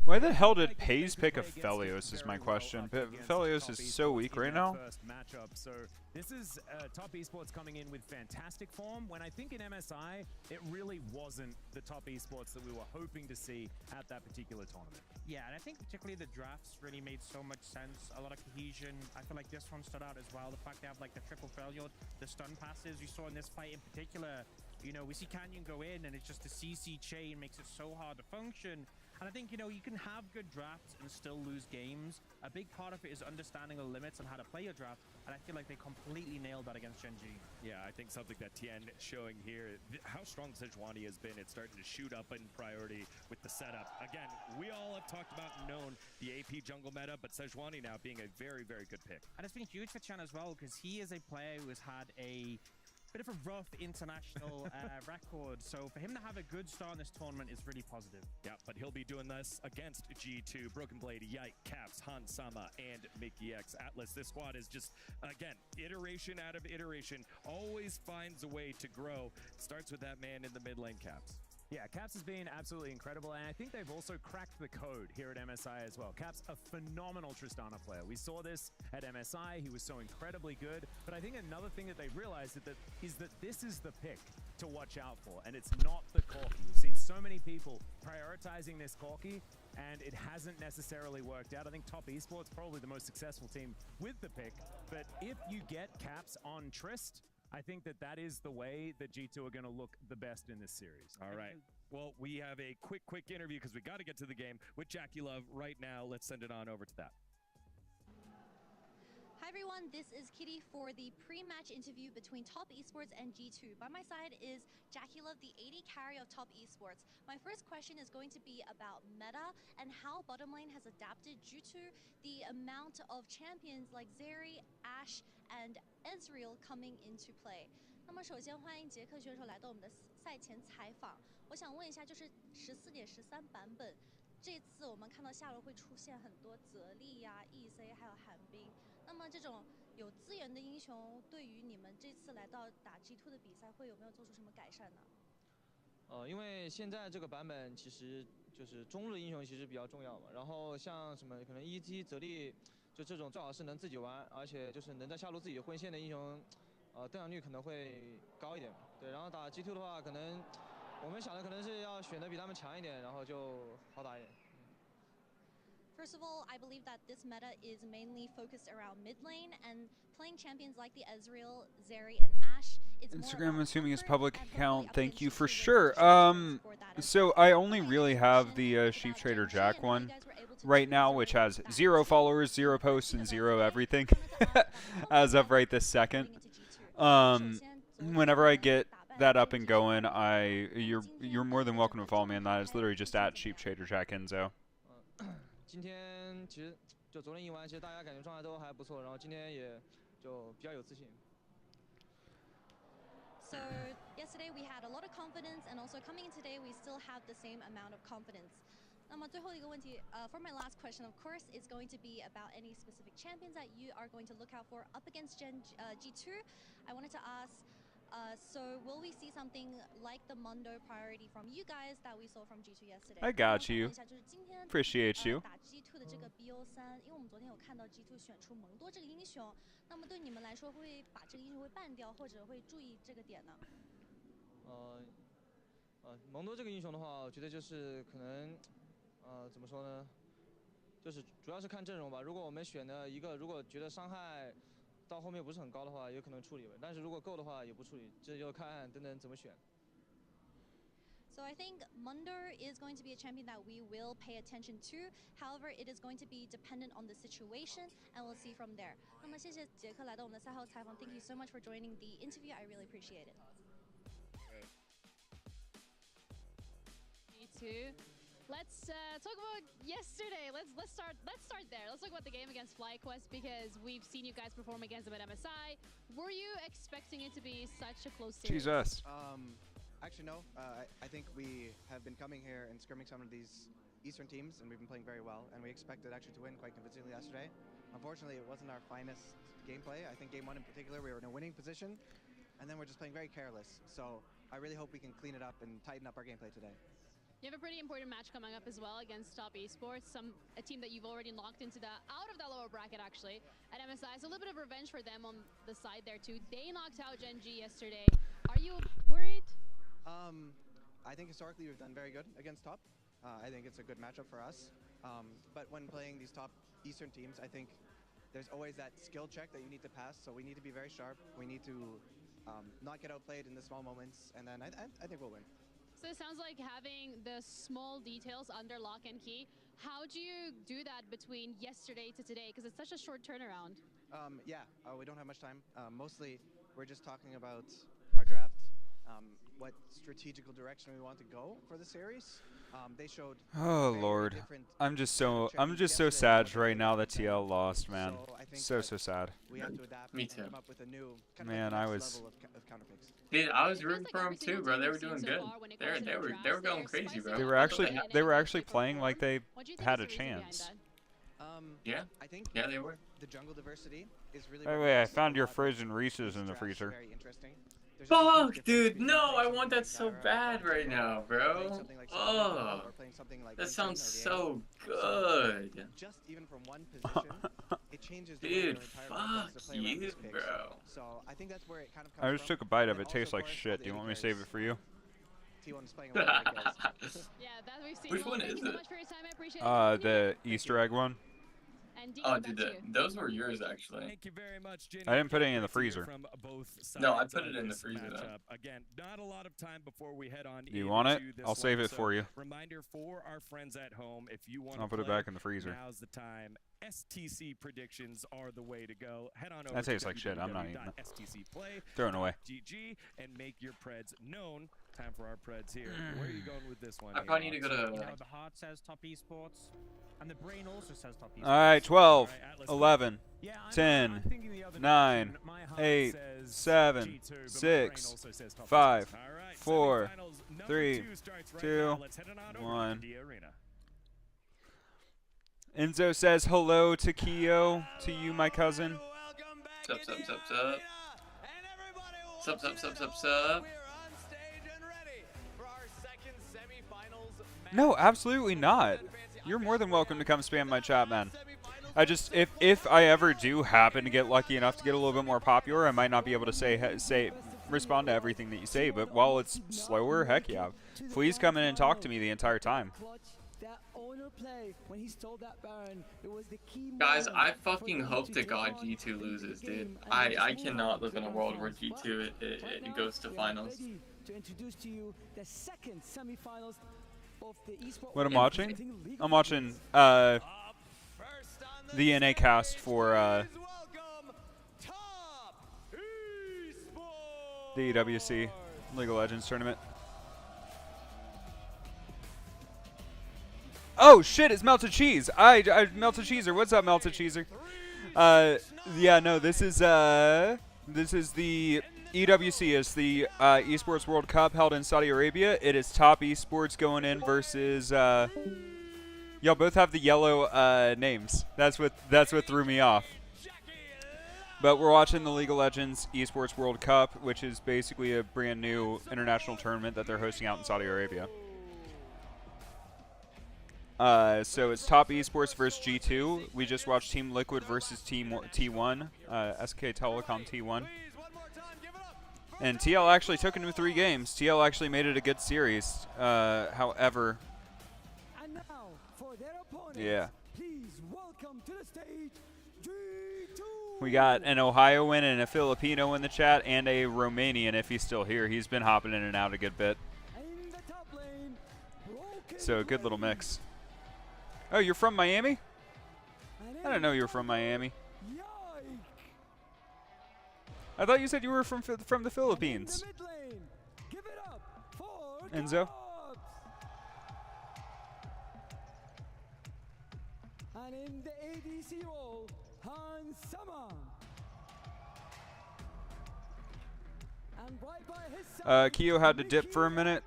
Why the hell did Pays pick a Felios is my question. Felios is so weak right now. First matchup. So this is Top Esports coming in with fantastic form, when I think in MSI, it really wasn't the Top Esports that we were hoping to see at that particular tournament. Yeah, and I think particularly the drafts really made so much sense. A lot of cohesion. I feel like this one stood out as well. The fact they have like the triple failure, the stun passes you saw in this fight in particular. You know, we see Canyon go in and it's just the CC chain makes it so hard to function. And I think, you know, you can have good drafts and still lose games. A big part of it is understanding the limits and how to play your draft. And I feel like they completely nailed that against Gen G. Yeah, I think something that Tien showing here, how strong Sejuani has been. It's starting to shoot up in priority with the setup. Again, we all have talked about and known the AP jungle meta, but Sejuani now being a very, very good pick. And it's been huge for Chan as well, because he is a player who has had a bit of a rough international record. So for him to have a good start in this tournament is really positive. Yeah, but he'll be doing this against G2, Broken Blade, Yike, Caps, Hansama, and Mickey X. Atlas, this squad is just, again, iteration out of iteration, always finds a way to grow. Starts with that man in the mid lane, Caps. Yeah, Caps has been absolutely incredible, and I think they've also cracked the code here at MSI as well. Caps, a phenomenal Tristana player. We saw this at MSI. He was so incredibly good, but I think another thing that they've realized is that this is the pick to watch out for, and it's not the Corki. We've seen so many people prioritizing this Corki, and it hasn't necessarily worked out. I think Top Esports probably the most successful team with the pick, but if you get Caps on Trist, I think that is the way that G2 are going to look the best in this series. All right. Well, we have a quick interview because we got to get to the game with Jackie Love right now. Let's send it on over to that. Hi everyone, this is Kitty for the pre-match interview between Top Esports and G2. By my side is Jackie Love, the AD carry of Top Esports. My first question is going to be about meta and how bottom lane has adapted due to the amount of champions like Zeri, Ashe, and Ezreal coming into play. 那么首先欢迎杰克选手来到我们的赛前采访。我想问一下，就是14.13版本，这次我们看到下路会出现很多泽立呀、EC 还有寒冰。那么这种有资源的英雄，对于你们这次来到打 G2 的比赛，会有没有做出什么改善呢？因为现在这个版本其实就是中路英雄其实比较重要嘛，然后像什么可能 ET 泽立，就这种最好是能自己玩，而且就是能在下路自己混线的英雄，登场率可能会高一点。对，然后打 G2 的话，可能我们想的可能是要选的比他们强一点，然后就好打一点。 First of all, I believe that this meta is mainly focused around mid lane and playing champions like the Ezreal, Zeri, and Ashe. It's Instagram, I'm assuming it's public account. Thank you for sure. So I only really have the Sheep Trader Jack one right now, which has 0 followers, 0 posts, and 0 everything as of right this second. Whenever I get that up and going, you're more than welcome to follow me on that. It's literally just at Sheep Trader Jack Enzo. 今天其实就昨天赢完，其实大家感觉状态都还不错，然后今天也就比较有自信。So yesterday we had a lot of confidence, and also coming in today we still have the same amount of confidence. 那么最后一个问题，for my last question, of course, is going to be about any specific champions that you are going to look out for up against G2. I wanted to ask. So will we see something like the Mundo priority from you guys that we saw from G2 yesterday? I got you. Appreciate you. 打 G2 的这个 BO3，因为我们昨天有看到 G2 选出蒙多这个英雄，那么对你们来说会把这个英雄会ban掉，或者会注意这个点呢？蒙多这个英雄的话，我觉得就是可能，怎么说呢？就是主要是看阵容吧。如果我们选的一个，如果觉得伤害 到后面不是很高的话，有可能处理，但是如果够的话也不处理，这就看等等怎么选。So I think Mundo is going to be a champion that we will pay attention to. However, it is going to be dependent on the situation, and we'll see from there. 那么谢谢杰克来到我们的赛后采访。Thank you so much for joining the interview. I really appreciate it. Me too. Let's talk about yesterday. Let's start there. Let's talk about the game against FlyQuest because we've seen you guys perform against them at MSI. Were you expecting it to be such a close series? Jesus. Actually, no. I think we have been coming here and scrimming some of these Eastern teams, and we've been playing very well. And we expected actually to win quite convincingly yesterday. Unfortunately, it wasn't our finest gameplay. I think game 1 in particular, we were in a winning position, and then we're just playing very careless. So I really hope we can clean it up and tighten up our gameplay today. You have a pretty important match coming up as well against Top Esports, a team that you've already knocked into out of that lower bracket actually at MSI. So a little bit of revenge for them on the side there too. They knocked out Gen G yesterday. Are you worried? I think historically we've done very good against Top. I think it's a good matchup for us. But when playing these top Eastern teams, I think there's always that skill check that you need to pass. So we need to be very sharp. We need to not get outplayed in the small moments, and then I think we'll win. So it sounds like having the small details under lock and key. How do you do that between yesterday to today? Because it's such a short turnaround. Yeah, we don't have much time. Mostly, we're just talking about our draft, what strategical direction we want to go for the series. They showed. Oh Lord, I'm just so sad right now that TL lost, man. So sad. We have to adapt. Me too. Come up with a new man, I was. Dude, I was rooting for them too, bro. They were doing good. They were going crazy, bro. They were actually playing like they had a chance. Yeah. I think they were. The jungle diversity is really. By the way, I found your frozen Reese's in the freezer. Very interesting. Fuck, dude, no, I want that so bad right now, bro. Oh, that sounds so good. Just even from one position, it changes the dude, fuck you, bro. So I think that's where it kind of comes I just took a bite of it. It tastes like shit. Do you want me to save it for you? T1's playing a lot of Yeah, that we've seen. Which one is Thank you so much for your time. I appreciate it. The Easter egg one. And Oh, dude, those were yours actually. Thank you very much, Jenny. I didn't put any in the freezer. From both No, I sides put of it in the this freezer though. matchup. Again, not a lot of time before we head on. Do you want it? this I'll save one. it for you. Reminder for our friends at home: if you want, I'll put it back in the freezer. Now's the time. STC predictions are the way to go. Head on over That to tastes like shit. I'm not eating it. www.stcplay.gg Throwing away. and make your Preds known. Time for our Preds here. Where are you going with this one? I probably need to go to. You know, the heart says top esports, and the brain also says top esports. All right, 12, All right, 11, yeah, 10, I'm thinking the other 9, direction. My heart 8, says 7, G2, but my brain 6, also says top 5, esports. All right, 4, semifinals number 3, 2 starts right 2, now. Let's head on over 1. to the arena. Enzo says hello to Kiyo, to you, my cousin. Sup, sup, sup, sup. Sup, sup, sup, sup, sup. No, absolutely not. You're more than welcome to come spam my chat, man. I just, if I ever do happen to get lucky enough to get a little bit more popular, I might not be able to respond to everything that you say. But while it's slower, heck yeah, please come in and talk to me the entire time. Guys, I fucking hope to God G2 loses, dude. I cannot live in a world where G2 it goes to finals. What I'm watching? I'm watching the NA cast for the EWC League of Legends tournament. Oh shit, it's Melted Cheese. I Melted Cheeser. What's up, Melted Cheeser? Yeah, no, this is the EWC is the Esports World Cup held in Saudi Arabia. It is top esports going in versus y'all both have the yellow names. That's what threw me off. But we're watching the League of Legends Esports World Cup, which is basically a brand new international tournament that they're hosting out in Saudi Arabia. So it's top esports versus G2. We just watched Team Liquid versus Team T1, SK Telecom T1. And TL actually took him to 3 games. TL actually made it a good series. However, yeah. We got an Ohioan and a Filipino in the chat, and a Romanian if he's still here. He's been hopping in and out a good bit. So a good little mix. Oh, you're from Miami? I didn't know you were from Miami. I thought you said you were from the Philippines. Enzo? And in the ADC role, Han Sama. And right by his side, Kiyo had to dip for a minute.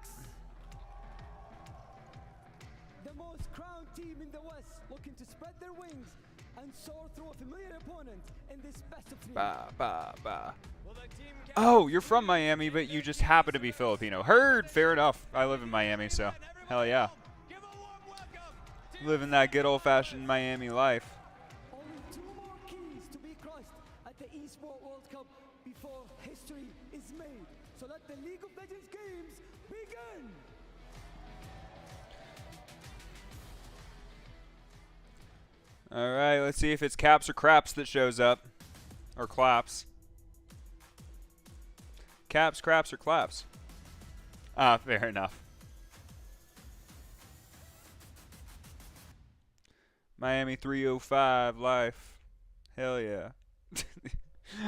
the most crowned team in the West, looking to spread their wings and soar through a familiar opponent in this best of 3. Bah, bah, bah. Oh, you're from Miami, but you just happen to be Filipino. Heard. Fair enough. I live in Miami, so hell yeah. Living that good old-fashioned Miami life. Only 2 more keys to be crossed at the Esports World Cup before history is made. So let the League of Legends games begin. All right, let's see if it's Caps or Craps that shows up. Or Claps. Caps, Craps, or Claps? Ah, fair enough. Miami 305 life. Hell yeah.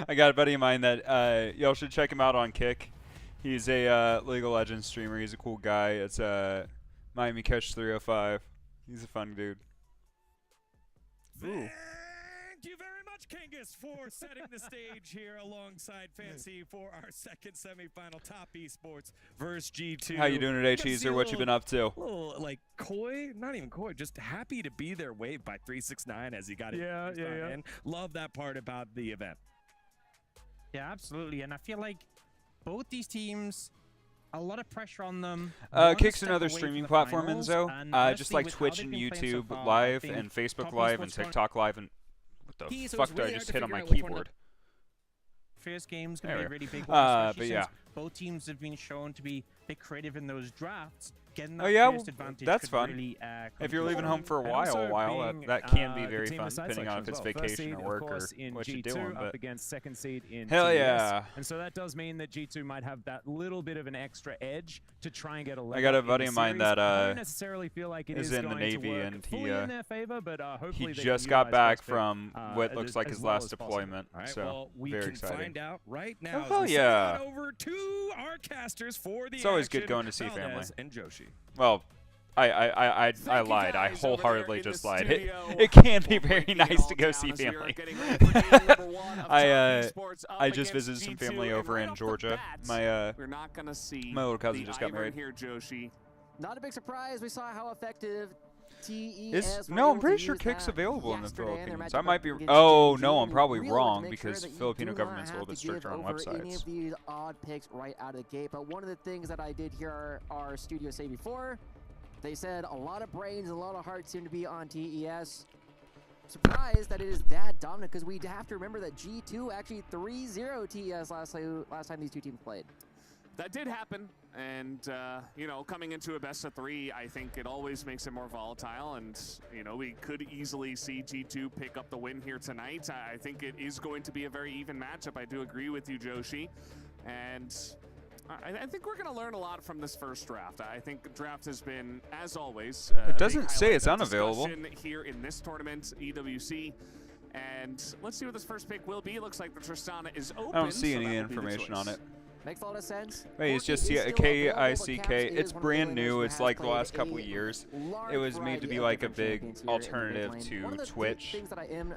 I got a buddy of mine that y'all should check him out on Kick. He's a League of Legends streamer. He's a cool guy. It's Miami Catch 305. He's a fun dude. Ooh. Thank you very much, Kangas, for setting the stage here alongside Fancy for our second semifinal, top esports versus G2. How you doing today, Cheezer? What you been up to? A little, like, coy, not even coy, just happy to be there, waved by 369 as he got it. Yeah. In. Love that part about the event. Yeah, absolutely. And I feel like both these teams, a lot of pressure on them. Kick's another streaming platform, Enzo. Just like Twitch and YouTube Live and Facebook Live and TikTok Live and what the fuck did I just hit on my keyboard? First game's gonna be a really big one. But yeah, both teams have been shown to be a bit creative in those drafts. getting Oh that yeah, first advantage that's could fun. really, if you're leaving home for a and while, also that can be being, very the team fun, of side depending on if it's selection as well. First vacation seed, or work of course, or in what you're G2 doing. up But against second seed in hell TES. yeah! And so that does mean that G2 might have that little bit of an extra edge to try and get a leg I got a up in buddy the of mine series. that I don't necessarily feel like it is is in the going to Navy, work and fully in their favor, but hopefully he they just can got utilize back first pick, from what looks like as his well last as possible. deployment. All right, So well, we very can exciting. find out right now. Oh, as hell we yeah. send it over to our casters for the It's always good action, going to see family. Valdez and Joshi. Well, I lied. I wholeheartedly just lied. It can be very nice to go see family. I just visited some family over in Georgia. My little cousin just got married. Here, Joshi. Not a big surprise. We saw how effective TES. No, I'm pretty sure Kick's available in the Philippines. I might be. Oh no, I'm probably wrong because Filipino government's a little bit stricter on Any of websites. these odd picks right out of the gate, but one of the things that I did hear our studio say before, they said a lot of brains, a lot of hearts seem to be on TES. Surprised that it is that dominant because we have to remember that G2 actually 3-0 TES last time these two teams played. That did happen, and you know, coming into a best of 3, I think it always makes it more volatile, and you know, we could easily see G2 pick up the win here tonight. I think it is going to be a very even matchup. I do agree with you, Joshi, and I think we're going to learn a lot from this first draft. I think the draft has been, as always, It doesn't say it's unavailable. here in this tournament, EWC. And let's see what this first pick will be. It looks like the Tristana is open. I don't see so any that will be the information on choice. it. Makes a lot of sense. Wait, it's just K-I-C-K. It's brand new. It's like the last couple years. It was made to be like a big alternative to Twitch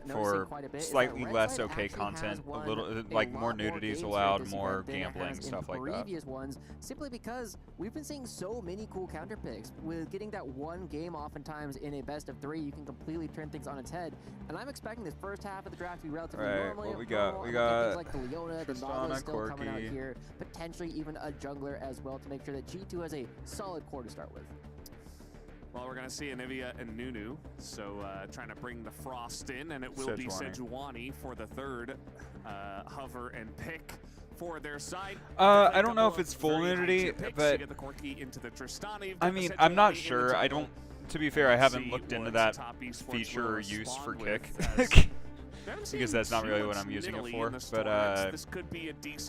for slightly less okay content, a little like more nudities allowed, more gambling, stuff like that. Previous ones, simply because we've been seeing so many cool counter picks. With getting that one game, oftentimes in a best of 3, you can completely turn things on its head. And I'm expecting this first half of the draft to be relatively normal. What we got? We things got like the Leona, the Nala still coming out here. Potentially even a jungler as well to make sure that G2 has a solid core to start with. Well, we're going to see Anivia and Nunu, so trying to bring the Frost in, and it will be Sejuani for the third hover and pick for their side. I don't know if it's full nudity, but I mean, I'm not sure. I don't. To be fair, I haven't looked into that feature or use for Kick. Because that's not really what I'm using it for, but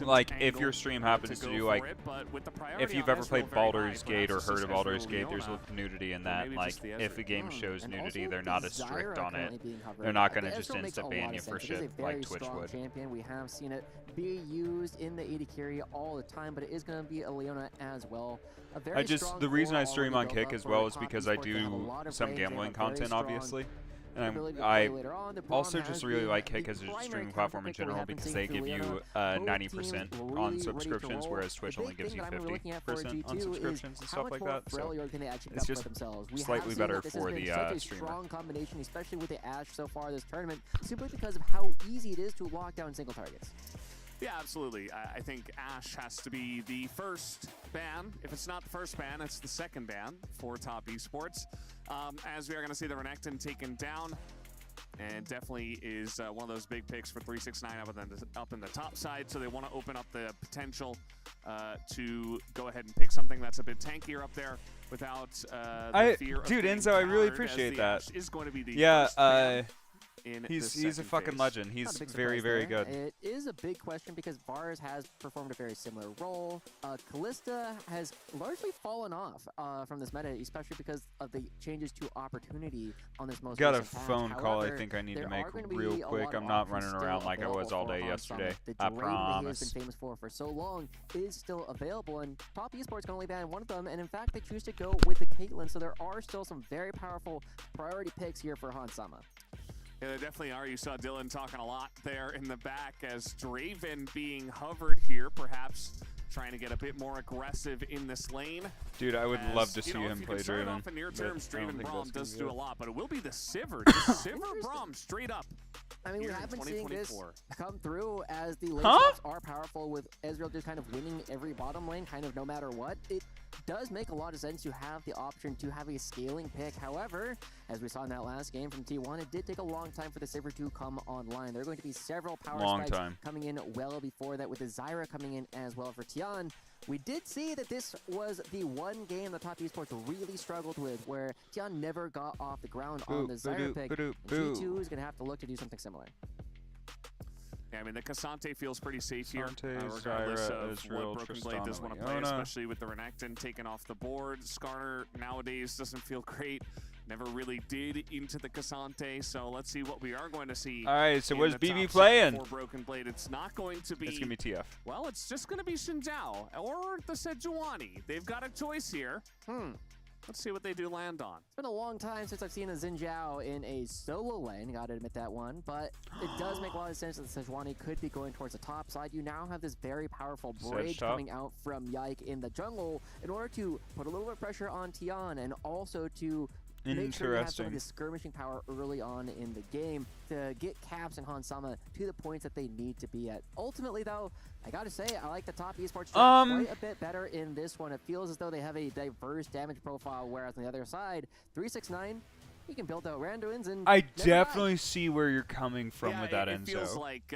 like if your stream happens to do like, if you've ever played Baldur's Gate or heard of Baldur's Gate, there's nudity in that. Like if a game shows nudity, they're not as strict on it. They're not going to just instant ban you for shit like Twitch would. Champion. We have seen it be used in the AD carry all the time, but it is going to be a Leona as well. The reason I stream on Kick as well is because I do some gambling content, obviously. And I also just really like Kick as a streaming platform in general because they give you 90% on subscriptions, whereas Twitch only gives you 50% on subscriptions and stuff like that. So it's just slightly better for the streamer. Strong combination, especially with the Ashe so far this tournament, simply because of how easy it is to lock down single targets. Yeah, absolutely. I think Ashe has to be the first ban. If it's not the first ban, it's the second ban for top esports. As we are going to see the Renekton taken down, and definitely is one of those big picks for 369 up in the top side. So they want to open up the potential to go ahead and pick something that's a bit tankier up there without the fear of dude, getting Enzo, I really powered, appreciate as that. Ashe is going to be the yeah, first ban in he's a fucking legend. He's very, very good. It is a big question because Vars has performed a very similar role. Kalista has largely fallen off from this meta, especially because of the changes to opportunity on this most Got a recent patch. phone call However, I think I need to there make are gonna be real a quick. lot I'm of not options running around still like I was all available day for yesterday. The I Draven that he has promise. been famous for so long is still available, and Top Esports can only ban one of them, and in fact they choose to go with the Caitlyn, so there are still some very powerful priority picks here for Hansama. Yeah, there definitely are. You saw Dylan talking a lot there in the back as Draven being hovered here, perhaps trying to get a bit more aggressive in this lane. Dude, I would love to see him play Draven. Off in near terms, Draven Braum does do a lot, but it will be the Sivir. Just Sivir Braum straight up. I mean, we have been seeing this come through as the lane Huh? swaps are powerful with Ezreal just kind of winning every bottom lane, kind of no matter what. It does make a lot of sense to have the option to have a scaling pick. However, as we saw in that last game from T1, it did take a long time for the Sivir to come online. There are going to be several power spikes coming in well before that, with the Zyra coming in as well for Tian. We did see that this was the one game that Top Esports really struggled with, where Tian never got off the ground on the Zyra pick. And G2 is going to have to look to do something similar. Yeah, I mean, the Cassante feels pretty safe here, Cassante, regardless Zyra, of Israel, what Broken Blade does want to play, Leona. especially with the Renekton taken off the board. Skarner nowadays doesn't feel great. Never really did into the Cassante, so let's see what we are going to see. All right, so what is in the BB top playing? For Broken Blade, it's not going to be. It's gonna be TF. Well, it's just going to be Shinjao or the Sejuani. They've got a choice here. Let's see what they do land on. It's been a long time since I've seen a Xin Zhao in a solo lane, gotta admit that one, but it does make a lot of sense that Sejuani could be going towards the top side. You now have this very powerful braid coming out from Yike in the jungle in order to put a little bit of pressure on Tian and also to make sure you have some of this skirmishing power early on in the game to get Caps and Hansama to the points that they need to be at. Ultimately, though, I gotta say, I like the Top Esports draft quite a bit better in this one. It feels as though they have a diverse damage profile, whereas on the other side, 369, you can build out Randuins and I definitely see where you're coming from with that, it Enzo. feels like,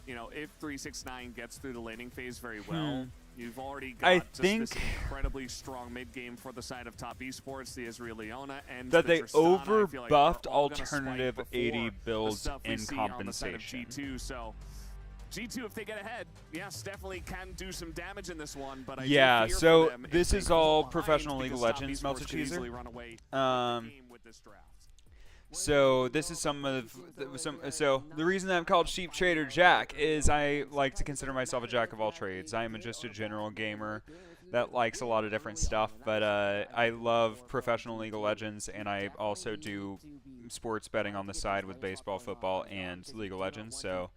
you know, if 369 gets through the laning phase very well, you've already got this incredibly strong mid game for the side of Top Esports, the Israel Leona, and that the they Tristana, overbuffed alternative 80 builds in compensation. G2, so G2, if they get ahead, yes, definitely can do some damage in this one. But I yeah, do fear so for them this if is they all fall professional behind, League of because Top Legends, Esports Melted could easily Cheeser. run away with the game with this draft. So this is so the reason that I'm called Sheep Trader Jack is I like to consider myself a jack of all trades. I am just a general gamer that likes a lot of different stuff, but I love professional League of Legends, and I also do sports betting on the side with baseball, football, and League of Legends. So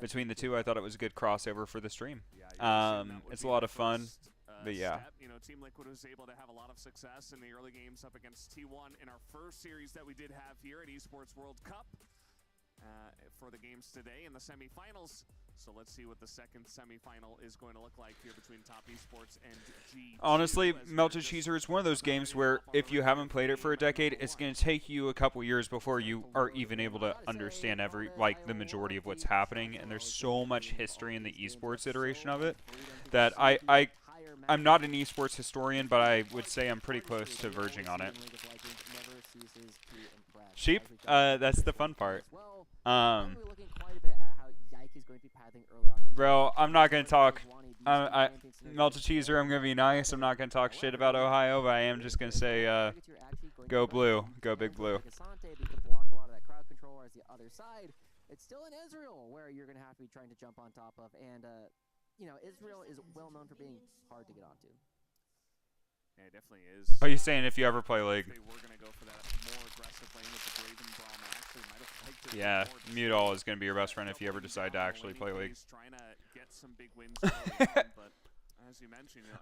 between the two, I thought it was a good crossover for the stream. It's a lot of fun. But yeah. You know, Team Liquid was able to have a lot of success in the early games up against T1 in our first series that we did have here at Esports World Cup for the games today in the semifinals. So let's see what the second semifinal is going to look like here between Top Esports and G2. Honestly, Melted Cheeser, it's one of those games where if you haven't played it for a decade, it's going to take you a couple years before you are even able to understand the majority of what's happening. And there's so much history in the esports iteration of it that I'm not an esports historian, but I would say I'm pretty close to verging on it. Sheep, that's the fun part. Bro, I'm not going to talk. Melted Cheeser, I'm going to be nice. I'm not going to talk shit about Ohio, but I am just going to say, go blue. Go big blue. It's still in Israel where you're going to have to be trying to jump on top of, and you know, Israel is well known for being hard to get onto. Yeah, it definitely is. Are you saying if you ever play League? Yeah, mute all is going to be your best friend if you ever decide to actually play League.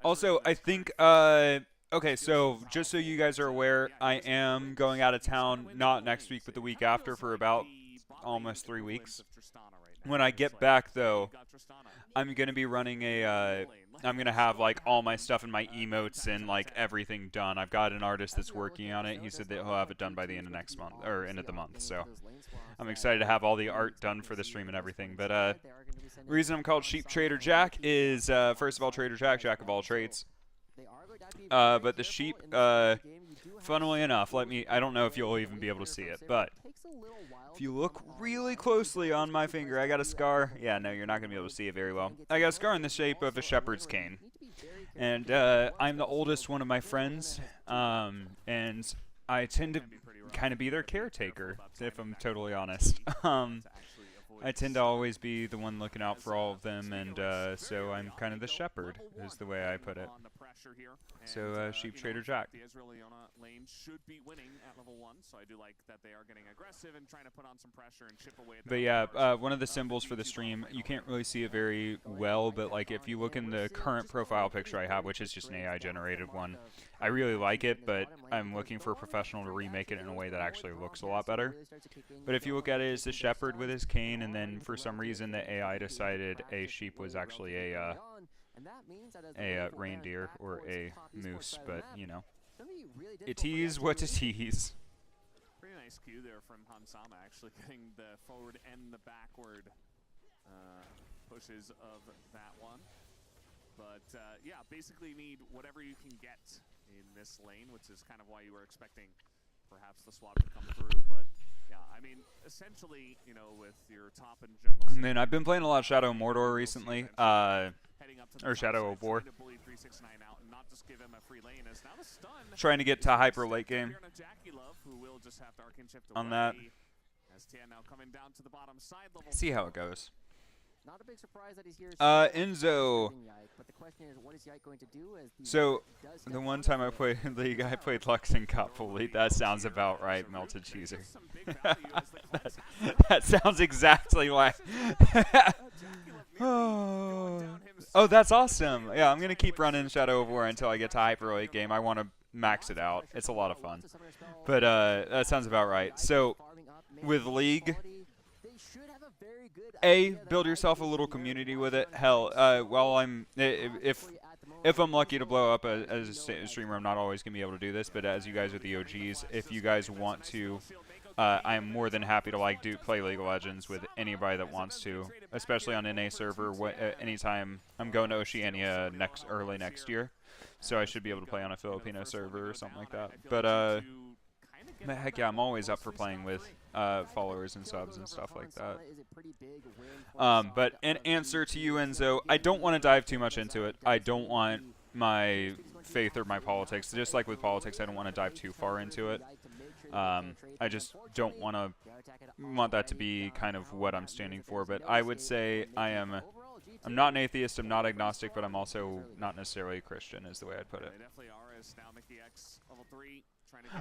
Also, I think, okay, so just so you guys are aware, I am going out of town, not next week, but the week after for about almost 3 weeks. When I get back, though, I'm going to be running I'm going to have, like, all my stuff and my emotes and, like, everything done. I've got an artist that's working on it. He said that he'll have it done by the end of next month, or end of the month, so I'm excited to have all the art done for the stream and everything. But the reason I'm called Sheep Trader Jack is, first of all, Trader Jack, jack of all trades. But the sheep, funnily enough, I don't know if you'll even be able to see it, but if you look really closely on my finger, I got a scar. Yeah, no, you're not going to be able to see it very well. I got a scar in the shape of a shepherd's cane. And I'm the oldest one of my friends, and I tend to kind of be their caretaker, if I'm totally honest. I tend to always be the one looking out for all of them, and so I'm kind of the shepherd, is the way I put it. So, Sheep Trader Jack. The Israel Leona lane should be winning at level 1, so I do like that they are getting aggressive and trying to put on some pressure and chip away at But yeah, one of the symbols for the stream, you can't really see it very well, but like if you look in the current profile picture I have, which is just an AI-generated one, I really like it, but I'm looking for a professional to remake it in a way that actually looks a lot better. But if you look at it as the shepherd with his cane, and then for some reason the AI decided a sheep was actually a reindeer or a moose, but you know, it is what it is. Pretty nice cue there from Hansama, actually getting the forward and the backward pushes of that one. But yeah, basically need whatever you can get in this lane, which is kind of why you were expecting perhaps the swap to come through. But yeah, I mean, essentially, you know, with your top and jungle. And then I've been playing a lot of Shadow of Mordor recently, or Shadow of War. Trying to get to hyper late game on that. See how it goes. Not a big surprise that he's here. Enzo. But the question is, what is Yike going to do? So, the one time I played League, I played Lux and got bullied. That sounds about right, Melted Cheeser. that sounds exactly like. Oh, that's awesome. Yeah, I'm going to keep running Shadow of War until I get to hyper late game. I want to max it out. It's a lot of fun. But that sounds about right. So, with League, build yourself a little community with it. Hell, while if I'm lucky to blow up as a streamer, I'm not always going to be able to do this, but as you guys are the OGs, if you guys want to, I'm more than happy to play League of Legends with anybody that wants to, especially on NA server. Anytime I'm going to Oceania early next year, so I should be able to play on a Filipino server or something like that. But heck yeah, I'm always up for playing with followers and subs and stuff like that. But in answer to you, Enzo, I don't want to dive too much into it. I don't want my faith or my politics. Just like with politics, I don't want to dive too far into it. I just don't want that to be kind of what I'm standing for. But I would say I'm not an atheist, I'm not agnostic, but I'm also not necessarily a Christian, is the way I'd put it.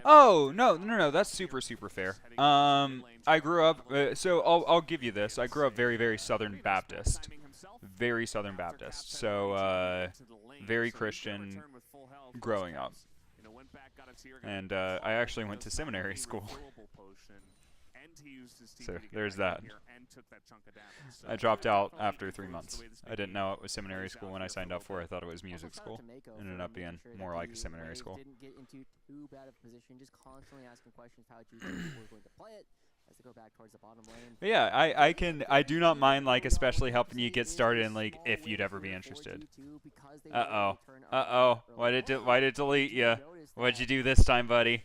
Oh, no, that's super fair. I grew up, so I'll give you this. I grew up very Southern Baptist. Very Southern Baptist. So, very Christian growing up. And I actually went to seminary school. So there's that. I dropped out after 3 months. I didn't know it was seminary school when I signed up for it. I thought it was music school. It ended up being more like a seminary school. Didn't get into too bad of a position, just constantly asking questions how G2 were going to play it as they go back towards the bottom lane. But yeah, I do not mind, like, especially helping you get started in League if you'd ever be interested. Uh-oh. Why did it delete you? What'd you do this time, buddy?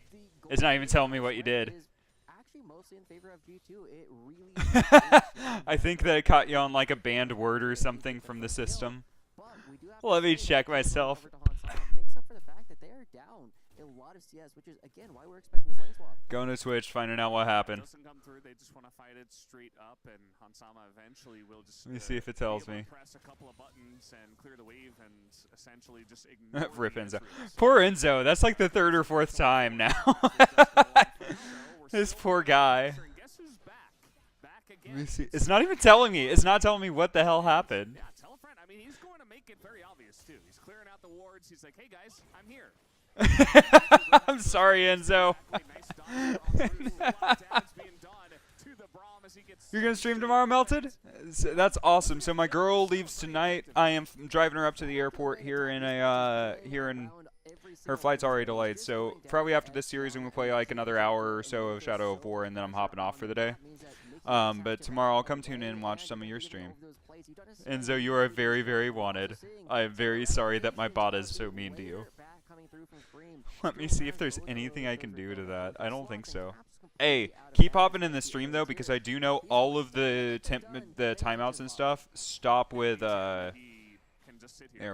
It's not even telling me what you did. Mostly in favor of G2. It really I think that it caught you on like a banned word or something from the system. Let me check myself. Makes up for the fact that they are down a lot of CS, which is again why we're expecting this lane swap. Going to Twitch, finding out what happened. They just want to fight it straight up, and Hansama eventually will just. Let me see if it tells me. Press a couple of buttons and clear the wave, and essentially just ignore. Rip Enzo. Poor Enzo. That's like the 3rd or 4th time now. This poor guy. Let me see. It's not even telling me. It's not telling me what the hell happened. Yeah, tell a friend. I mean, he's going to make it very obvious too. He's clearing out the wards. He's like, "Hey guys, I'm here." I'm sorry, Enzo. You're gonna stream tomorrow, Melted? That's awesome. So my girl leaves tonight. I am driving her up to the airport here in her flight's already delayed, so probably after this series, I'm going to play like another hour or so of Shadow of War, and then I'm hopping off for the day. But tomorrow I'll come tune in and watch some of your stream. Enzo, you are very wanted. I am very sorry that my bot is so mean to you. Let me see if there's anything I can do to that. I don't think so. Hey, keep hopping in the stream, though, because I do know all of the timeouts and stuff stop with, there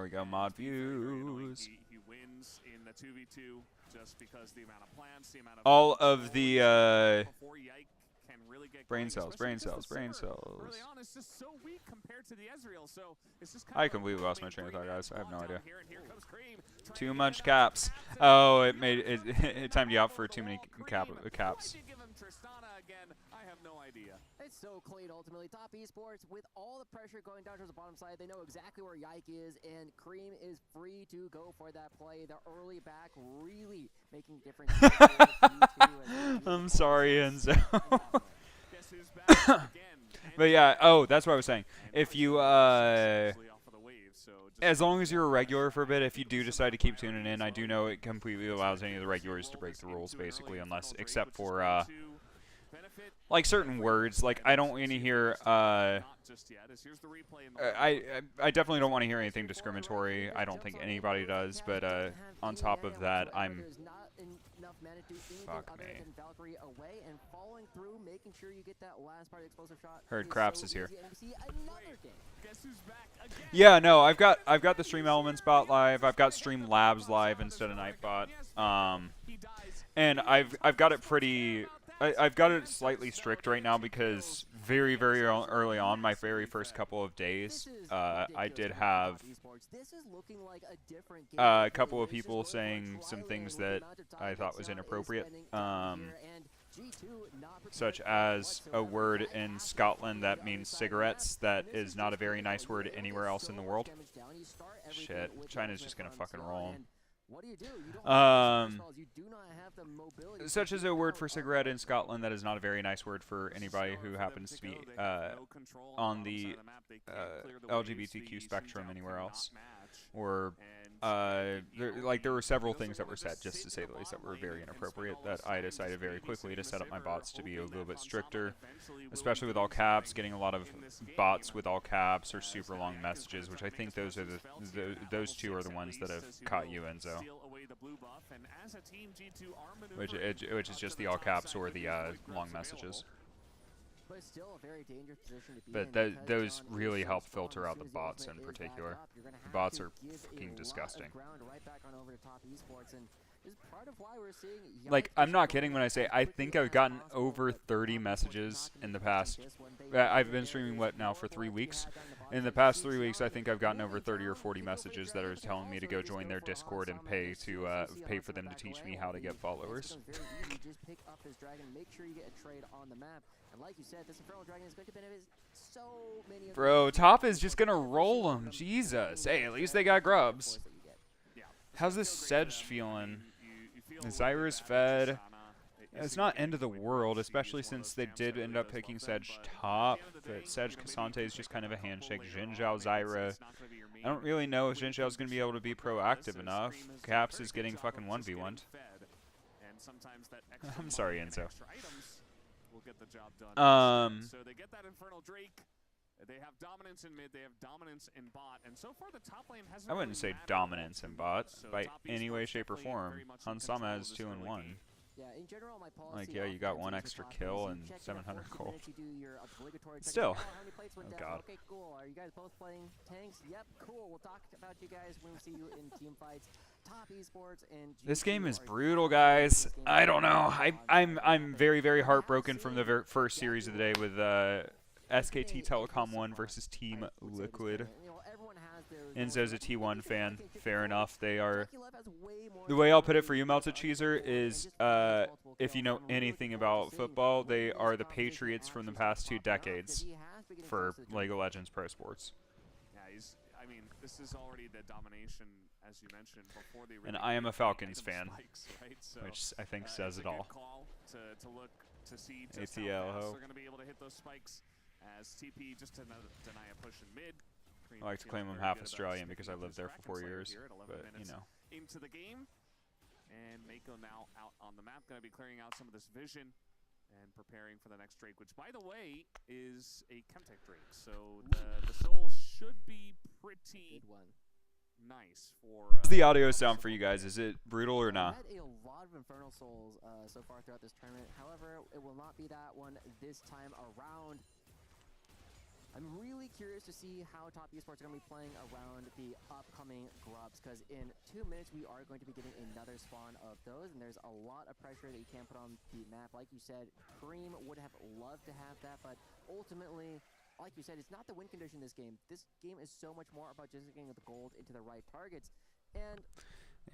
we go, mod views. In the 2v2 just because the amount of plans, the amount of all of the brain cells. Really honest, just so weak compared to the Ezreal, so it's just I completely lost my train of thought, guys. I have no idea. Too much caps. Oh, it timed you out for too many caps. I have no idea. It's so clean, ultimately. Top Esports, with all the pressure going down towards the bottom side, they know exactly where Yike is, and Cream is free to go for that play. The early back really making a difference. I'm sorry, Enzo. But yeah, that's what I was saying. If you, as long as you're a regular for a bit, if you do decide to keep tuning in, I do know it completely allows any of the regulars to break the rules, basically, except for, like certain words. Like I don't want to hear. I definitely don't want to hear anything discriminatory. I don't think anybody does. But on top of that, I'm. Fuck me. Heard Craps is here. Yeah, no, I've got the Stream Elements bot live. I've got Stream Labs live instead of Nightbot. And I've got it pretty. I've got it slightly strict right now because very early on, my very first couple of days, I did have a couple of people saying some things that I thought was inappropriate, such as a word in Scotland that means cigarettes that is not a very nice word anywhere else in the world. Shit, China's just gonna fucking roll 'em. Such as a word for cigarette in Scotland that is not a very nice word for anybody who happens to be on the LGBTQ spectrum anywhere else. Or there were several things that were said, just to say the least, that were very inappropriate, that I decided very quickly to set up my bots to be a little bit stricter, especially with all caps. Getting a lot of bots with all caps or super long messages, which I think those are those two are the ones that have caught you, Enzo. Which is just the all caps or the long messages. But those really help filter out the bots in particular. The bots are fucking disgusting. Like, I'm not kidding when I say I think I've gotten over 30 messages in the past. I've been streaming, what, now for 3 weeks? In the past 3 weeks, I think I've gotten over 30 or 40 messages that are telling me to go join their Discord and pay for them to teach me how to get followers. Bro, Top is just gonna roll them. Jesus. Hey, at least they got grubs. How's this Sedge feeling? Zyra's fed. It's not end of the world, especially since they did end up picking Sedge top. But Sedge Cassante is just kind of a handshake. Xin Zhao, Zyra. I don't really know if Xin Zhao's going to be able to be proactive enough. Caps is getting fucking 1v1'd. I'm sorry, Enzo. So they get that Infernal Drake. They have dominance in mid, they have dominance in bot, and so far the top lane hasn't. I wouldn't say dominance in bot by any way, shape, or form. Hansama has 2 and 1. Like, yeah, you got 1 extra kill and 700 gold. Still. Oh god. Okay, cool. Are you guys both playing tanks? Yep, cool. We'll talk about you guys when we see you in team fights. Top esports and this game is brutal, guys. I don't know. I'm very heartbroken from the first series of the day with SKT Telecom 1 versus Team Liquid. Enzo's a T1 fan. Fair enough. They are. The way I'll put it for you, Melted Cheeser, is if you know anything about football, they are the Patriots from the past 2 decades for League of Legends Pro Sports. Yeah, I mean, this is already the domination, as you mentioned, before they. And I am a Falcons fan, spikes, right? So, which I think says it all. Call to look to see just ATL, how fast they're going to be able to hit those spikes. As TP just to deny a push in mid. I like to claim I'm half Australian because I lived there for 4 years, but you know. Into the game, and Mako now out on the map, going to be clearing out some of this vision and preparing for the next Drake, which, by the way, is a Chemtech Drake. So the soul should be pretty nice for. How's the audio sound for you guys? Is it brutal or not? We've had a lot of Infernal Souls so far throughout this tournament. However, it will not be that one this time around. I'm really curious to see how Top Esports are going to be playing around the upcoming grubs, because in 2 minutes we are going to be getting another spawn of those, and there's a lot of pressure that you can't put on the map. Like you said, Cream would have loved to have that, but ultimately, like you said, it's not the win condition in this game. This game is so much more about just getting the gold into the right targets. And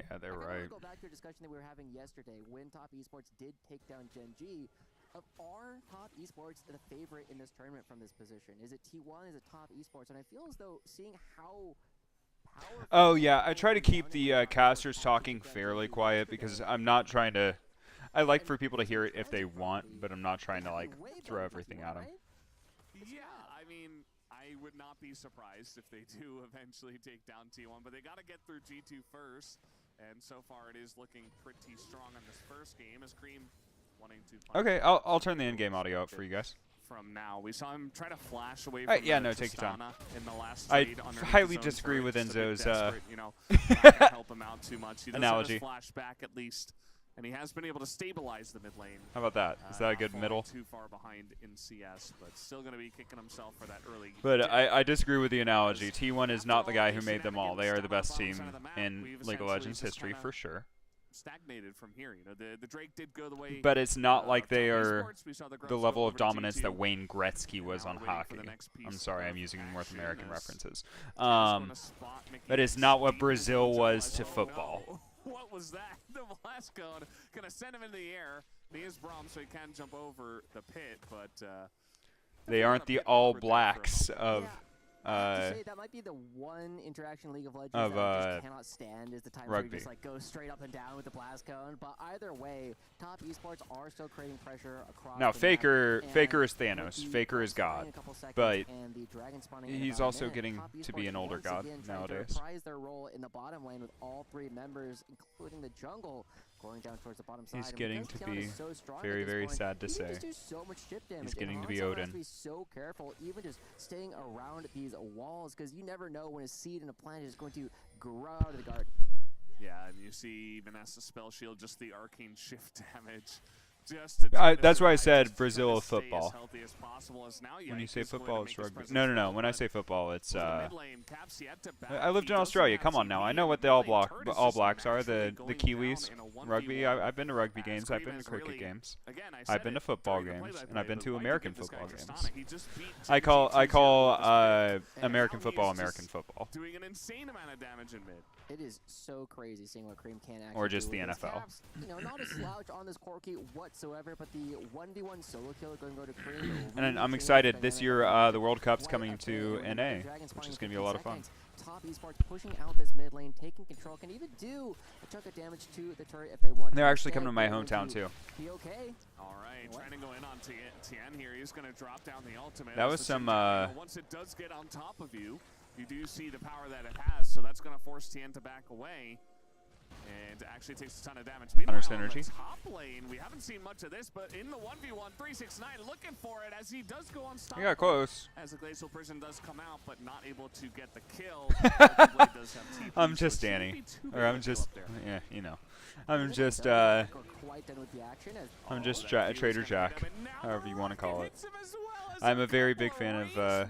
yeah, they're right. I want to go back to a discussion that we were having yesterday when Top Esports did take down Gen G. Are Top Esports the favorite in this tournament from this position? Is it T1? Is it Top Esports? And I feel as though seeing how powerful... Oh, yeah. I try to keep the casters talking fairly quiet because I'm not trying to... I like for people to hear it if they want, but I'm not trying to, like, throw everything at them. Yeah, I mean, I would not be surprised if they do eventually take down T1, but they got to get through G2 first. And so far it is looking pretty strong in this first game as Cream Okay, I'll turn the in-game audio up for you guys. From now, we saw him try to flash away Right, from yeah, the no, take your time. Tristana in the last I trade underneath highly his own disagree with turret, just a bit Enzo's desperate, you know, not gonna help him out too much. He does analogy. have his flash back at least, and he has been able to stabilize the mid lane. How about that? Is that a good Not middle? falling too far behind in CS, but still going to be kicking himself for that early. But I disagree with the analogy. T1 is not the guy who made them all. They are the best team in League of Legends history for sure. Stagnated from here, you know. The Drake did go the way. But it's not like they are we saw the the Grubs level go of over to dominance G2. that Wayne Gretzky was on waiting for hockey. the next I'm piece sorry, of I'm using North action American as references. going to spot Mickey But it's not what Brazil was to Oh, football. no. What was that? The blast cone gonna send him in the air. He is Braum, so he can jump over the pit, but They aren't the All Blacks of. I have to say, that might be the one interaction in League of Legends that I just cannot stand is the time where you rugby. just like go straight up and down with the blast cone. But either way, top esports are still creating pressure across. Now, the Faker map, Faker is and Thanos. with the Faker is Pulse God. in a couple seconds But and the Dragon spawning in he's about a also minute, getting top to be esports an older once god again trying to nowadays. reprise their role in the bottom lane with all three members, including the jungle, going down towards the bottom side. He's And getting because to Tiana be is so strong at very, this very point, sad to he can say. just do so much chip damage. He's and getting to be Hanzo has Odin. to be so careful, even just staying around these walls, because you never know when a seed and a plant is going to grow out of the garden. yeah, and you see Vanessa spell shield, just the arcane shift damage. Just to try to That's why I survive, said just to try Brazil to of stay as football. healthy as possible, as now When you Yike say is going to football, make it's his rugby. presence No. felt, When I but say football, it's for the mid lane, Caps yet to back. I lived He in does Australia. have Come on now. I TV. know what the The All mid lane turret is just Blacks are. naturally The going Kiwis. down in a Rugby. 1v1. I've been to rugby games. I've Scream been to has cricket really- games. Again, I I've said been to it football during the games, and play-by-play, I've been but to why'd you American give this guy football games. Tristana? He just beat I call G2 American And football now he is American just football. doing an insane amount of damage in mid. It is so crazy seeing what Cream can actually Or just do the with his NFL. Caps. You know, not a slouch on this Corki whatsoever, but the 1v1 solo kill going to go to Cream. And really I'm changed excited. the This dynamic year, of the World Cup's quite coming a to bit with the NA, Dragon which spawning is in going to be a lot of 15 fun. seconds. Top esports pushing out this mid lane, taking control, can even do a chunk of damage to the turret if they want. They're actually Instead, coming to my they're going hometown, to too. Be okay. All right, trying to go in on Tien here. He's going to drop down the ultimate. That as was the some, Tien, once it does get on top of you, you do see the power that it has, so that's going to force Tien to back away. And actually takes a ton of damage. Meanwhile, on synergy. the top lane, we haven't seen much of this, but in the 1v1, 369 looking for it as he does go on stop. He got close. As the Glacial Prison does come out, but not able to get the kill. The Blade does have TP, I'm so just it shouldn't Danny. be too Or big I'm of a deal just, up there. yeah, you know. I'm just, Quite done with the action as I'm just Trader Jack, however you want to call it. I'm a very big fan of,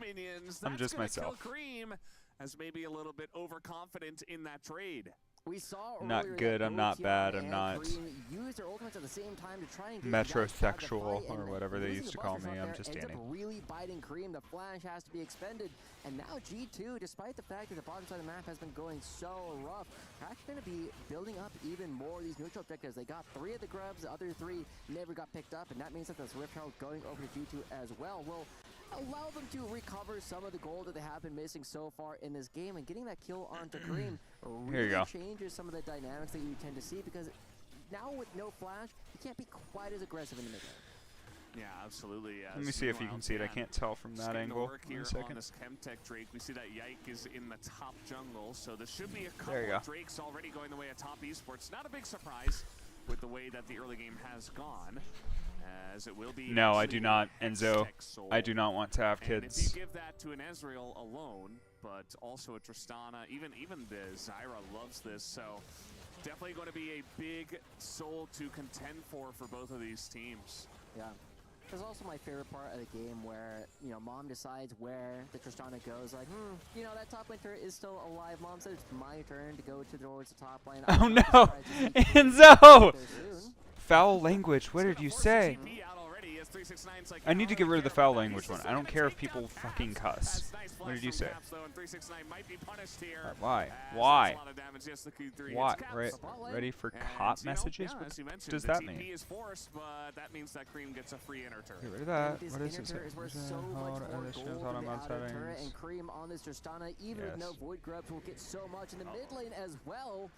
I'm just myself. Cream as maybe a little bit overconfident in that trade. We saw Not earlier good, that I'm not both bad, Tiana I'm and not Cream used their ultimates at the same time to try and get guys out of the metrosexual fight, or and whatever they losing used the to call Buster me. shot I'm there just ends Danny. up really biting Cream. The flash has to be expended, and now G2, despite the fact that the bottom side of the map has been going so rough, are actually going to be building up even more of these neutral objectives. They got 3 of the grubs, the other 3 never got picked up, and that means that this Rift Herald going over to G2 as well will allow them to recover some of the gold that they have been missing so far in this game, and getting that kill onto Cream Here you really go. changes some of the dynamics that you tend to see, because now with no flash, you can't be quite as aggressive in the mid lane. Yeah, absolutely. Let me see if you can see it. I can't tell from that angle. Here One on second. this Chemtech Drake, we see that Yike is in the top jungle, so there should be a couple There you of go. Drakes already going the way of top esports. Not a big surprise with the way that the early game has gone, as it will be. No, I actually do not, a Enzo. Hextech soul. I do not want to have And kids. if you give that to an Ezreal alone, but also a Tristana, even the Zyra loves this, so definitely going to be a big soul to contend for both of these teams. Yeah. There's also my favorite part of the game where, you know, Mom decides where the Tristana goes. Like, you know, that top lane turret is still alive. Mom says it's my turn to go towards the top lane. Oh no! Enzo! Foul language, what did you say? I need to get rid of the foul language one. I don't care if people fucking cuss. What did you say? Why? Why? Why? Ready for cop messages? What does that mean? Get rid of that. What is it? And Cream on this Tristana, even with no Void Grubs, will get so much in the mid lane as well.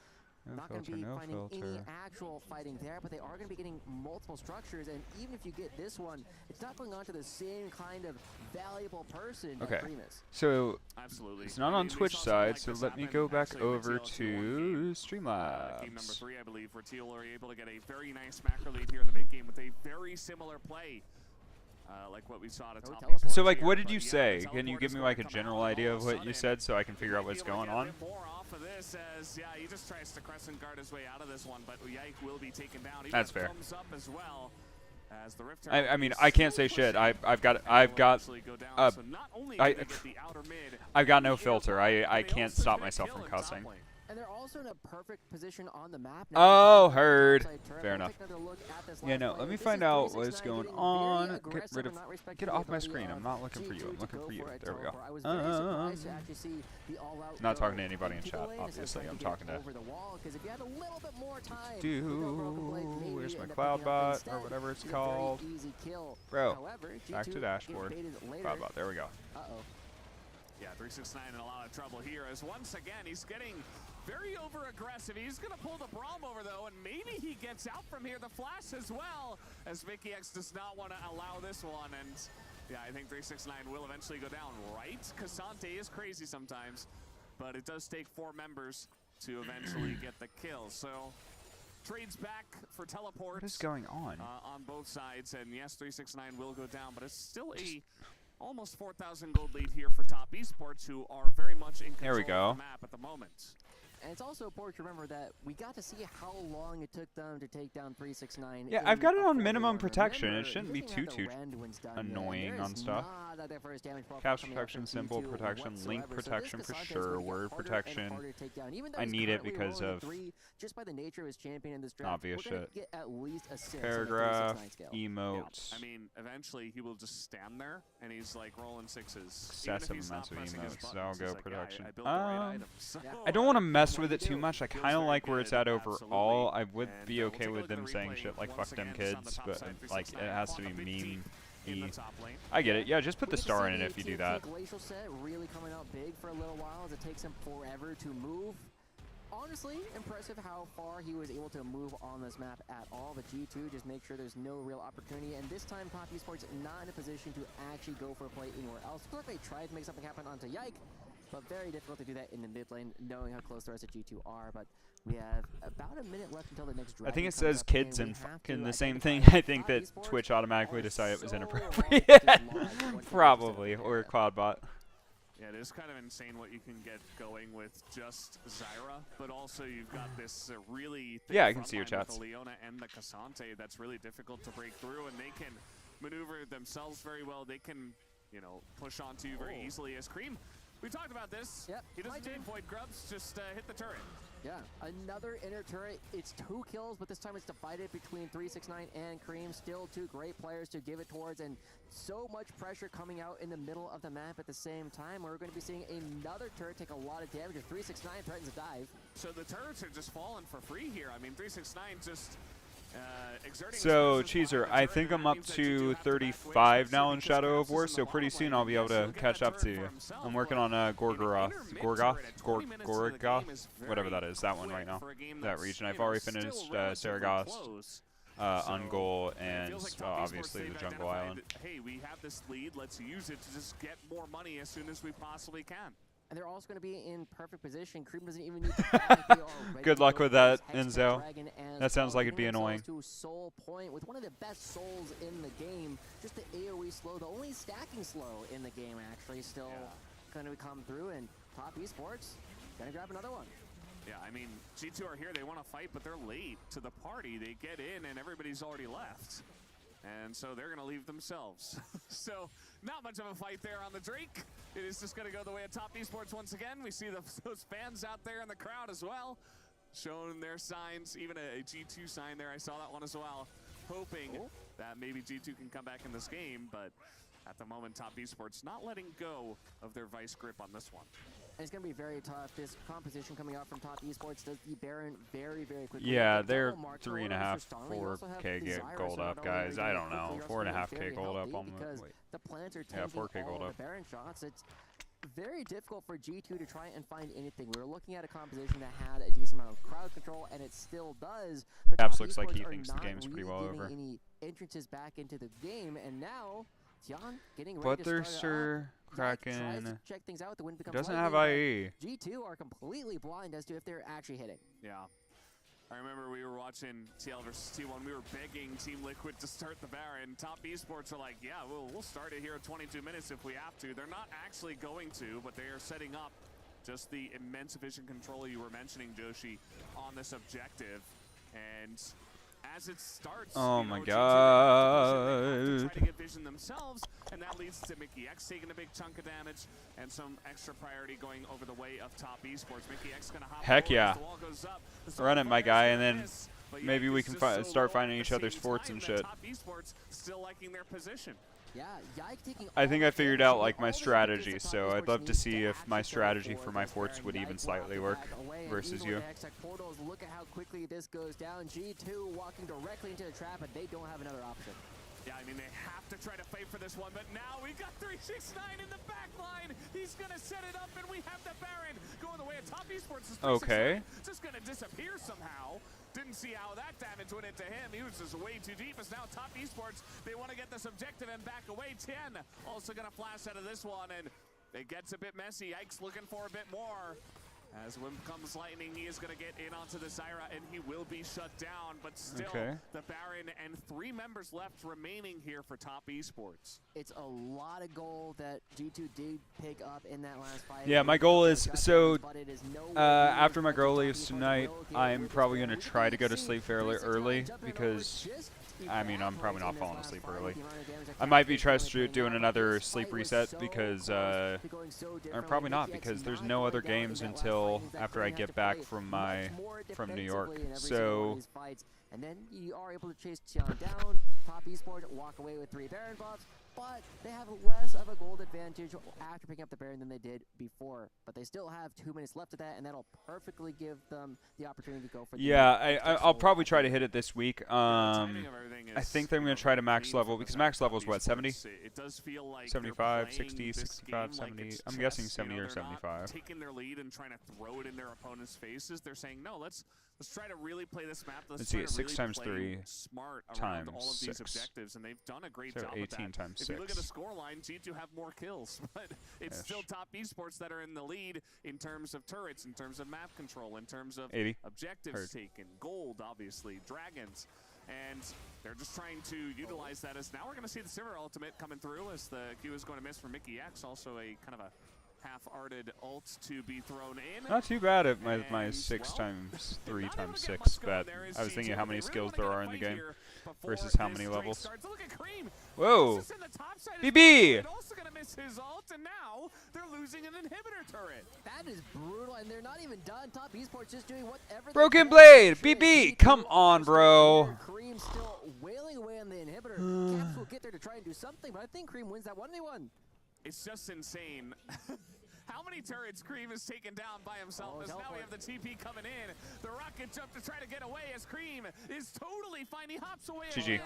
No not going to filter, be no finding any filter. actual fighting there, but they are going to be getting multiple structures, and even if you get this one, it's not going on to the same kind of valuable person that Okay, Primus. so Absolutely. it's not I on mean, we Twitch saw something side, like so this let me happen go back actually in the over TL2 to game Streamlabs. number 3, I believe, where Teal are able to get a very nice macro lead here in the mid game with a very similar play. Like what we saw at top. So like, what did you say? Can you give me like a general idea of what you said so I can figure out what's going on? More off of this as he just tries to crescent guard his way out of this one, but Yike will be taken down. He That's fair. Comes up as well as the Rift I mean, I can't say shit. I've got no filter. I can't stop myself from cussing. And they're also in a perfect position on the map. Oh, heard. Fair enough. Yeah, no, let me find out what's going on. Get off my screen. I'm not looking for you. I'm looking for you. There we go. Not talking to anybody in chat, obviously. I'm talking to... Where's my Cloudbot, or whatever it's called? Bro, back to dashboard. Cloudbot, there we go. Yeah, 369 in a lot of trouble here as once again he's getting very over-aggressive. He's going to pull the Braum over, though, and maybe he gets out from here. The flash as well, as Mickey X does not want to allow this one. And, yeah, I think 369 will eventually go down, right? Casante is crazy sometimes, but it does take 4 members to eventually get the kill. So, trades back for teleports. What is going on? On both sides, and yes, 369 will go down, but it's still a almost 4,000 gold lead here for Top Esports, who are very much in control of the map at the moment. And it's also important to remember that we got to see how long it took them to take down 369. Yeah, I've got it on minimum protection. It shouldn't be too annoying on stuff. Caps protection, symbol protection, link protection for sure, word protection. I need it because of just by the nature of his champion in this draft, obvious shit. Get at least a 6 Paragraph, emotes. Yeah. I mean, eventually he will just stand there and he's like rolling 6s. Excessive amounts of emotes. I'll go like, production. Yeah, I don't want to mess with it too much. I kind of like where it's at overall. I would be okay with them saying shit like "fuck them kids," but like it has to be meme. I get it. Yeah, just put the star in it if you do that. Glacial set really coming out big for a little while as it takes him forever to move. Honestly, impressive how far he was able to move on this map at all. But G2 just make sure there's no real opportunity, and this time Top Esports not in a position to actually go for a play anywhere else. Looks like they tried to make something happen onto Yike, but very difficult to do that in the mid lane, knowing how close the rest of G2 are. But we have about a minute left until the next dragon. I think it comes says up, kids and and we have fucking to the same thing. identify I think that Top Esports Twitch automatically are decided it was so inappropriate. Probably, or Cloudbot. Yeah, it is kind of insane what you can get going with just Zyra, but also you've got this really thick I can see your front line chats. with the Leona and the Casante that's really difficult to break through, and they can maneuver themselves very well. They can, you know, push onto you very easily as Cream. We talked about this. Yep, He doesn't need void grubs, just hit the turret. Yeah, another inner turret. It's 2 kills, but this time it's divided between 369 and Cream. Still 2 great players to give it towards, and so much pressure coming out in the middle of the map at the same time. We're going to be seeing another turret take a lot of damage. 369 threatens to dive. So the turrets are just falling for free here. I mean, 369 just exerting. So, Cheeser, I think I'm up to 35 now in Shadow of War, so pretty soon I'll be able to catch up to you. I'm working on Gorgoth, whatever that is, that one right now, that region. I've already finished Saragost, Ungol, and obviously the Jungle Island. Hey, we have this lead. Let's use it to just get more money as soon as we possibly can. And they're also going to be in perfect position. Cream doesn't even need to Good luck with that, Enzo. That sounds like it'd be annoying. To soul point with one of the best souls in the game. Just the AoE slow, the only stacking slow in the game actually still going to come through, and Top Esports going to grab another one. Yeah, I mean, G2 are here. They want to fight, but they're late to the party. They get in, and everybody's already left. And so they're going to leave themselves. So not much of a fight there on the Drake. It is just going to go the way of Top Esports once again. We see those fans out there in the crowd as well, showing their signs. Even a G2 sign there. I saw that one as well, hoping that maybe G2 can come back in this game. But at the moment, Top Esports not letting go of their vice grip on this one. And it's going to be very tough. This composition coming out from Top Esports does the Baron very, very quickly. Yeah, they're 3.5, 4K gold up, guys. I don't know, 4.5K gold up on the. The plants are yeah, 4K gold up. the Baron shots. very difficult for G2 to try and find anything. We were looking at a composition that had a decent amount of crowd control, and it still does. But Caps looks like he are thinks the not game's pretty really well getting over. any entrances back into the game, and now Tian getting ready to start Bloodthirster, it up. Tries to Kraken. check things out. The wind becomes Doesn't lightning, have but IE. G2 are completely blind as to if they're actually hitting. Yeah. I remember we were watching TL versus T1. We were begging Team Liquid to start the Baron. Top Esports are like, yeah, we'll start it here at 22 minutes if we have to. They're not actually going to, but they are setting up just the immense vision control you were mentioning, Joshi, on this objective. And as it starts, Oh you know, my G2 god. try to get vision themselves, and that leads to Mickey X taking a big chunk of damage and some extra priority going over the way of Top Esports. Mickey X gonna hop Heck forward yeah. as the wall goes up. Run it, my guy, and then But yeah, maybe we it's can just so start low finding at each the other's same forts time and that shit. Top Esports still liking their position. Yeah, Yike taking I think I figured out like my all the strategy, objectives that so Top I'd love to Esports see needs if to my actually go strategy for for my this forts Baron. would even Yike slightly walking work back away, and versus even you. with the Hextech portals, look at how quickly this goes down. G2 walking directly into the trap, and they don't have another option. Yeah, I mean, they have to try to fight for this one, but now we got 369 in the back line. He's going to set it up, and we have the Baron going the way of Top Esports. Okay. Just going to disappear somehow. Didn't see how that damage went into him. He was just way too deep. As now Top Esports, they want to get this objective and back away. 10 also going to flash out of this one, and it gets a bit messy. Ike's looking for a bit more. As when comes lightning, he is going to get in onto the Zyra, and he will be shut down. But still, Okay. the Baron and 3 members left remaining here for Top Esports. It's a lot of gold that G2 did pick up in that last fight. Yeah, my goal is, so after my girl leaves tonight, I'm probably going to try to go to sleep fairly early because, I mean, I'm probably not falling asleep early. I might be doing another sleep reset because, or probably not, because there's no other games until after I get back from New York. So and then you are able to chase Tian down. Top Esports walk away with 3 Baron buffs, but they have less of a gold advantage after picking up the Baron than they did before. But they still have 2 minutes left of that, and that'll perfectly give them the opportunity to go for the I'll probably try to hit it this week. I think that I'm going to try to max level, because max level is what, 70? It does feel like 75, 60, 65, 70. I'm guessing 70 or 75. Taking their lead and trying to throw it in their opponent's faces. They're saying, no, let's try to really play this map. Let's see, 6 times 3 smart times around all of 6. these objectives, and they've done a great So job 18 with that. times If you look at the 6. scoreline, G2 have more kills, but it's Ish. still Top Esports that are in the lead in terms of turrets, in terms of map control, in terms of 80. objectives Heard. taken, gold, obviously, dragons. And they're just trying to utilize that as now we're going to see the Sivir ultimate coming through as the Q is going to miss for Mickey X. Also a kind of a half-arted ult to be thrown in. Not too bad at my 6 times 3 times 6 bet. I was thinking how many skills there are in the game versus how many levels. Whoa! BB! Also going to miss his ult, and now they're losing an inhibitor turret. That is brutal, and they're not even done. Top Esports just doing whatever. Broken Blade! BB! Come on, bro! Cream still wailing away on the inhibitor. Caps will get there to try and do something, but I think Cream wins that 1v1. It's just insane. How many turrets Cream has taken down by himself as now we have the TP coming in. The rocket jump to try to get away as Cream is totally fine. He hops away GG. again.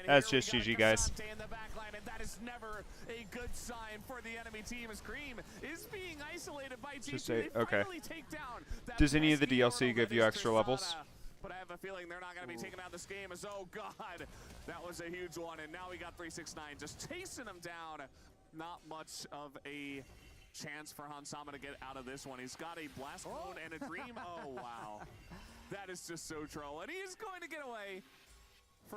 That's just GG, guys. In the back line, and that is never a good sign for the enemy team as Cream is being isolated by G2. Just say, They okay. finally take down that Does any of the pesky DLC mortal give that you is extra levels? Tristana. But I have a feeling they're not going to be taking out this game as, oh god, that was a huge one. And now we got 369 just chasing him down. Not much of a chance for Hansama to get out of this one. He's got a blast clone and a dream. Oh, wow. That is just so troll. And he is going to get away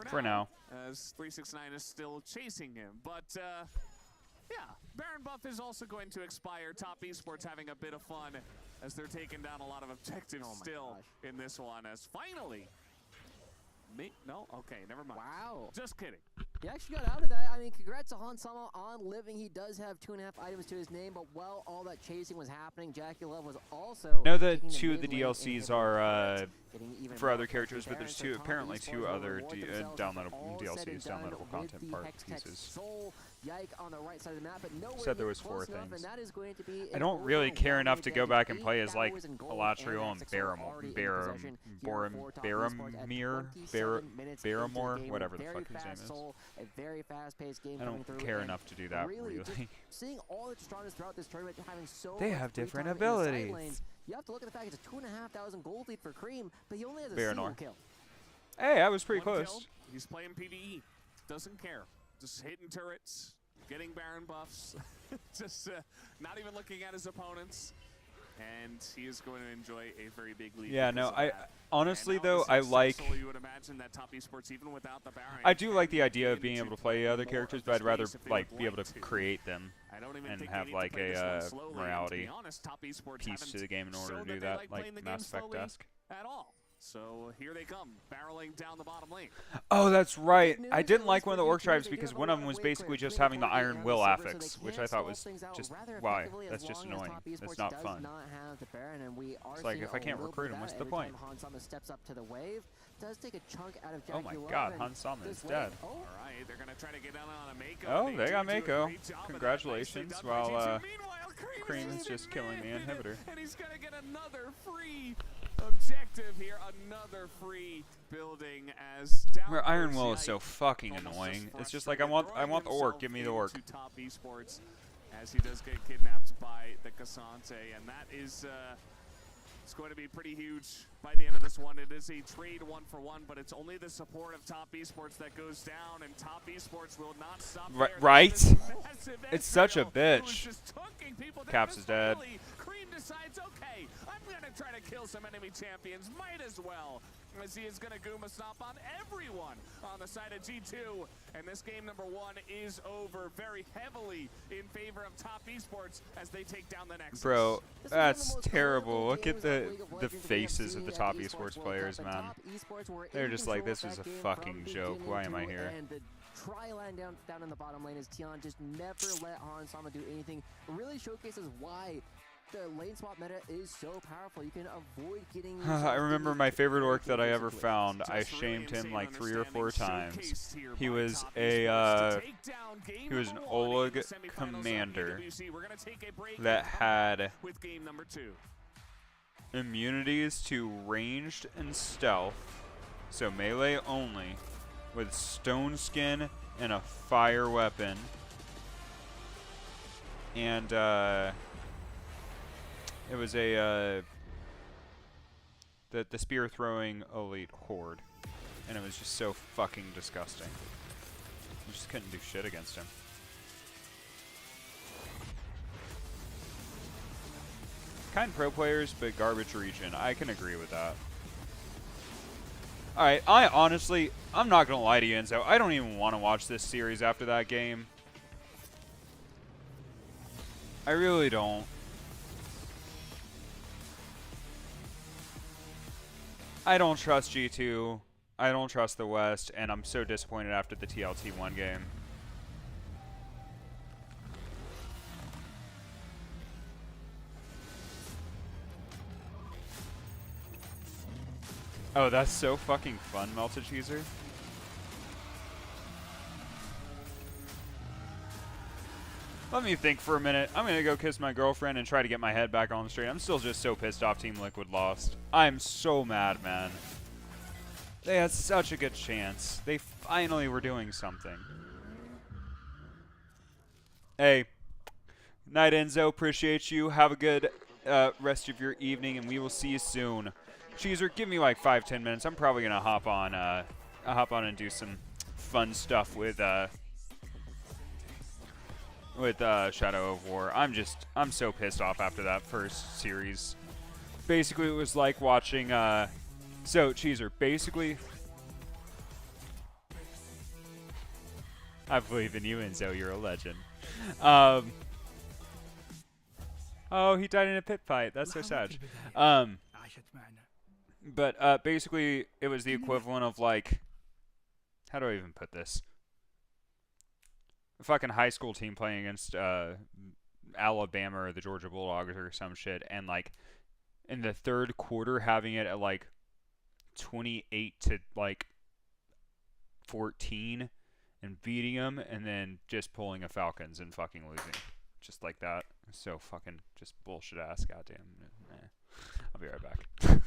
for now. As 369 is still chasing him. But, yeah, Baron buff is also going to expire. Top Esports having a bit of fun as they're taking down a lot of objectives still in this one. As finally... No? Okay, never mind. Wow. Just kidding. He actually got out of that. I mean, congrats to Hansama on living. He does have 2.5 items to his name, but while all that chasing was happening, Jackie Love was also... No, the 2 of the DLCs are for other characters, but there's apparently 2 other downloadable DLCs, downloadable content part pieces. Yike on the right side of the map, but nowhere Said there near was 4 close enough, things. and that is going to be I an don't really care enough to go overwhelming back and play as like Alatrio and Barrymore, whatever the fuck his name is. A very fast-paced game I coming don't through, care and enough to do that, really. really. Just seeing all the Stratas throughout this tournament having so They much have free different time in the side abilities. lanes, you have to look at the fact it's a 2,500 gold lead for Cream, but he only has a Baronor. single kill. Hey, I was pretty One close. kill. He's playing PvE. Doesn't care. Just hitting turrets, getting Baron buffs. Just not even looking at his opponents. And he is going to enjoy a very big lead. Yeah, no, I honestly And now though this I is like. successful. You would imagine that top esports, even without the Baron, I do like the idea of being able to play other characters, but I'd rather like be able to create them and have like a morality piece to the game in order to do that, like Mass Effect-esque. at all. So here they come, barreling down the bottom lane. Oh, that's right. I didn't like one of the orc tribes because one of them was basically just having the Iron Will affix, which I thought was just why. That's just annoying. It's not fun. It's like if I can't recruit him, what's the point? Steps up to the wave, does take a chunk out of Oh my God, Hansama is dead. All right, they're gonna try to get down on a Mako. Oh, they got Mako. Congratulations. While Cream is just killing the inhibitor. And he's gonna get another free objective here, another free building as Where Iron Will is so fucking annoying. It's just like I want the orc. Give me the orc. Top esports as he does get kidnapped by the Cassante, and that is it's going to be pretty huge by the end of this one. It is a trade 1-for-1, but it's only the support of Top Esports that goes down, and Top Esports will not stop there. Right? It's such a bitch. Caps is dead. Cream decides, okay, I'm going to try to kill some enemy champions. Might as well, as he is going to Guma Stomp on everyone on the side of G2. And this game number 1 is over very heavily in favor of Top Esports as they take down the Nexus. Bro, that's terrible. Look at the faces of the Top Esports players, man. They're just like, this is a fucking joke. Why am I here? And the tri-line down in the bottom lane is Tion just never let Hansama do anything. Really showcases why the lane swap meta is so powerful. You can avoid getting. I remember my favorite orc that I ever found. I shamed him like 3 or 4 times. He was an Oleg commander that had immunities to ranged and stealth, so melee only, with stone skin and a fire weapon, and it was a the spear throwing elite horde, and it was just so fucking disgusting. You just couldn't do shit against him. Kind pro players, but garbage region. I can agree with that. Alright, I'm not gonna lie to you, Enzo. I don't even want to watch this series after that game. I really don't. I don't trust G2. I don't trust the West, and I'm so disappointed after the TLT1 game. Oh, that's so fucking fun, Melted Cheeser. Let me think for a minute. I'm gonna go kiss my girlfriend and try to get my head back on the straight. I'm still just so pissed off Team Liquid lost. I'm so mad, man. They had such a good chance. They finally were doing something. Hey. Night, Enzo. Appreciate you. Have a good rest of your evening, and we will see you soon. Cheeser, give me like 5-10 minutes. I'm probably gonna hop on and do some fun stuff with Shadow of War. I'm so pissed off after that first series. Basically, it was like watching so Cheeser, basically I believe in you, Enzo, you're a legend. Oh, he died in a pit fight. That's so sad. But basically, it was the equivalent of like, how do I even put this? A fucking high school team playing against Alabama or the Georgia Bulldogs or some shit, and like in the third quarter having it at like 28 to like 14, and beating them and then just pulling a Falcons and fucking losing. Just like that. So fucking just bullshit ass goddamn. Nah. I'll be right back.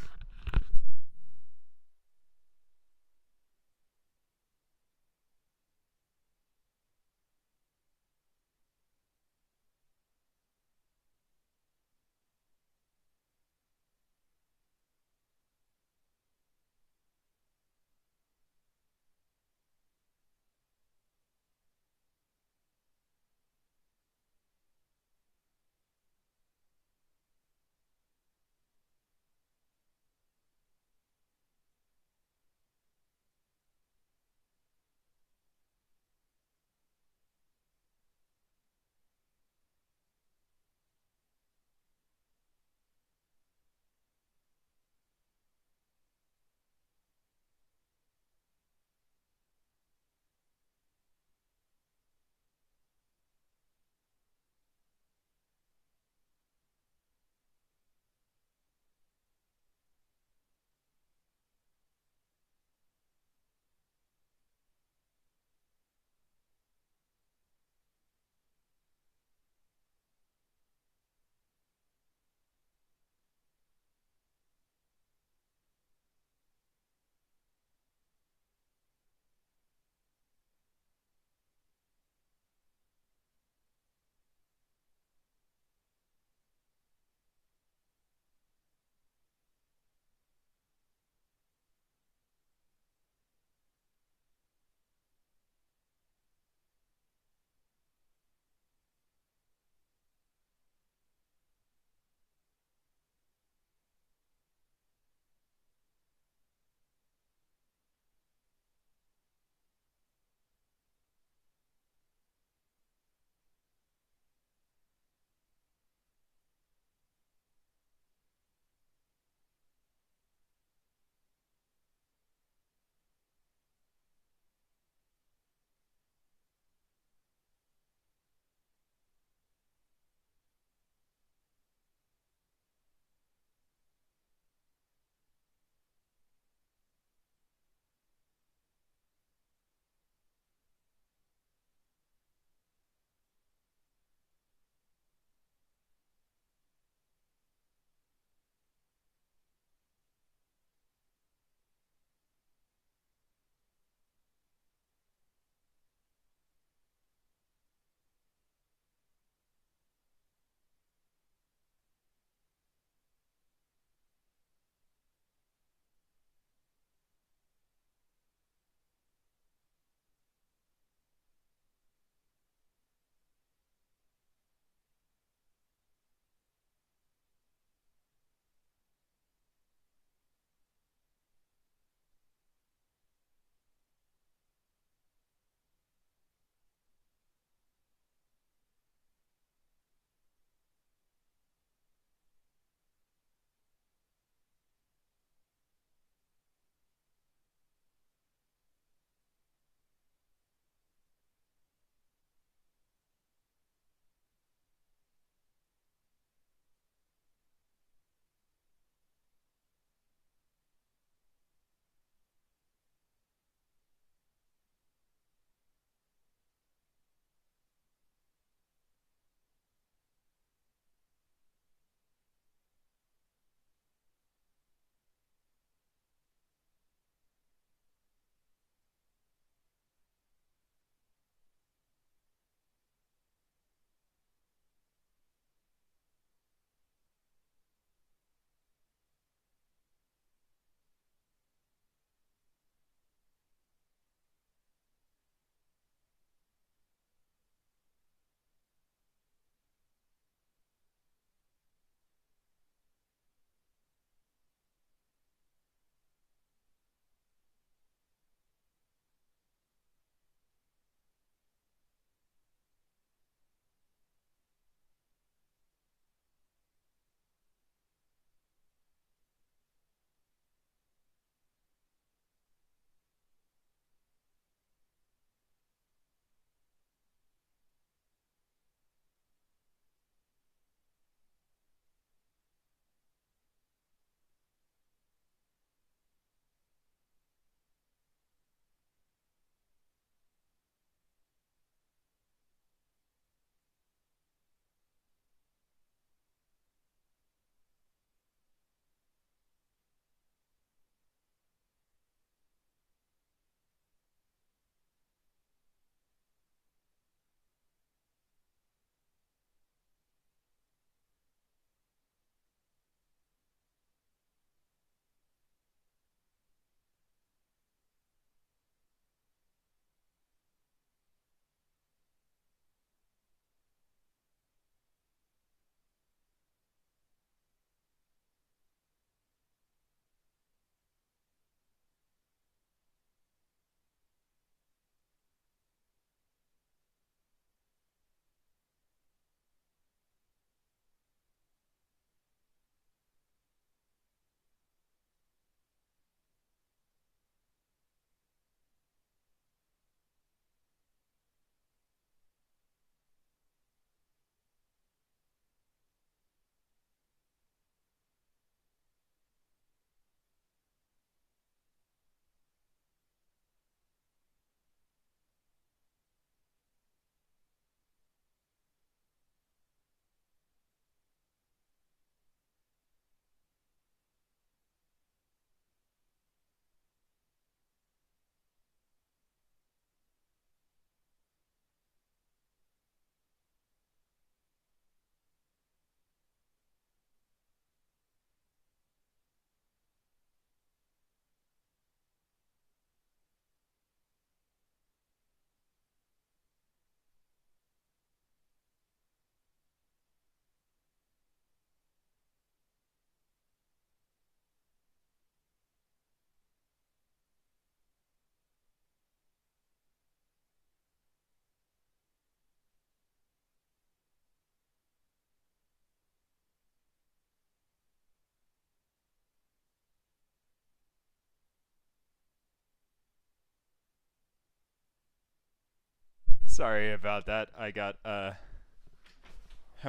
Sorry about that. I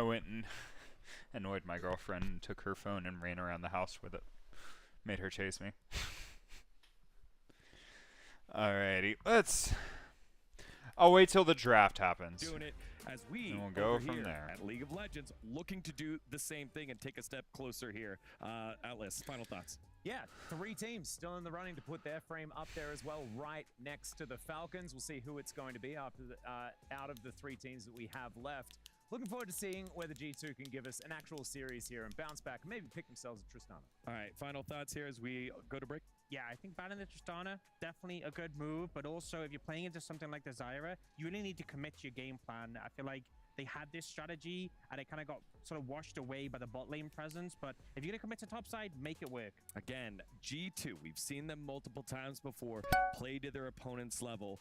went and annoyed my girlfriend and took her phone and ran around the house with it. Made her chase me. Alrighty, I'll wait till the draft happens. Doing it as we and we'll go over from here there. at League of Legends, looking to do the same thing and take a step closer here. Atlas, final thoughts. Yeah, 3 teams still in the running to put their frame up there as well, right next to the Falcons. We'll see who it's going to be after out of the 3 teams that we have left. Looking forward to seeing whether G2 can give us an actual series here and bounce back and maybe pick themselves a Tristana. All right, final thoughts here as we go to break. Yeah, I think banning the Tristana, definitely a good move, but also if you're playing into something like the Zyra, you really need to commit to your game plan. I feel like they had this strategy and it kind of got sort of washed away by the bot lane presence, but if you're going to commit to top side, make it work. Again, G2, we've seen them multiple times before, play to their opponent's level.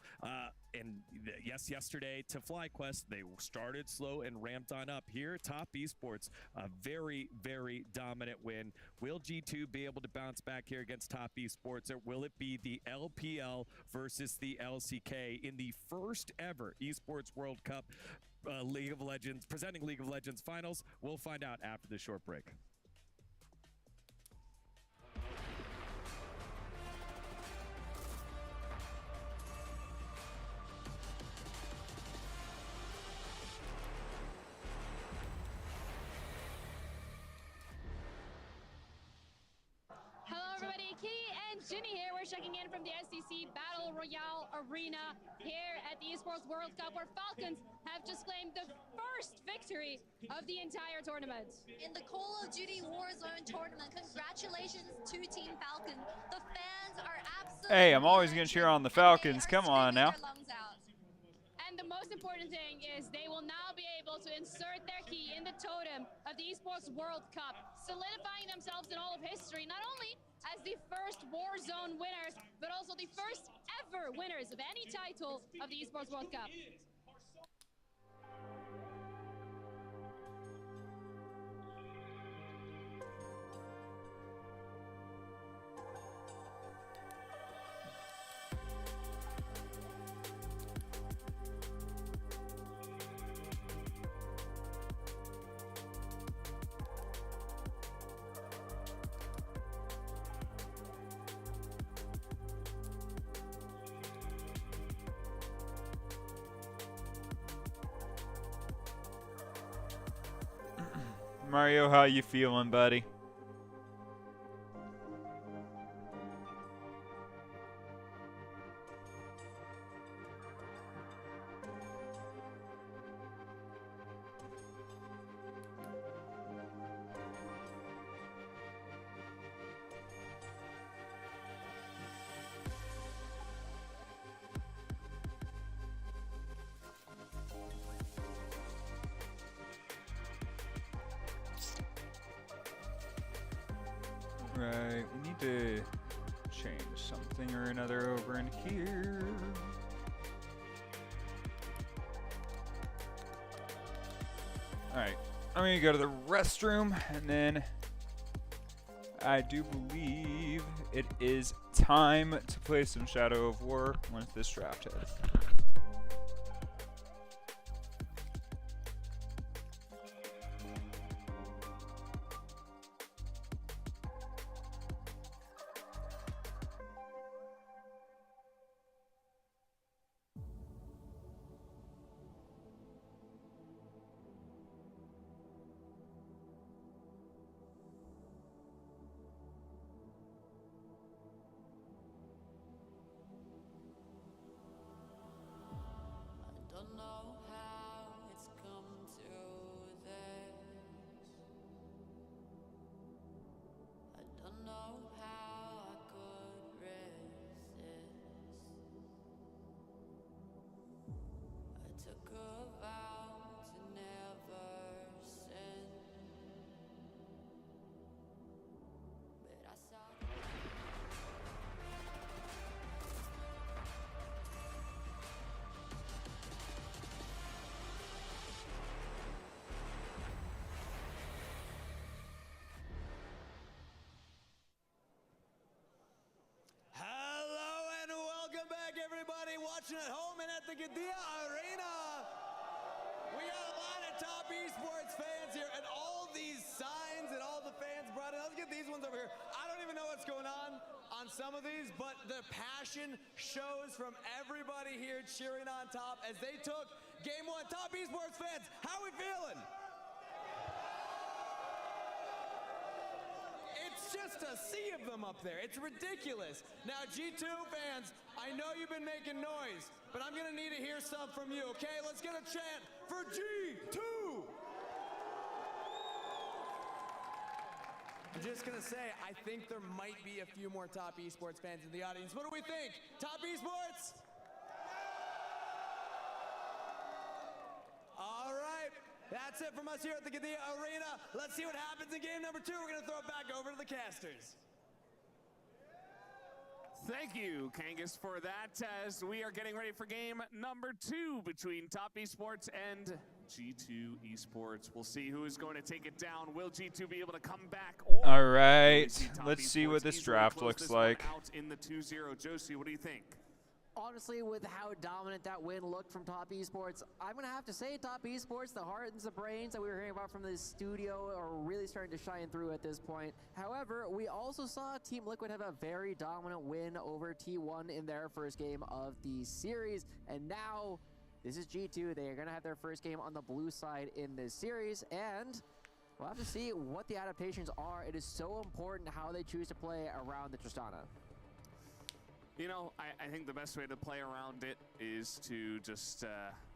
Yes, yesterday to FlyQuest, they started slow and ramped on up. Here, Top Esports, a very, very dominant win. Will G2 be able to bounce back here against Top Esports, or will it be the LPL versus the LCK in the first ever Esports World Cup League of Legends, presenting League of Legends finals? We'll find out after the short break. Hello everybody, Key and Ginny here. We're checking in from the SEC Battle Royale Arena here at the Esports World Cup, where Falcons have just claimed the first victory of the entire tournament. In the Call of Duty Warzone tournament, congratulations to Team Falcon. The fans are absolutely... Hey, I'm always going to cheer on the Falcons. Come on now. And the most important thing is they will now be able to insert their key in the totem of the Esports World Cup, solidifying themselves in all of history, not only as the first Warzone winners, but also the first ever winners of any title of the Esports World Cup. Mario, how you feeling, buddy? Right, we need to change something or another over in here. Alright, I'm gonna go to the restroom, and then I do believe it is time to play some Shadow of War once this draft hits. watching at home and at the Gadia Arena. We got a lot of top esports fans here, and all these signs and all the fans brought in. Let's get these ones over here. I don't even know what's going on some of these, but the passion shows from everybody here cheering on top as they took game one. Top esports fans, how are we feeling? It's just a sea of them up there. It's ridiculous. Now, G2 fans, I know you've been making noise, but I'm gonna need to hear some from you, okay? Let's get a chant for G2! I'm just gonna say, I think there might be a few more top esports fans in the audience. What do we think? Top esports? All right, that's it from us here at the Gadia Arena. Let's see what happens in game number 2. We're gonna throw it back over to the casters. Thank you, Kangas, for that, as we are getting ready for game number 2 between Top Esports and G2 Esports. We'll see who is going to take it down. Will G2 be able to come back? Or all right, let's see what this draft looks like. Out in the 2-0. Josie, what do you think? Honestly, with how dominant that win looked from Top Esports, I'm going to have to say Top Esports, the heart and the brains that we were hearing about from the studio are really starting to shine through at this point. However, we also saw Team Liquid have a very dominant win over T1 in their first game of the series. And now, this is G2. They are going to have their first game on the blue side in this series. And we'll have to see what the adaptations are. It is so important how they choose to play around the Tristana. You know, I think the best way to play around it is to just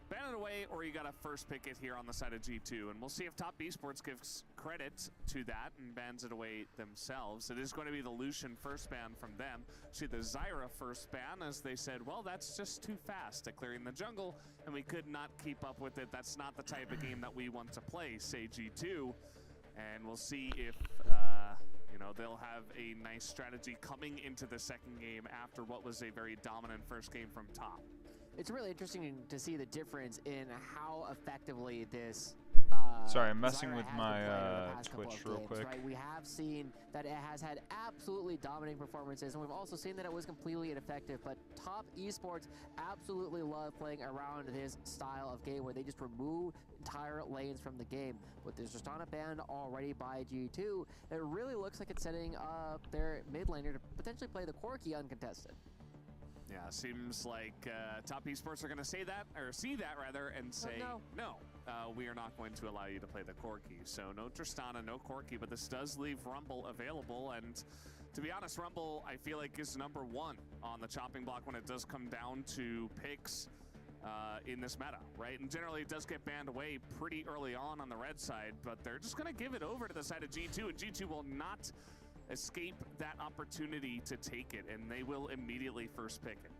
ban it away, or you got to first pick it here on the side of G2. And we'll see if Top Esports gives credit to that and bans it away themselves. It is going to be the Lucian first ban from them. See the Zyra first ban, as they said, well, that's just too fast at clearing the jungle, and we could not keep up with it. That's not the type of game that we want to play, say G2. And we'll see if... you know, they'll have a nice strategy coming into the second game after what was a very dominant first game from Top. It's really interesting to see the difference in how effectively this sorry, I'm messing Zyra with has my been playing over the past Twitch couple of real games, quick. right? We have seen that it has had absolutely dominating performances, and we've also seen that it was completely ineffective, but Top Esports absolutely love playing around this style of game where they just remove entire lanes from the game. With the Tristana banned already by G2, it really looks like it's setting up their mid laner to potentially play the Corki uncontested. Yeah, seems like Top Esports are going to say that, or see that rather, and say, no, we are not going to allow you to play the Corki. So no Tristana, no Corki, but this does leave Rumble available. And to be honest, Rumble, I feel like, is number 1 on the chopping block when it does come down to picks in this meta, right? And generally it does get banned away pretty early on the red side, but they're just going to give it over to the side of G2, and G2 will not escape that opportunity to take it, and they will immediately first pick it.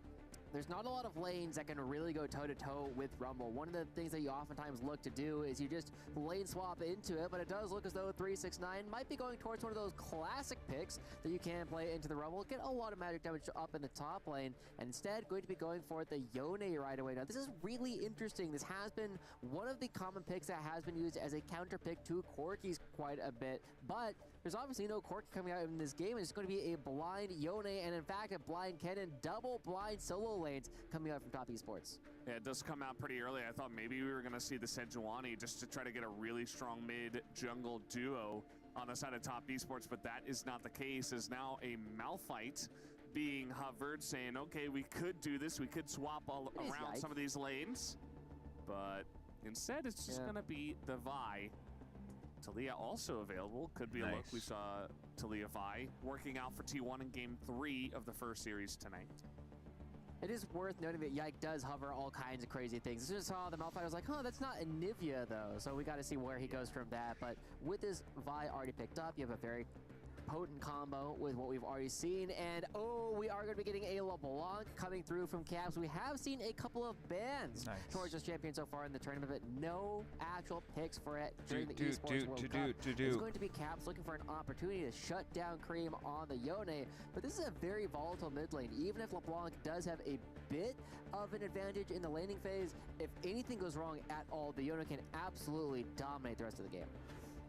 There's not a lot of lanes that can really go toe-to-toe with Rumble. One of the things that you oftentimes look to do is you just lane swap into it, but it does look as though 369 might be going towards one of those classic picks that you can play into the Rumble, get a lot of magic damage up in the top lane, and instead going to be going for the Yone right away. Now, this is really interesting. This has been one of the common picks that has been used as a counter pick to Corki's quite a bit, but there's obviously no Corki coming out in this game. It's going to be a blind Yone, and in fact, a blind Kennen, double blind solo lanes coming out from Top Esports. Yeah, it does come out pretty early. I thought maybe we were going to see the Sejuani just to try to get a really strong mid-jungle duo on the side of Top Esports, but that is not the case, as now a Malphite being hovered, saying, okay, we could do this. We could swap all around some of these lanes, but instead it's just going to be the Vi. Talia also available. Could be a look. We saw Talia Vi working out for T1 in Game 3 of the first series tonight. It is worth noting that Yike does hover all kinds of crazy things. As soon as I saw the Malphite, I was like, oh, that's not Anivia, though. So we got to see where he goes from that. But with this Vi already picked up, you have a very potent combo with what we've already seen. And, oh, we are going to be getting a LeBlanc coming through from Caps. We have seen a couple of bans towards this champion so far in the tournament, but no actual picks for it during the Esports World Cup. It's going to be Caps looking for an opportunity to shut down Cream on the Yone, but this is a very volatile mid lane. Even if LeBlanc does have a bit of an advantage in the laning phase, if anything goes wrong at all, the Yone can absolutely dominate the rest of the game.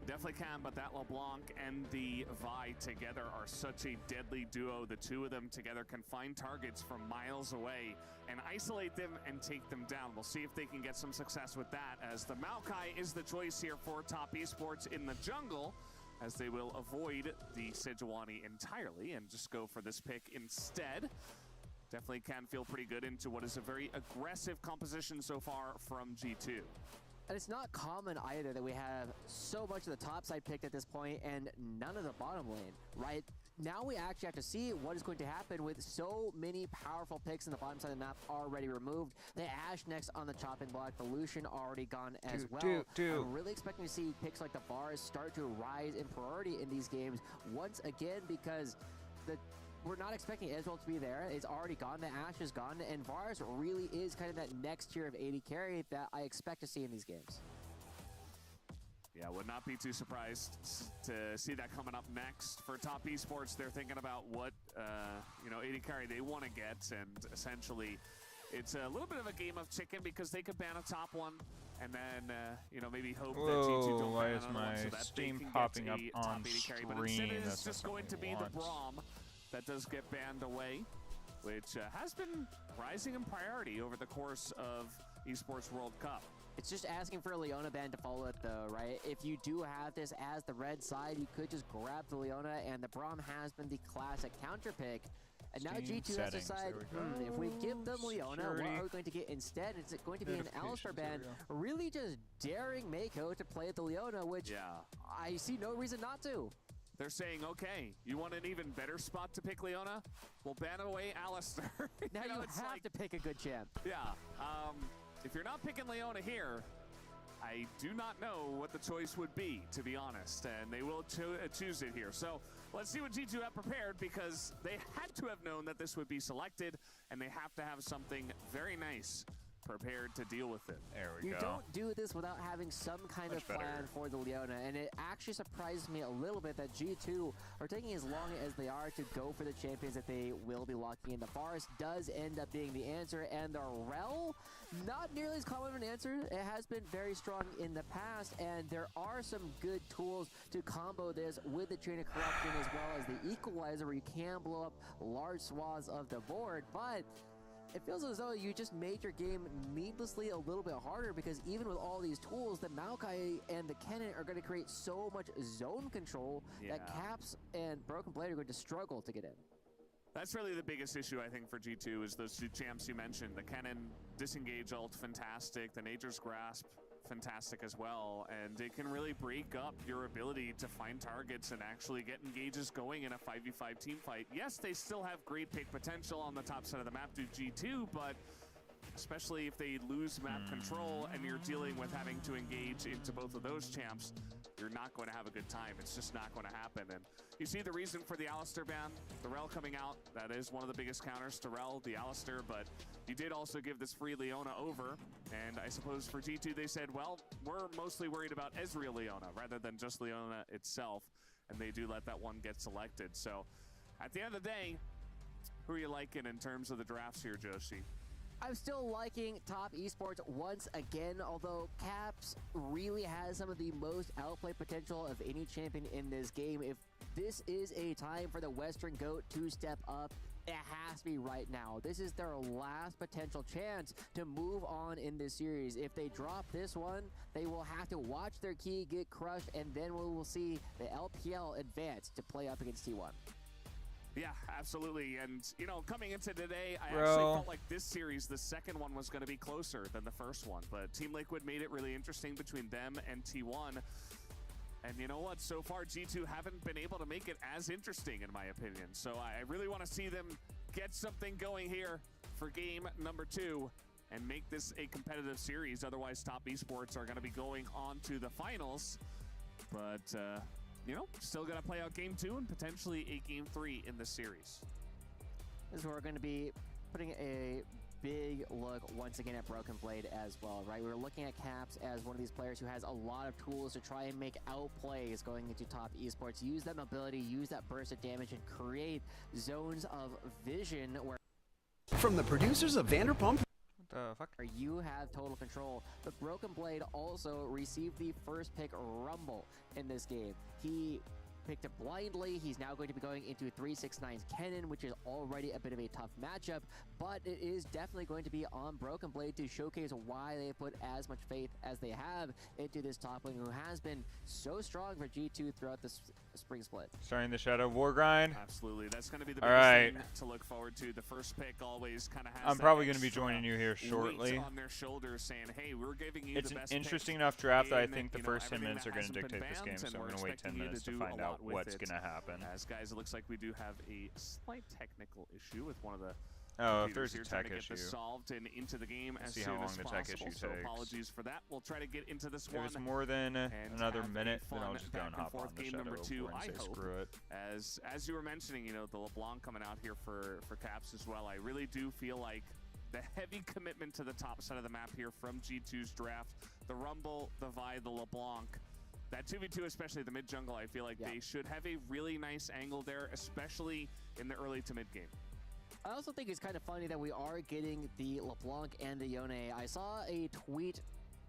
definitely can, but that LeBlanc and the Vi together are such a deadly duo. The two of them together can find targets from miles away and isolate them and take them down. We'll see if they can get some success with that, as the Maokai is the choice here for Top Esports in the jungle, as they will avoid the Sejuani entirely and just go for this pick instead. Definitely can feel pretty good into what is a very aggressive composition so far from G2. And it's not common either that we have so much of the top side picked at this point and none of the bottom lane, right? Now we actually have to see what is going to happen with so many powerful picks in the bottom side of the map already removed. The Ashe next on the chopping block, the Lucian already gone as well. I'm really expecting to see picks like the Bars start to rise in priority in these games once again, because we're not expecting Ezreal to be there. It's already gone. The Ashe is gone. And Varus really is kind of that next tier of AD carry that I expect to see in these games. Yeah, would not be too surprised to see that coming up next. For Top Esports, they're thinking about what, AD carry they want to get. And essentially, it's a little bit of a game of chicken, because they could ban a top one and then, maybe hope that G2 don't why ban is another one my so that Steam they can popping get up a on top AD carry. But screen? instead, it's That's just not going to be what the I want. Braum that does get banned away, which has been rising in priority over the course of Esports World Cup. It's just asking for a Leona ban to follow it though, right? If you do have this as the red side, you could just grab the Leona, and the Braum has been the classic counter pick. And now Steam G2 has to settings, decide, there we go. if we give them Leona, what Security. are we going to get instead? Is it going to be an Alistar Notifications, ban? there we Really just daring Mako to play the Leona, which I see no reason not to. They're saying, okay, you want an even better spot to pick Leona? Well, ban away Alistar. Now you have to pick a good champ. Yeah. If you're not picking Leona here, I do not know what the choice would be, to be honest, and they will choose it here. So let's see what G2 have prepared, because they had to have known that this would be selected, and they have to have something very nice prepared to deal with it. There we You go. don't do this without having some kind Much of plan better. for the Leona, and it actually surprised me a little bit that G2 are taking as long as they are to go for the champions that they will be locking in. The Forest does end up being the answer, and the Rel, not nearly as common of an answer. It has been very strong in the past, and there are some good tools to combo this with the Chain of Corruption, as well as the Equalizer, where you can blow up large swaths of the board, but it feels as though you just made your game needlessly a little bit harder, because even with all these tools, the Maokai and the Kennen are going to create so much zone control that Caps and Broken Blade are going to struggle to get in. That's really the biggest issue, I think, for G2 is those two champs you mentioned. The Kennen disengage ult, fantastic. The Nature's Grasp, fantastic as well. And it can really break up your ability to find targets and actually get engages going in a 5v5 team fight. Yes, they still have great pick potential on the top side of the map to G2, but especially if they lose map control and you're dealing with having to engage into both of those champs, you're not going to have a good time. It's just not going to happen. And you see the reason for the Alistar ban, the Rel coming out. That is one of the biggest counters to Rel, the Alistar, but you did also give this free Leona over. And I suppose for G2, they said, well, we're mostly worried about Ezreal Leona rather than just Leona itself. And they do let that one get selected. So at the end of the day, who are you liking in terms of the drafts here, Joshi? I'm still liking Top Esports once again, although Caps really has some of the most outplay potential of any champion in this game. If this is a time for the Western GOAT to step up, it has to be right now. This is their last potential chance to move on in this series. If they drop this one, they will have to watch their key get crushed, and then we will see the LPL advance to play up against T1. Yeah, absolutely. And, coming into today, I Bro. actually felt like this series, the second one was going to be closer than the first one. But Team Liquid made it really interesting between them and T1. And you know what? So far, G2 haven't been able to make it as interesting, in my opinion. So I really want to see them get something going here for game number 2 and make this a competitive series. Otherwise, Top Esports are going to be going on to the finals. But, still going to play out game 2 and potentially a game 3 in this series. This is where we're going to be putting a big look once again at Broken Blade as well, right? We're looking at Caps as one of these players who has a lot of tools to try and make outplays going into Top Esports. Use that mobility, use that burst of damage, and create zones of vision where... From the producers of Vanderpump... The fuck? You have total control, but Broken Blade also received the first pick Rumble in this game. He picked it blindly. He's now going to be going into 369's Kennen, which is already a bit of a tough matchup, but it is definitely going to be on Broken Blade to showcase why they put as much faith as they have into this top lane who has been so strong for G2 throughout this spring split. Starting the Shadow War grind. Absolutely. That's going to be the All biggest right. thing to look forward to. The first pick always kind of has I'm probably going to be joining you here shortly. on their shoulders saying, hey, we're giving you It's the an best interesting pick enough draft that I in, think the you know, first 10 everything minutes that are going to hasn't been dictate this game, banned, so and I'm we're going to wait expecting 10 you minutes to do find a out lot with what's it. going to happen. As guys, it looks like we do have a slight technical issue with one of the Oh, if computers there's a here trying tech to get this issue. solved and into the game as See soon how long as the tech possible. issue So takes. apologies for that. We'll try to get into this If one. it's more than and another have a minute, then I'll fun just go and back hop on forth the game Shadow number 2, War and I say hope. screw it. As you were mentioning, you know, the LeBlanc coming out here for Caps as well. I really do feel like the heavy commitment to the top side of the map here from G2's draft, the Rumble, the Vi, the LeBlanc, that 2v2, especially the mid jungle, I feel like they should have a really nice angle there, especially in the early to mid game. I also think it's kind of funny that we are getting the LeBlanc and the Yone. I saw a tweet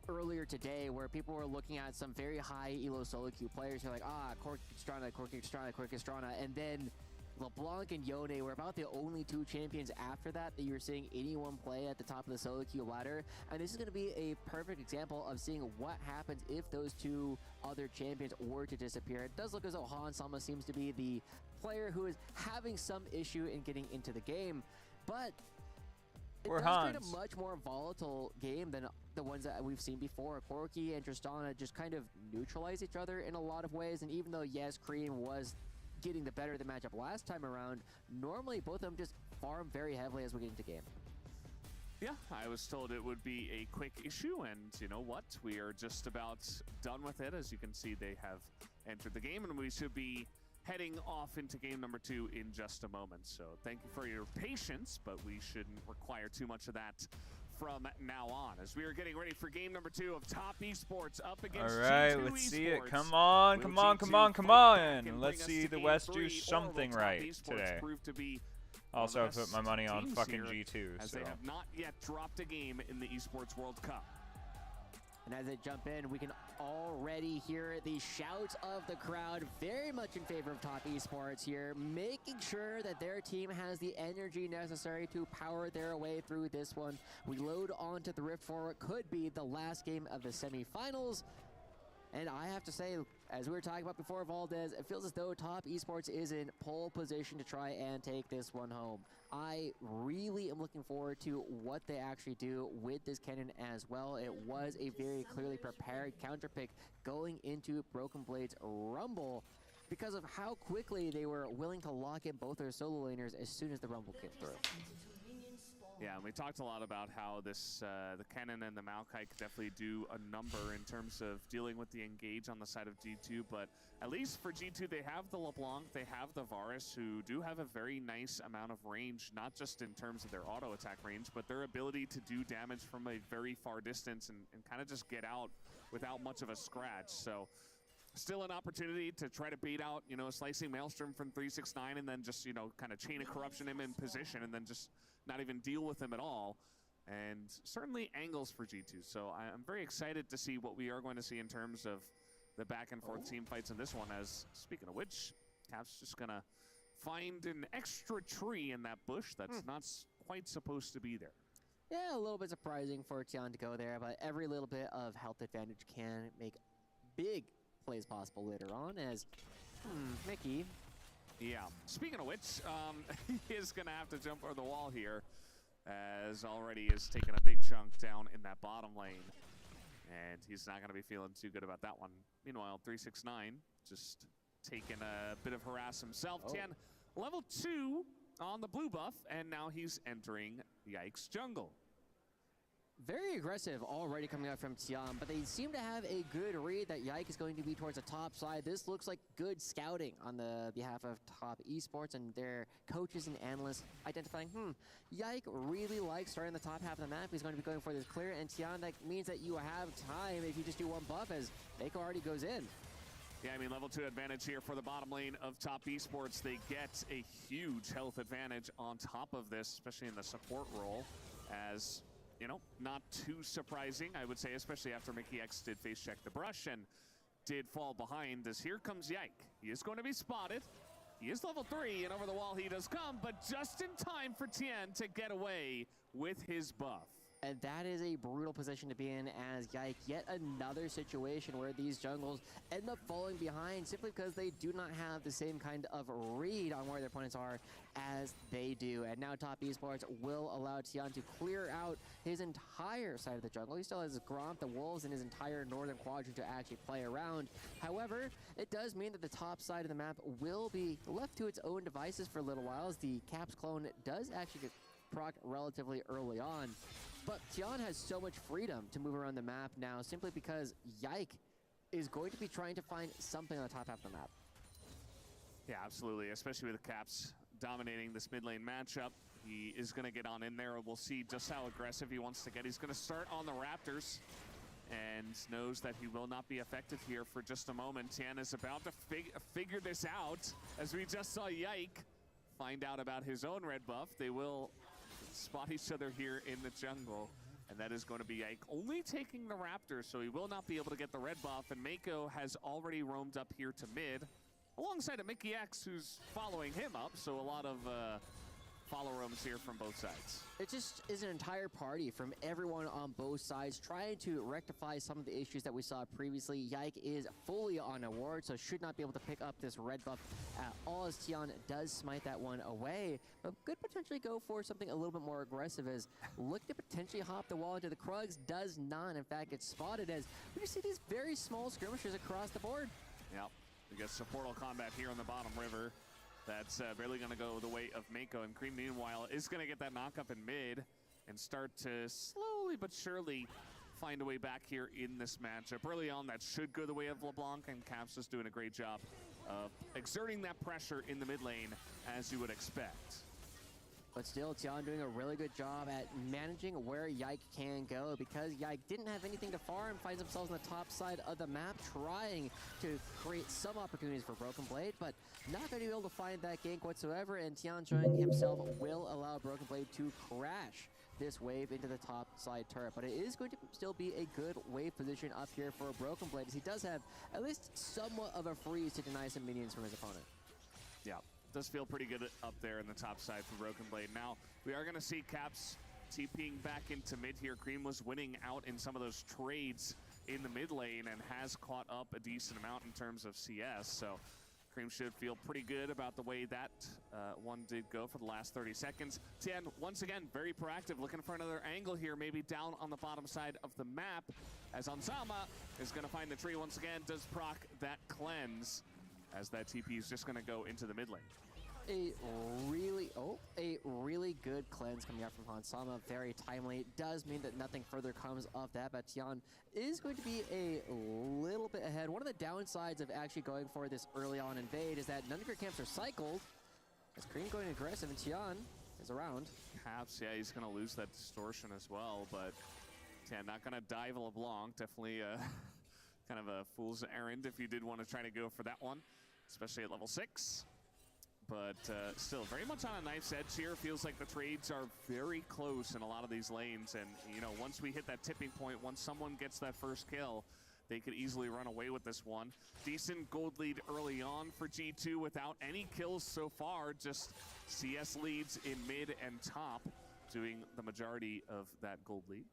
earlier today where people were looking at some very high elo solo queue players who are like, Cork Estrana, and then LeBlanc and Yone were about the only two champions after that you were seeing anyone play at the top of the solo queue ladder. And this is going to be a perfect example of seeing what happens if those two other champions were to disappear. It does look as though Han Sama seems to be the player who is having some issue in getting into the game, but it does create a much more volatile game than the ones that we've seen before. Corki and Tristana just kind of neutralize each other in a lot of ways, and even though, yes, Cream was getting the better of the matchup last time around, normally both of them just farm very heavily as we get into game. Yeah, I was told it would be a quick issue, and you know what? We are just about done with it. As you can see, they have entered the game, and we should be heading off into game number 2 in just a moment. So thank you for your patience, but we shouldn't require too much of that from now on, as we are getting ready for game number 2 of Top Esports up against All right, G2 let's Esports. see it. Come on, Will come on, come G2 on, come fight back on. and Let's bring us see to the game West 3, do or will something Top right Esports today. prove to be Also, one I of the put my money best on teams fucking here, G2, as so. they have not yet dropped a game in the Esports World Cup. And as they jump in, we can already hear the shouts of the crowd very much in favor of Top Esports here, making sure that their team has the energy necessary to power their way through this one. We load onto the Rift for what could be the last game of the semifinals. And I have to say, as we were talking about before, Valdez, it feels as though Top Esports is in pole position to try and take this one home. I really am looking forward to what they actually do with this Kennen as well. It was a very clearly prepared counter pick going into Broken Blade's Rumble because of how quickly they were willing to lock in both their solo laners as soon as the Rumble came through. Yeah, and we talked a lot about how this the Kennen and the Maokai could definitely do a number in terms of dealing with the engage on the side of G2, but at least for G2, they have the LeBlanc, they have the Varus, who do have a very nice amount of range, not just in terms of their auto attack range, but their ability to do damage from a very far distance and kind of just get out without much of a scratch. So still an opportunity to try to bait out, you know, a Slicing Maelstrom from 369 and then just, you know, kind of chain of corruption him in position and then just not even deal with him at all. And certainly angles for G2. So I'm very excited to see what we are going to see in terms of the back and forth team fights in this one. As speaking of which, Cap's just going to find an extra tree in that bush that's not quite supposed to be there. Yeah, a little bit surprising for Tian to go there, but every little bit of health advantage can make big plays possible later on as Mickey. Yeah. Speaking of which, he is going to have to jump over the wall here, as already is taking a big chunk down in that bottom lane. And he's not going to be feeling too good about that one. Meanwhile, 369 just taking a bit of harass himself. Tian, level 2 on the blue buff, and now he's entering Yikes Jungle. Very aggressive already coming out from Tian, but they seem to have a good read that Yike is going to be towards the top side. This looks like good scouting on the behalf of Top Esports and their coaches and analysts identifying, Yike really likes starting the top half of the map. He's going to be going for this clear, and Tian, that means that you have time if you just do one buff as Mako already goes in. Yeah, I mean, level 2 advantage here for the bottom lane of Top Esports. They get a huge health advantage on top of this, especially in the support role, as you know, not too surprising, I would say, especially after Mickey X did face check the brush and did fall behind, as here comes Yike. He is going to be spotted. He is level 3, and over the wall he does come, but just in time for Tien to get away with his buff. And that is a brutal position to be in, as Yike, yet another situation where these jungles end up falling behind simply because they do not have the same kind of read on where their opponents are as they do. And now Top Esports will allow Tien to clear out his entire side of the jungle. He still has Gromp, the Wolves, and his entire northern quadrant to actually play around. However, it does mean that the top side of the map will be left to its own devices for a little while, as the Caps clone does actually get proc relatively early on. But Tien has so much freedom to move around the map now, simply because Yike is going to be trying to find something on the top half of the map. Yeah, absolutely, especially with the Caps dominating this mid lane matchup. He is going to get on in there. We'll see just how aggressive he wants to get. He's going to start on the Raptors and knows that he will not be effective here for just a moment. Tien is about to figure this out, as we just saw Yike find out about his own red buff. They will spot each other here in the jungle, and that is going to be Yike only taking the Raptor, so he will not be able to get the red buff, and Mako has already roamed up here to mid alongside a Mickey X who's following him up, so a lot of follow roams here from both sides. It just is an entire party from everyone on both sides trying to rectify some of the issues that we saw previously. Yike is fully on a ward, so should not be able to pick up this red buff at all, as Tien does smite that one away. But could potentially go for something a little bit more aggressive, as look to potentially hop the wall into the Krugs, does not in fact get spotted, as we just see these very small skirmishers across the board. Yep, we get supportal combat here on the bottom river. That's barely going to go the way of Mako, and Cream, meanwhile, is going to get that knock up in mid and start to slowly but surely find a way back here in this matchup. Early on, that should go the way of LeBlanc, and Caps is doing a great job of exerting that pressure in the mid lane, as you would expect. But still, Tien doing a really good job at managing where Yike can go, because Yike didn't have anything to farm, finds themselves on the top side of the map, trying to create some opportunities for Broken Blade, but not going to be able to find that gank whatsoever, and Tien showing himself will allow Broken Blade to crash this wave into the top side turret. But it is going to still be a good wave position up here for Broken Blade, as he does have at least somewhat of a freeze to deny some minions from his opponent. Yeah. Does feel pretty good up there in the top side for Broken Blade. Now, we are going to see Caps TPing back into mid here. Cream was winning out in some of those trades in the mid lane and has caught up a decent amount in terms of CS. So Cream should feel pretty good about the way that one did go for the last 30 seconds. Tien, once again, very proactive, looking for another angle here, maybe down on the bottom side of the map, as Ansama is going to find the tree once again, does proc that cleanse, as that TP is just going to go into the mid lane. A really good cleanse coming out from Hansama, very timely. Does mean that nothing further comes of that, but Tien is going to be a little bit ahead. One of the downsides of actually going for this early on invade is that none of your camps are cycled, as Cream going aggressive and Tien is around. Caps, yeah, he's going to lose that distortion as well, but Tien not going to dive LeBlanc. Definitely kind of a fool's errand if you did want to try to go for that one, especially at level 6. But still very much on a knife's edge here. Feels like the trades are very close in a lot of these lanes. And, you know, once we hit that tipping point, once someone gets that first kill, they could easily run away with this one. Decent gold lead early on for G2 without any kills so far. Just CS leads in mid and top, doing the majority of that gold lead.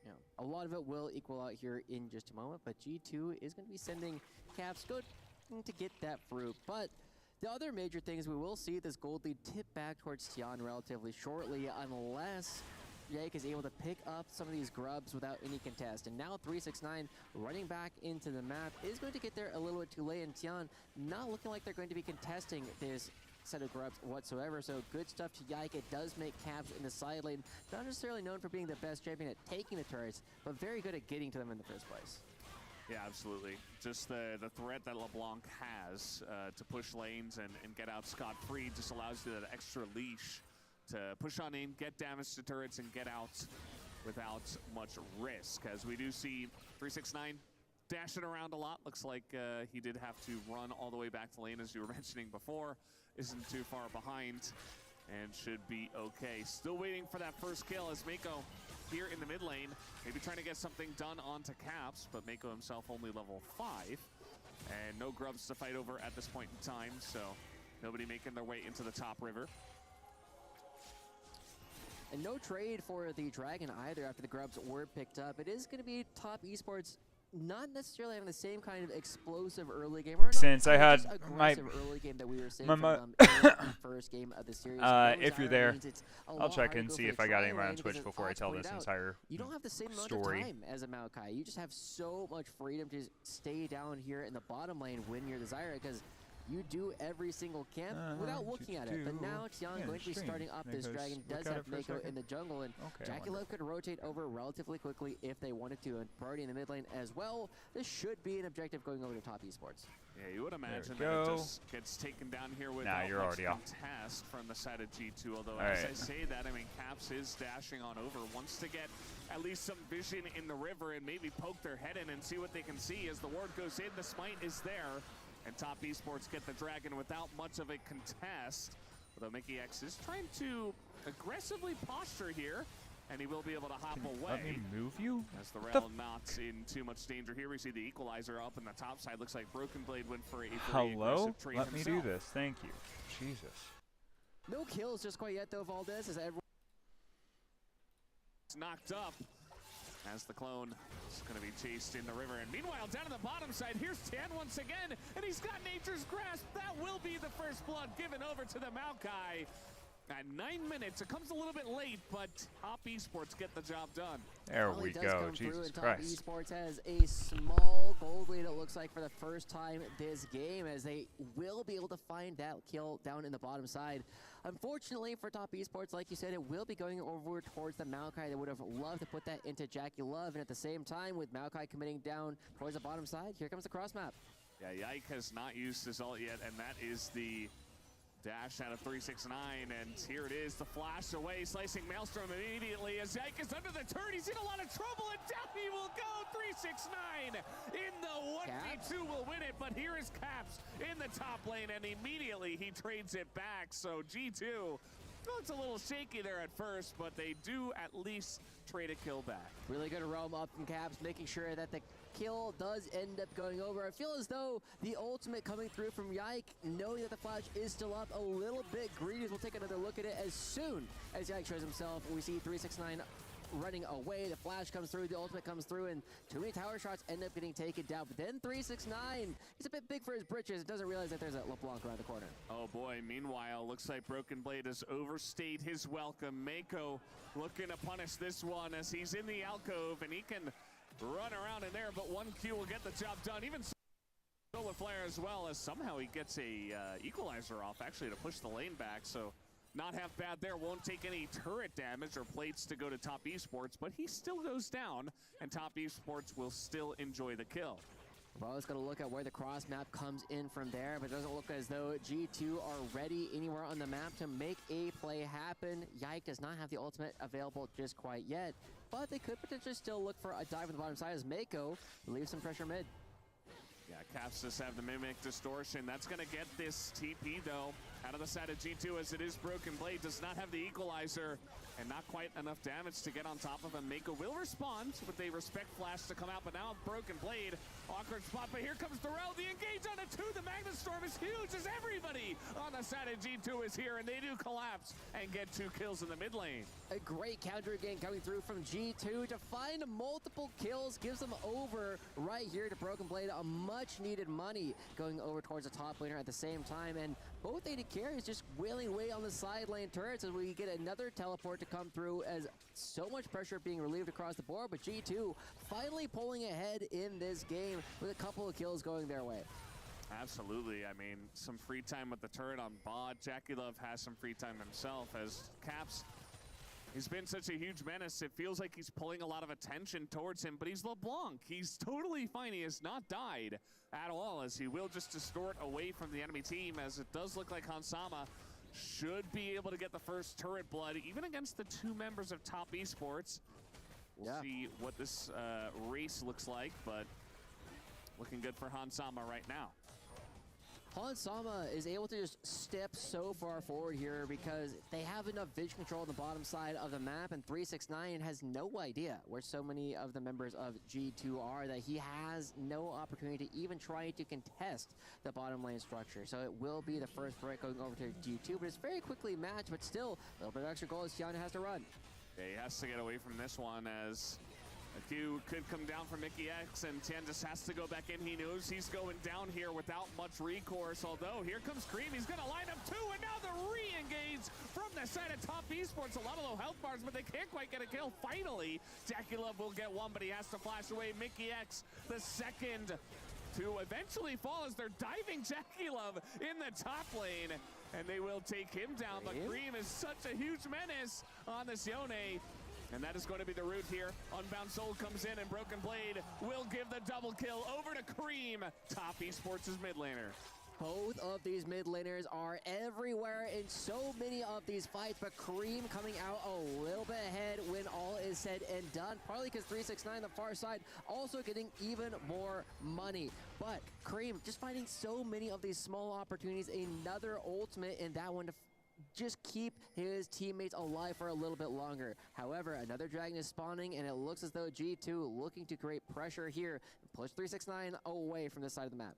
Yeah, a lot of it will equal out here in just a moment, but G2 is going to be sending Caps good to get that fruit. But the other major thing is we will see this gold lead tip back towards Tien relatively shortly, unless Yike is able to pick up some of these grubs without any contest. And now 369 running back into the map is going to get there a little bit too late, and Tien not looking like they're going to be contesting this set of grubs whatsoever. So good stuff to Yike. It does make Caps in the side lane not necessarily known for being the best champion at taking the turrets, but very good at getting to them in the first place. Yeah, absolutely. Just the threat that LeBlanc has to push lanes and get out scot-free just allows you that extra leash to push on in, get damage to turrets, and get out without much risk. As we do see 369 dashing around a lot. Looks like he did have to run all the way back to lane, as you were mentioning before. Isn't too far behind and should be okay. Still waiting for that first kill as Mako here in the mid lane. Maybe trying to get something done onto Caps, but Mako himself only level 5. And no grubs to fight over at this point in time, so nobody making their way into the top river. And no trade for the Dragon either after the grubs were picked up. It is going to be Top Esports not necessarily having the same kind of explosive early game. Or Since I had my early game that we were seeing from them in the first game of the series. If you're there, I'll check and see if I got anyone on Twitch before I tell this entire You don't have the same amount story. of time as a Maokai. You just have so much freedom to stay down here in the bottom lane when you're desired, because you do every single camp without looking at it. But now Xiang going to be starting up this Dragon, does have Mako in the jungle, and Jackie Love could rotate over relatively quickly if they wanted to, and Party in the mid lane as well. This should be an objective going over to Top Esports. Yeah, you would imagine that it just gets taken down here with you're already off. Contest from the side of G2, although as I say that, I mean, Caps is dashing on over, wants to get at least some vision in the river and maybe poke their head in and see what they can see. As the ward goes in, the smite is there. And Top Esports get the Dragon without much of a contest. Although Mickey X is trying to aggressively posture here, and he will be able to hop away. Let me move you? As the Rail not in too much danger here. We see the equalizer up in the top side. Looks like Broken Blade went for a very aggressive trade Let me himself. do this. Thank you. Jesus. No kills just quite yet, though, Valdez, as everyone... It's knocked up. As the clone is going to be chased in the river. And meanwhile, down on the bottom side, here's Tan once again, and he's got Nature's Grasp. That will be the first blood given over to the Maokai. At 9 minutes, it comes a little bit late, but Top Esports get the job done. There we go, Jesus Christ. Top Esports has a small gold lead, it looks like, for the first time this game, as they will be able to find that kill down in the bottom side. Unfortunately for Top Esports, like you said, it will be going over towards the Maokai. They would have loved to put that into Jackie Love, and at the same time, with Maokai committing down towards the bottom side, here comes the cross map. Yeah, Yike has not used his ult yet, and that is the dash out of 369, and here it is, the flash away, slicing Maelstrom immediately as Yike is under the turret. He's in a lot of trouble, and down he will go. 369 in the 1v2 will win it, but here is Caps in the top lane, and immediately he trades it back. So G2, well, it's a little shaky there at first, but they do at least trade a kill back. Really good roam up from Caps, making sure that the kill does end up going over. I feel as though the ultimate coming through from Yike, knowing that the flash is still up, a little bit greedy. We'll take another look at it as soon as Yike shows himself. We see 369 running away. The flash comes through, the ultimate comes through, and too many tower shots end up getting taken down. But then 369, he's a bit big for his britches. Doesn't realize that there's a LeBlanc around the corner. Oh boy, meanwhile, looks like Broken Blade has overstayed his welcome. Mako looking to punish this one as he's in the alcove, and he can run around in there, but 1Q will get the job done. Even Solar Flare as well, as somehow he gets a equalizer off, actually, to push the lane back. So not half bad there. Won't take any turret damage or plates to go to Top Esports, but he still goes down, and Top Esports will still enjoy the kill. We're always going to look at where the cross map comes in from there, but it doesn't look as though G2 are ready anywhere on the map to make a play happen. Yike does not have the ultimate available just quite yet, but they could potentially still look for a dive on the bottom side as Mako leaves some pressure mid. Yeah, Caps just have the Mimic Distortion. That's going to get this TP, though, out of the side of G2, as it is Broken Blade. Does not have the equalizer, and not quite enough damage to get on top of him. Mako will respond with a Respect Flash to come out, but now Broken Blade. Awkward spot, but here comes Darrell. The engage on a 2. The Magnet Storm is huge, as everybody on the side of G2 is here, and they do collapse and get 2 kills in the mid lane. A great counter again coming through from G2 to find multiple kills, gives them over right here to Broken Blade. A much needed money going over towards the top laner at the same time, and both AD carries just wailing away on the side lane turrets as we get another teleport to come through, as so much pressure being relieved across the board, but G2 finally pulling ahead in this game with a couple of kills going their way. Absolutely. I mean, some free time with the turret on bot. Jackie Love has some free time himself, as Caps, he's been such a huge menace. It feels like he's pulling a lot of attention towards him, but he's LeBlanc. He's totally fine. He has not died at all, as he will just distort away from the enemy team, as it does look like Hansama should be able to get the first turret blood, even against the 2 members of Top Esports. We'll see what this race looks like, but looking good for Hansama right now. Sama is able to just step so far forward here because they have enough vision control on the bottom side of the map, and 369 has no idea where so many of the members of G2 are that he has no opportunity to even try to contest the bottom lane structure. So it will be the first break going over to G2, but it's very quickly matched, but still a little bit of extra goal as Tiana has to run. Yeah, he has to get away from this one as a Q could come down from Mickey X, and Tien just has to go back in. He knows he's going down here without much recourse, although here comes Cream. He's going to line up two, and now the re-engage from the side of Top Esports. A lot of low health bars, but they can't quite get a kill. Finally, Jackie Love will get one, but he has to flash away. Mickey X, the second to eventually fall as they're diving Jackie Love in the top lane, and they will take him down. But Cream is such a huge menace on this Yone. And that is going to be the route here. Unbound Soul comes in, and Broken Blade will give the double kill over to Cream, Top Esports' mid laner. Both of these mid laners are everywhere in so many of these fights, but Cream coming out a little bit ahead when all is said and done. Probably because 369 the far side also getting even more money. But Cream just finding so many of these small opportunities. Another ultimate in that one to just keep his teammates alive for a little bit longer. However, another dragon is spawning, and it looks as though G2 looking to create pressure here, push 369 away from this side of the map.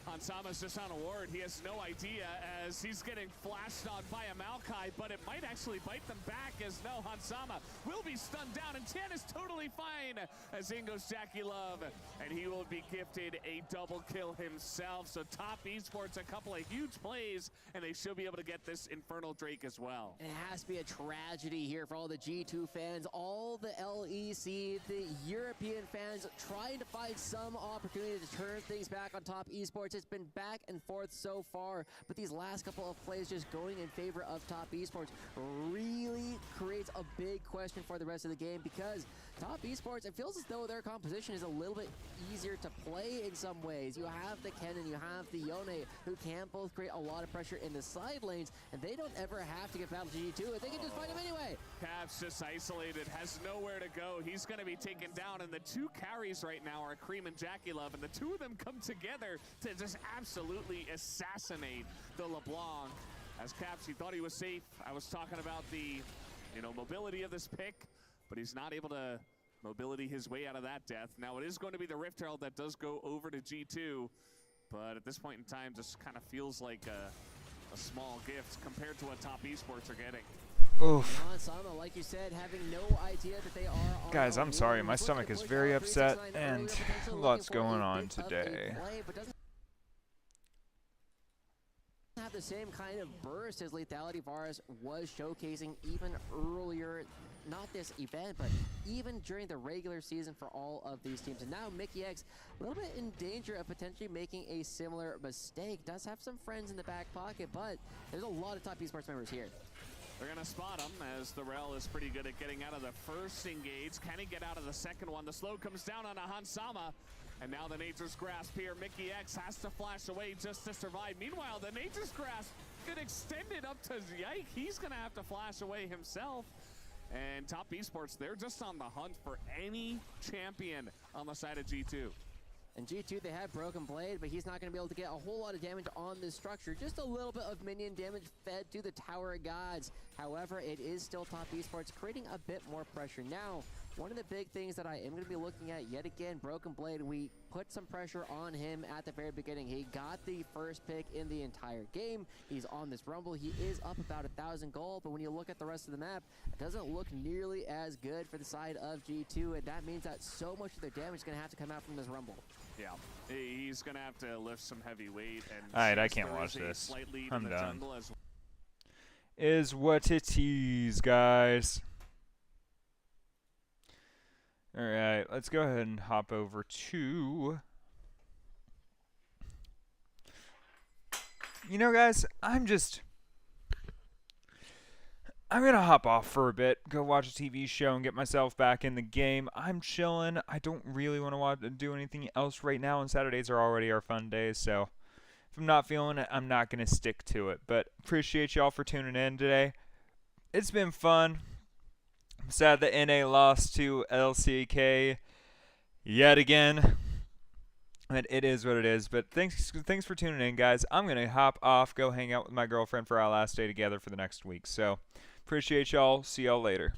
Hansama's just on a ward. He has no idea as he's getting flashed on by a Maokai, but it might actually bite them back as no, Hansama will be stunned down, and Tien is totally fine as in goes Jackie Love, and he will be gifted a double kill himself. So Top Esports, a couple of huge plays, and they should be able to get this Infernal Drake as well. And it has to be a tragedy here for all the G2 fans, all the LEC, the European fans trying to find some opportunity to turn things back on Top Esports. It's been back and forth so far, but these last couple of plays just going in favor of Top Esports really creates a big question for the rest of the game, because Top Esports, it feels as though their composition is a little bit easier to play in some ways. You have the Kennen, you have the Yone, who can both create a lot of pressure in the side lanes, and they don't ever have to get battle to G2, and they can just fight him anyway. Caps just isolated, has nowhere to go. He's going to be taken down, and the two carries right now are Cream and Jackie Love, and the two of them come together to just absolutely assassinate the LeBlanc. As Caps, he thought he was safe. I was talking about the, mobility of this pick, but he's not able to mobility his way out of that death. Now it is going to be the Rift Herald that does go over to G2, but at this point in time, just kind of feels like a small gift compared to what Top Esports are getting. Oof. Sama, like you said, having no idea that they are Guys, I'm sorry. My stomach is very upset, and lots going on today. Have the same kind of burst as Lethality Varus was showcasing even earlier, not this event, but even during the regular season for all of these teams. And now Mickey X a little bit in danger of potentially making a similar mistake. Does have some friends in the back pocket, but there's a lot of Top Esports members here. They're going to spot him as the Rel is pretty good at getting out of the first engage. Can he get out of the second one? The slow comes down on a Hansama. And now the Nature's Grasp here. Mickey X has to flash away just to survive. Meanwhile, the Nature's Grasp could extend it up to Yike. He's going to have to flash away himself. And Top Esports, they're just on the hunt for any champion on the side of G2. And G2, they have Broken Blade, but he's not going to be able to get a whole lot of damage on this structure. Just a little bit of minion damage fed to the Tower of Gods. However, it is still Top Esports creating a bit more pressure. Now, one of the big things that I am going to be looking at yet again, Broken Blade, we put some pressure on him at the very beginning. He got the first pick in the entire game. He's on this rumble. He is up about 1,000 gold, but when you look at the rest of the map, it doesn't look nearly as good for the side of G2, and that means that so much of their damage is going to have to come out from this rumble. Yeah, he's going to have to lift some heavy weight. Alright, I can't watch this. I'm done. Is what it is, guys. Alright, let's go ahead and hop over to... guys, I'm going to hop off for a bit, go watch a TV show and get myself back in the game. I'm chilling. I don't really want to do anything else right now, and Saturdays are already our fun days, so if I'm not feeling it, I'm not going to stick to it. But appreciate y'all for tuning in today. It's been fun. I'm sad that NA lost to LCK yet again. And it is what it is. But thanks for tuning in, guys. I'm going to hop off, go hang out with my girlfriend for our last day together for the next week. So appreciate y'all. See y'all later.